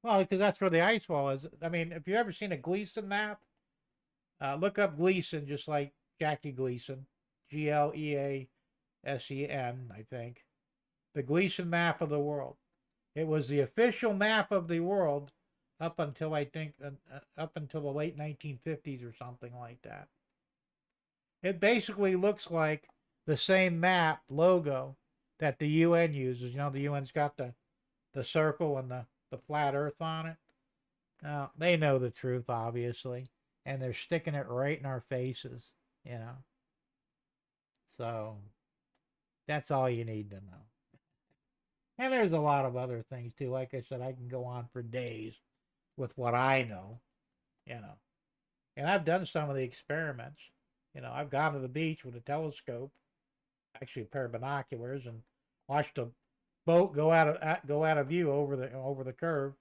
Well, because that's where the ice wall is. I mean, if you've ever seen a Gleason map, look up Gleason, just like Jackie Gleason. Gleasen, I think. The Gleason map of the world. It was the official map of the world up until, I think, up until the late 1950s or something like that. It basically looks like the same map logo that the UN uses. You know, the UN's got the circle and the flat earth on it. Now, they know the truth, obviously, and they're sticking it right in our faces, you know. So, that's all you need to know. And there's a lot of other things, too. Like I said, I can go on for days with what I know, you know. And I've done some of the experiments. You know, I've gone to the beach with a telescope, actually a pair of binoculars, and watched a boat go out of view over the curve.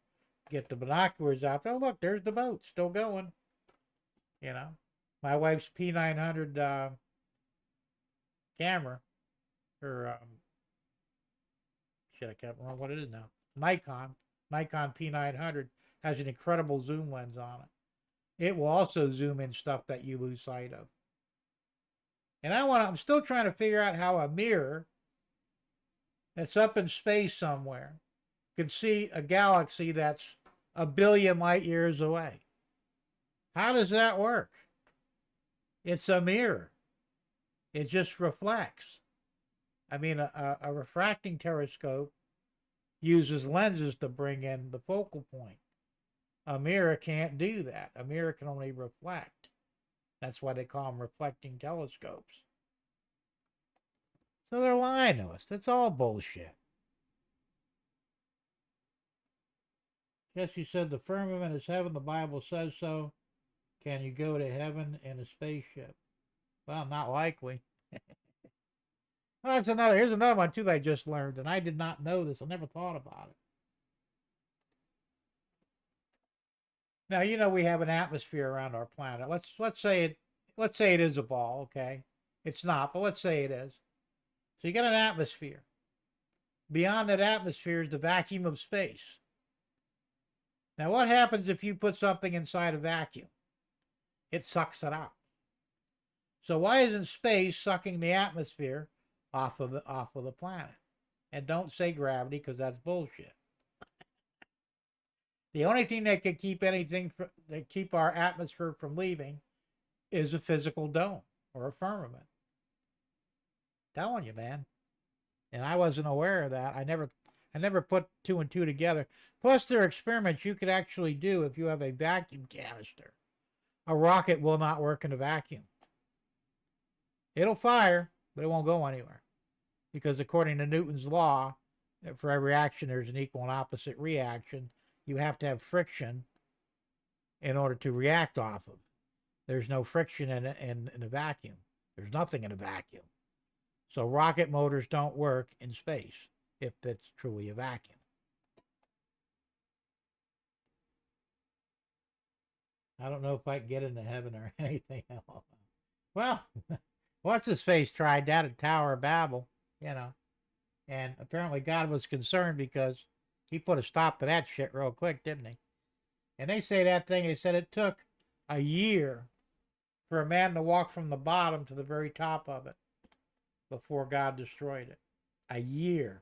Get the binoculars out there. Oh, look, there's the boat still going. You know, my wife's P900 camera, her shit, I can't remember what it is now. Nikon P900 has an incredible zoom lens on it. It will also zoom in stuff that you lose sight of. And I'm still trying to figure out how a mirror that's up in space somewhere can see a galaxy that's 1 billion light years away. How does that work? It's a mirror. It just reflects. I mean, a refracting telescope uses lenses to bring in the focal point. A mirror can't do that. A mirror can only reflect. That's why they call them reflecting telescopes. So they're lying to us. That's all bullshit. Jesse said the firmament is heaven. The Bible says so. Can you go to heaven in a spaceship? Well, not likely. Well, here's another one too that I just learned, and I did not know this. I never thought about it. Now, you know, we have an atmosphere around our planet. Let's say it is a ball, okay? It's not, but let's say it is. So you got an atmosphere. Beyond that atmosphere is the vacuum of space. Now, what happens if you put something inside a vacuum? It sucks it out. So why isn't space sucking the atmosphere off of the planet? And don't say gravity, because that's bullshit. The only thing that could keep our atmosphere from leaving is a physical dome or a firmament. Telling you, man. And I wasn't aware of that. I never put two and two together. Plus, there are experiments you could actually do if you have a vacuum canister. A rocket will not work in a vacuum. It'll fire, but it won't go anywhere. Because according to Newton's law, for every action, there's an equal and opposite reaction. You have to have friction in order to react off of. There's no friction in a vacuum. There's nothing in a vacuum. So rocket motors don't work in space if it's truly a vacuum. I don't know if I can get into heaven or anything else. Well, what's his face tried that at Tower of Babel, you know. And apparently God was concerned because he put a stop to that shit real quick, didn't he? And they said it took a year for a man to walk from the bottom to the very top of it before God destroyed it. A year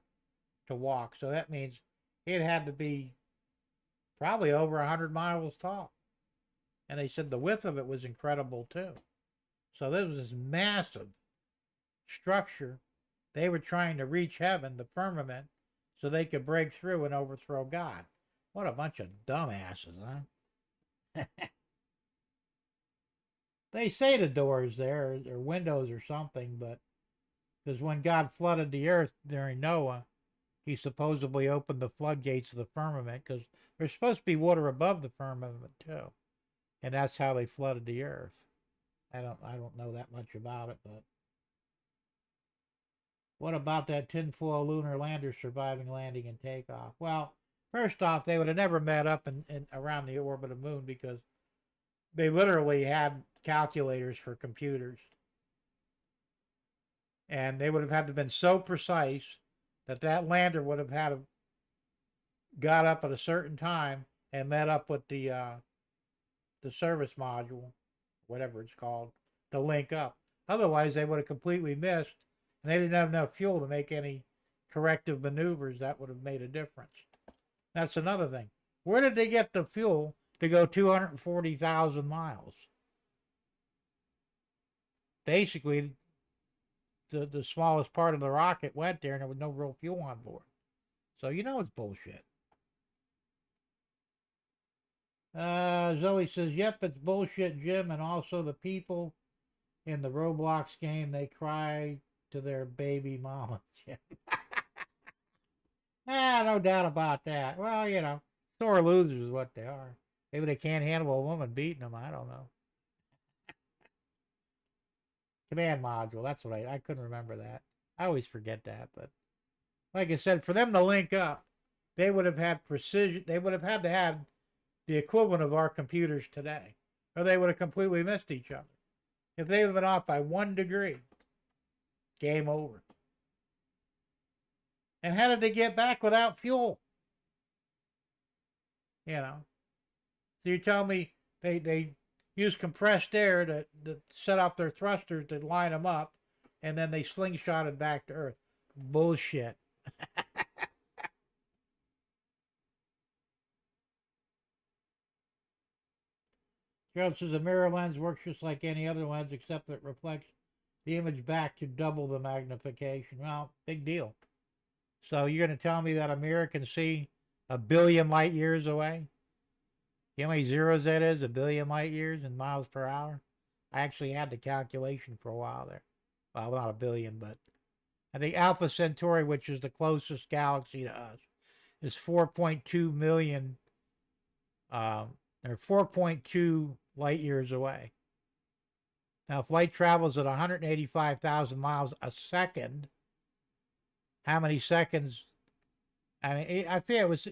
to walk. So that means it had to be probably over 100 miles tall. And they said the width of it was incredible too. So this was this massive structure. They were trying to reach heaven, the firmament, so they could break through and overthrow God. What a bunch of dumbasses, huh? They say the doors there, or windows or something, but Because when God flooded the earth during Noah, he supposedly opened the floodgates of the firmament, because there's supposed to be water above the firmament too, and that's how they flooded the earth. I don't know that much about it, but what about that tinfoil lunar lander surviving landing and takeoff? Well, first off, they would have never met up in around the orbit of the moon, because they literally had calculators for computers, and they would have had to have been so precise that that lander would have had to got up at a certain time and met up with the service module, whatever it's called, to link up. Otherwise, they would have completely missed, and they didn't have enough fuel to make any corrective maneuvers that would have made a difference. That's another thing. Where did they get the fuel to go 240,000 miles? Basically, the smallest part of the rocket went there, and there was no real fuel on board. So you know it's bullshit. Zoe says, yep, it's bullshit, Jim, and also the people in the Roblox game, they cry to their baby mamas. No doubt about that. Well, sore losers is what they are. Maybe they can't handle a woman beating them. I don't know. Command module. That's what I couldn't remember that. I always forget that. But like I said, for them to link up, they would have had precision. They would have had to have the equivalent of our computers today, or they would have completely missed each other. If they had been off by 1 degree, game over. And how did they get back without fuel? So you tell me they use compressed air to set off their thrusters to line them up, and then they slingshotted back to Earth. Bullshit. Gerald says a mirror lens works just like any other lens, except that it reflects the image back to double the magnification. Well, big deal. So you're going to tell me that a mirror can see 1 billion light years away? You know how many zeros that is? 1 billion light years in miles per hour? I actually had the calculation for a while there. Well, not 1 billion, but I think Alpha Centauri, which is the closest galaxy to us, is 4.2 million, or 4.2 light years away. Now, if light travels at 185,000 miles a second, how many seconds? I mean, I feel it was.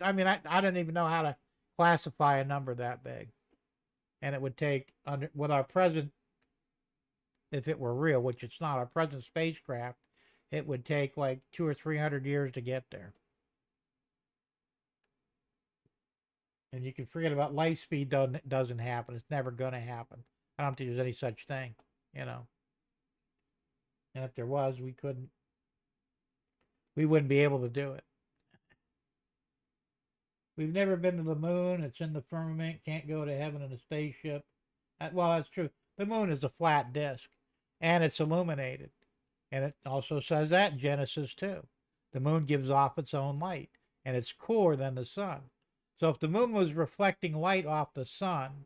I mean, I didn't even know how to classify a number that big, and it would take with our present, if it were real, which it's not, our present spacecraft, it would take like 200 or 300 years to get there. And you can forget about light speed. Doesn't happen. It's never going to happen. I don't think there's any such thing, And if there was, we wouldn't be able to do it. We've never been to the moon. It's in the firmament. Can't go to heaven in a spaceship. Well, that's true. The moon is a flat disk, and it's illuminated. And it also says that in Genesis 2. The moon gives off its own light, and it's cooler than the sun. So if the moon was reflecting light off the sun,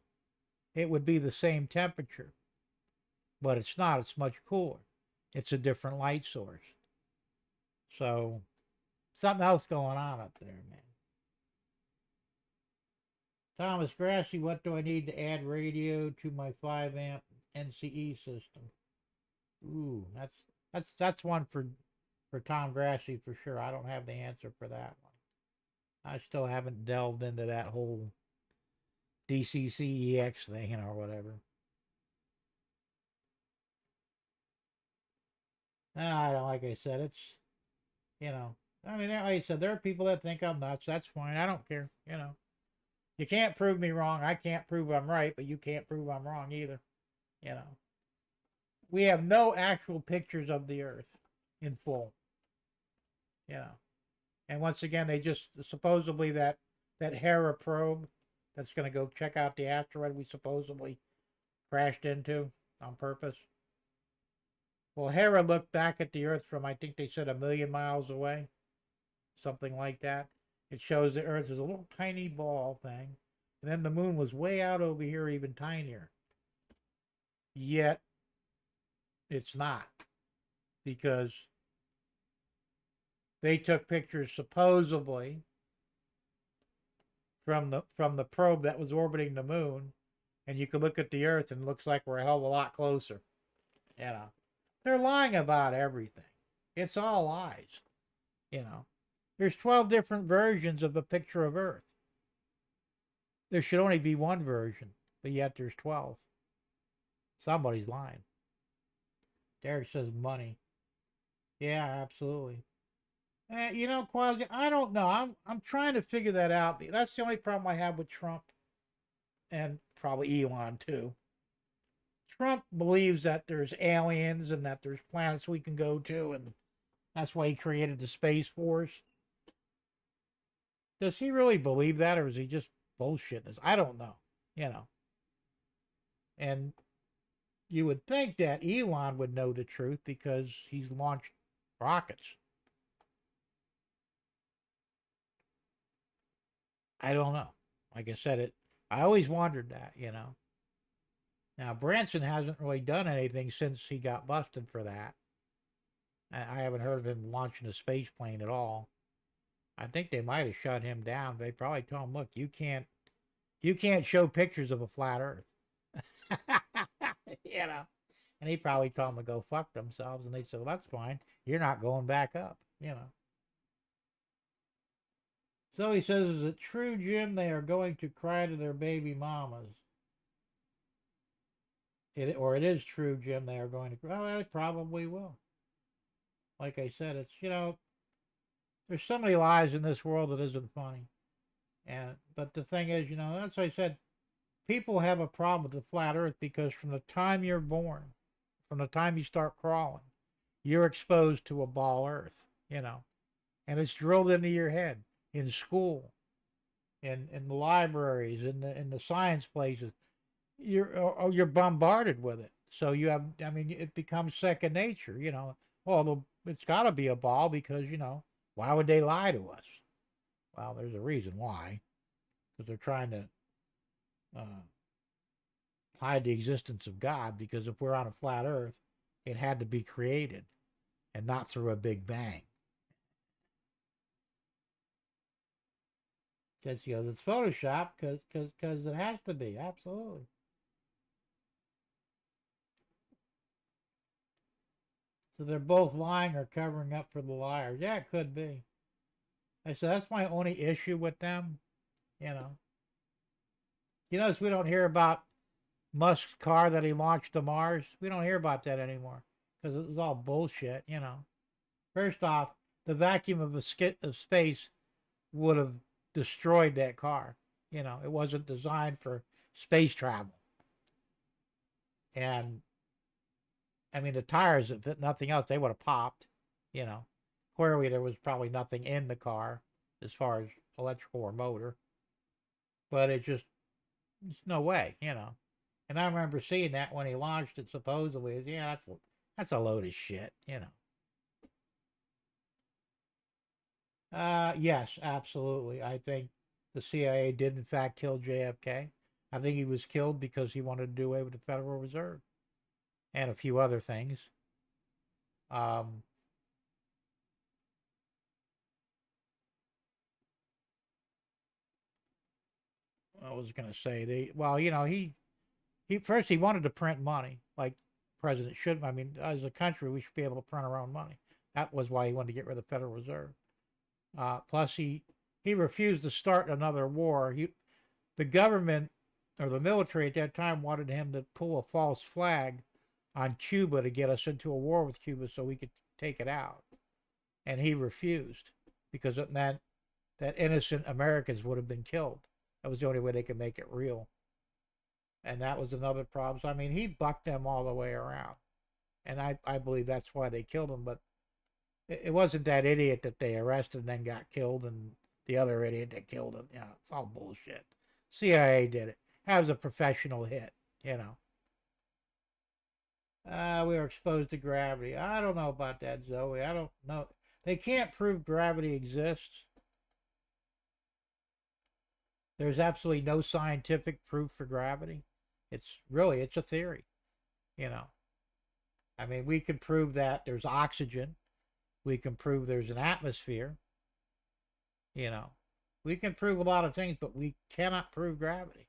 it would be the same temperature. But it's not. It's much cooler. It's a different light source. So something else going on up there, man. Thomas Grassi, what do I need to add radio to my 5 amp NCE system? Ooh, that's one for Tom Grassi for sure. I don't have the answer for that one. I still haven't delved into that whole DCCEX thing or whatever. I don't, like I said, it's, I mean, like I said, there are people that think I'm nuts. That's fine. I don't care. You can't prove me wrong. I can't prove I'm right, but you can't prove I'm wrong either. We have no actual pictures of the Earth in full. And once again, they just supposedly that Hera probe that's going to go check out the asteroid we supposedly crashed into on purpose. Well, Hera looked back at the Earth from, I think they said, 1 million miles away, something like that. It shows the Earth is a little tiny ball thing, and then the moon was way out over here, even tinier. Yet, it's not. because they took pictures supposedly from the probe that was orbiting the moon, and you could look at the Earth and it looks like we're a hell of a lot closer. You know, they're lying about everything. It's all lies. You know, there's 12 different versions of a picture of Earth. There should only be one version, but yet there's 12. Somebody's lying. Derek says money. Yeah, absolutely. You know, Quasi, I don't know. I'm trying to figure that out. That's the only problem I have with Trump, and probably Elon too. Trump believes that there's aliens and that there's planets we can go to, and that's why he created the Space Force. Does he really believe that, or is he just bullshitting us? I don't know. You know. And you would think that Elon would know the truth because he's launched rockets. I don't know. Like I said, I always wondered that, you know. Now, Branson hasn't really done anything since he got busted for that. I haven't heard of him launching a space plane at all. I think they might have shut him down. They probably told him, look, you can't show pictures of a flat Earth. You know. And he probably told them to go fuck themselves. And they said, well, that's fine. You're not going back up, you know. So he says, is it true, Jim, they are going to cry to their baby mamas? It is true, Jim, they are going to cry. Well, they probably will. Like I said, it's, you know, there's so many lies in this world that isn't funny. But the thing is, you know, that's what I said. People have a problem with the flat earth because from the time you're born, from the time you start crawling, you're exposed to a ball earth, you know, and it's drilled into your head in school, in the libraries, in the science places. You're bombarded with it. So you have, I mean, it becomes second nature, you know. Well, it's got to be a ball because, you know, why would they lie to us? Well, there's a reason why, because they're trying to hide the existence of God, because if we're on a flat earth, it had to be created and not through a big bang. Because, you know, it's Photoshop because it has to be, absolutely. So they're both lying or covering up for the liars. Yeah, it could be. I said that's my only issue with them, you know. You notice we don't hear about Musk's car that he launched to Mars. We don't hear about that anymore because it was all bullshit, you know. First off, the vacuum of space would have destroyed that car. You know, it wasn't designed for space travel. And I mean, the tires, if nothing else, they would have popped. You know, clearly there was probably nothing in the car as far as electrical or motor, but it's no way, you know. And I remember seeing that when he launched it, supposedly, yeah, that's a load of shit, you know. Yes, absolutely. I think the CIA did in fact kill JFK. I think he was killed because he wanted to do away with the Federal Reserve and a few other things. Um, I was going to say well, you know, he first he wanted to print money like president should. I mean, as a country, we should be able to print our own money. That was why he wanted to get rid of the Federal Reserve. Plus, he refused to start another war. The government or the military at that time wanted him to pull a false flag on Cuba to get us into a war with Cuba so we could take it out. And he refused because it meant that innocent Americans would have been killed. That was the only way they could make it real. And that was another problem. So, I mean, he bucked them all the way around. And I believe that's why they killed him. But it wasn't that idiot that they arrested and then got killed and the other idiot that killed him. Yeah, it's all bullshit. CIA did it. That was a professional hit, you know. We were exposed to gravity. I don't know about that, Zoe. I don't know. They can't prove gravity exists. There's absolutely no scientific proof for gravity. It's a theory, you know. I mean, we can prove that there's oxygen. We can prove there's an atmosphere. You know, we can prove a lot of things, but we cannot prove gravity.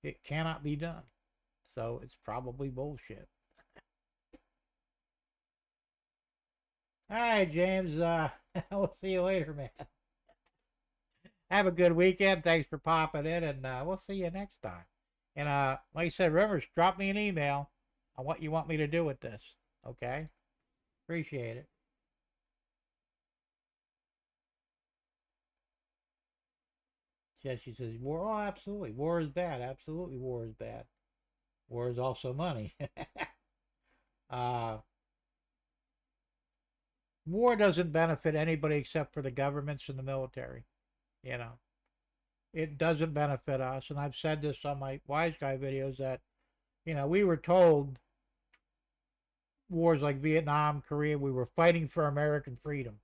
It cannot be done. So it's probably bullshit. All right, James. We'll see you later, man. Have a good weekend. Thanks for popping in, and we'll see you next time. And like I said, remember, drop me an email on what you want me to do with this. Okay? Appreciate it. Jesse says, war, oh, absolutely. War is bad. Absolutely, war is bad. War is also money. uh, war doesn't benefit anybody except for the governments and the military. You know, it doesn't benefit us. And I've said this on my Wise Guy videos that, we were told wars like Vietnam, Korea, we were fighting for American freedom.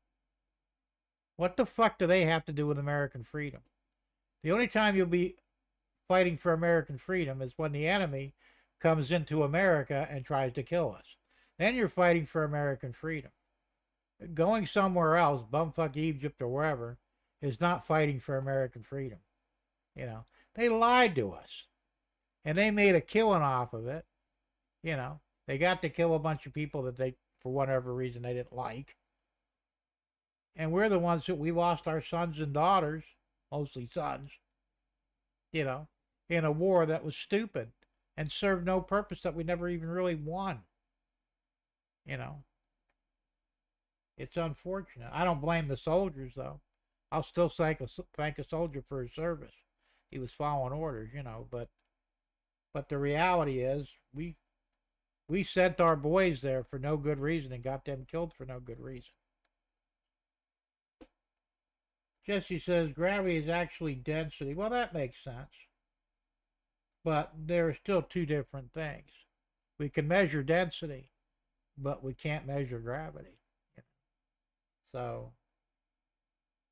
What the fuck do they have to do with American freedom? The only time you'll be fighting for American freedom is when the enemy comes into America and tries to kill us. Then you're fighting for American freedom. Going somewhere else, bumfuck Egypt or wherever, is not fighting for American freedom. They lied to us. And they made a killing off of it. They got to kill a bunch of people that they, for whatever reason, they didn't like. And we're the ones that we lost our sons and daughters, mostly sons, in a war that was stupid and served no purpose, that we never even really won. It's unfortunate. I don't blame the soldiers, though. I'll still thank a soldier for his service. He was following orders, but the reality is we sent our boys there for no good reason and got them killed for no good reason. Jesse says gravity is actually density. Well, that makes sense. But there are still two different things. We can measure density, but we can't measure gravity. So,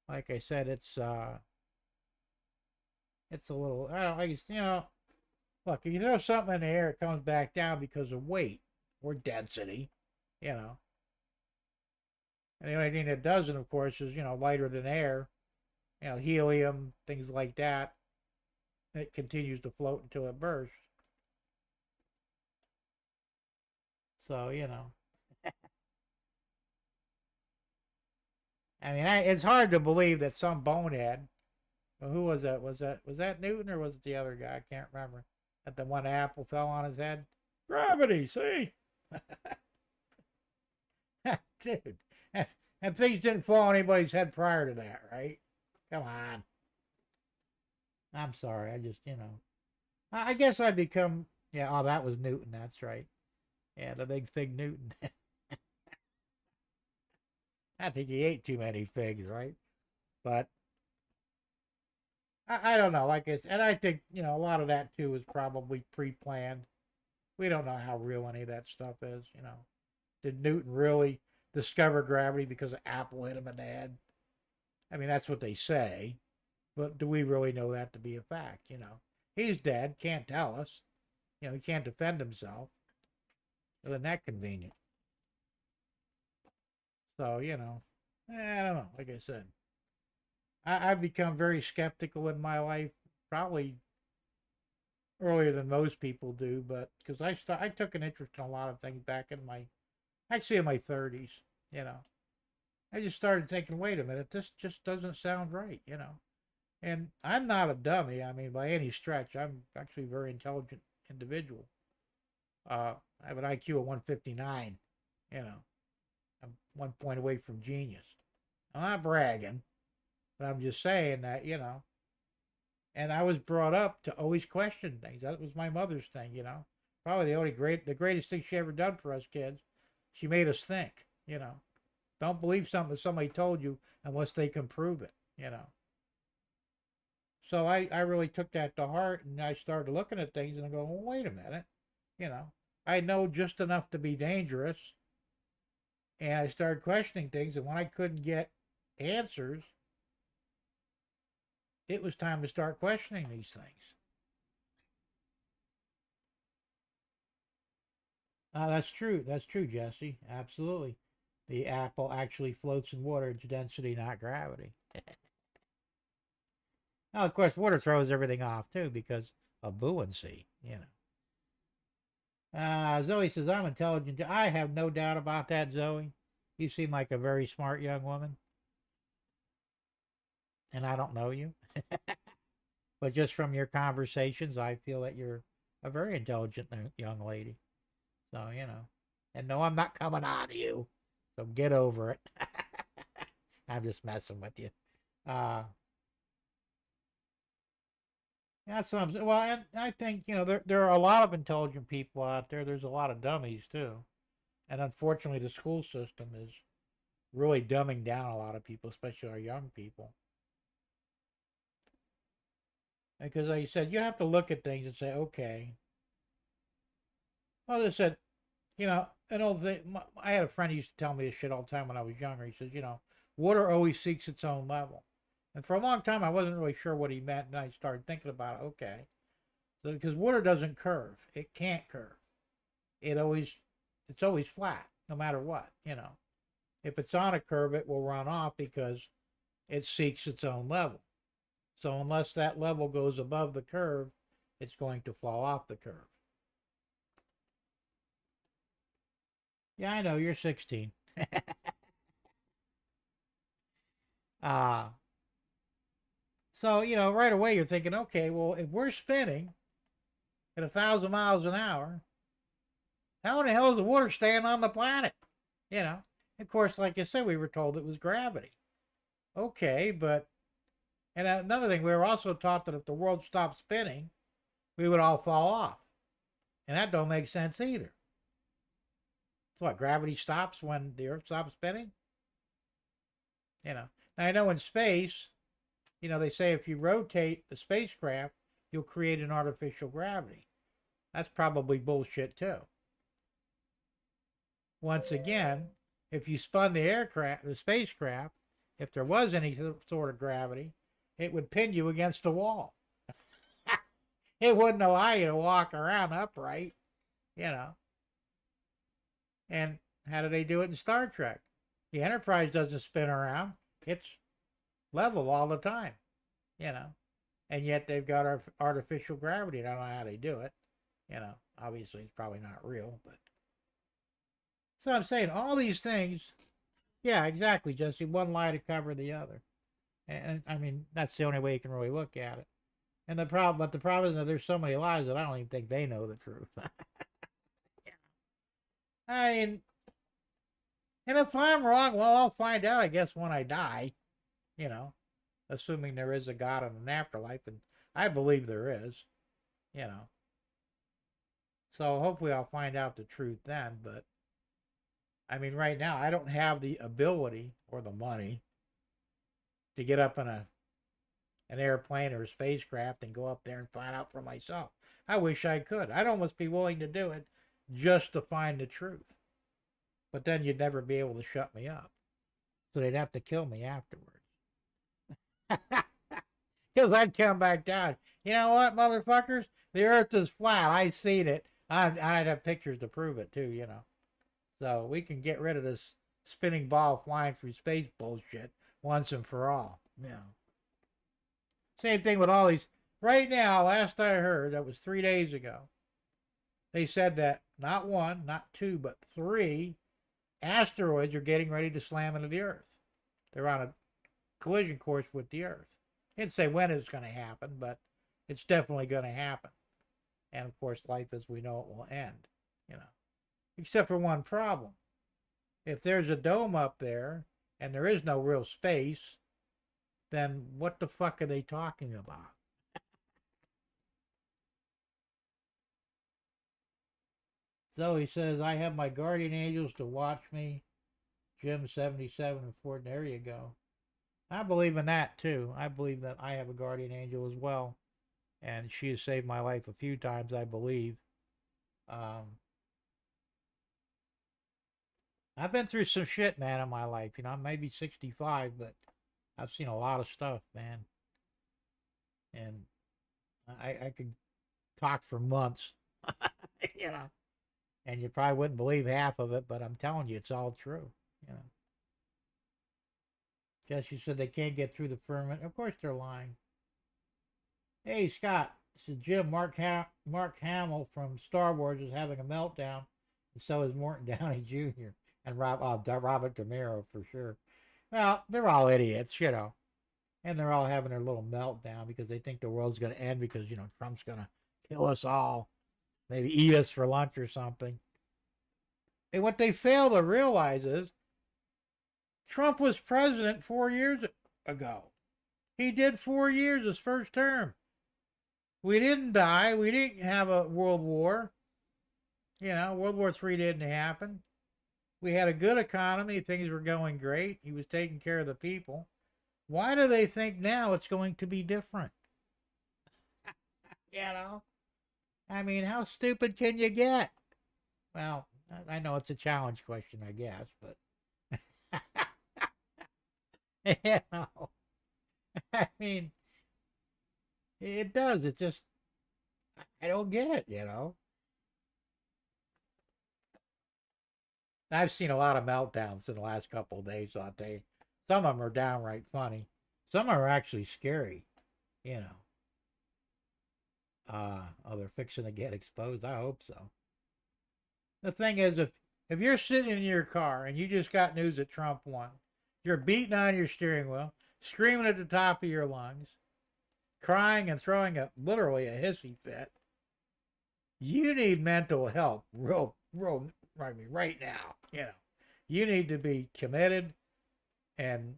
like I said, it's a little, I don't know, look, if you throw something in the air, it comes back down because of weight or density, And the only thing that doesn't, of course, is, lighter than air, helium, things like that. It continues to float until it bursts. So, I mean, it's hard to believe that some bonehead, who was that? Was that Newton, or was it the other guy? I can't remember. That the one apple fell on his head. Gravity, see? Dude, and things didn't fall on anybody's head prior to that, right? Come on. I'm sorry. I just, I guess I become, yeah, oh, that was Newton. That's right. Yeah, the big fig Newton. I think he ate too many figs, right? But I don't know. Like I said, and I think, a lot of that too is probably pre-planned. We don't know how real any of that stuff is, Did Newton really discover gravity because an apple hit him in the head? I mean, that's what they say. But do we really know that to be a fact? He's dead, can't tell us. He can't defend himself. Isn't that convenient? So, I don't know. Like I said, I've become very skeptical in my life, probably earlier than most people do, but because I took an interest in a lot of things back in my 30s, I just started thinking, wait a minute, this just doesn't sound right, And I'm not a dummy. I mean, by any stretch, I'm actually a very intelligent individual. I have an IQ of 159. I'm 1 point away from genius. I'm not bragging, but I'm just saying that, And I was brought up to always question things. That was my mother's thing, Probably the greatest thing she ever done for us kids. She made us think, Don't believe something that somebody told you unless they can prove it, So I really took that to heart, and I started looking at things and I go, well, wait a minute, I know just enough to be dangerous, and I started questioning things, and when I couldn't get answers, it was time to start questioning these things. That's true. That's true, Jesse. Absolutely. The apple actually floats in water. It's density, not gravity. Now, of course, water throws everything off too because of buoyancy. Zoe says, I'm intelligent. I have no doubt about that, Zoe. You seem like a very smart young woman, and I don't know you. But just from your conversations, I feel that you're a very intelligent young lady. So, And no, I'm not coming on to you. So get over it. I'm just messing with you. Uh, that's what I'm saying. Well, and I think, there are a lot of intelligent people out there. There's a lot of dummies, too. And unfortunately, the school system is really dumbing down a lot of people, especially our young people. Because, like you said, you have to look at things and say, okay. Well, they said, an old thing. I had a friend who used to tell me this shit all the time when I was younger. He says, water always seeks its own level. And for a long time, I wasn't really sure what he meant. And I started thinking about it. Okay. So, because water doesn't curve. It can't curve. It's always flat, no matter what, If it's on a curve, it will run off because it seeks its own level. So unless that level goes above the curve, it's going to fall off the curve. Yeah, I know, you're 16. uh, so, right away you're thinking, okay, well, if we're spinning at 1,000 miles an hour, how in the hell is the water staying on the planet? Of course, like I said, we were told it was gravity. Okay, but, and another thing, we were also taught that if the world stopped spinning, we would all fall off. And that don't make sense either. So what, gravity stops when the Earth stops spinning? Now I know in space, they say if you rotate the spacecraft, you'll create an artificial gravity. That's probably bullshit too. Once again, if you spun the spacecraft, if there was any sort of gravity, it would pin you against the wall. It wouldn't allow you to walk around upright, And how do they do it in Star Trek? The Enterprise doesn't spin around. It's level all the time, And yet they've got artificial gravity. I don't know how they do it. Obviously it's probably not real, but. So I'm saying all these things, yeah, exactly, Jesse. One lie to cover the other. And I mean, that's the only way you can really look at it. But the problem is that there's so many lies that I don't even think they know the truth. I mean, and if I'm wrong, well, I'll find out, I guess, when I die, assuming there is a God and an afterlife, and I believe there is, you know. So hopefully I'll find out the truth then, but I mean, right now, I don't have the ability or the money to get up in an airplane or a spacecraft and go up there and find out for myself. I wish I could. I'd almost be willing to do it just to find the truth. But then you'd never be able to shut me up. So they'd have to kill me afterwards. Because I'd come back down. You know what, motherfuckers? The earth is flat. I seen it. I'd have pictures to prove it too, So we can get rid of this spinning ball flying through space bullshit once and for all. Same thing with all these. Right now, last I heard, that was 3 days ago, they said that not one, not two, but 3 asteroids are getting ready to slam into the Earth. They're on a collision course with the Earth. They didn't say when it's going to happen, but it's definitely going to happen. And of course, life as we know it will end, Except for one problem. If there's a dome up there and there is no real space, then what the fuck are they talking about? Zoe says, I have my guardian angels to watch me. Jim 77 in Fort. There you go. I believe in that too. I believe that I have a guardian angel as well. And she has saved my life a few times, I believe. I've been through some shit, man, in my life. I'm maybe 65, but I've seen a lot of stuff, man. And I could talk for months, And you probably wouldn't believe half of it, but I'm telling you, it's all true. You know, Jesse said they can't get through the firmament. Of course they're lying. Hey, Scott, this is Jim. Mark Hamill from Star Wars is having a meltdown, and so is Morton Downey Jr. and Robert De Niro for sure. Well, they're all idiots, you know, and they're all having their little meltdown because they think the world's going to end because, you know, Trump's going to kill us all, maybe eat us for lunch or something. And what they fail to realize is Trump was president 4 years ago. He did 4 years his first term. We didn't die. We didn't have a world war. You know, World War III didn't happen. We had a good economy. Things were going great. He was taking care of the people. Why do they think now it's going to be different? You know? I mean, how stupid can you get? Well, I know it's a challenge question, I guess, but you know, I mean, it does. It just, I don't get it, you know. I've seen a lot of meltdowns in the last couple of days, I'll tell you. Some of them are downright funny. Some are actually scary, you know. Oh, they're fixing to get exposed. I hope so. The thing is, if you're sitting in your car and you just got news that Trump won, you're beating on your steering wheel, screaming at the top of your lungs, crying and throwing literally a hissy fit. You need mental help right now. You know, you need to be committed and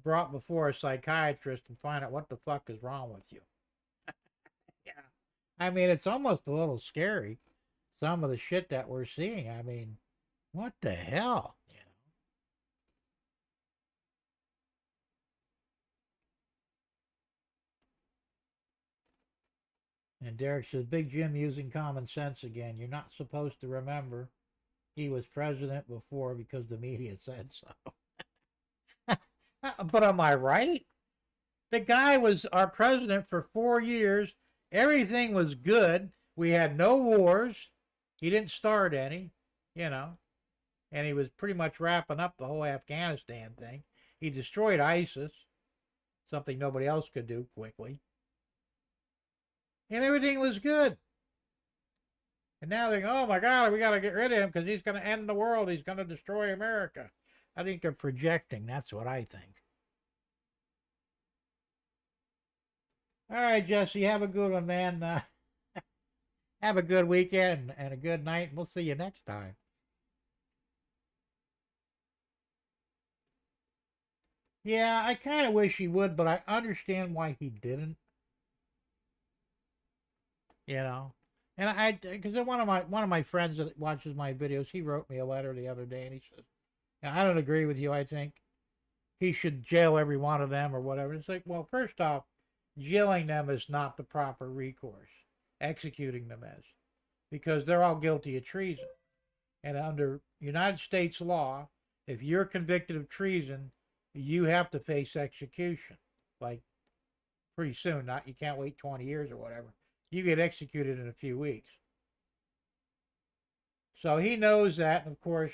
brought before a psychiatrist and find out what the fuck is wrong with you. Yeah. I mean, it's almost a little scary, some of the shit that we're seeing. I mean, what the hell? You know? And Derek says, Big Jim using common sense again. You're not supposed to remember he was president before because the media said so. But am I right? The guy was our president for 4 years. Everything was good. We had no wars. He didn't start any, you know, and he was pretty much wrapping up the whole Afghanistan thing. He destroyed ISIS, something nobody else could do quickly. And everything was good. And now they're going, oh my God, we got to get rid of him because he's going to end the world. He's going to destroy America. I think they're projecting. That's what I think. All right, Jesse, have a good one, man. Have a good weekend and a good night. We'll see you next time. Yeah, I kind of wish he would, but I understand why he didn't. You know, and because one of my friends that watches my videos, he wrote me a letter the other day, and he says, "I don't agree with you. I think he should jail every one of them or whatever." It's like, well, first off, jailing them is not the proper recourse. Executing them is, because they're all guilty of treason, and under United States law, if you're convicted of treason, you have to face execution, like pretty soon. Not you can't wait 20 years or whatever. You get executed in a few weeks. So he knows that, and of course,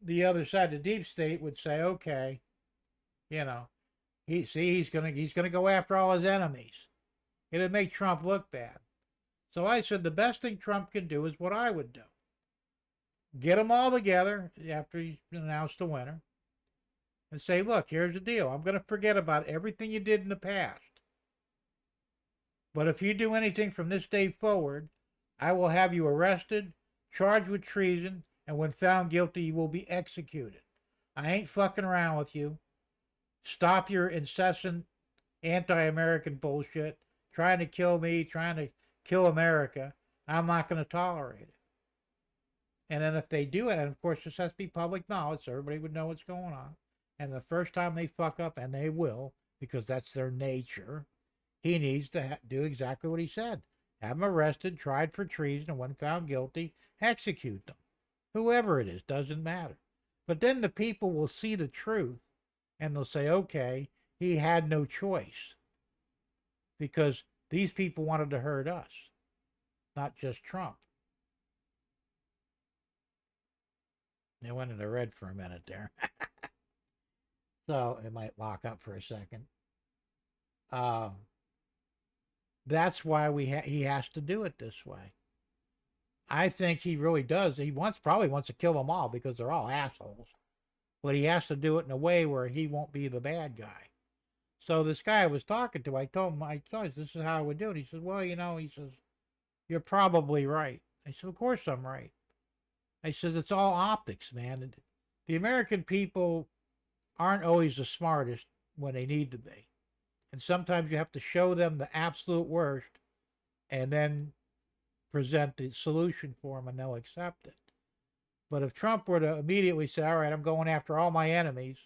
the other side, the deep state, would say, okay, you know, he's gonna go after all his enemies. It'd make Trump look bad. So I said the best thing Trump can do is what I would do. Get them all together after he's announced the winner and say, look, here's the deal. I'm going to forget about everything you did in the past. But if you do anything from this day forward, I will have you arrested, charged with treason, and when found guilty, you will be executed. I ain't fucking around with you. Stop your incessant anti-American bullshit, trying to kill me, trying to kill America. I'm not going to tolerate it. And then if they do it, and of course this has to be public knowledge so everybody would know what's going on, and the first time they fuck up, and they will, because that's their nature, he needs to do exactly what he said. Have them arrested, tried for treason, and when found guilty, execute them. Whoever it is, doesn't matter. But then the people will see the truth, and they'll say, okay, he had no choice. Because these people wanted to hurt us, not just Trump. It went into red for a minute there. So it might lock up for a second. Um, that's why he has to do it this way. I think he really does. He probably wants to kill them all because they're all assholes. But he has to do it in a way where he won't be the bad guy. So this guy I was talking to, I told him, this is how I would do it. He said, well, he says, you're probably right. I said, of course I'm right. I said, it's all optics, man. The American people aren't always the smartest when they need to be. And sometimes you have to show them the absolute worst and then present the solution for them and they'll accept it. But if Trump were to immediately say, all right, I'm going after all my enemies,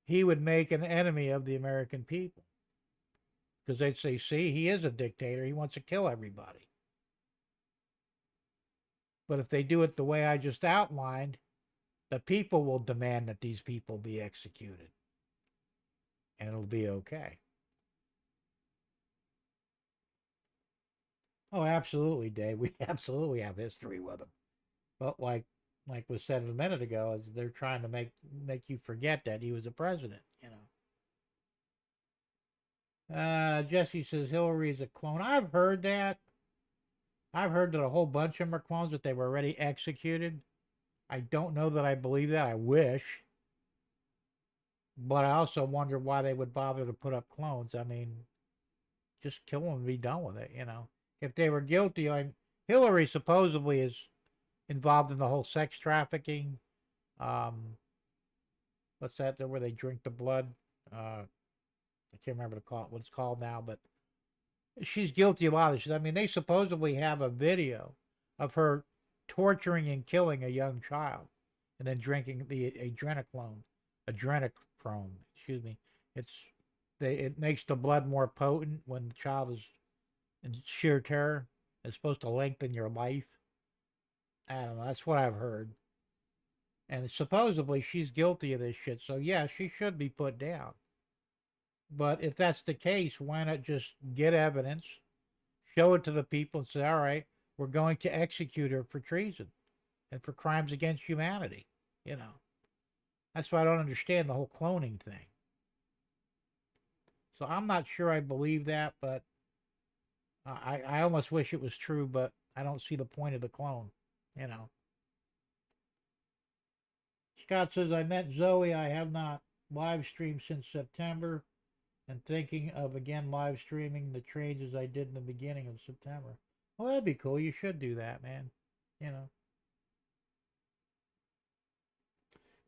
he would make an enemy of the American people. Because they'd say, see, he is a dictator. He wants to kill everybody. But if they do it the way I just outlined, the people will demand that these people be executed. And it'll be okay. Oh, absolutely, Dave. We absolutely have history with them. But like was said a minute ago, is they're trying to make you forget that he was a president, Jesse says Hillary is a clone. I've heard that. I've heard that a whole bunch of them are clones, that they were already executed. I don't know that I believe that. I wish. But I also wonder why they would bother to put up clones. I mean, just kill them and be done with it, If they were guilty, Hillary supposedly is involved in the whole sex trafficking. What's that? There where they drink the blood. I can't remember what it's called now, but she's guilty of a lot of this. I mean, they supposedly have a video of her torturing and killing a young child, and then drinking the adrenochrome. Excuse me. It makes the blood more potent when the child is in sheer terror. It's supposed to lengthen your life. I don't know. That's what I've heard. And supposedly she's guilty of this shit. So yeah, she should be put down. But if that's the case, why not just get evidence, show it to the people and say, all right, we're going to execute her for treason and for crimes against humanity. That's why I don't understand the whole cloning thing. So I'm not sure I believe that, but I almost wish it was true, but I don't see the point of the clone, Scott says, I met Zoe. I have not live streamed since September and thinking of again live streaming the trades as I did in the beginning of September. Well, that'd be cool. You should do that, man.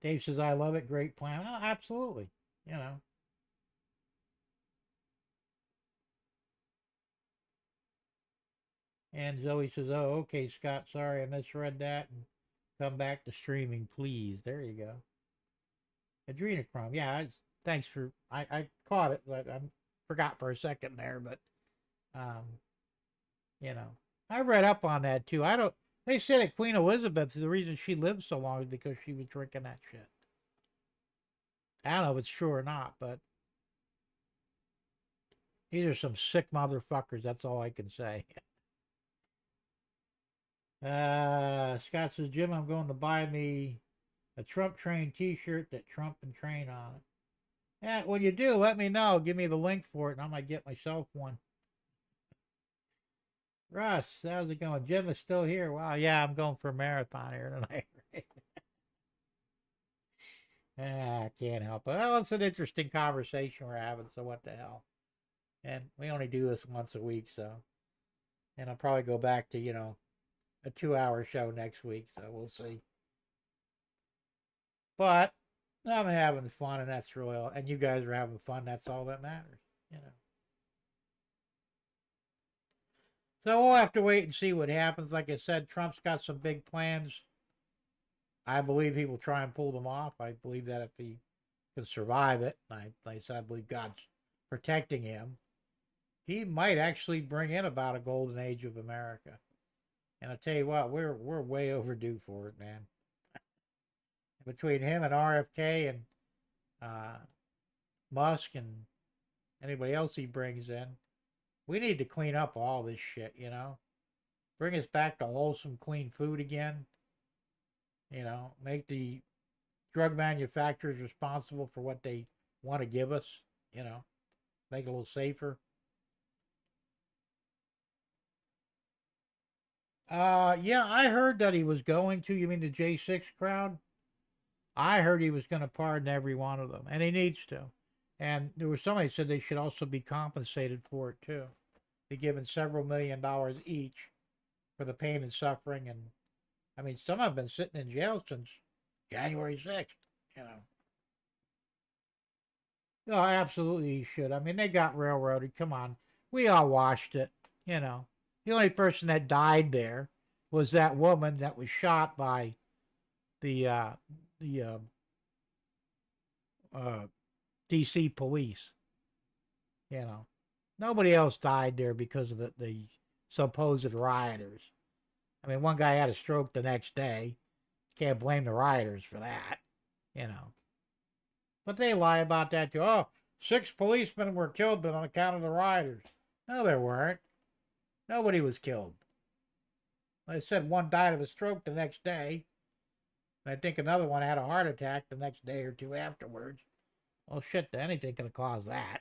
Dave says, I love it. Great plan. Oh, absolutely. And Zoe says, oh, okay, Scott, sorry I misread that. And come back to streaming, please. There you go. Adrenochrome. Yeah, thanks for, I caught it, but I forgot for a second there. But, I read up on that too. They said that Queen Elizabeth, the reason she lived so long is because she was drinking that shit. I don't know if it's true or not, but these are some sick motherfuckers. That's all I can say. Scott says, Jim, I'm going to buy me a Trump Train t-shirt that Trump and Train on it. Yeah, when you do, let me know. Give me the link for it, and I might get myself one. Russ, how's it going? Jim is still here. Wow, yeah, I'm going for a marathon here tonight. I can't help it. Well, it's an interesting conversation we're having, so what the hell? And we only do this once a week, so. And I'll probably go back to, a 2-hour show next week, so we'll see. But I'm having fun, and that's really all. And you guys are having fun. That's all that matters, So we'll have to wait and see what happens. Like I said, Trump's got some big plans. I believe he will try and pull them off. I believe that if he can survive it, like I said, I believe God's protecting him, he might actually bring in about a golden age of America. And I tell you what, we're way overdue for it, man. Between him and RFK and Musk and anybody else he brings in, we need to clean up all this shit, Bring us back to wholesome, clean food again. Make the drug manufacturers responsible for what they want to give us, you know, make it a little safer. Yeah, I heard that he was going to. You mean the J6 crowd? I heard he was going to pardon every one of them, and he needs to. And there was somebody said they should also be compensated for it too. Be given several $1 million each for the pain and suffering. And I mean, some have been sitting in jail since January 6th. You know. Oh, absolutely, he should. I mean, they got railroaded. Come on, we all watched it. You know, the only person that died there was that woman that was shot by the uh, the DC police. You know, nobody else died there because of the supposed rioters. I mean, one guy had a stroke the next day. Can't blame the rioters for that. You know, but they lie about that too. Oh, 6 policemen were killed, but on account of the rioters. No, there weren't. Nobody was killed. Like I said, one died of a stroke the next day. And I think another one had a heart attack the next day or two afterwards. Well, shit, anything could have caused that.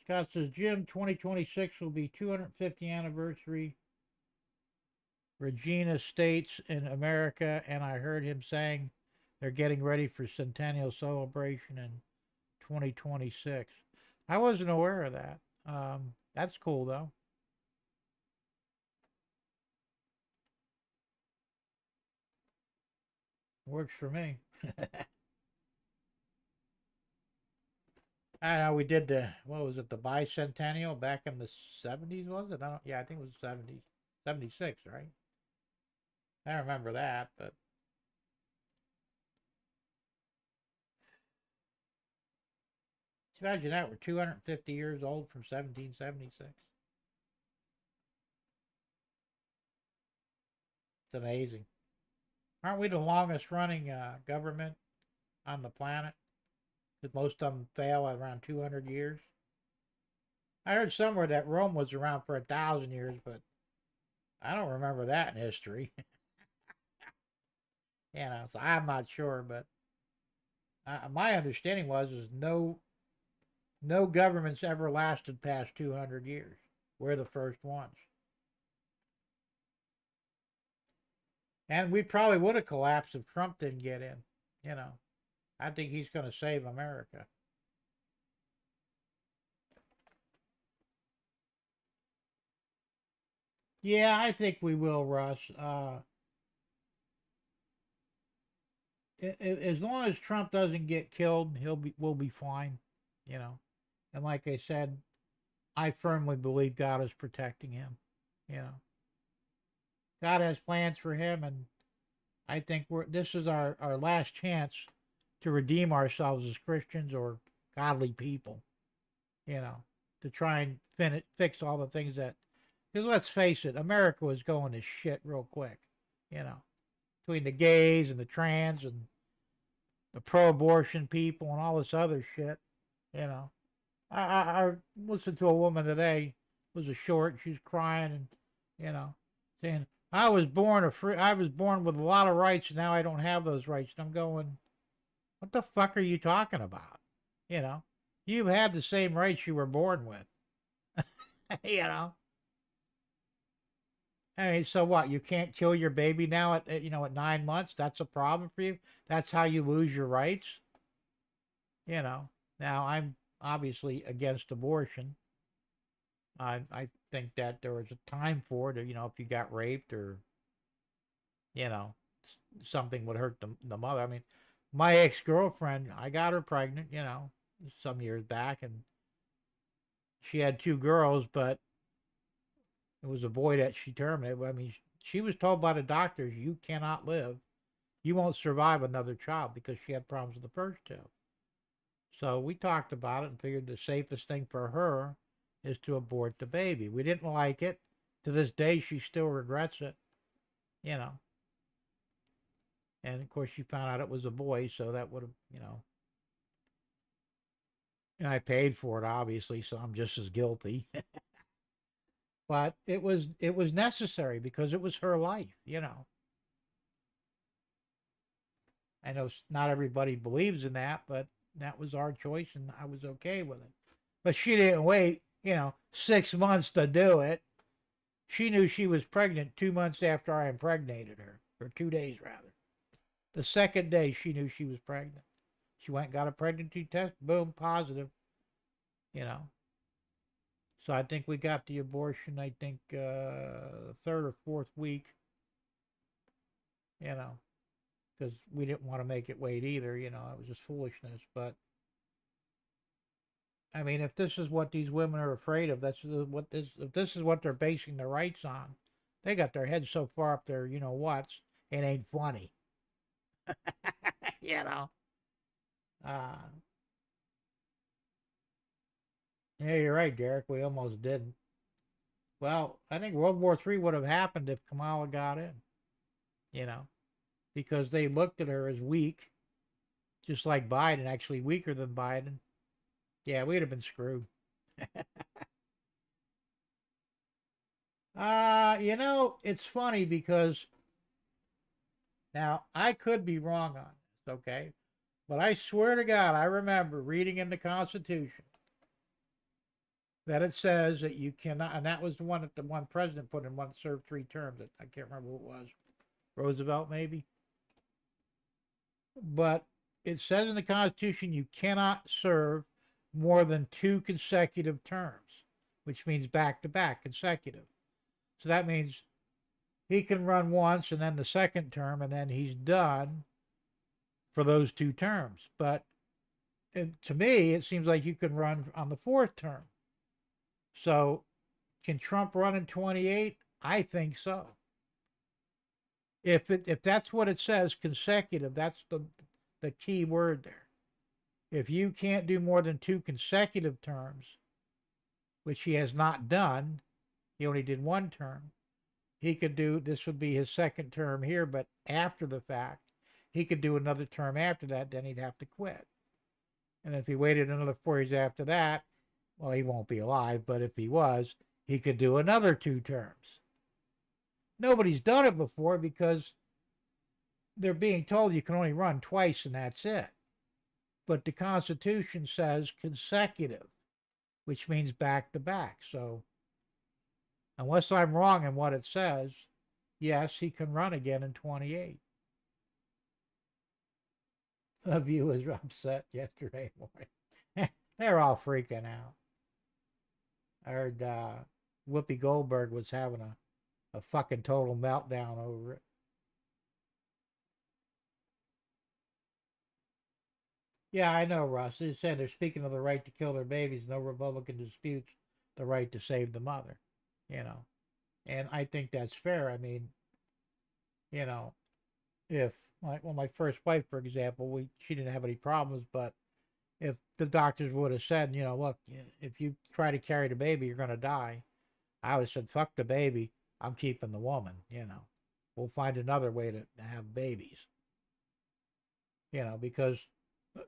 Scott says, Jim, 2026 will be 250th anniversary. Regina States in America, and I heard him saying they're getting ready for centennial celebration in 2026. I wasn't aware of that. That's cool though. Works for me. I know we did what was it, the bicentennial back in the 70s, was it? Yeah, I think it was 70s. 76, right? I remember that, but imagine that, we're 250 years old from 1776. It's amazing. Aren't we the longest running government on the planet? Because most of them fail at around 200 years. I heard somewhere that Rome was around for 1,000 years, but I don't remember that in history. So I'm not sure, but my understanding is no government's ever lasted past 200 years. We're the first ones. And we probably would have collapsed if Trump didn't get in. You know, I think he's going to save America. Yeah, I think we will, Russ. As long as Trump doesn't get killed, we'll be fine. You know, and like I said, I firmly believe God is protecting him. You know, God has plans for him, and I think this is our last chance to redeem ourselves as Christians or godly people. You know, to try and fix all the things that. Because let's face it, America was going to shit real quick. You know, between the gays and the trans and the pro-abortion people and all this other shit. You know, I listened to a woman today. It was a short. She's crying and saying, "I was born I was born with a lot of rights, and now I don't have those rights." And I'm going, "What the fuck are you talking about? You know, you had the same rights you were born with." you know. I mean, so what? You can't kill your baby now at 9 months. That's a problem for you. That's how you lose your rights. You know. Now I'm obviously against abortion. I think that there was a time for it. If you got raped or you know something would hurt the mother. I mean, my ex girlfriend, I got her pregnant. Some years back, and she had 2 girls, but it was a boy that she terminated. I mean, she was told by the doctors, "You cannot live. You won't survive another child," because she had problems with the first two. So we talked about it and figured the safest thing for her is to abort the baby. We didn't like it. To this day, she still regrets it, you know. And of course, she found out it was a boy, so that would have. And I paid for it, obviously, so I'm just as guilty. But it was necessary because it was her life. I know not everybody believes in that, but that was our choice, and I was okay with it. But she didn't wait, 6 months to do it. She knew she was pregnant 2 months after I impregnated her, or 2 days rather. The second day she knew she was pregnant. She went and got a pregnancy test, boom, positive, you know. So I think we got the abortion, I think, third or fourth week, you know, because we didn't want to make it wait either, it was just foolishness. But I mean, if this is what these women are afraid of, if this is what they're basing their rights on, they got their heads so far up there, what's, it ain't funny. you know. Uh, yeah, you're right, Derek. We almost didn't. Well, I think World War III would have happened if Kamala got in, you know, because they looked at her as weak, just like Biden, actually weaker than Biden. Yeah, we'd have been screwed. It's funny because now I could be wrong on this, okay? But I swear to God, I remember reading in the Constitution that it says that you cannot, and that was the one that the one president put in, one that served 3 terms. I can't remember who it was. Roosevelt, maybe. But it says in the Constitution you cannot serve more than 2 consecutive terms, which means back to back consecutive. So that means he can run once and then the second term, and then he's done for those 2 terms. But to me, it seems like you can run on the 4th term. So can Trump run in 28? I think so. If that's what it says, consecutive, that's the key word there. If you can't do more than 2 consecutive terms, which he has not done, he only did 1 term. He could do, this would be his 2nd term here, but after the fact, he could do another term after that, then he'd have to quit. And if he waited another 4 years after that, well, he won't be alive, but if he was, he could do another 2 terms. Nobody's done it before because they're being told you can only run twice and that's it. But the Constitution says consecutive, which means back to back. So unless I'm wrong in what it says, yes, he can run again in 28. The View was upset yesterday morning. They're all freaking out. I heard Whoopi Goldberg was having a fucking total meltdown over it. Yeah, I know, Russ. They said they're speaking of the right to kill their babies. No Republican disputes the right to save the mother, you know. And I think that's fair. I mean, you know, if my first wife, for example, she didn't have any problems, but if the doctors would have said, look, if you try to carry the baby, you're going to die, I would have said, fuck the baby. I'm keeping the woman, We'll find another way to have babies, because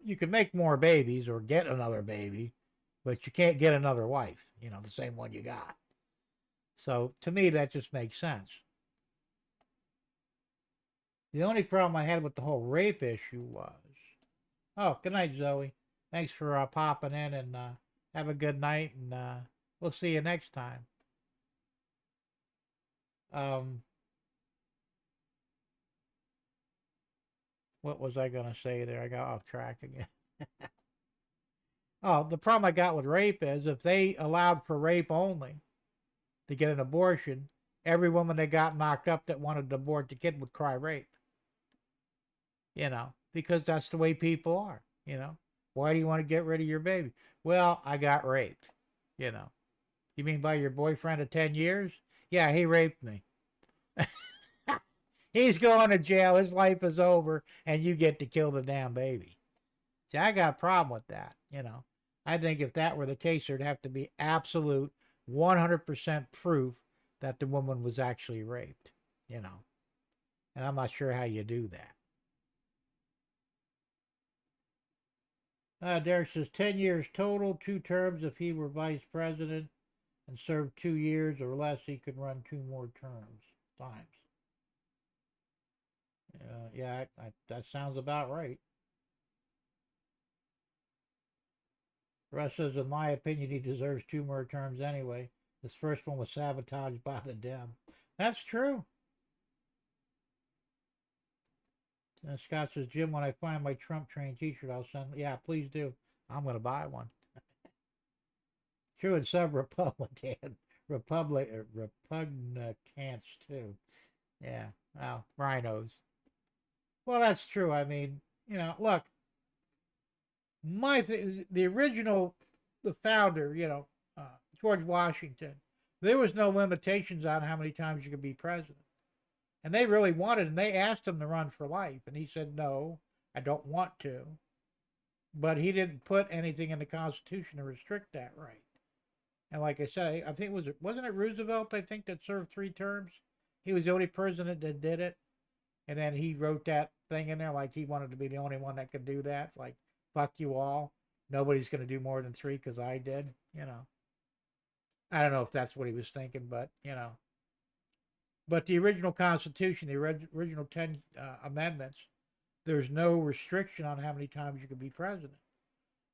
you can make more babies or get another baby, but you can't get another wife, the same one you got. So to me, that just makes sense. The only problem I had with the whole rape issue was, oh, good night, Zoe. Thanks for popping in, and have a good night, and we'll see you next time. What was I going to say there? I got off track again. Oh, the problem I got with rape is if they allowed for rape only to get an abortion, every woman that got knocked up that wanted to abort the kid would cry rape. Because that's the way people are, Why do you want to get rid of your baby? Well, I got raped, You mean by your boyfriend of 10 years? Yeah, he raped me. He's going to jail. His life is over, and you get to kill the damn baby. See, I got a problem with that, I think if that were the case, there'd have to be absolute 100% proof that the woman was actually raped, And I'm not sure how you do that. Derek says 10 years total, 2 terms if he were vice president, and served 2 years or less, he could run 2 more times. Yeah, that sounds about right. Russ says, in my opinion, he deserves two more terms anyway. This first one was sabotaged by the Dem. That's true. And Scott says, Jim, when I find my Trump train T-shirt, I'll send. Yeah, please do. I'm going to buy one. True, and some repugnants too. Yeah, well, rhinos. Well, that's true. I mean, look, the original, the founder, George Washington, there was no limitations on how many times you could be president. And they really wanted, and they asked him to run for life. And he said, no, I don't want to. But he didn't put anything in the Constitution to restrict that right. And like I said, I think wasn't it Roosevelt, I think, that served 3 terms? He was the only president that did it. And then he wrote that thing in there like he wanted to be the only one that could do that. It's like, fuck you all. Nobody's going to do more than 3 because I did. I don't know if that's what he was thinking, but. But the original Constitution, the original 10 amendments, there's no restriction on how many times you can be president.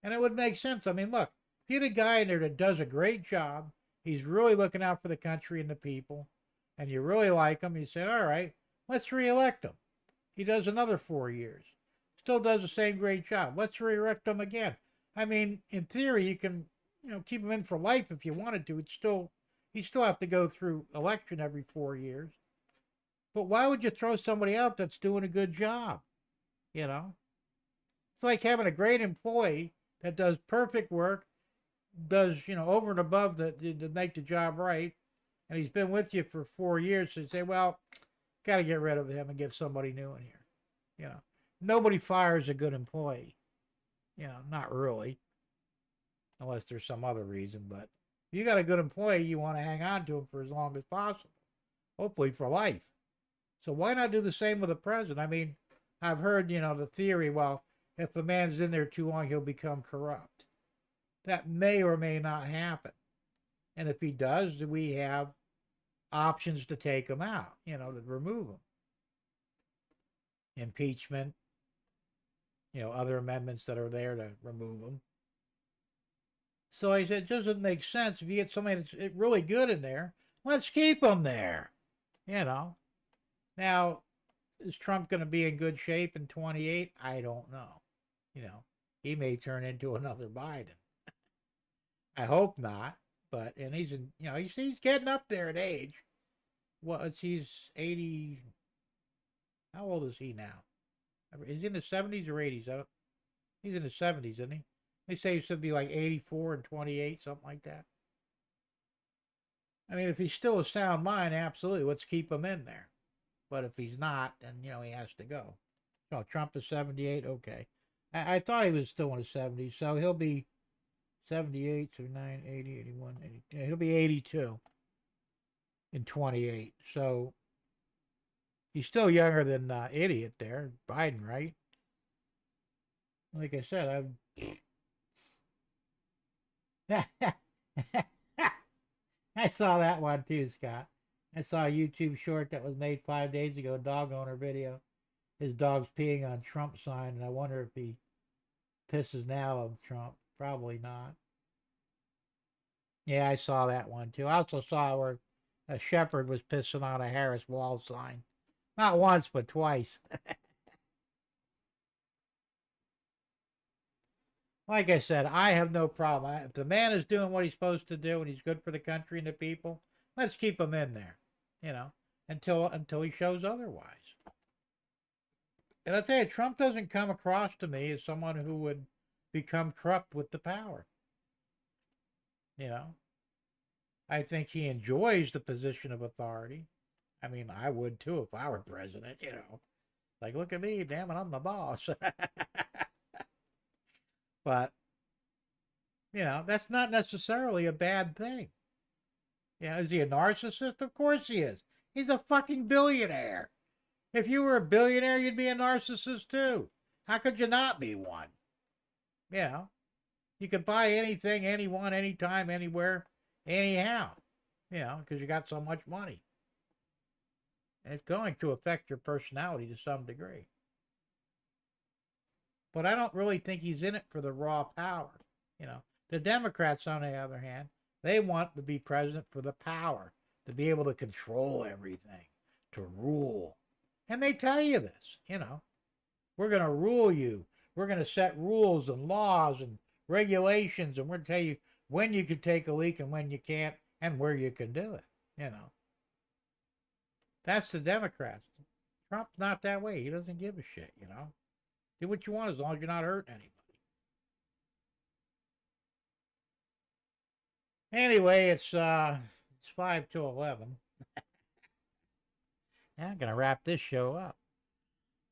And it would make sense. I mean, look, if you had a guy in there that does a great job, he's really looking out for the country and the people, and you really like him, you say, all right, let's reelect him. He does another 4 years. Still does the same great job. Let's reelect him again. I mean, in theory, you can, keep him in for life if you wanted to. He'd still have to go through election every 4 years. But why would you throw somebody out that's doing a good job? It's like having a great employee that does perfect work, does, over and above to make the job right, and he's been with you for 4 years. So you say, well, got to get rid of him and get somebody new in here. Nobody fires a good employee. Not really, unless there's some other reason. But if you got a good employee, you want to hang on to him for as long as possible, hopefully for life. So why not do the same with the president? I mean, I've heard, the theory, well, if a man's in there too long, he'll become corrupt. That may or may not happen. And if he does, we have options to take him out, to remove him. Impeachment, other amendments that are there to remove him. So I said, it doesn't make sense. If you get somebody that's really good in there, let's keep him there. Now, is Trump going to be in good shape in 28? I don't know. He may turn into another Biden. I hope not. And he's he's getting up there in age. Well, he's 80. How old is he now? Is he in the 70s or 80s? He's in the 70s, isn't he? They say he should be like 84 and 28, something like that. I mean, if he's still a sound mind, absolutely, let's keep him in there. But if he's not, then, he has to go. So Trump is 78, okay. I thought he was still in his 70s, so he'll be 78, so 9, 80, 81, 80. Yeah, he'll be 82 in 28. So he's still younger than idiot there, Biden, right? Like I said, I saw that one too, Scott. I saw a YouTube short that was made 5 days ago, dog owner video. His dog's peeing on Trump sign, and I wonder if he pisses now of Trump. Probably not. Yeah, I saw that one too. I also saw where a shepherd was pissing on a Harris wall sign. Not once, but twice. Like I said, I have no problem. If the man is doing what he's supposed to do and he's good for the country and the people, let's keep him in there, until he shows otherwise. And I'll tell you, Trump doesn't come across to me as someone who would become corrupt with the power. I think he enjoys the position of authority. I mean, I would too if I were president, Like, look at me, damn it, I'm the boss. But, that's not necessarily a bad thing. Is he a narcissist? Of course he is. He's a fucking billionaire. If you were a billionaire, you'd be a narcissist too. How could you not be one? You could buy anything, anyone, anytime, anywhere, anyhow. Because you got so much money. And it's going to affect your personality to some degree. But I don't really think he's in it for the raw power. You know, the Democrats, on the other hand, they want to be president for the power, to be able to control everything, to rule. And they tell you this, you know, we're going to rule you. We're going to set rules and laws and regulations, and we're going to tell you when you can take a leak and when you can't, and where you can do it, you know. That's the Democrats. Trump's not that way. He doesn't give a shit, you know. Do what you want as long as you're not hurting anybody. Anyway, it's 5 to 11. I'm going to wrap this show up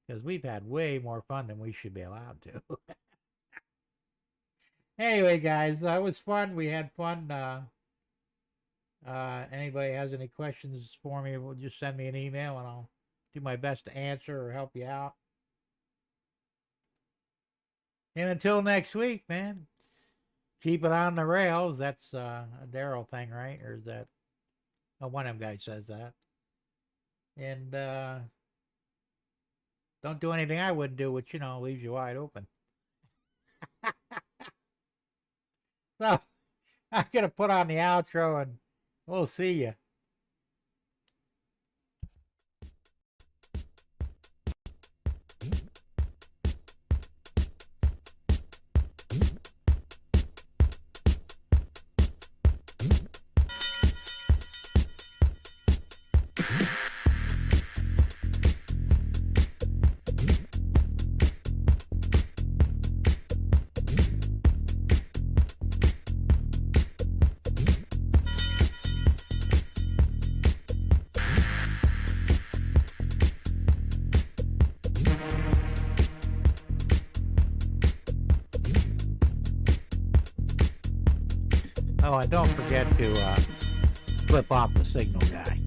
because we've had way more fun than we should be allowed to. Anyway, guys, it was fun. We had fun. Anybody has any questions for me, well, just send me an email and I'll do my best to answer or help you out. And until next week, man, keep it on the rails. That's a Daryl thing, right? Or is that... Oh, one of them guys says that. And don't do anything I wouldn't do, which, you know, leaves you wide open. So, I'm going to put on the outro and we'll see you. Oh, and don't forget to flip off the signal guy.